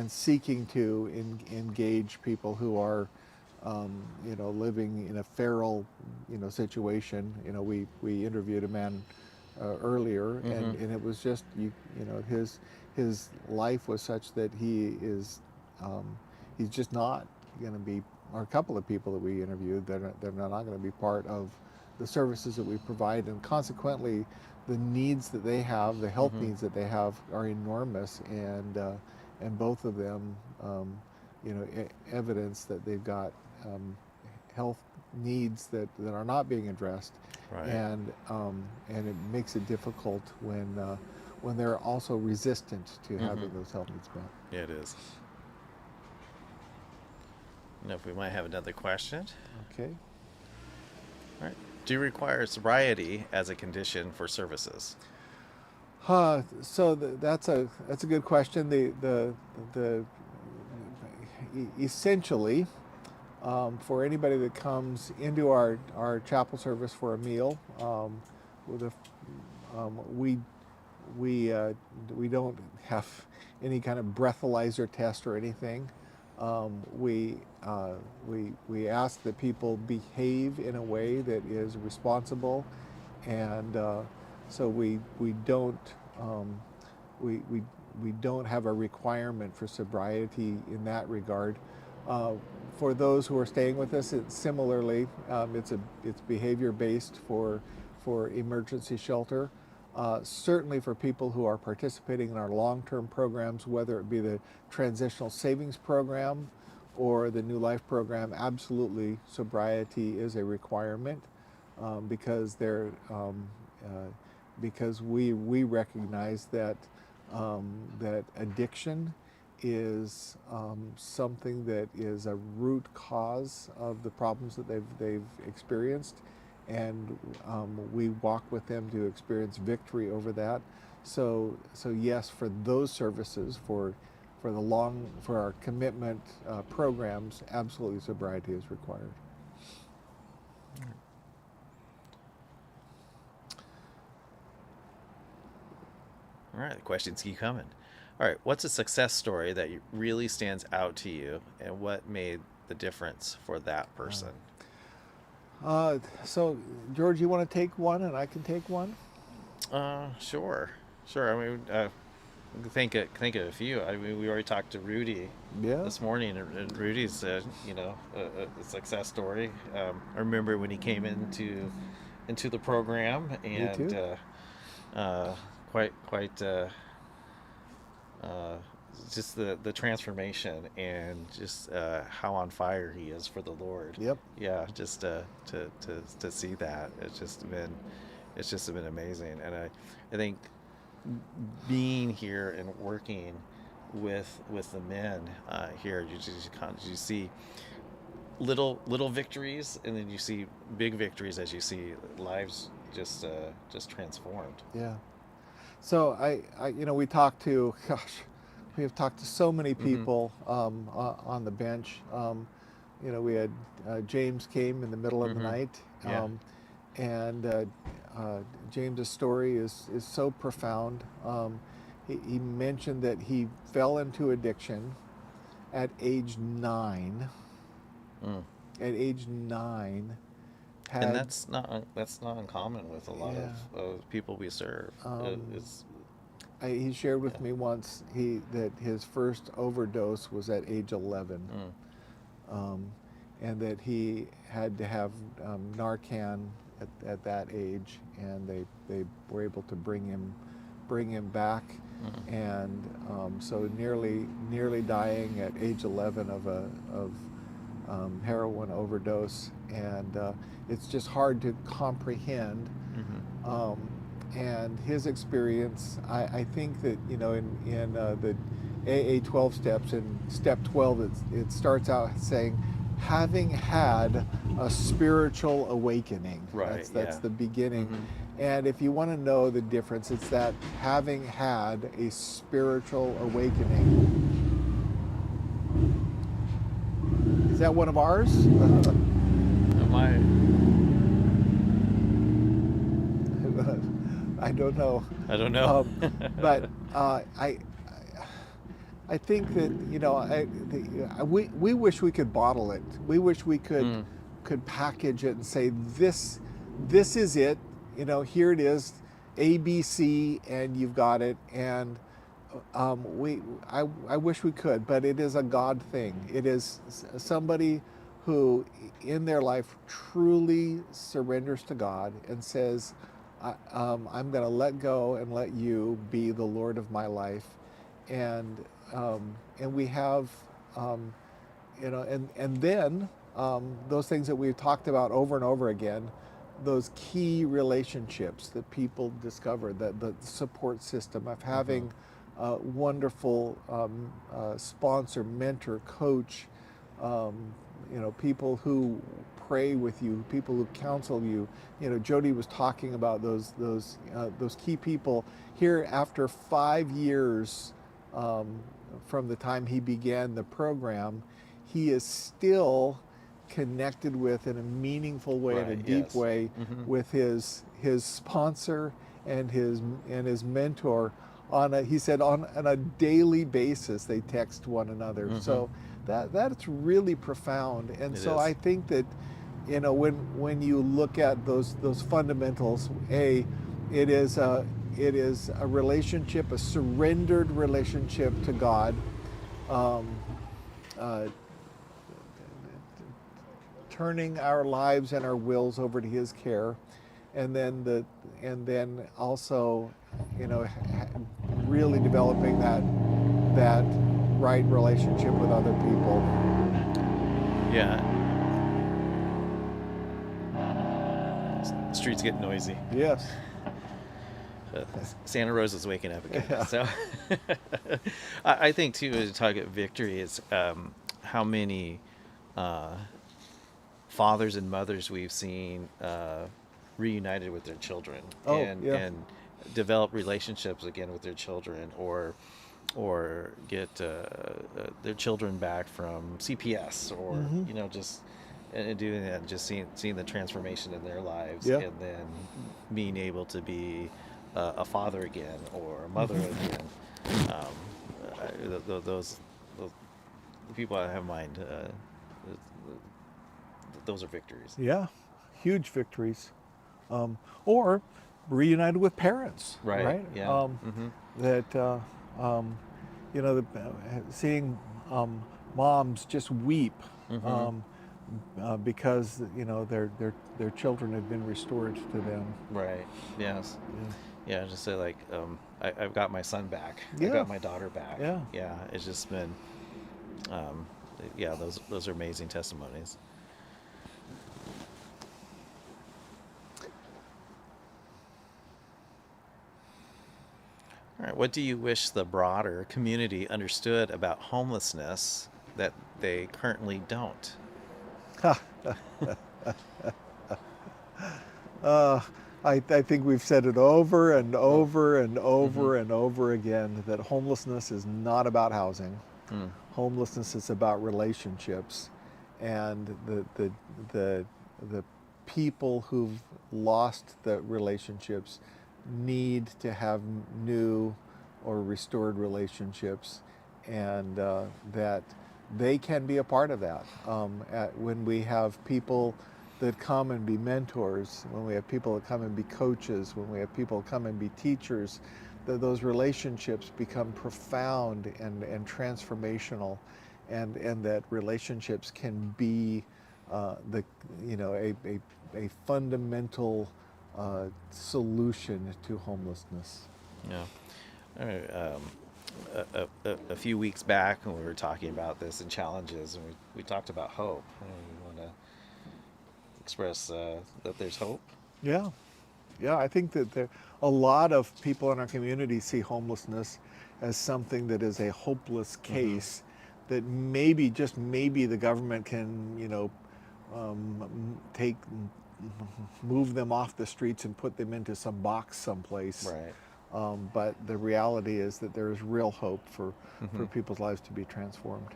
seeking to engage people who are living in a feral situation. We interviewed a man earlier, and it was just his life was such that he's just not going to be, or a couple of people that we interviewed, they're not going to be part of the services that we provide, and consequently the needs that they have, the health needs that they have, are enormous, and both of them evidence that they've got health needs that are not being addressed, right. and it makes it difficult when they're also resistant to having those health needs met. Yeah, it is. Now, if we might have another question. Okay. All right. Do you require sobriety as a condition for services? So that's a good question. Essentially, for anybody that comes into our chapel service for a meal, we don't have any kind of breathalyzer test or anything. We ask that people behave in a way that is responsible, and so we don't have a requirement for sobriety in that regard. For those who are staying with us, similarly, it's behavior based for emergency shelter. Certainly for people who are participating in our long-term programs, whether it be the Transitional Savings Program or the New Life Program, absolutely sobriety is a requirement because we recognize that addiction is something that is a root cause of the problems that they've experienced, and we walk with them to experience victory over that. So yes, for those services, for our commitment programs, absolutely sobriety is required. All right, the questions keep coming. All right, what's a success story that really stands out to you, and what made the difference for that person? So, George, you want to take one, and I can take one? Sure. I mean, think of a few. I mean, we already talked to Rudy this morning, and Rudy's a success story. I remember when he came into the program, and quite just the transformation and just how on fire he is for the Lord. Yep. Yeah, just to see that, it's just been amazing. And I think being here and working with the men here, you see little victories, and then you see big victories as you see lives just transformed. Yeah. So I we talked to, we have talked to so many people on the bench. We had James came in the middle of the night, and James's story is so profound. He mentioned that he fell into addiction at age 9. At age 9. And that's not uncommon with a lot of people we serve. He shared with me once that his first overdose was at age 11, and that he had to have Narcan at that age, and they were able to bring him back, and so nearly dying at age 11 of heroin overdose, and it's just hard to comprehend. And his experience, I think that in the AA 12 steps, in step 12, it starts out saying, having had a spiritual awakening. Right. That's the beginning. And if you want to know the difference, it's that having had a spiritual awakening. Is that one of ours? I don't know. But I think that we wish we could bottle it. We wish we could package it and say this is it. Here it is, ABC, and you've got it. And I wish we could, but it is a God thing. It is somebody who in their life truly surrenders to God and says, I'm going to let go and let you be the Lord of my life. And we have, and then those things that we've talked about over and over again, those key relationships that people discover, the support system of having wonderful sponsor, mentor, coach, people who pray with you, people who counsel you. Jody was talking about those key people here after 5 years from the time he began the program. He is still connected with in a meaningful way, in a deep way, with his sponsor and his mentor. He said on a daily basis they text one another. So that's really profound. And so I think that when you look at those fundamentals, it is a relationship, a surrendered relationship to God, turning our lives and our wills over to His care, and then also really developing that right relationship with other people. Yeah. The streets get noisy. Yes. Santa Rosa's waking up again. Yeah. So I think too, to talk about victory, is how many fathers and mothers we've seen reunited with their children and develop relationships again with their children, or get their children back from CPS, or just and doing that, and just seeing the transformation in their lives, and then being able to be a father again or a mother again. Those the people I have in mind, those are victories. Yeah, huge victories. Or reunited with parents, right? Yeah. That seeing moms just weep because their children have been restored to them. Right. Yes. Yeah, just say like, I've got my son back. I Yeah. got my daughter back. Yeah. Yeah, it's just been, yeah, those are amazing testimonies. All right, what do you wish the broader community understood about homelessness that they currently don't? I think we've said it over and over and over and over again that homelessness is not about housing. Mm. Homelessness is about relationships, and the people who've lost the relationships need to have new or restored relationships, and that they can be a part of that. When we have people that come and be mentors, when we have people that come and be coaches, when we have people come and be teachers, those relationships become profound and transformational, and that relationships can be a fundamental solution to homelessness. Yeah. All right. A few weeks back when we were talking about this and challenges, and we talked about hope. You want to express that there's hope? Yeah. I think that a lot of people in our community see homelessness as something that is a hopeless case, that maybe, just maybe, the government can, move them off the streets and put them into some box someplace. Right. But the reality is that there is real hope for people's lives to be transformed.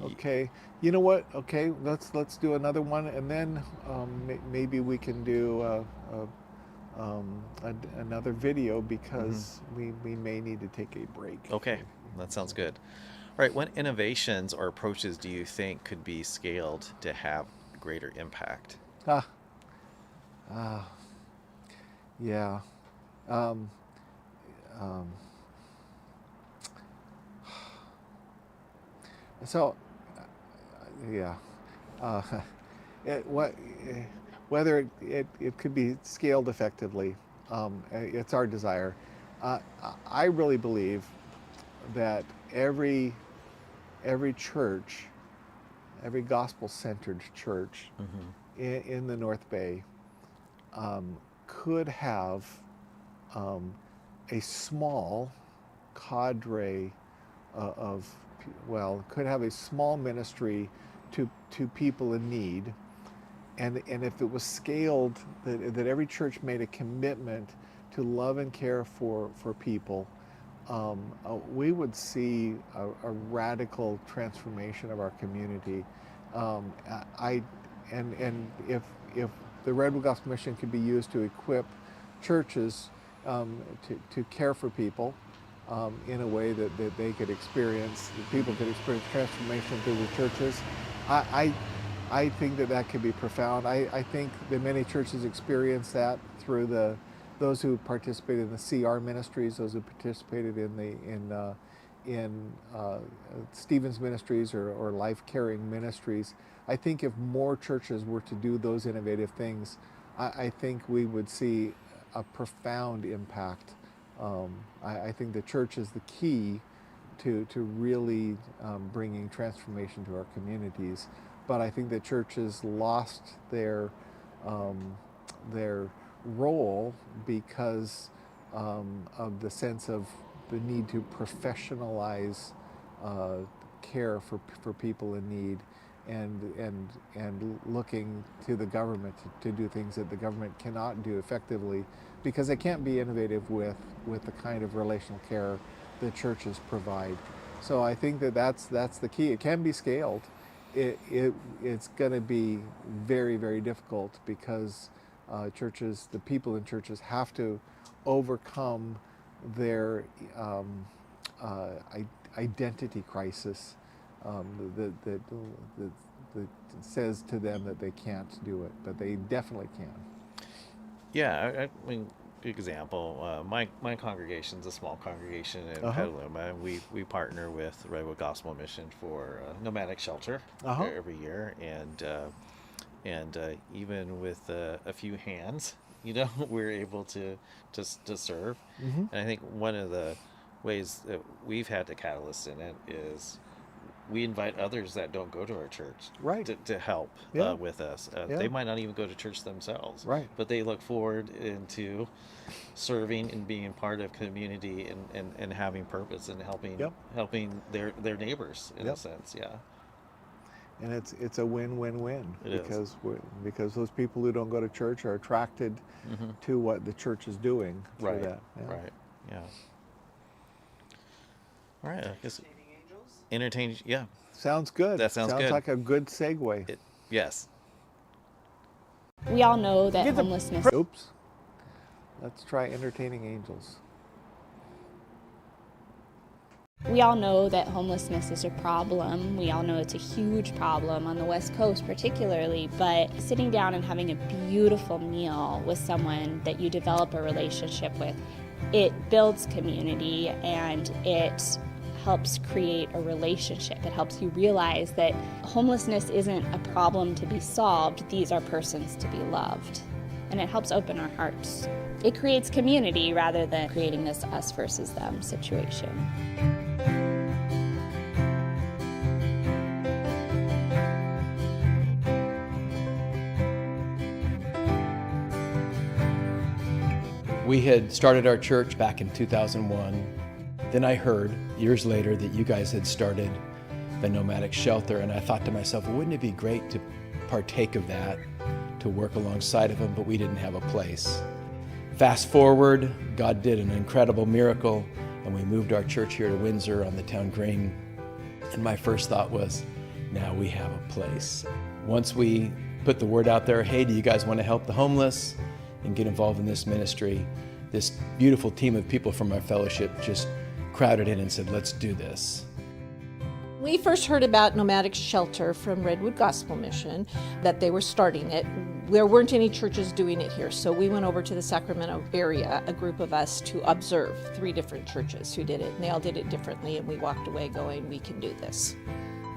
Okay, you know what? Okay, let's do another one, and then maybe we can do another video, because we may need to take a break. Okay, that sounds good. All right, what innovations or approaches do you think could be scaled to have greater impact? Yeah. So, yeah. Whether it could be scaled effectively, it's our desire. I really believe that every church, every gospel-centered church in the North Bay could have a small cadre could have a small ministry to people in need, and if it was scaled, that every church made a commitment to love and care for people, we would see a radical transformation of our community. If the Redwood Gospel Mission could be used to equip churches to care for people in a way that they could experience, that people could experience transformation through the churches, I think that could be profound. I think that many churches experience that through those who participated in the CR ministries, those who participated in Stephen's ministries or life caring ministries. I think if more churches were to do those innovative things, I think we would see a profound impact. I think the church is the key to really bringing transformation to our communities. But I think the churches lost their role because of the sense of the need to professionalize care for people in need, and looking to the government to do things that the government cannot do effectively, because they can't be innovative with the kind of relational care that churches provide. So I think that's the key. It can be scaled. It's going to be very, very difficult, because the people in churches have to overcome their identity crisis that says to them that they can't do it, but they definitely can. Yeah, I mean, good example. My congregation's a small congregation in Petaluma, and we partner with Redwood Gospel Mission for a nomadic shelter every year, and and even with a few hands, we're able to serve. Mhm. And I think one of the ways that we've had the catalyst in it is we invite others that don't go to our church Right. to help Yeah. with us. Yeah. They might not even go to church themselves, Right. but they look forward into serving and being part of community and having purpose and helping Yep. helping their neighbors in a Yep. sense. Yeah. And it's a win-win-win It is. because those people who don't go to church are attracted Mhm. to what the church is doing through Right. that. Yeah. Right. Yeah. All right. I guess entertain. Yeah. Sounds good. That sounds good. like a good segue. Yes. We all know that homelessness. Oops. Let's try entertaining angels. We all know that homelessness is a problem. We all know it's a huge problem on the West Coast particularly, but sitting down and having a beautiful meal with someone that you develop a relationship with, it builds community and it helps create a relationship. It helps you realize that homelessness isn't a problem to be solved, these are persons to be loved. And it helps open our hearts. It creates community rather than creating this us versus them situation. We had started our church back in 2001. Then I heard years later that you guys had started the nomadic shelter, and I thought to myself, well, wouldn't it be great to partake of that, to work alongside of them, but we didn't have a place. Fast forward, God did an incredible miracle, and we moved our church here to Windsor on the town green. And my first thought was, now we have a place. Once we put the word out there, hey, do you guys want to help the homeless and get involved in this ministry? This beautiful team of people from our fellowship just crowded in and said, let's do this. We first heard about Nomadic Shelter from Redwood Gospel Mission, that they were starting it. There weren't any churches doing it here, so we went over to the Sacramento area, a group of us, to observe 3 different churches who did it, and they all did it differently, and we walked away going, we can do this.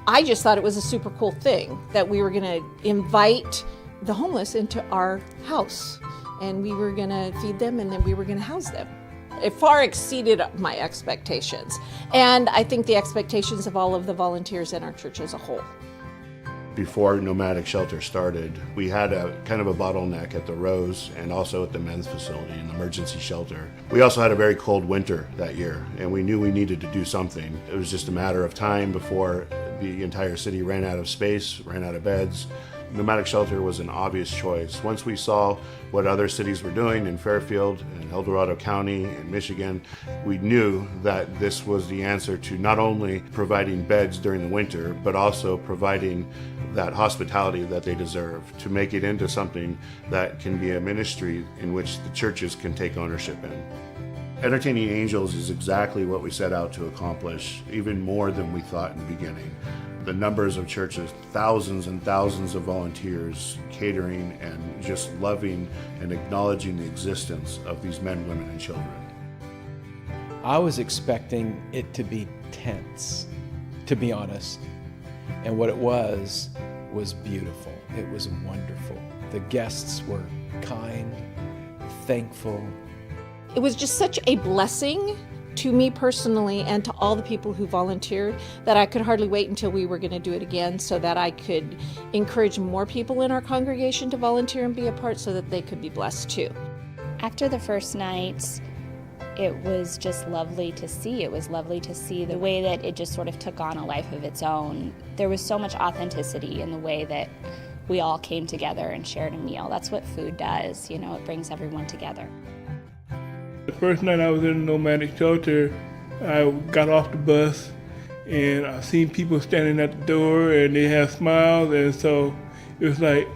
I just thought it was a super cool thing that we were going to invite the homeless into our house, and we were going to feed them, and then we were going to house them. It far exceeded my expectations, and I think the expectations of all of the volunteers in our church as a whole. Before Nomadic Shelter started, we had a kind of a bottleneck at the Rose and also at the men's facility, an emergency shelter. We also had a very cold winter that year, and we knew we needed to do something. It was just a matter of time before the entire city ran out of space, ran out of beds. Nomadic Shelter was an obvious choice. Once we saw what other cities were doing in Fairfield and El Dorado County and Michigan, we knew that this was the answer to not only providing beds during the winter, but also providing that hospitality that they deserve, to make it into something that can be a ministry in which the churches can take ownership in. Entertaining Angels is exactly what we set out to accomplish, even more than we thought in the beginning. The numbers of churches, thousands and thousands of volunteers catering and just loving and acknowledging the existence of these men, women, and children. I was expecting it to be tense, to be honest. And what it was beautiful. It was wonderful. The guests were kind, thankful. It was just such a blessing to me personally and to all the people who volunteered that I could hardly wait until we were going to do it again so that I could encourage more people in our congregation to volunteer and be a part so that they could be blessed too. After the first night, it was just lovely to see. It was lovely to see the way that it just sort of took on a life of its own. There was so much authenticity in the way that we all came together and shared a meal. That's what food does, you know, it brings everyone together. The first night I was in the nomadic shelter, I got off the bus and I seen people standing at the door and they had smiles, and so it was like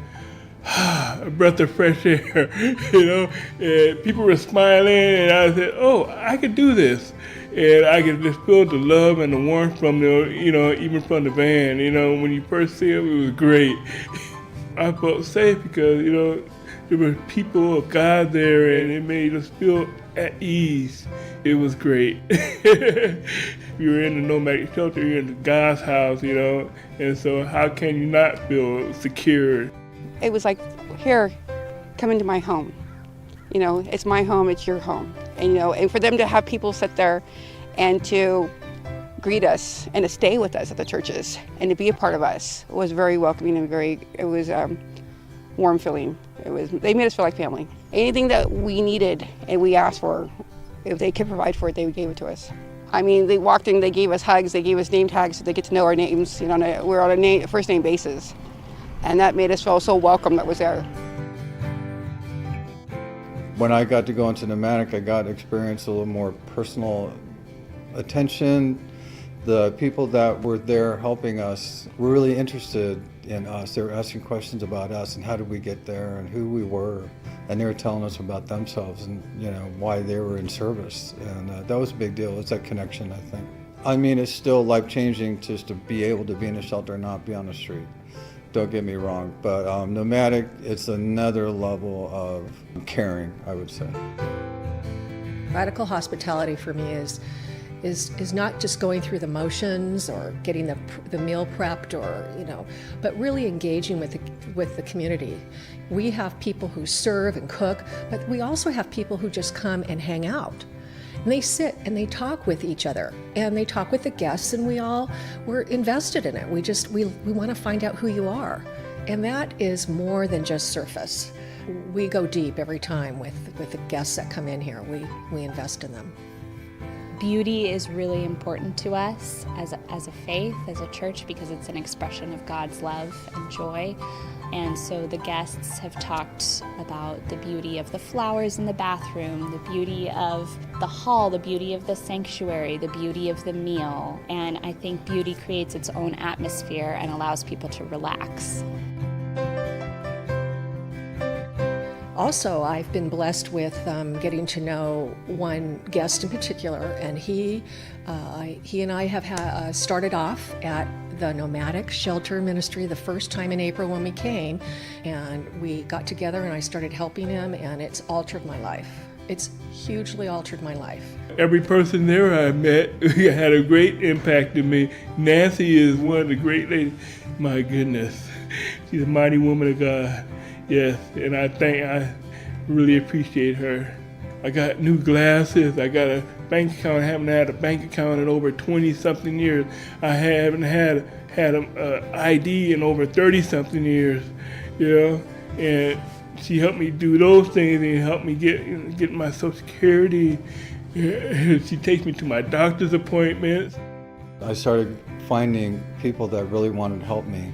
a breath of fresh air, you know, and people were smiling and I said, oh, I could do this. And I could just feel the love and the warmth from the, you know, even from the van, you know, when you first see them, it was great. I felt safe because, you know, there were people of God there and it made us feel at ease. It was great. You were in the nomadic shelter, you're in God's house, you know, and so how can you not feel secure? It was like, here, come into my home. You know, it's my home, it's your home. And, you know, and for them to have people sit there and to greet us and to stay with us at the churches and to be a part of us was very welcoming and it was warm feeling. They made us feel like family. Anything that we needed and we asked for, if they could provide for it, they gave it to us. I mean, they walked in, they gave us hugs, they gave us name tags so they get to know our names. You know, we're on a first name basis. And that made us feel so welcome that was there. When I got to go into Nomadic, I got to experience a little more personal attention. The people that were there helping us were really interested in us. They were asking questions about us and how did we get there and who we were. And they were telling us about themselves and, you know, why they were in service. And that was a big deal. It's that connection, I think. I mean, it's still life-changing just to be able to be in a shelter and not be on the street. Don't get me wrong, but Nomadic, it's another level of caring, I would say. Radical hospitality for me is not just going through the motions or getting the meal prepped or, you know, but really engaging with the community. We have people who serve and cook, but we also have people who just come and hang out. And they sit and they talk with each other and they talk with the guests, and we're invested in it. We want to find out who you are. And that is more than just surface. We go deep every time with the guests that come in here. We invest in them. Beauty is really important to us as a faith, as a church, because it's an expression of God's love and joy. And so the guests have talked about the beauty of the flowers in the bathroom, the beauty of the hall, the beauty of the sanctuary, the beauty of the meal. And I think beauty creates its own atmosphere and allows people to relax. Also, I've been blessed with getting to know one guest in particular, and he and I have started off at the Nomadic Shelter Ministry the first time in April when we came, and we got together and I started helping him, and it's altered my life. It's hugely altered my life. Every person there I met had a great impact on me. Nancy is one of the great ladies. My goodness, she's a mighty woman of God. Yes, and I really appreciate her. I got new glasses. I got a bank account. I haven't had a bank account in over 20-something years. I haven't had an ID in over 30-something years, you know. And she helped me do those things and helped me get my Social Security. She takes me to my doctor's appointments. I started finding people that really wanted to help me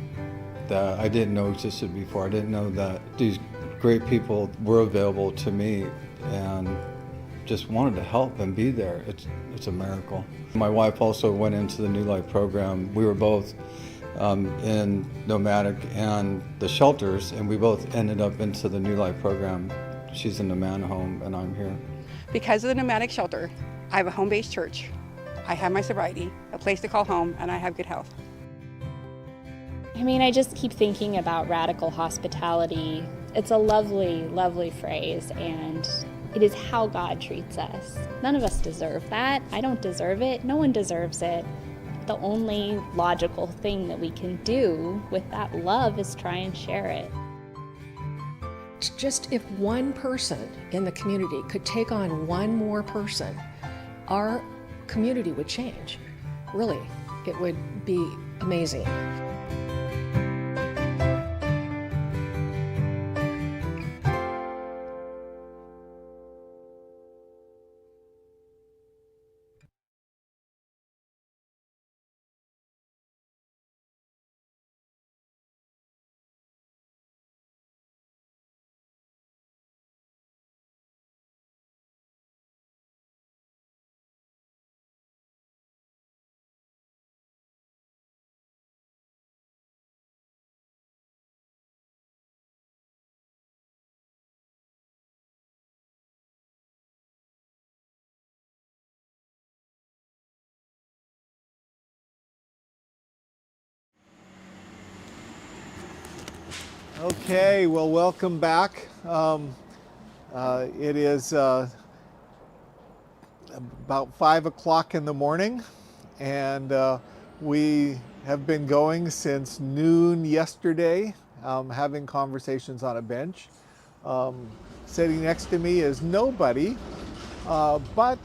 that I didn't know existed before. I didn't know that these great people were available to me and just wanted to help and be there. It's a miracle. My wife also went into the New Life program. We were both in Nomadic and the shelters, and we both ended up into the New Life program. She's in the man home and I'm here. Because of the Nomadic Shelter, I have a home-based church. I have my sobriety, a place to call home, and I have good health. I mean, I just keep thinking about radical hospitality. It's a lovely, lovely phrase, and it is how God treats us. None of us deserve that. I don't deserve it. No one deserves it. The only logical thing that we can do with that love is try and share it. Just if one person in the community could take on one more person, our community would change. Really, it would be amazing. Okay, well, welcome back. It is about 5 o'clock in the morning, and we have been going since noon yesterday. having conversations on a bench. Sitting next to me is nobody, but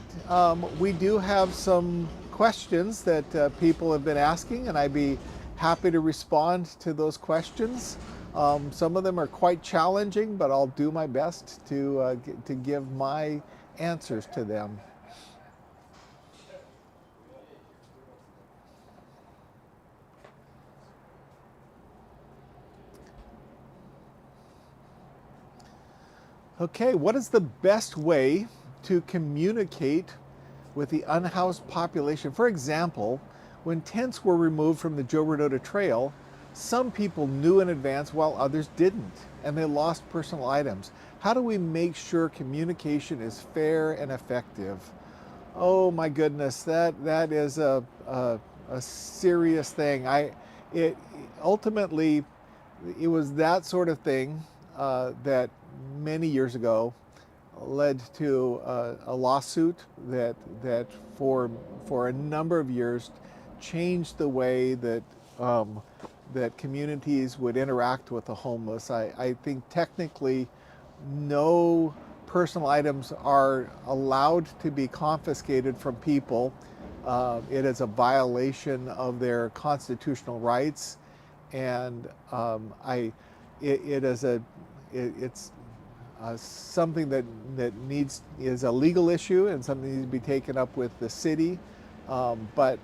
we do have some questions that people have been asking, and I'd be happy to respond to those questions. Some of them are quite challenging, but I'll do my best to give my answers to them. Okay, what is the best way to communicate with the unhoused population? For example, when tents were removed from the Joe Rodota Trail, some people knew in advance while others didn't, and they lost personal items. How do we make sure communication is fair and effective? Oh my goodness, that is a serious thing. Ultimately, it was that sort of thing that many years ago led to a lawsuit that for a number of years changed the way that that communities would interact with the homeless. I think technically no personal items are allowed to be confiscated from people. It is a violation of their constitutional rights, and it's something that is a legal issue and something that needs to be taken up with the city. But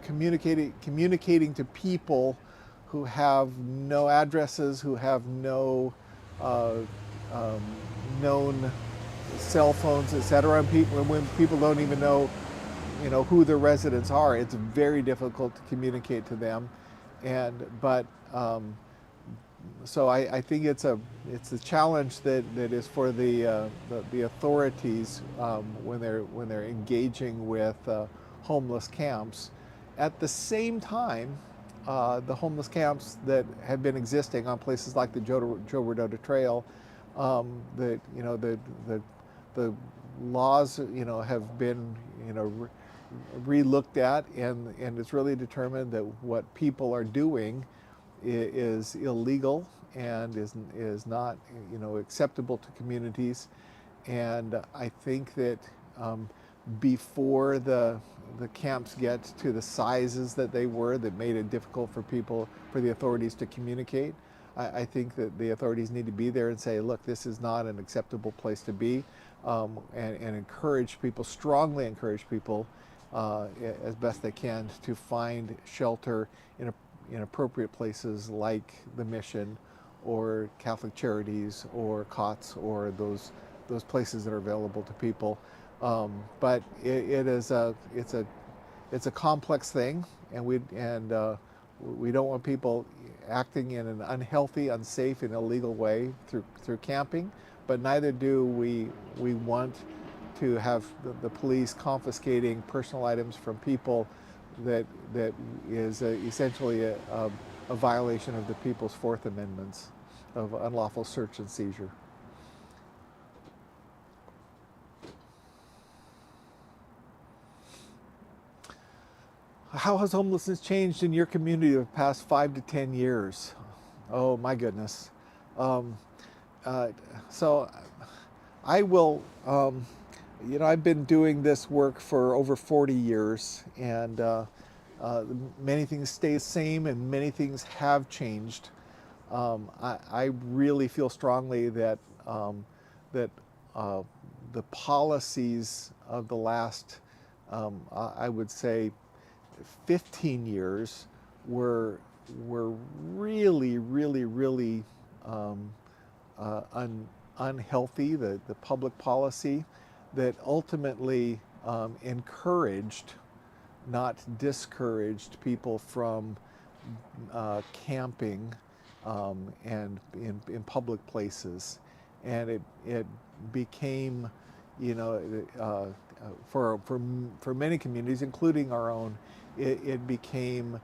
communicating to people who have no addresses, who have no known cell phones, etc., and when people don't even know who their residents are, it's very difficult to communicate to them. So I think it's a challenge that is for the authorities when they're engaging with homeless camps. At the same time, the homeless camps that have been existing on places like the Joe Rodota Trail, the laws have been re-looked at, and it's really determined that what people are doing is illegal and is not acceptable to communities. And I think that before the camps get to the sizes that they were, that made it difficult for the authorities to communicate, I think that the authorities need to be there and say, look, this is not an acceptable place to be, and strongly encourage people as best they can to find shelter in appropriate places like the Mission or Catholic Charities or COTS or those places that are available to people. But it's a complex thing, and we don't want people acting in an unhealthy, unsafe, and illegal way through camping. But neither do we want to have the police confiscating personal items from people that is essentially a violation of the People's Fourth Amendments of unlawful search and seizure. How has homelessness changed in your community over the past 5 to 10 years? Oh my goodness. So I will, I've been doing this work for over 40 years, and many things stay the same and many things have changed. I really feel strongly that the policies of the last, I would say, 15 years were really unhealthy. The public policy that ultimately encouraged, not discouraged, people from camping and in public places, and it became, for many communities, including our own, it became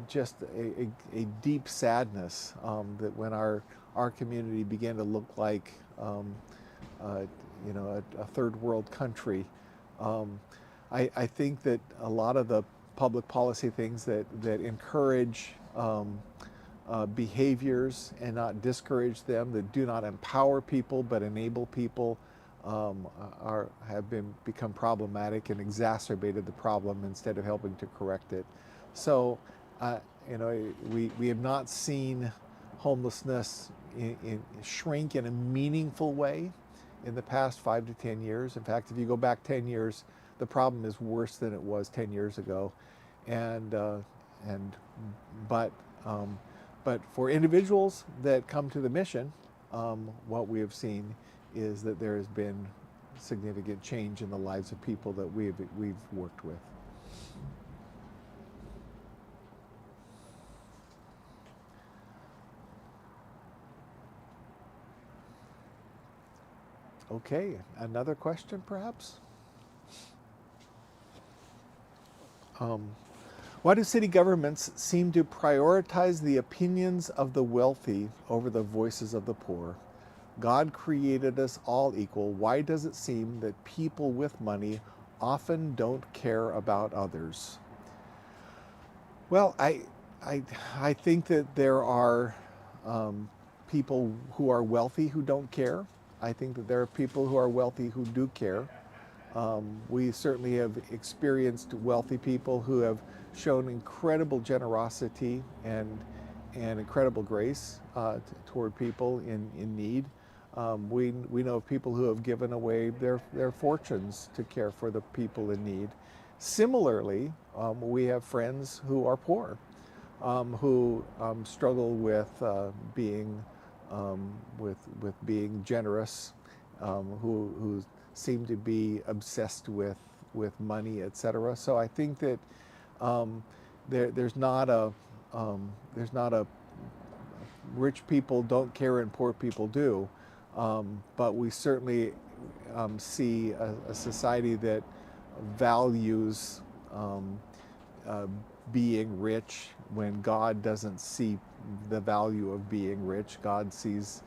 just a deep sadness that when our community began to look like a third world country. I think that a lot of the public policy things that encourage behaviors and not discourage them, that do not empower people but enable people, have become problematic and exacerbated the problem instead of helping to correct it. So, we have not seen homelessness shrink in a meaningful way in the past 5 to 10 years. In fact, if you go back 10 years, the problem is worse than it was 10 years ago. But for individuals that come to the mission, what we have seen is that there has been significant change in the lives of people that we've worked with. Okay, another question perhaps? Why do city governments seem to prioritize the opinions of the wealthy over the voices of the poor? God created us all equal. Why does it seem that people with money often don't care about others? Well, I think that there are people who are wealthy who don't care. I think that there are people who are wealthy who do care. We certainly have experienced wealthy people who have shown incredible generosity and incredible grace toward people in need. We know of people who have given away their fortunes to care for the people in need. Similarly, we have friends who are poor, who struggle with being generous, who seem to be obsessed with money, etc. So I think that there's not a rich people don't care and poor people do, but we certainly see a society that values being rich when God doesn't see the value of being rich. God sees,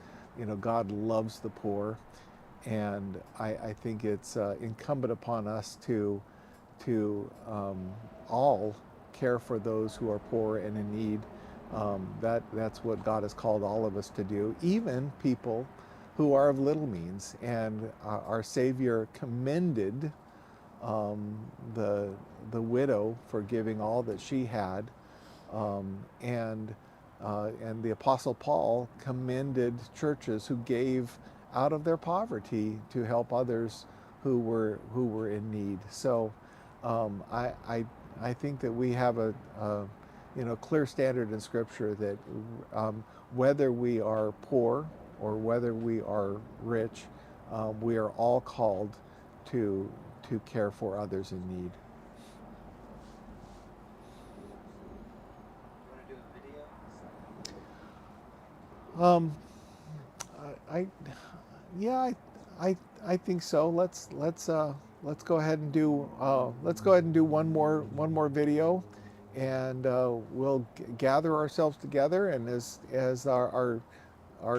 God loves the poor. And I think it's incumbent upon us to all care for those who are poor and in need. That's what God has called all of us to do, even people who are of little means. And our Savior commended the widow for giving all that she had, and the Apostle Paul commended churches who gave out of their poverty to help others who were in need. So I think that we have a clear standard in Scripture that whether we are poor or whether we are rich, we are all called to care for others in need. I think so. Let's go ahead and do one more video, and we'll gather ourselves together. And as our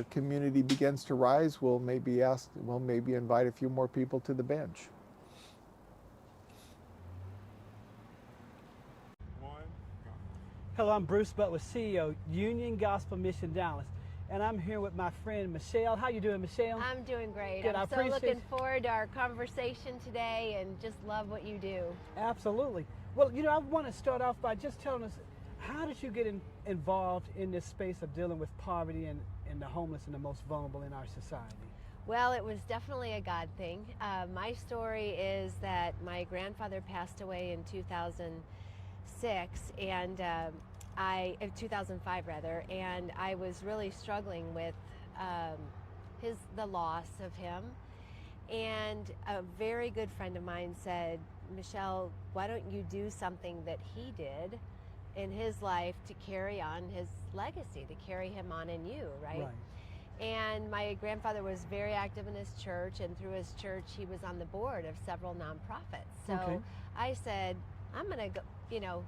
community begins to rise, we'll maybe invite a few more people to the bench. Hello, I'm Bruce Butt with CEO Union Gospel Mission Dallas, and I'm here with my friend Michelle. How you doing, Michelle? I'm doing great. Good. I'm so looking forward to our conversation today, and just love what you do. Absolutely. Well, I want to start off by just telling us, how did you get involved in this space of dealing with poverty and the homeless and the most vulnerable in our society? Well, it was definitely a God thing. My story is that my grandfather passed away in 2006, and 2005 rather, and I was really struggling with the loss of him. And a very good friend of mine said, Michelle, why don't you do something that he did in his life to carry on his legacy, to carry him on in you, right? And my grandfather was very active in his church, and through his church he was on the board of several nonprofits. So I said, I'm gonna go,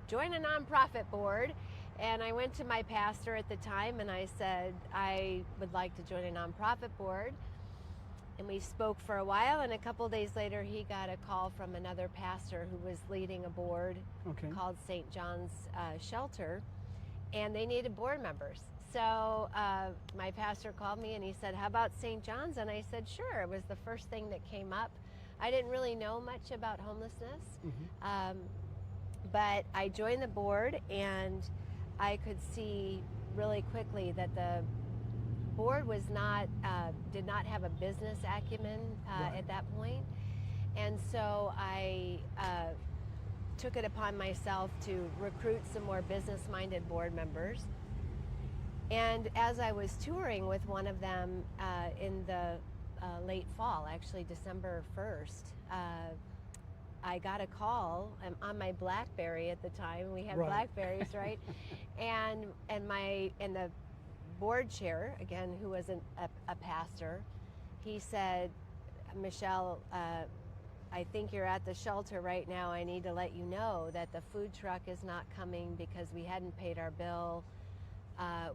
join a nonprofit board. And I went to my pastor at the time and I said, I would like to join a nonprofit board. And we spoke for a while, and a couple days later he got a call from another pastor who was leading a board called St. John's Shelter. and they needed board members. So my pastor called me and he said, how about St. John's? And I said, sure. It was the first thing that came up. I didn't really know much about homelessness, but I joined the board, and I could see really quickly that the board was not, did not have a business acumen at that point. And so I took it upon myself to recruit some more business-minded board members. And as I was touring with one of them in the late fall, actually December 1st, I got a call on my BlackBerry at the time. We had Blackberries, right? and the board chair, again, who was a pastor, he said, Michelle, I think you're at the shelter right now. I need to let you know that the food truck is not coming because we hadn't paid our bill.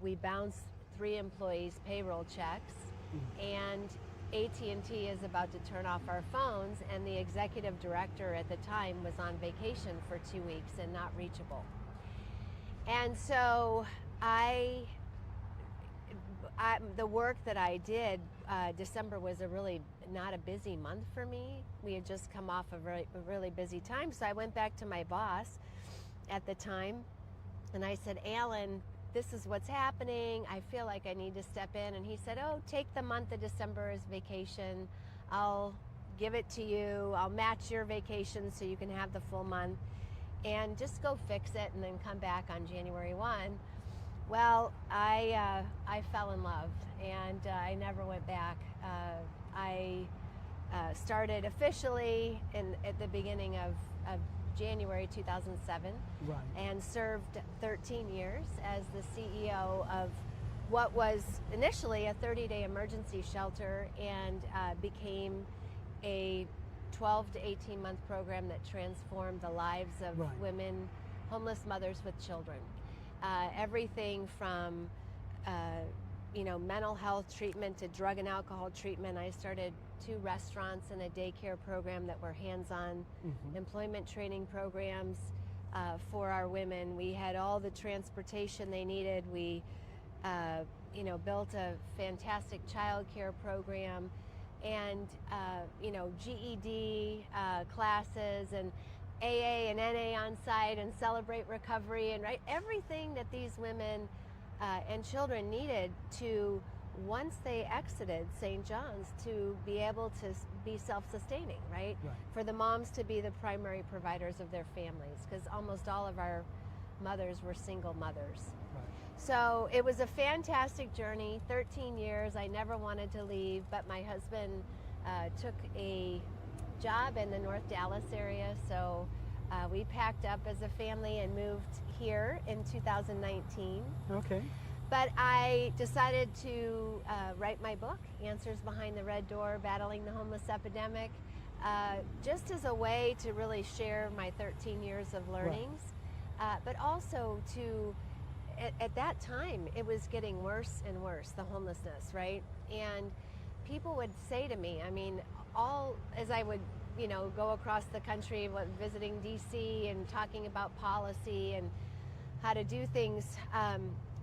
We bounced 3 employees' payroll checks, and AT&T is about to turn off our phones, and the executive director at the time was on vacation for 2 weeks and not reachable. And so the work that I did, December was not a busy month for me. We had just come off a really busy time, so I went back to my boss at the time, and I said, Alan, this is what's happening. I feel like I need to step in. And he said, oh, take the month of December as vacation. I'll give it to you. I'll match your vacation so you can have the full month. And just go fix it and then come back on January 1. Well, I fell in love, and I never went back. I started officially at the beginning of January 2007, and served 13 years as the CEO of what was initially a 30-day emergency shelter, and became a 12 to 18-month program that transformed the lives of women, homeless mothers with children. Everything from mental health treatment to drug and alcohol treatment. I started 2 restaurants and a daycare program that were hands-on employment training programs for our women. We had all the transportation they needed. We built a fantastic child care program, and GED classes, and AA and NA on site, and Celebrate Recovery, and everything that these women and children needed to, once they exited St. John's, to be able to be self-sustaining, right? For the moms to be the primary providers of their families, because almost all of our mothers were single mothers. So it was a fantastic journey, 13 years. I never wanted to leave, but my husband took a job in the North Dallas area, so we packed up as a family and moved here in 2019. Okay. But I decided to write my book, Answers Behind the Red Door, Battling the Homeless Epidemic, just as a way to really share my 13 years of learnings, but also to, at that time, it was getting worse and worse, the homelessness, right? And people would say to me, as I would go across the country, visiting DC and talking about policy and how to do things,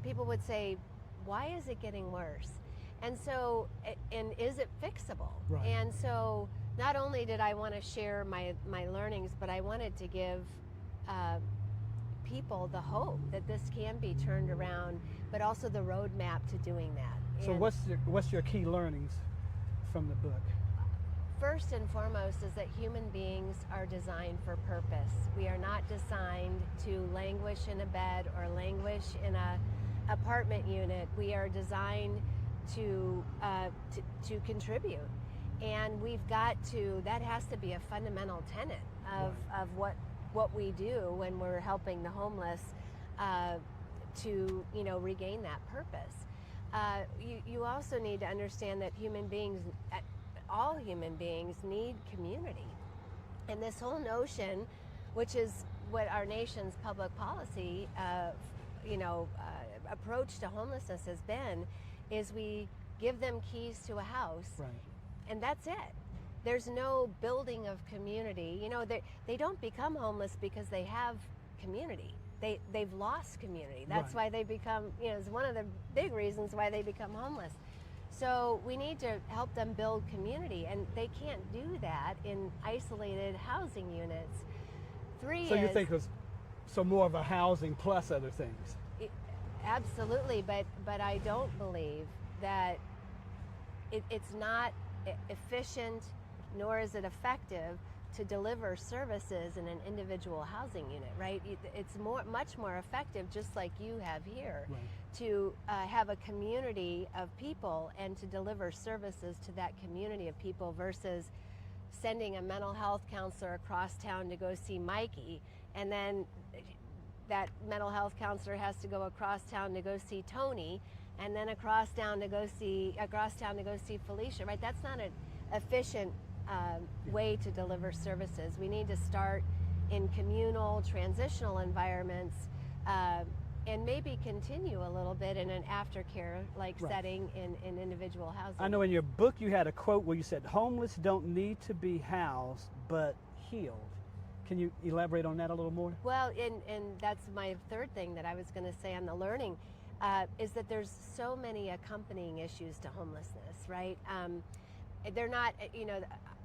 people would say, why is it getting worse? And so, and is it fixable? And so not only did I want to share my learnings, but I wanted to give people the hope that this can be turned around, but also the roadmap to doing that. So what's your key learnings from the book? First and foremost is that human beings are designed for purpose. We are not designed to languish in a bed or languish in a apartment unit. We are designed to contribute, and we've got to. That has to be a fundamental tenet of what we do when we're helping the homeless to regain that purpose. You also need to understand that all human beings need community, and this whole notion, which is what our nation's public policy approach to homelessness has been, is we give them keys to a house, and that's it. There's no building of community. They don't become homeless because they have community. they've lost community. That's Right. why they become, it's one of the big reasons why they become homeless. So we need to help them build community, and they can't do that in isolated housing units. So you think it was more of a housing plus other things? Absolutely, but I don't believe that it's not efficient, nor is it effective to deliver services in an individual housing unit, right? It's much more effective, just like you have here, Right. to have a community of people and to deliver services to that community of people versus sending a mental health counselor across town to go see Mikey, and then that mental health counselor has to go across town to go see Tony, and then across town to go see Felicia, right? That's not an efficient way to deliver services. We need to start in communal, transitional environments, and maybe continue a little bit in an aftercare like Right. setting in individual housing. I know in your book you had a quote where you said, "Homeless don't need to be housed, but healed." Can you elaborate on that a little more? Well, and that's my third thing that I was going to say on the learning, is that there's so many accompanying issues to homelessness, right? They're not,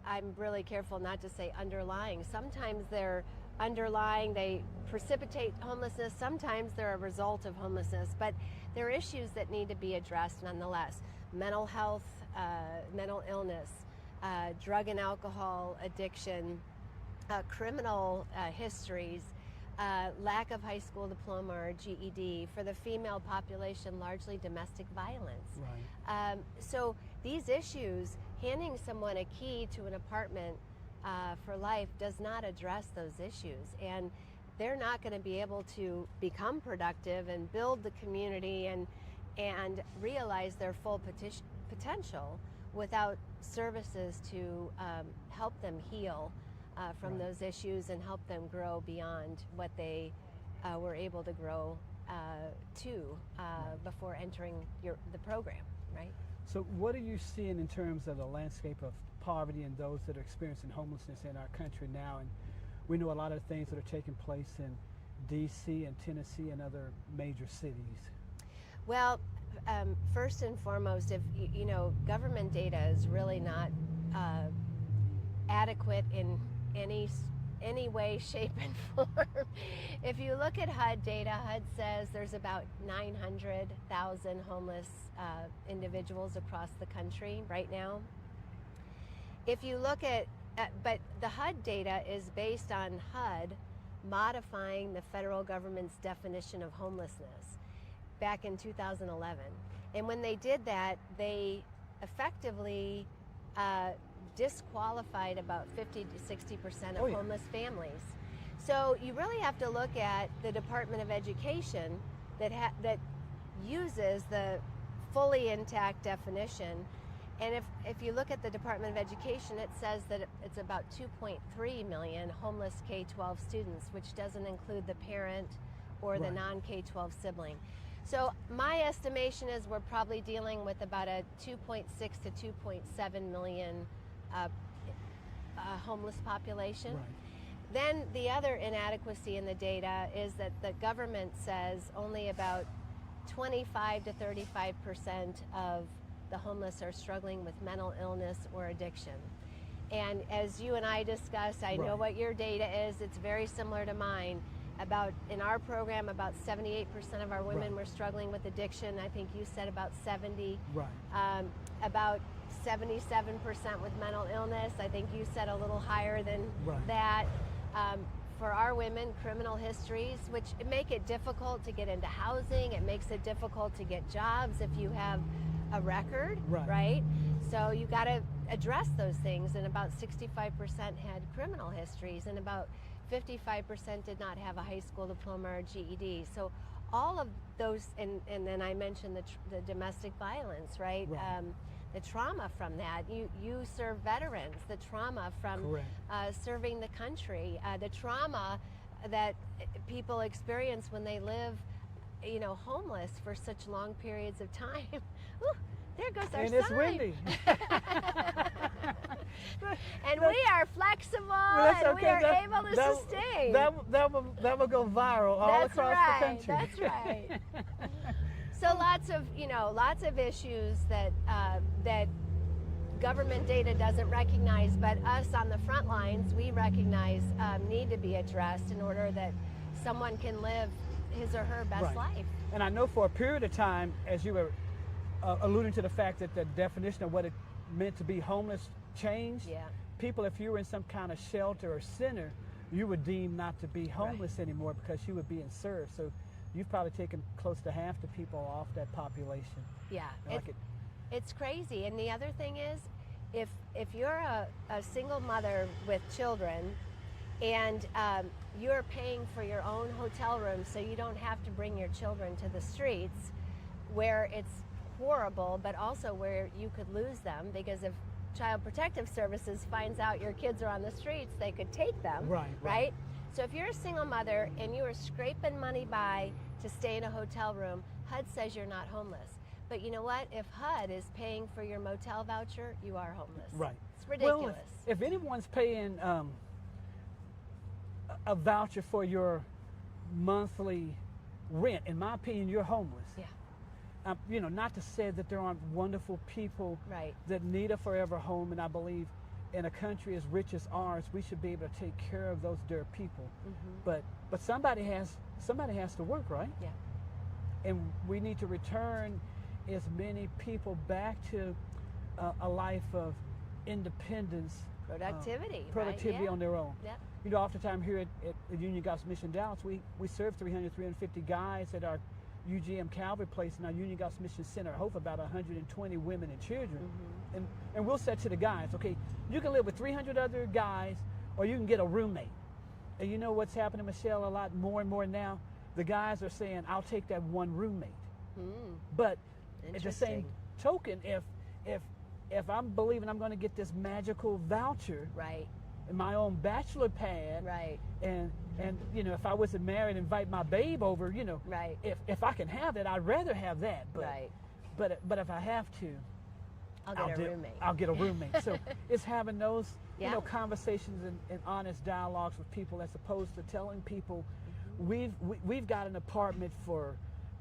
I'm really careful not to say underlying. Sometimes they're underlying, they precipitate homelessness. Sometimes they're a result of homelessness, but they're issues that need to be addressed nonetheless. Mental health, mental illness, drug and alcohol addiction, criminal histories, lack of high school diploma or GED. For the female population, largely domestic violence. Right. So these issues, handing someone a key to an apartment for life does not address those issues, and they're not going to be able to become productive and build the community and realize their full potential without services to help them heal from those issues and help them grow beyond what they were able to grow before entering the program, right? So what are you seeing in terms of the landscape of poverty and those that are experiencing homelessness in our country now? And we know a lot of things that are taking place in D.C. and Tennessee and other major cities. Well, first and foremost, if government data is really not adequate in any way, shape, and form. If you look at HUD data, HUD says there's about 900,000 homeless individuals across the country right now. If you look at, but the HUD data is based on HUD modifying the federal government's definition of homelessness back in 2011. And when they did that, they effectively disqualified about 50 to 60% of homeless families. So you really have to look at the Department of Education that uses the fully intact definition. And if you look at the Department of Education, it says that it's about 2.3 million homeless K-12 students, which doesn't include the parent or the non-K-12 sibling. So my estimation is we're probably dealing with about a 2.6 to 2.7 million homeless population. Right. Then the other inadequacy in the data is that the government says only about 25 to 35% of the homeless are struggling with mental illness or addiction. And as you and I discussed, I know what your data is. It's very similar to mine. In our program, about 78% of our women were struggling with addiction. I think you said about 70. Right. About 77% with mental illness. I think you said a little higher than that. For our women, criminal histories, which make it difficult to get into housing. It makes it difficult to get jobs if you have a record, right? So you got to address those things. And about 65% had criminal histories, and about 55% did not have a high school diploma or GED. So all of those, and then I mentioned the domestic violence, right? The trauma from that. You serve veterans, the trauma from serving the country, the trauma that people experience when they live, homeless for such long periods of time. Ooh, there goes our sign. And it's windy. And we are flexible, That's and okay. we are able to sustain. That will go viral all That's across right, the country. That's right. So lots of issues that that government data doesn't recognize, but us on the front lines, we recognize need to be addressed in order that someone can live his or her best life. And I know for a period of time, as you were alluding to the fact that the definition of what it meant to be homeless changed. Yeah. People, if you were in some kind of shelter or center, you were deemed not to be homeless anymore because you were being served. So you've probably taken close to half the people off that population. Yeah, Like it's crazy. And the other thing is, if you're a single mother with children and you're paying for your own hotel room so you don't have to bring your children to the streets, where it's horrible, but also where you could lose them, because if Child Protective Services finds out your kids are on the streets, they could take them, right? So if you're a single mother and you are scraping money by to stay in a hotel room, HUD says you're not homeless. But you know what? If HUD is paying for your motel voucher, you are homeless. Right. It's ridiculous. Well, if anyone's paying a voucher for your monthly rent, in my opinion, you're homeless. Yeah. You know, not to say that there aren't wonderful people that need a forever home, and I believe in a country as rich as ours, we should be able to take care of those dear people. But somebody has to work, right? Yeah. And we need to return as many people back to a life of independence, productivity, productivity on their own. Yep. You know, oftentimes here at Union Gospel Mission Dallas, we serve 350 guys at our UGM Calvary place in our Union Gospel Mission Center. I hope about 120 women and children. And we'll say to the guys, okay, you can live with 300 other guys, or you can get a roommate. And you know what's happening, Michelle, a lot more and more now? The guys are saying, I'll take that one roommate. But at the same token, if I'm believing I'm going to get this magical voucher, and my own bachelor pad, and you know, if I wasn't married, invite my babe over, you know, if I can have that, I'd rather have that. But if I have to, I'll get a roommate. I'll get a roommate. So it's having those you know, conversations and honest dialogues with people, as opposed to telling people we've got an apartment for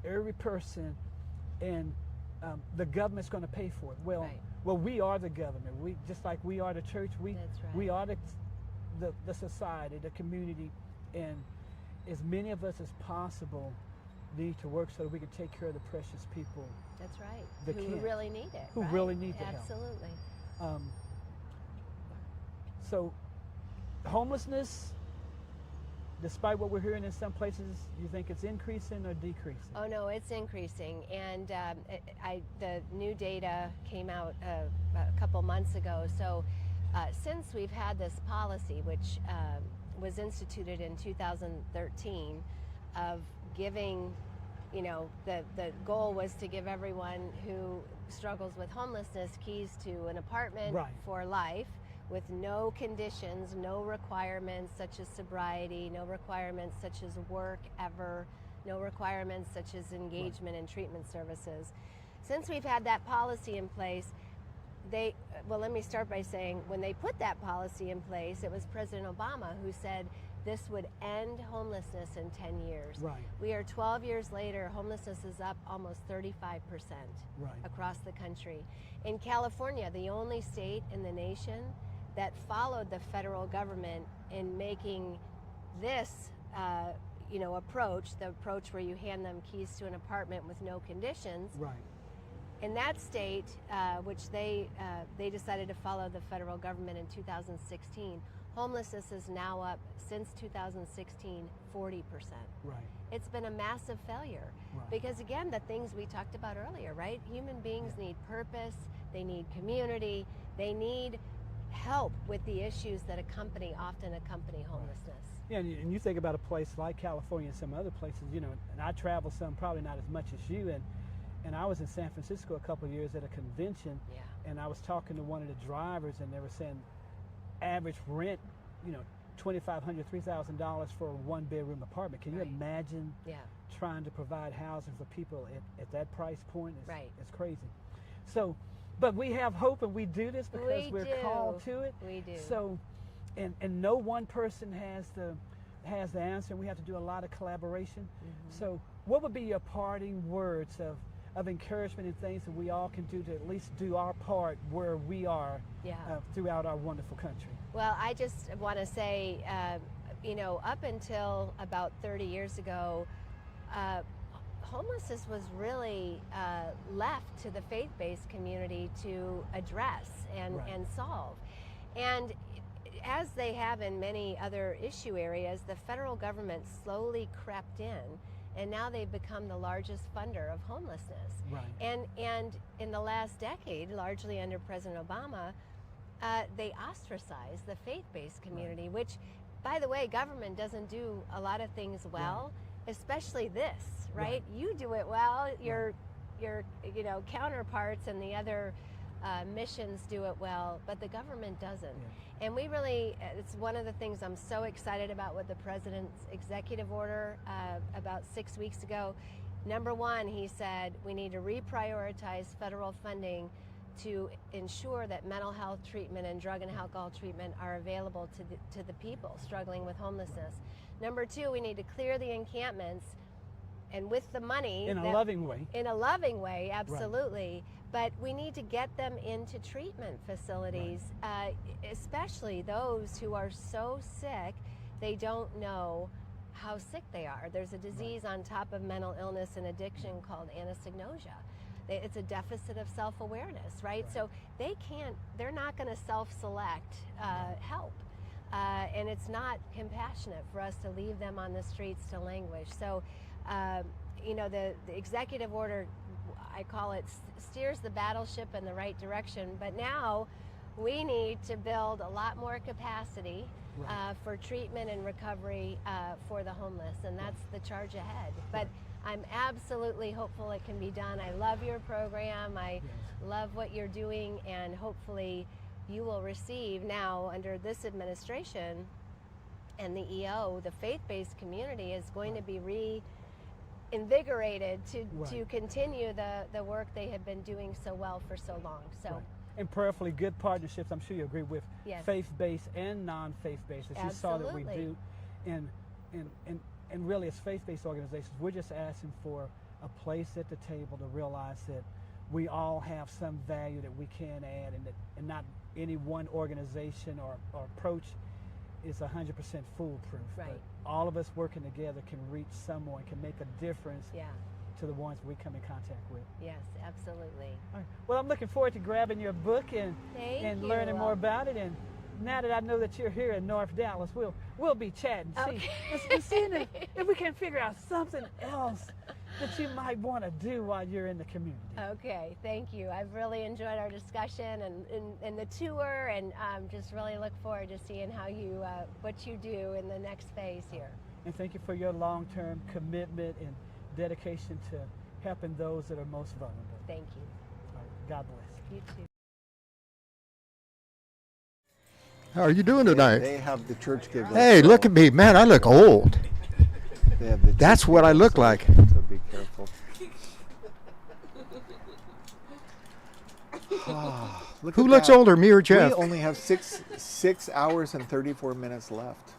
every person, and the government's going to pay for it. Well, we are the government. We just like we are the church. We are the society, the community, and as many of us as possible need to work so that we can take care of the precious people. That's right. That who really need it. Who really need the help. Absolutely. So, homelessness, despite what we're hearing in some places, you think it's increasing or decreasing? Oh no, it's increasing, and the new data came out a couple months ago. So since we've had this policy, which was instituted in 2013, of giving, you know, the goal was to give everyone who struggles with homelessness keys to an apartment for life, with no conditions, no requirements such as sobriety, no requirements such as work ever, no requirements such as engagement in treatment services. Since we've had that policy in place, well, let me start by saying, when they put that policy in place, it was President Obama who said this would end homelessness in 10 years. We are 12 years later, homelessness is up almost 35% across the country. In California, the only state in the nation that followed the federal government in making this you know, approach, the approach where you hand them keys to an apartment with no conditions. In that state, which they decided to follow the federal government in 2016, homelessness is now up since 2016, 40%. It's been a massive failure because, again, the things we talked about earlier, right? Human beings need purpose, they need community, they need help with the issues that often accompany homelessness. Yeah, and you think about a place like California and some other places, you know, and I travel some, probably not as much as you, and I was in San Francisco a couple of years at a convention, and I was talking to one of the drivers, and they were saying average rent, you know, $2,500, $3,000 for a one-bedroom apartment. Can you imagine trying to provide housing for people at that price point? It's crazy. So but we have hope, and we do this because we're do. called to it. We do. So, and no one person has the answer. We have to do a lot of collaboration. So what would be your parting words of encouragement and things that we all can do to at least do our part where we are throughout our wonderful country? Well, I just want to say, up until about 30 years ago, homelessness was really left to the faith-based community to address and solve. And as they have in many other issue areas, the federal government slowly crept in, and now they've become the largest funder of homelessness. Right. And in the last decade, largely under President Obama, they ostracized the faith-based community, which, by the way, government doesn't do a lot of things well, especially this, right? You do it well. Your counterparts and the other missions do it well, but the government doesn't. And we really, it's one of the things I'm so excited about with the president's executive order about 6 weeks ago. Number one, he said we need to reprioritize federal funding to ensure that mental health treatment and drug and alcohol treatment are available to the people struggling with homelessness. Number two, we need to clear the encampments, and with the money in a loving way. In a loving way, absolutely. But we need to get them into treatment facilities, especially those who are so sick they don't know how sick they are. There's a disease on top of mental illness and addiction called anosognosia. It's a deficit of self-awareness, right? So they're not going to self-select help. And it's not compassionate for us to leave them on the streets to languish. So, the executive order, I call it, steers the battleship in the right direction. But now we need to build a lot more capacity for treatment and recovery for the homeless. And that's the charge ahead. But I'm absolutely hopeful it can be done. I love your program. I love what you're doing, and hopefully you will receive now under this administration and the EO, the faith-based community is going to be reinvigorated to continue the work they have been doing so well for so long. So. And prayerfully good partnerships, I'm sure you agree, with faith-based and non-faith-based, as you saw that we do. And really, as faith-based organizations, we're just asking for a place at the table to realize that we all have some value that we can add, and not any one organization or approach is 100% foolproof. Right. But all of us working together can reach someone, can make a difference to the ones we come in contact with. Yes, absolutely. All right. Well, I'm looking forward to grabbing your book and learning more about it. And now that I know that you're here in North Dallas, we'll be chatting. See if we can figure out something else that you might want to do while you're in the community. Okay, thank you. I've really enjoyed our discussion and the tour, and just really look forward to seeing how you what you do in the next phase here. And thank you for your long-term commitment and dedication to helping those that are most vulnerable. Thank you. All right, God bless. You too. How are you doing tonight? They have the church give. Hey, look at me, man! I look old. That's what I look like. So be careful. Who looks older, me or Jeff? We only have 6 hours and 34 minutes left.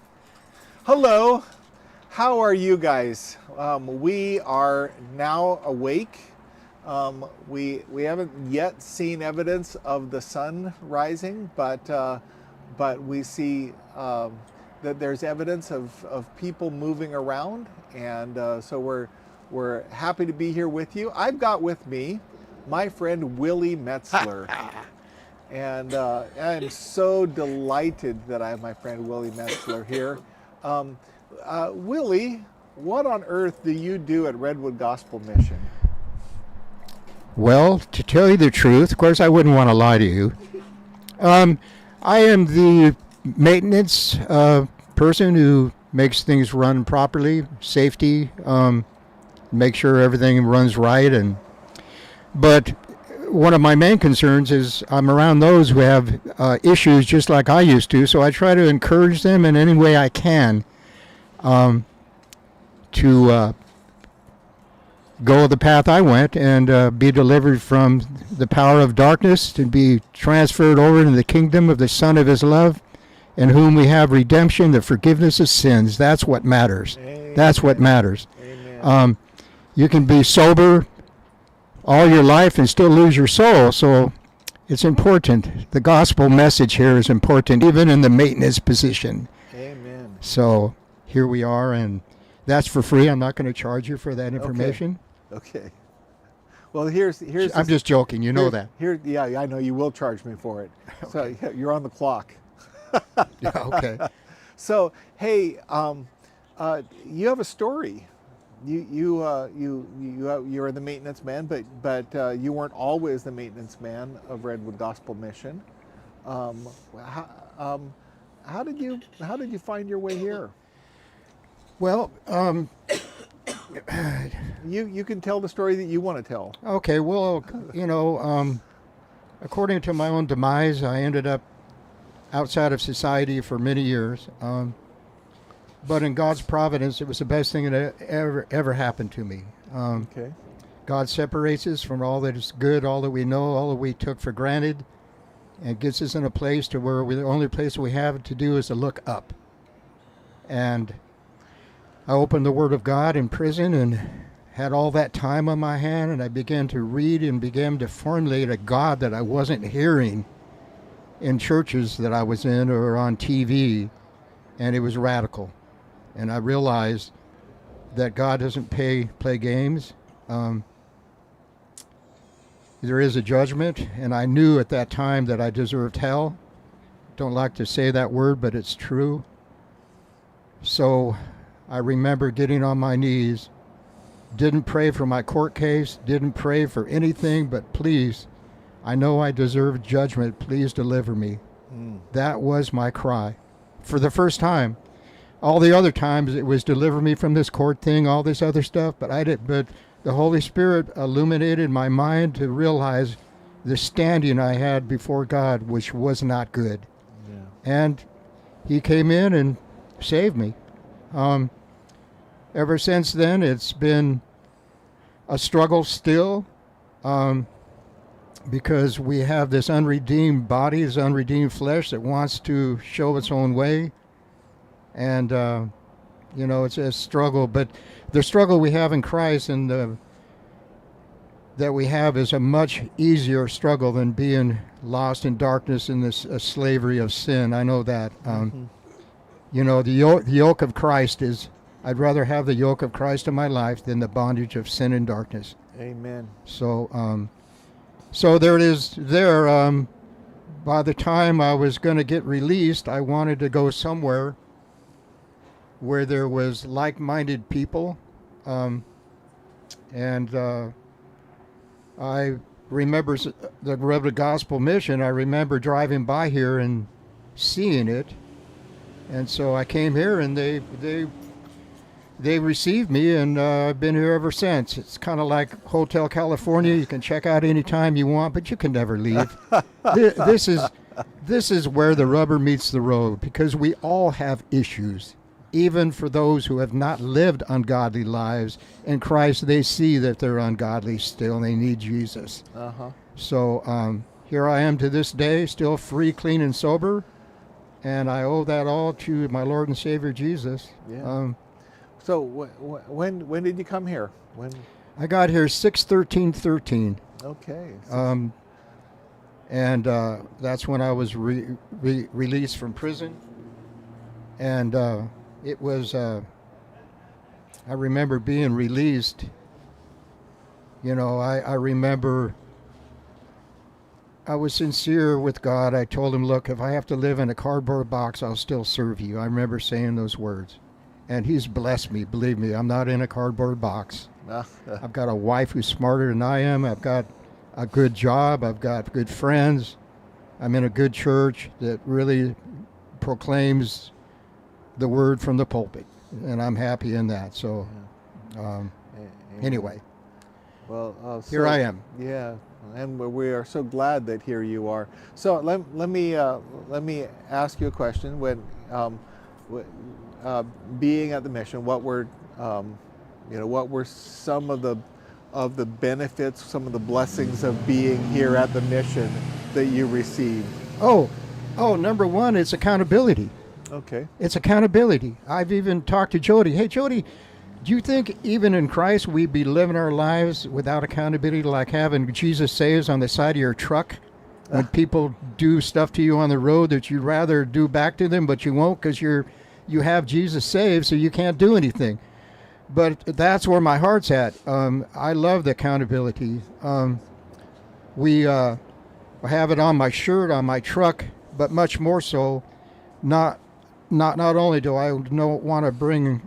Hello, how are you guys? We are now awake. We haven't yet seen evidence of the sun rising, but we see that there's evidence of people moving around, and so we're happy to be here with you. I've got with me my friend Willie Metzler, and I'm so delighted that I have my friend Willie Metzler here. Willie, what on earth do you do at Redwood Gospel Mission? Well, to tell you the truth, of course I wouldn't want to lie to you. I am the maintenance person who makes things run properly, safety, make sure everything runs right. But one of my main concerns is I'm around those who have issues just like I used to, so I try to encourage them in any way I can to go the path I went and be delivered from the power of darkness to be transferred over into the kingdom of the Son of his love, in whom we have redemption, the forgiveness of sins. That's what matters. Amen. That's what matters. Amen. You can be sober all your life and still lose your soul. So it's important. The gospel message here is important, even in the maintenance position. Amen. So here we are, and that's for free. I'm not going to charge you for that information. Okay. Well, here's. I'm just joking. You know that. Yeah, I know you will charge me for it. Okay. So you're on the clock. Yeah. Okay. So hey, you have a story. You're the maintenance man, but you weren't always the maintenance man of Redwood Gospel Mission. How did you find your way here? Well, you can tell the story that you want to tell. Okay. Well, according to my own demise, I ended up outside of society for many years. But in God's providence, it was the best thing that ever happened to me. Okay. God separates us from all that is good, all that we know, all that we took for granted, and gets us in a place to where the only place we have to do is to look up. And I opened the Word of God in prison and had all that time on my hand, and I began to read and began to formulate a God that I wasn't hearing in churches that I was in or on TV, and it was radical. And I realized that God doesn't play games. There is a judgment, and I knew at that time that I deserved hell. Don't like to say that word, but it's true. So I remember getting on my knees, didn't pray for my court case, didn't pray for anything, but please, I know I deserve judgment. Please deliver me. That was my cry for the first time. All the other times it was deliver me from this court thing, all this other stuff, but but the Holy Spirit illuminated my mind to realize the standing I had before God, which was not good. Yeah. And he came in and saved me. Ever since then, it's been a struggle still, because we have this unredeemed body, this unredeemed flesh that wants to show its own way. And, it's a struggle. But the struggle we have in Christ and that we have is a much easier struggle than being lost in darkness in this slavery of sin. I know that. The yoke of Christ is, I'd rather have the yoke of Christ in my life than the bondage of sin and darkness. Amen. So there it is there. By the time I was going to get released, I wanted to go somewhere where there was like-minded people. I remember the Redwood Gospel Mission. I remember driving by here and seeing it. And so I came here, and they received me, and I've been here ever since. It's kind of like Hotel California. You can check out anytime you want, but you can never leave. This is where the rubber meets the road, because we all have issues. Even for those who have not lived ungodly lives in Christ, they see that they're ungodly still, and they need Jesus. So here I am to this day, still free, clean, and sober, and I owe that all to my Lord and Savior Jesus. Yeah. So when did you come here? When? I got here 6/13/13. Okay. And that's when I was released from prison. And it was, I remember being released. I remember I was sincere with God. I told him, look, if I have to live in a cardboard box, I'll still serve you. I remember saying those words. And he's blessed me. Believe me, I'm not in a cardboard box. I've got a wife who's smarter than I am. I've got a good job. I've got good friends. I'm in a good church that really proclaims the word from the pulpit. And I'm happy in that. So anyway, well, here I am. Yeah, and we are so glad that here you are. So let me ask you a question. When being at the mission, what were some of the of the benefits, some of the blessings of being here at the mission that you received? Oh, number one, it's accountability. Okay. It's accountability. I've even talked to Jody. Hey, Jody, do you think even in Christ we'd be living our lives without accountability, like having Jesus saves on the side of your truck when people do stuff to you on the road that you'd rather do back to them, but you won't because you have Jesus saved, so you can't do anything. But that's where my heart's at. I love the accountability. We have it on my shirt, on my truck, but much more so, not only do I don't want to bring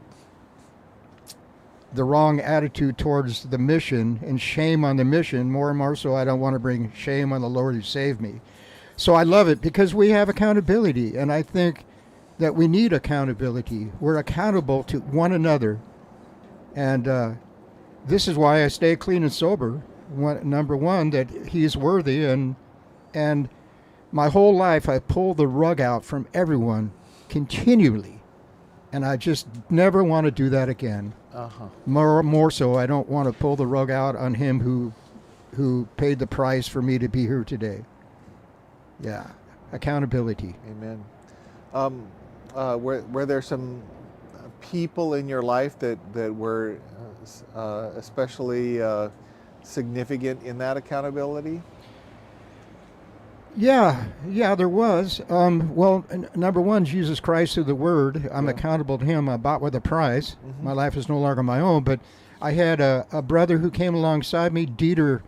the wrong attitude towards the mission and shame on the mission, more and more so I don't want to bring shame on the Lord who saved me. So I love it because we have accountability, and I think that we need accountability. We're accountable to one another. And this is why I stay clean and sober. Number one, that he's worthy, and my whole life I pulled the rug out from everyone continually, and I just never want to do that again. More so, I don't want to pull the rug out on him who paid the price for me to be here today. Yeah, accountability. Amen. Were there some people in your life that were especially significant in that accountability? Yeah, there was. Well, number one, Jesus Christ through the Word. I'm accountable to him. I bought with a price. Mm-hmm. My life is no longer my own, but I had a brother who came alongside me, Dieter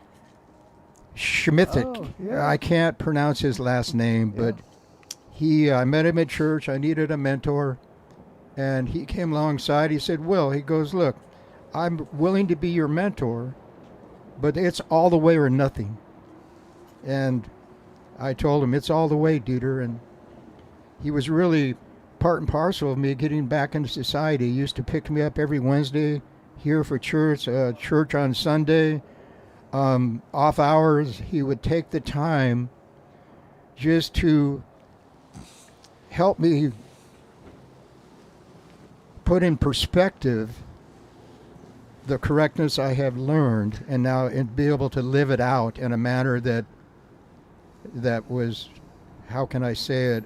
Schmithik. Oh, yeah. I can't pronounce his last name, but I met him at church. I needed a mentor. And he came alongside. He said, Will, he goes, look, I'm willing to be your mentor, but it's all the way or nothing. And I told him, it's all the way, Dieter. And he was really part and parcel of me getting back into society. He used to pick me up every Wednesday here for church on Sunday. Off hours, he would take the time just to help me put in perspective the correctness I have learned, and now be able to live it out in a manner that was, how can I say it?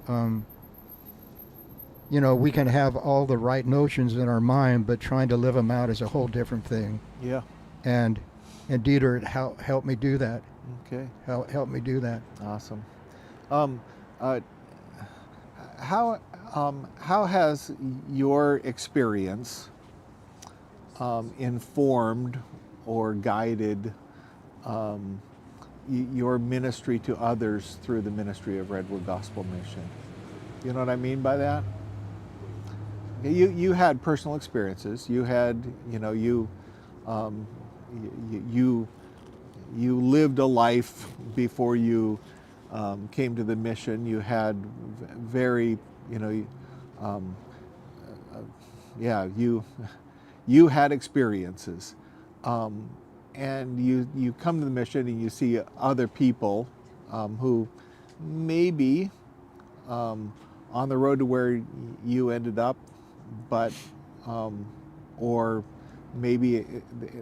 We can have all the right notions in our mind, but trying to live them out is a whole different thing. Yeah. And Dieter helped me do that. Okay. Help me do that. Awesome. How has your experience informed or guided your ministry to others through the ministry of Redwood Gospel Mission? You know what I mean by that? You had personal experiences. You had, you lived a life before you came to the mission. You had very, you had experiences, and you come to the mission and you see other people who maybe on the road to where you ended up, but or maybe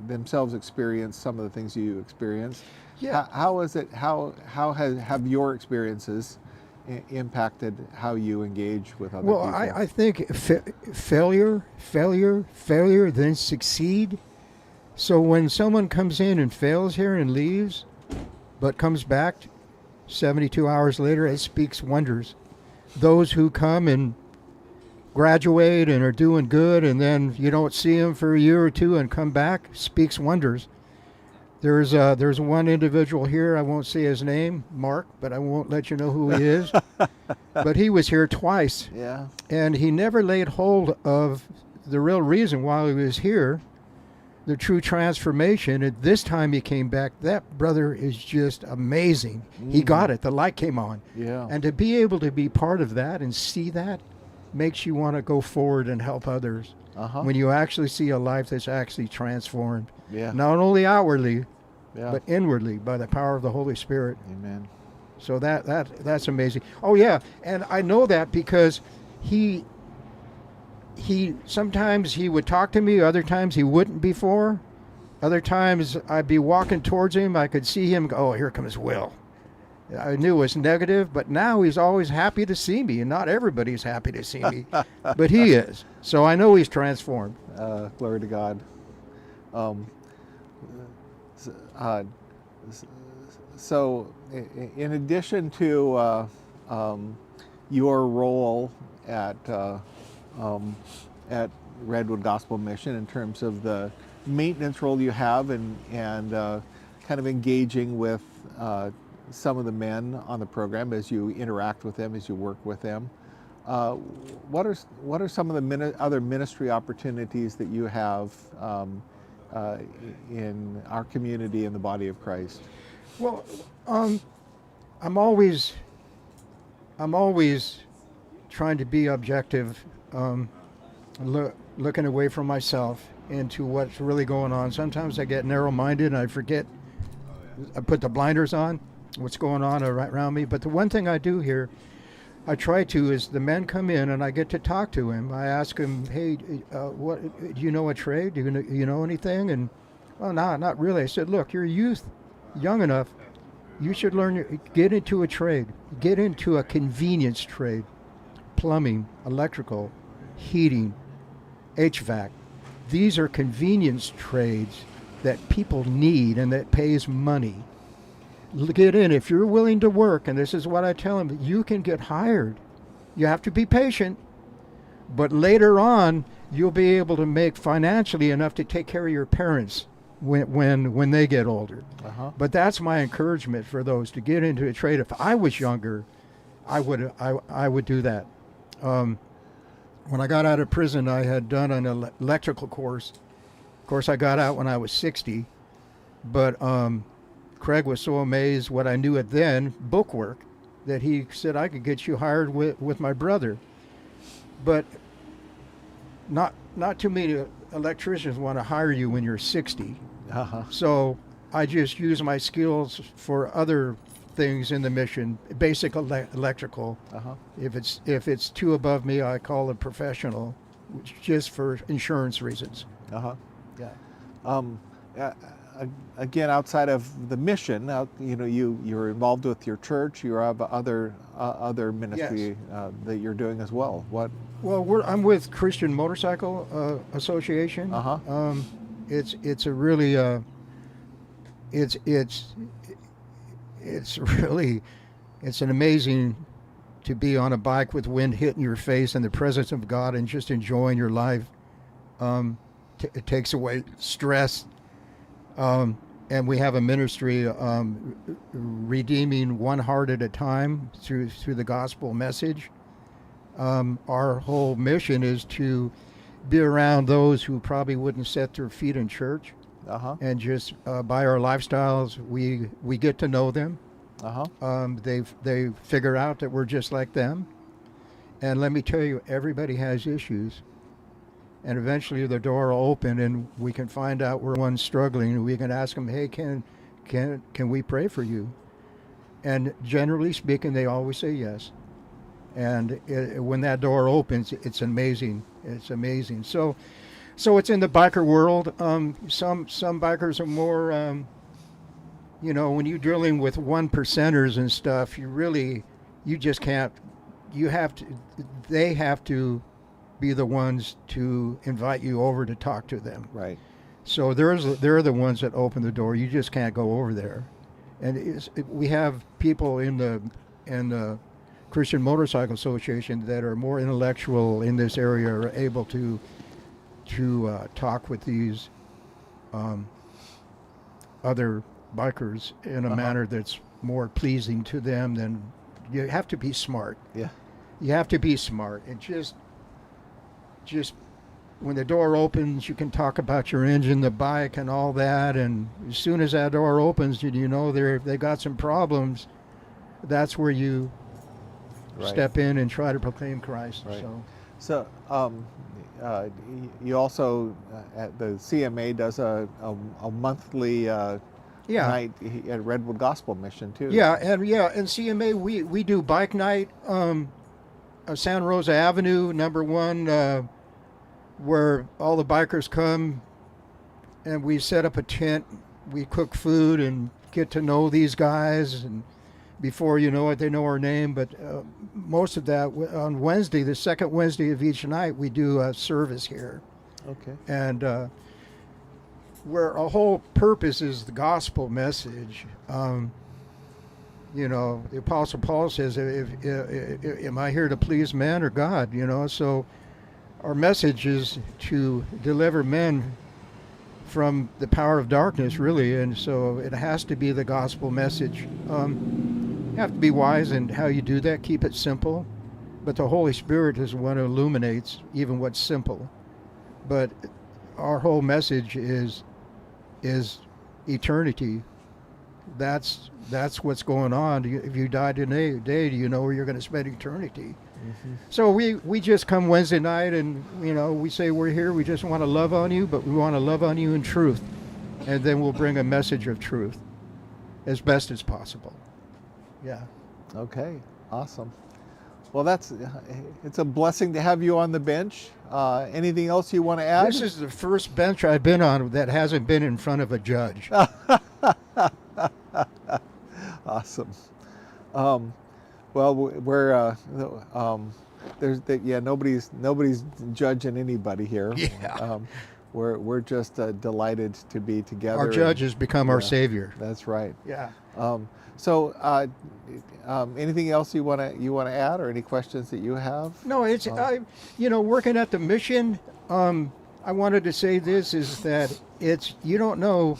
themselves experienced some of the things you experienced. Yeah. How is it? How have your experiences impacted how you engage with other people? Well, I think failure, then succeed. So when someone comes in and fails here and leaves, but comes back 72 hours later, it speaks wonders. Those who come and graduate and are doing good, and then you don't see them for a year or two and come back, speaks wonders. There's one individual here, I won't say his name, Mark, but I won't let you know who he is. But he was here twice. Yeah. And he never laid hold of the real reason why he was here, the true transformation. And this time he came back, that brother is just amazing. Mm-hmm. He got it. The light came on. Yeah. And to be able to be part of that and see that makes you want to go forward and help others. Uh-huh. When you actually see a life that's actually transformed. Yeah. Not only outwardly, yeah, but inwardly by the power of the Holy Spirit. Amen. So that's amazing. Oh yeah, and I know that because he sometimes he would talk to me, other times he wouldn't before, Other times I'd be walking towards him, I could see him go, oh, here comes Will. I knew it was negative, but now he's always happy to see me, and not everybody's happy to see me, but he is. So I know he's transformed. Glory to God. So in addition to your role at Redwood Gospel Mission in terms of the maintenance role you have and kind of engaging with some of the men on the program as you interact with them, as you work with them, what are some of the other ministry opportunities that you have in our community in the body of Christ? Well, I'm always trying to be objective, looking away from myself into what's really going on. Sometimes I get narrow-minded and I forget. I put the blinders on, what's going on around me. But the one thing I do here, I try to, is the men come in and I get to talk to him. I ask him, hey, what do you know a trade? Do you know anything? And, well, no, not really. I said, look, you're youth, young enough. You should get into a trade. Get into a convenience trade. Plumbing, electrical, heating, HVAC. These are convenience trades that people need and that pays money. Get in. If you're willing to work, and this is what I tell them, you can get hired. You have to be patient, but later on, you'll be able to make financially enough to take care of your parents when they get older. But that's my encouragement for those to get into a trade. If I was younger, I would do that. When I got out of prison, I had done an electrical course. Of course, I got out when I was 60, but Craig was so amazed what I knew at then, bookwork, that he said I could get you hired with my brother. But not too many electricians want to hire you when you're 60. So I just use my skills for other things in the mission, basic electrical. If it's too above me, I call a professional, just for insurance reasons. Again, outside of the mission, you're involved with your church. You have other ministry that you're doing as well. What? Well, I'm with Christian Motorcycle Association. It's a really it's an amazing to be on a bike with wind hitting your face and the presence of God and just enjoying your life. It takes away stress. And we have a ministry redeeming one heart at a time through the gospel message. Our whole mission is to be around those who probably wouldn't set their feet in church. And just by our lifestyles, we get to know them. They figure out that we're just like them. And let me tell you, everybody has issues. And eventually the door will open and we can find out where one's struggling, and we can ask them, hey, can we pray for you? And generally speaking, they always say yes. And when that door opens, it's amazing. It's amazing. So it's in the biker world. Some bikers are more, when you're dealing with 1%ers and stuff, you just can't, they have to be the ones to invite you over to talk to them. Right. So they're the ones that open the door. You just can't go over there. And we have people in the Christian Motorcycle Association that are more intellectual in this area, are able to talk with these other bikers in a manner that's more pleasing to them. Than you have to be smart. Yeah. You have to be smart, and just when the door opens, you can talk about your engine, the bike, and all that. And as soon as that door opens, they got some problems. That's where you step in and try to proclaim Christ. Right. So you also at the CMA does a monthly night at Redwood Gospel Mission too. And CMA we do bike night. Santa Rosa Avenue, number 1, where all the bikers come and we set up a tent. We cook food and get to know these guys, and before you know it, they know our name. But most of that on Wednesday, the second Wednesday of each night, we do a service here. Okay. And where our whole purpose is the gospel message. You know, the Apostle Paul says, am I here to please man or God? You know, so our message is to deliver men from the power of darkness, really. And so it has to be the gospel message. You have to be wise in how you do that, keep it simple. But the Holy Spirit is the one who illuminates even what's simple. But our whole message is eternity. That's what's going on. If you die today, do you know where you're going to spend eternity? Mm-hmm. So we just come Wednesday night, and you know, we say we're here. We just want to love on you, but we want to love on you in truth, and then we'll bring a message of truth as best as possible. Yeah. Okay. Awesome. Well, it's a blessing to have you on the bench. Anything else you want to add? This is the first bench I've been on that hasn't been in front of a judge. Awesome. Well, we're nobody's judging anybody here. Yeah. We're just delighted to be together. Our judge has become our savior. That's right. Yeah. So, anything else you want to add, or any questions that you have? No, it's working at the mission. I wanted to say this is that you don't know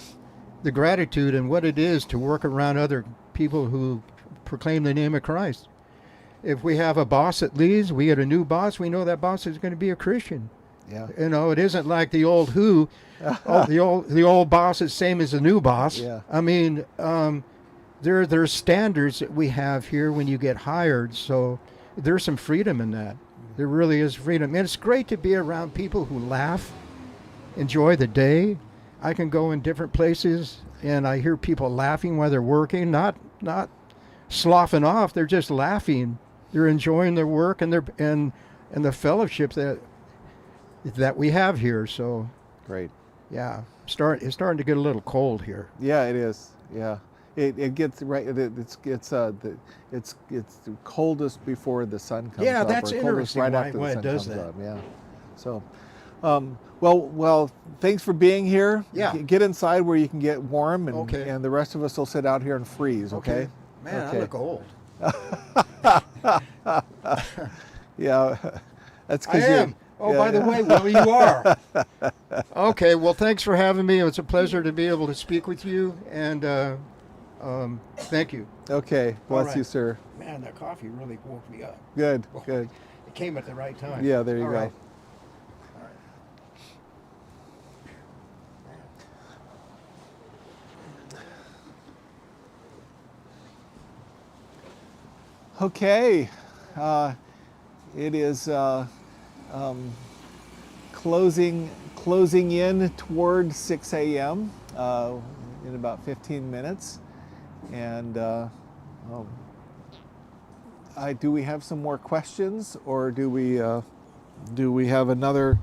the gratitude and what it is to work around other people who proclaim the name of Christ. If we have a boss that leaves, we get a new boss, we know that boss is going to be a Christian. Yeah. You know, it isn't like the old who, the old boss is same as the new boss. Yeah. I mean, there's standards that we have here when you get hired, so there's some freedom in that. There really is freedom. And it's great to be around people who laugh, enjoy the day. I can go in different places and I hear people laughing while they're working, not sloughing off. They're just laughing. They're enjoying their work and the fellowship that we have here. So great. Yeah, it's starting to get a little cold here. Yeah, it is. Yeah, it gets right. It's the coldest before the sun comes up. Yeah, that's interesting. Right after why the sun it does comes that. up. Yeah. So, well, thanks for being here. Yeah. Get inside where you can get warm, and Okay. and the rest of us will sit out here and freeze. Okay. Man, okay. I look old. Yeah, that's I because am. Oh, by the way, well, you are. Okay, well, thanks for having me. It's a pleasure to be able to speak with you, and thank you. Okay, bless right. you, sir. Man, that coffee really woke me up. Good, Oh, good. It came at the right time. Yeah, there you All go. right. Okay, it is closing in toward 6 a.m. In about 15 minutes, and do we have some more questions, or do we have another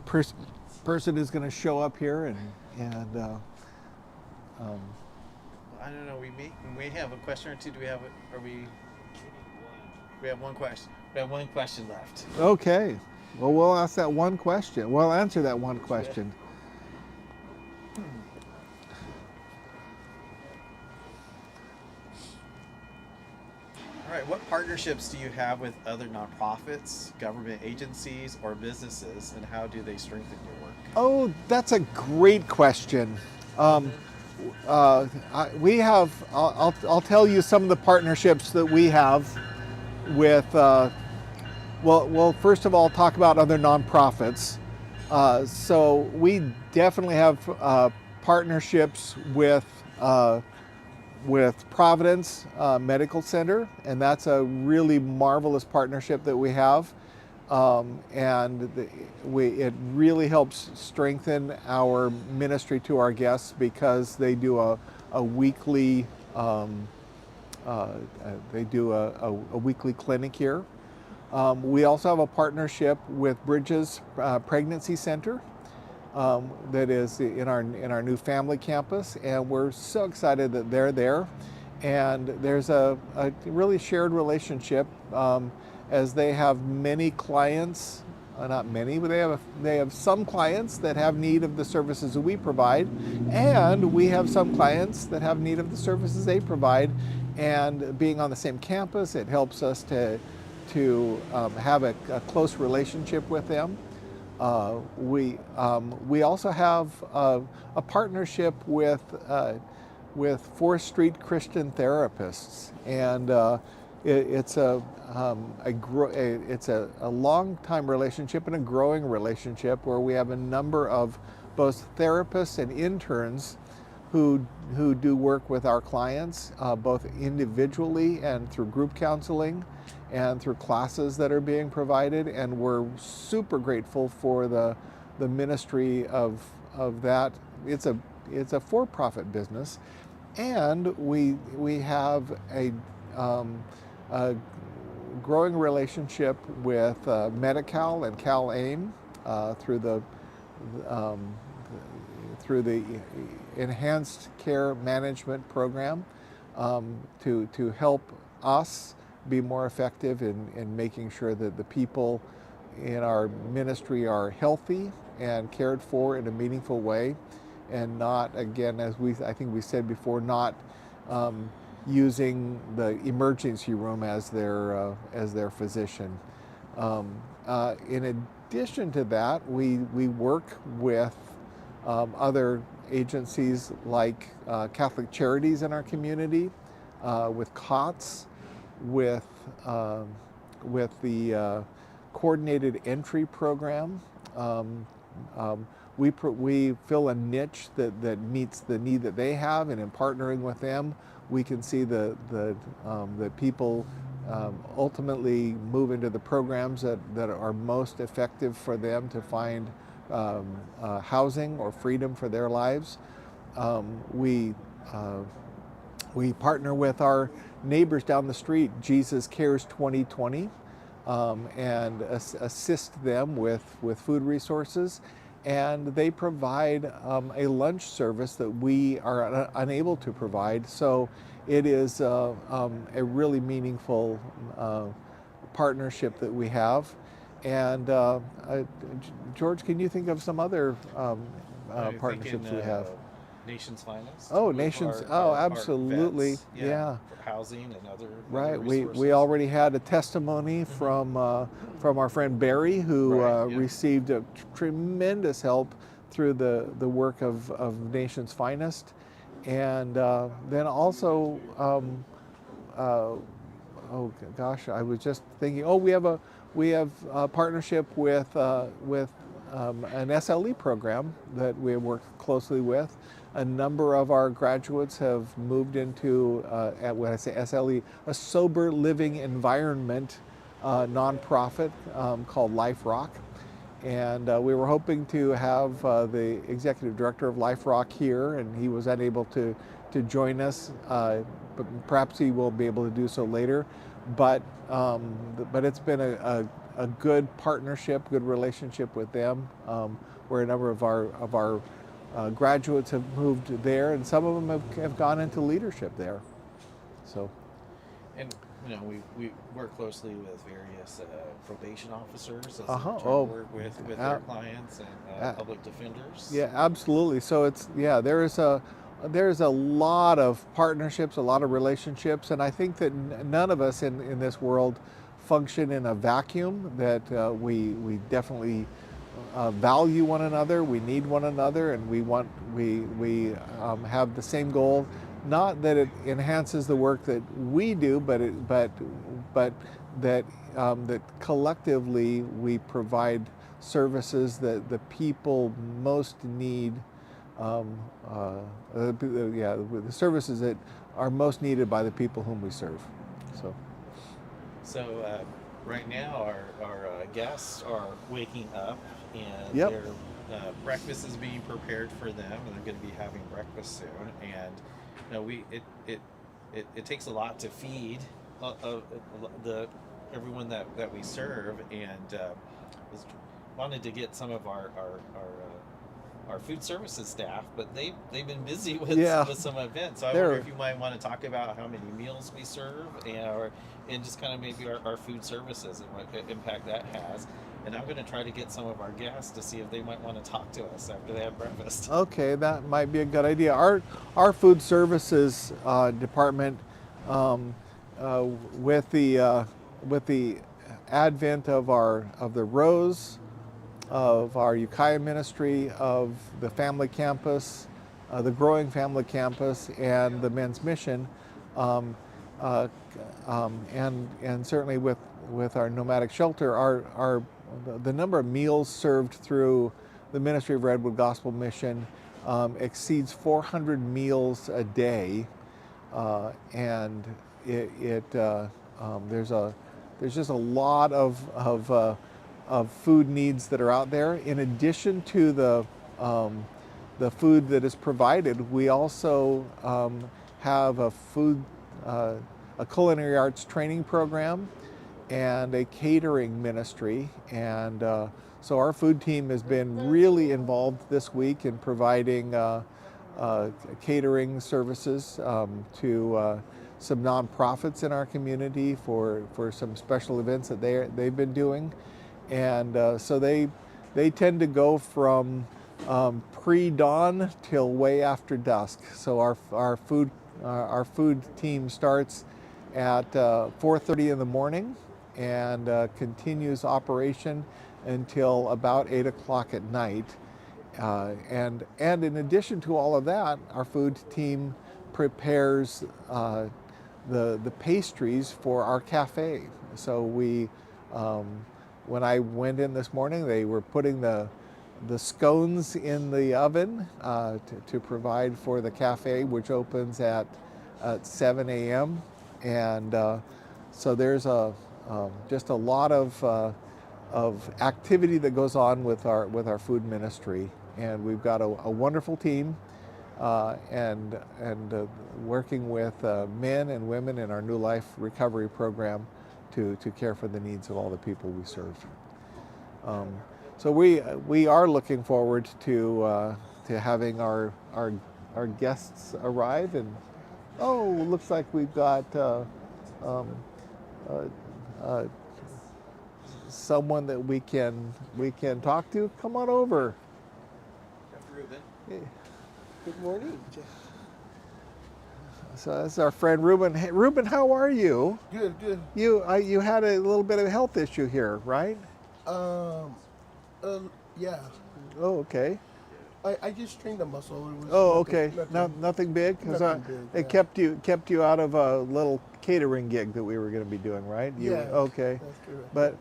person who's going to show up here and I don't know. We have a question or two. Do we have it? We have one question. We have one question left. Okay. Well, we'll ask that one question. We'll answer that one question. All right. What partnerships do you have with other nonprofits, government agencies, or businesses, and how do they strengthen your work? Oh, that's a great question. We have. I'll tell you some of the partnerships that we have with. Well, first of all, talk about other nonprofits. So we definitely have partnerships with Providence Medical Center, and that's a really marvelous partnership that we have. It really helps strengthen our ministry to our guests because they do a weekly weekly clinic here. We also have a partnership with Bridges Pregnancy Center, that is in our new family campus, and we're so excited that they're there. And there's a really shared relationship as they have many clients, not many, but they have some clients that have need of the services that we provide, and we have some clients that have need of the services they provide. And being on the same campus, it helps us to have a close relationship with them. We also have a partnership with 4th Street Christian Therapists, and it's a long-time relationship and a growing relationship where we have a number of both therapists and interns who do work with our clients, both individually and through group counseling and through classes that are being provided. And we're super grateful for the ministry of that. It's a for-profit business, and we have a growing relationship with Medi-Cal and Cal-AIM through the Enhanced Care Management Program to help us be more effective in making sure that the people in our ministry are healthy and cared for in a meaningful way, and not, again, as I think we said before, not using the emergency room as their physician. In addition to that, we work with other agencies like Catholic Charities in our community, with COTS, with the Coordinated Entry Program. We fill a niche that meets the need that they have, and in partnering with them, we can see that people ultimately move into the programs that are most effective for them to find housing or freedom for their lives. We partner with our neighbors down the street, Jesus Cares 2020, and assist them with food resources. And they provide a lunch service that we are unable to provide. So it is a really meaningful partnership that we have. And George, can you think of some other partnerships we have? Nation's Finest. Oh, absolutely, vets, yeah. For housing and other Right. resources. We already had a testimony from our friend Barry, who received a tremendous help through the work of Nation's Finest, and then also oh gosh, I was just thinking. Oh, we have a partnership with an SLE program that we work closely with. A number of our graduates have moved into, when I say SLE, a sober living environment nonprofit called Life Rock. And we were hoping to have the executive director of Life Rock here, and he was unable to join us, but perhaps he will be able to do so later. But it's been a good partnership, good relationship with them, where a number of our graduates have moved there, and some of them have gone into leadership there. So, and we work closely with various probation officers as they work with their clients and public defenders. Yeah, absolutely. So there's a lot of partnerships, a lot of relationships, and I think that none of us in this world function in a vacuum. That we definitely value one another. We need one another, and we have the same goal. Not that it enhances the work that we do, but that collectively we provide services that the people most need. The services that are most needed by the people whom we serve. So right now our guests are waking up, and Yep. their breakfast is being prepared for them, and they're going to be having breakfast soon. And it takes a lot to feed everyone that we serve, and wanted to get some of our our food services staff, but they've been busy with some events. So I They're- wonder if you might want to talk about how many meals we serve, and just kind of maybe our food services and what impact that has. And I'm going to try to get some of our guests to see if they might want to talk to us after they have breakfast. Okay, that might be a good idea. Our food services department, with the advent of the Rose, of our Ukiah ministry, of the family campus, the growing family campus, and the men's mission, and certainly with our nomadic shelter, the number of meals served through the ministry of Redwood Gospel Mission exceeds 400 meals a day, and there's just a lot of food needs that are out there. In addition to the food that is provided, we also have a culinary arts training program and a catering ministry, and so our food team has been really involved this week in providing catering services to some nonprofits in our community for some special events that they've been doing. And so they tend to go from pre-dawn till way after dusk. So our food team starts at 4:30 in the morning and continues operation until about 8 o'clock at night. And in addition to all of that, our food team prepares the pastries for our cafe. So when I went in this morning, they were putting the scones in the oven to provide for the cafe, which opens at 7 a.m. And so there's just a lot of activity that goes on with our food ministry, and we've got a wonderful team, and working with men and women in our New Life recovery program to care for the needs of all the people we serve. So we are looking forward to having our guests arrive, and looks like we've got someone that we can talk to. Come on over. Jeff Rubin. Hey. Good morning, Jeff. So that's our friend Reuben. Hey, Reuben, how are you? Good, good. You had a little bit of a health issue here, right? Yeah. Oh, okay. I just strained a muscle. It was okay. Nothing big, because it kept you out of a little catering gig that we were going to be doing, right? Yeah. Okay. That's correct.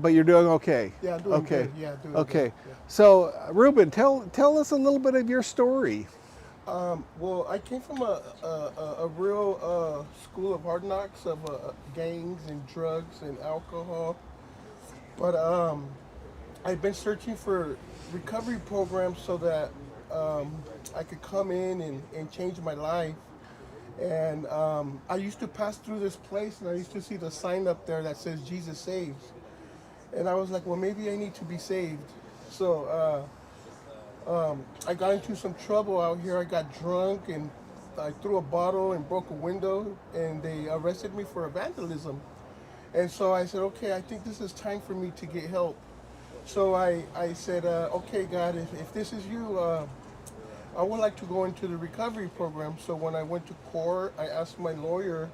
But you're doing okay. Yeah, doing okay. good. Yeah, doing okay. good. Yeah. So, Reuben, tell us a little bit of your story. Well, I came from a real school of hard knocks of gangs and drugs and alcohol, but I've been searching for recovery programs so that I could come in and change my life. And I used to pass through this place, and I used to see the sign up there that says Jesus Saves. And I was like, well, maybe I need to be saved. So I got into some trouble out here. I got drunk, and I threw a bottle and broke a window, and they arrested me for vandalism. And so I said, okay, I think this is time for me to get help. So I said, okay, God, if this is you, I would like to go into the recovery program. So when I went to court, I asked my lawyer,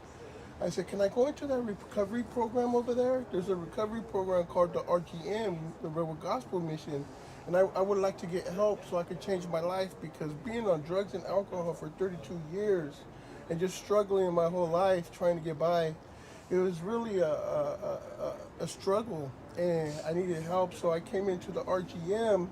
I said, can I go into that recovery program over there? There's a recovery program called the RGM, the Redwood Gospel Mission. And I would like to get help so I could change my life, because being on drugs and alcohol for 32 years and just struggling my whole life trying to get by, it was really a struggle, and I needed help. So I came into the RGM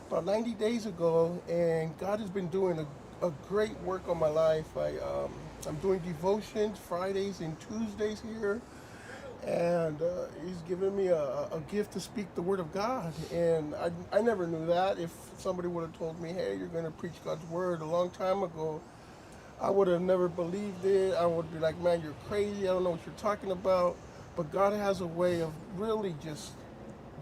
about 90 days ago, and God has been doing a great work on my life. I'm doing devotions Fridays and Tuesdays here, and he's given me a gift to speak the word of God. And I never knew that. If somebody would have told me, hey, you're going to preach God's word a long time ago, I would have never believed it. I would be like, man, you're crazy. I don't know what you're talking about. But God has a way of really just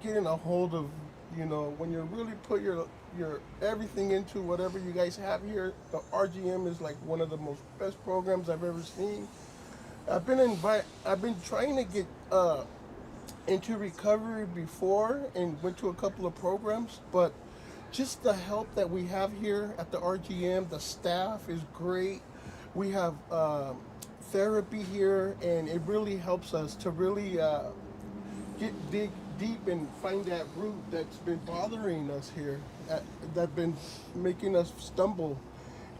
getting a hold of, when you really put your your everything into whatever you guys have here. The RGM is like one of the most best programs I've ever seen. I've been trying to get into recovery before and went to a couple of programs, but just the help that we have here at the RGM, the staff is great. We have therapy here, and it really helps us to really dig deep and find that root that's been bothering us here, that's been making us stumble.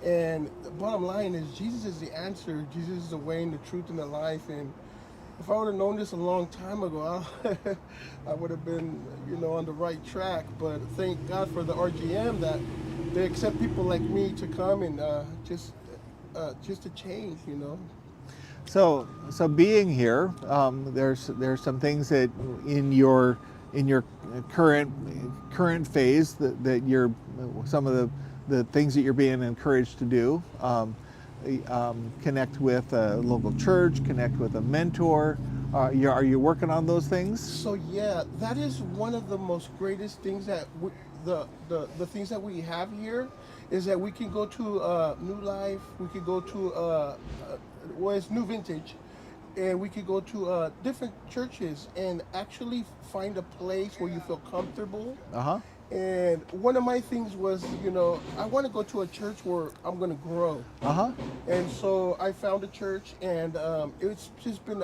And the bottom line is Jesus is the answer. Jesus is the way and the truth and the life. And if I would have known this a long time ago, I would have been, on the right track. But thank God for the RGM that they accept people like me to come and just to change, So being here, there's some things that in your current phase that you're some of the things that you're being encouraged to do. Connect with a local church, connect with a mentor. Are you working on those things? So yeah, that is one of the most greatest things that the things that we have here is that we can go to New Life, we could go to it's New Vintage, and we could go to different churches and actually find a place where you feel comfortable. And one of my things was, I want to go to a church where I'm going to grow. And so I found a church, and it's just been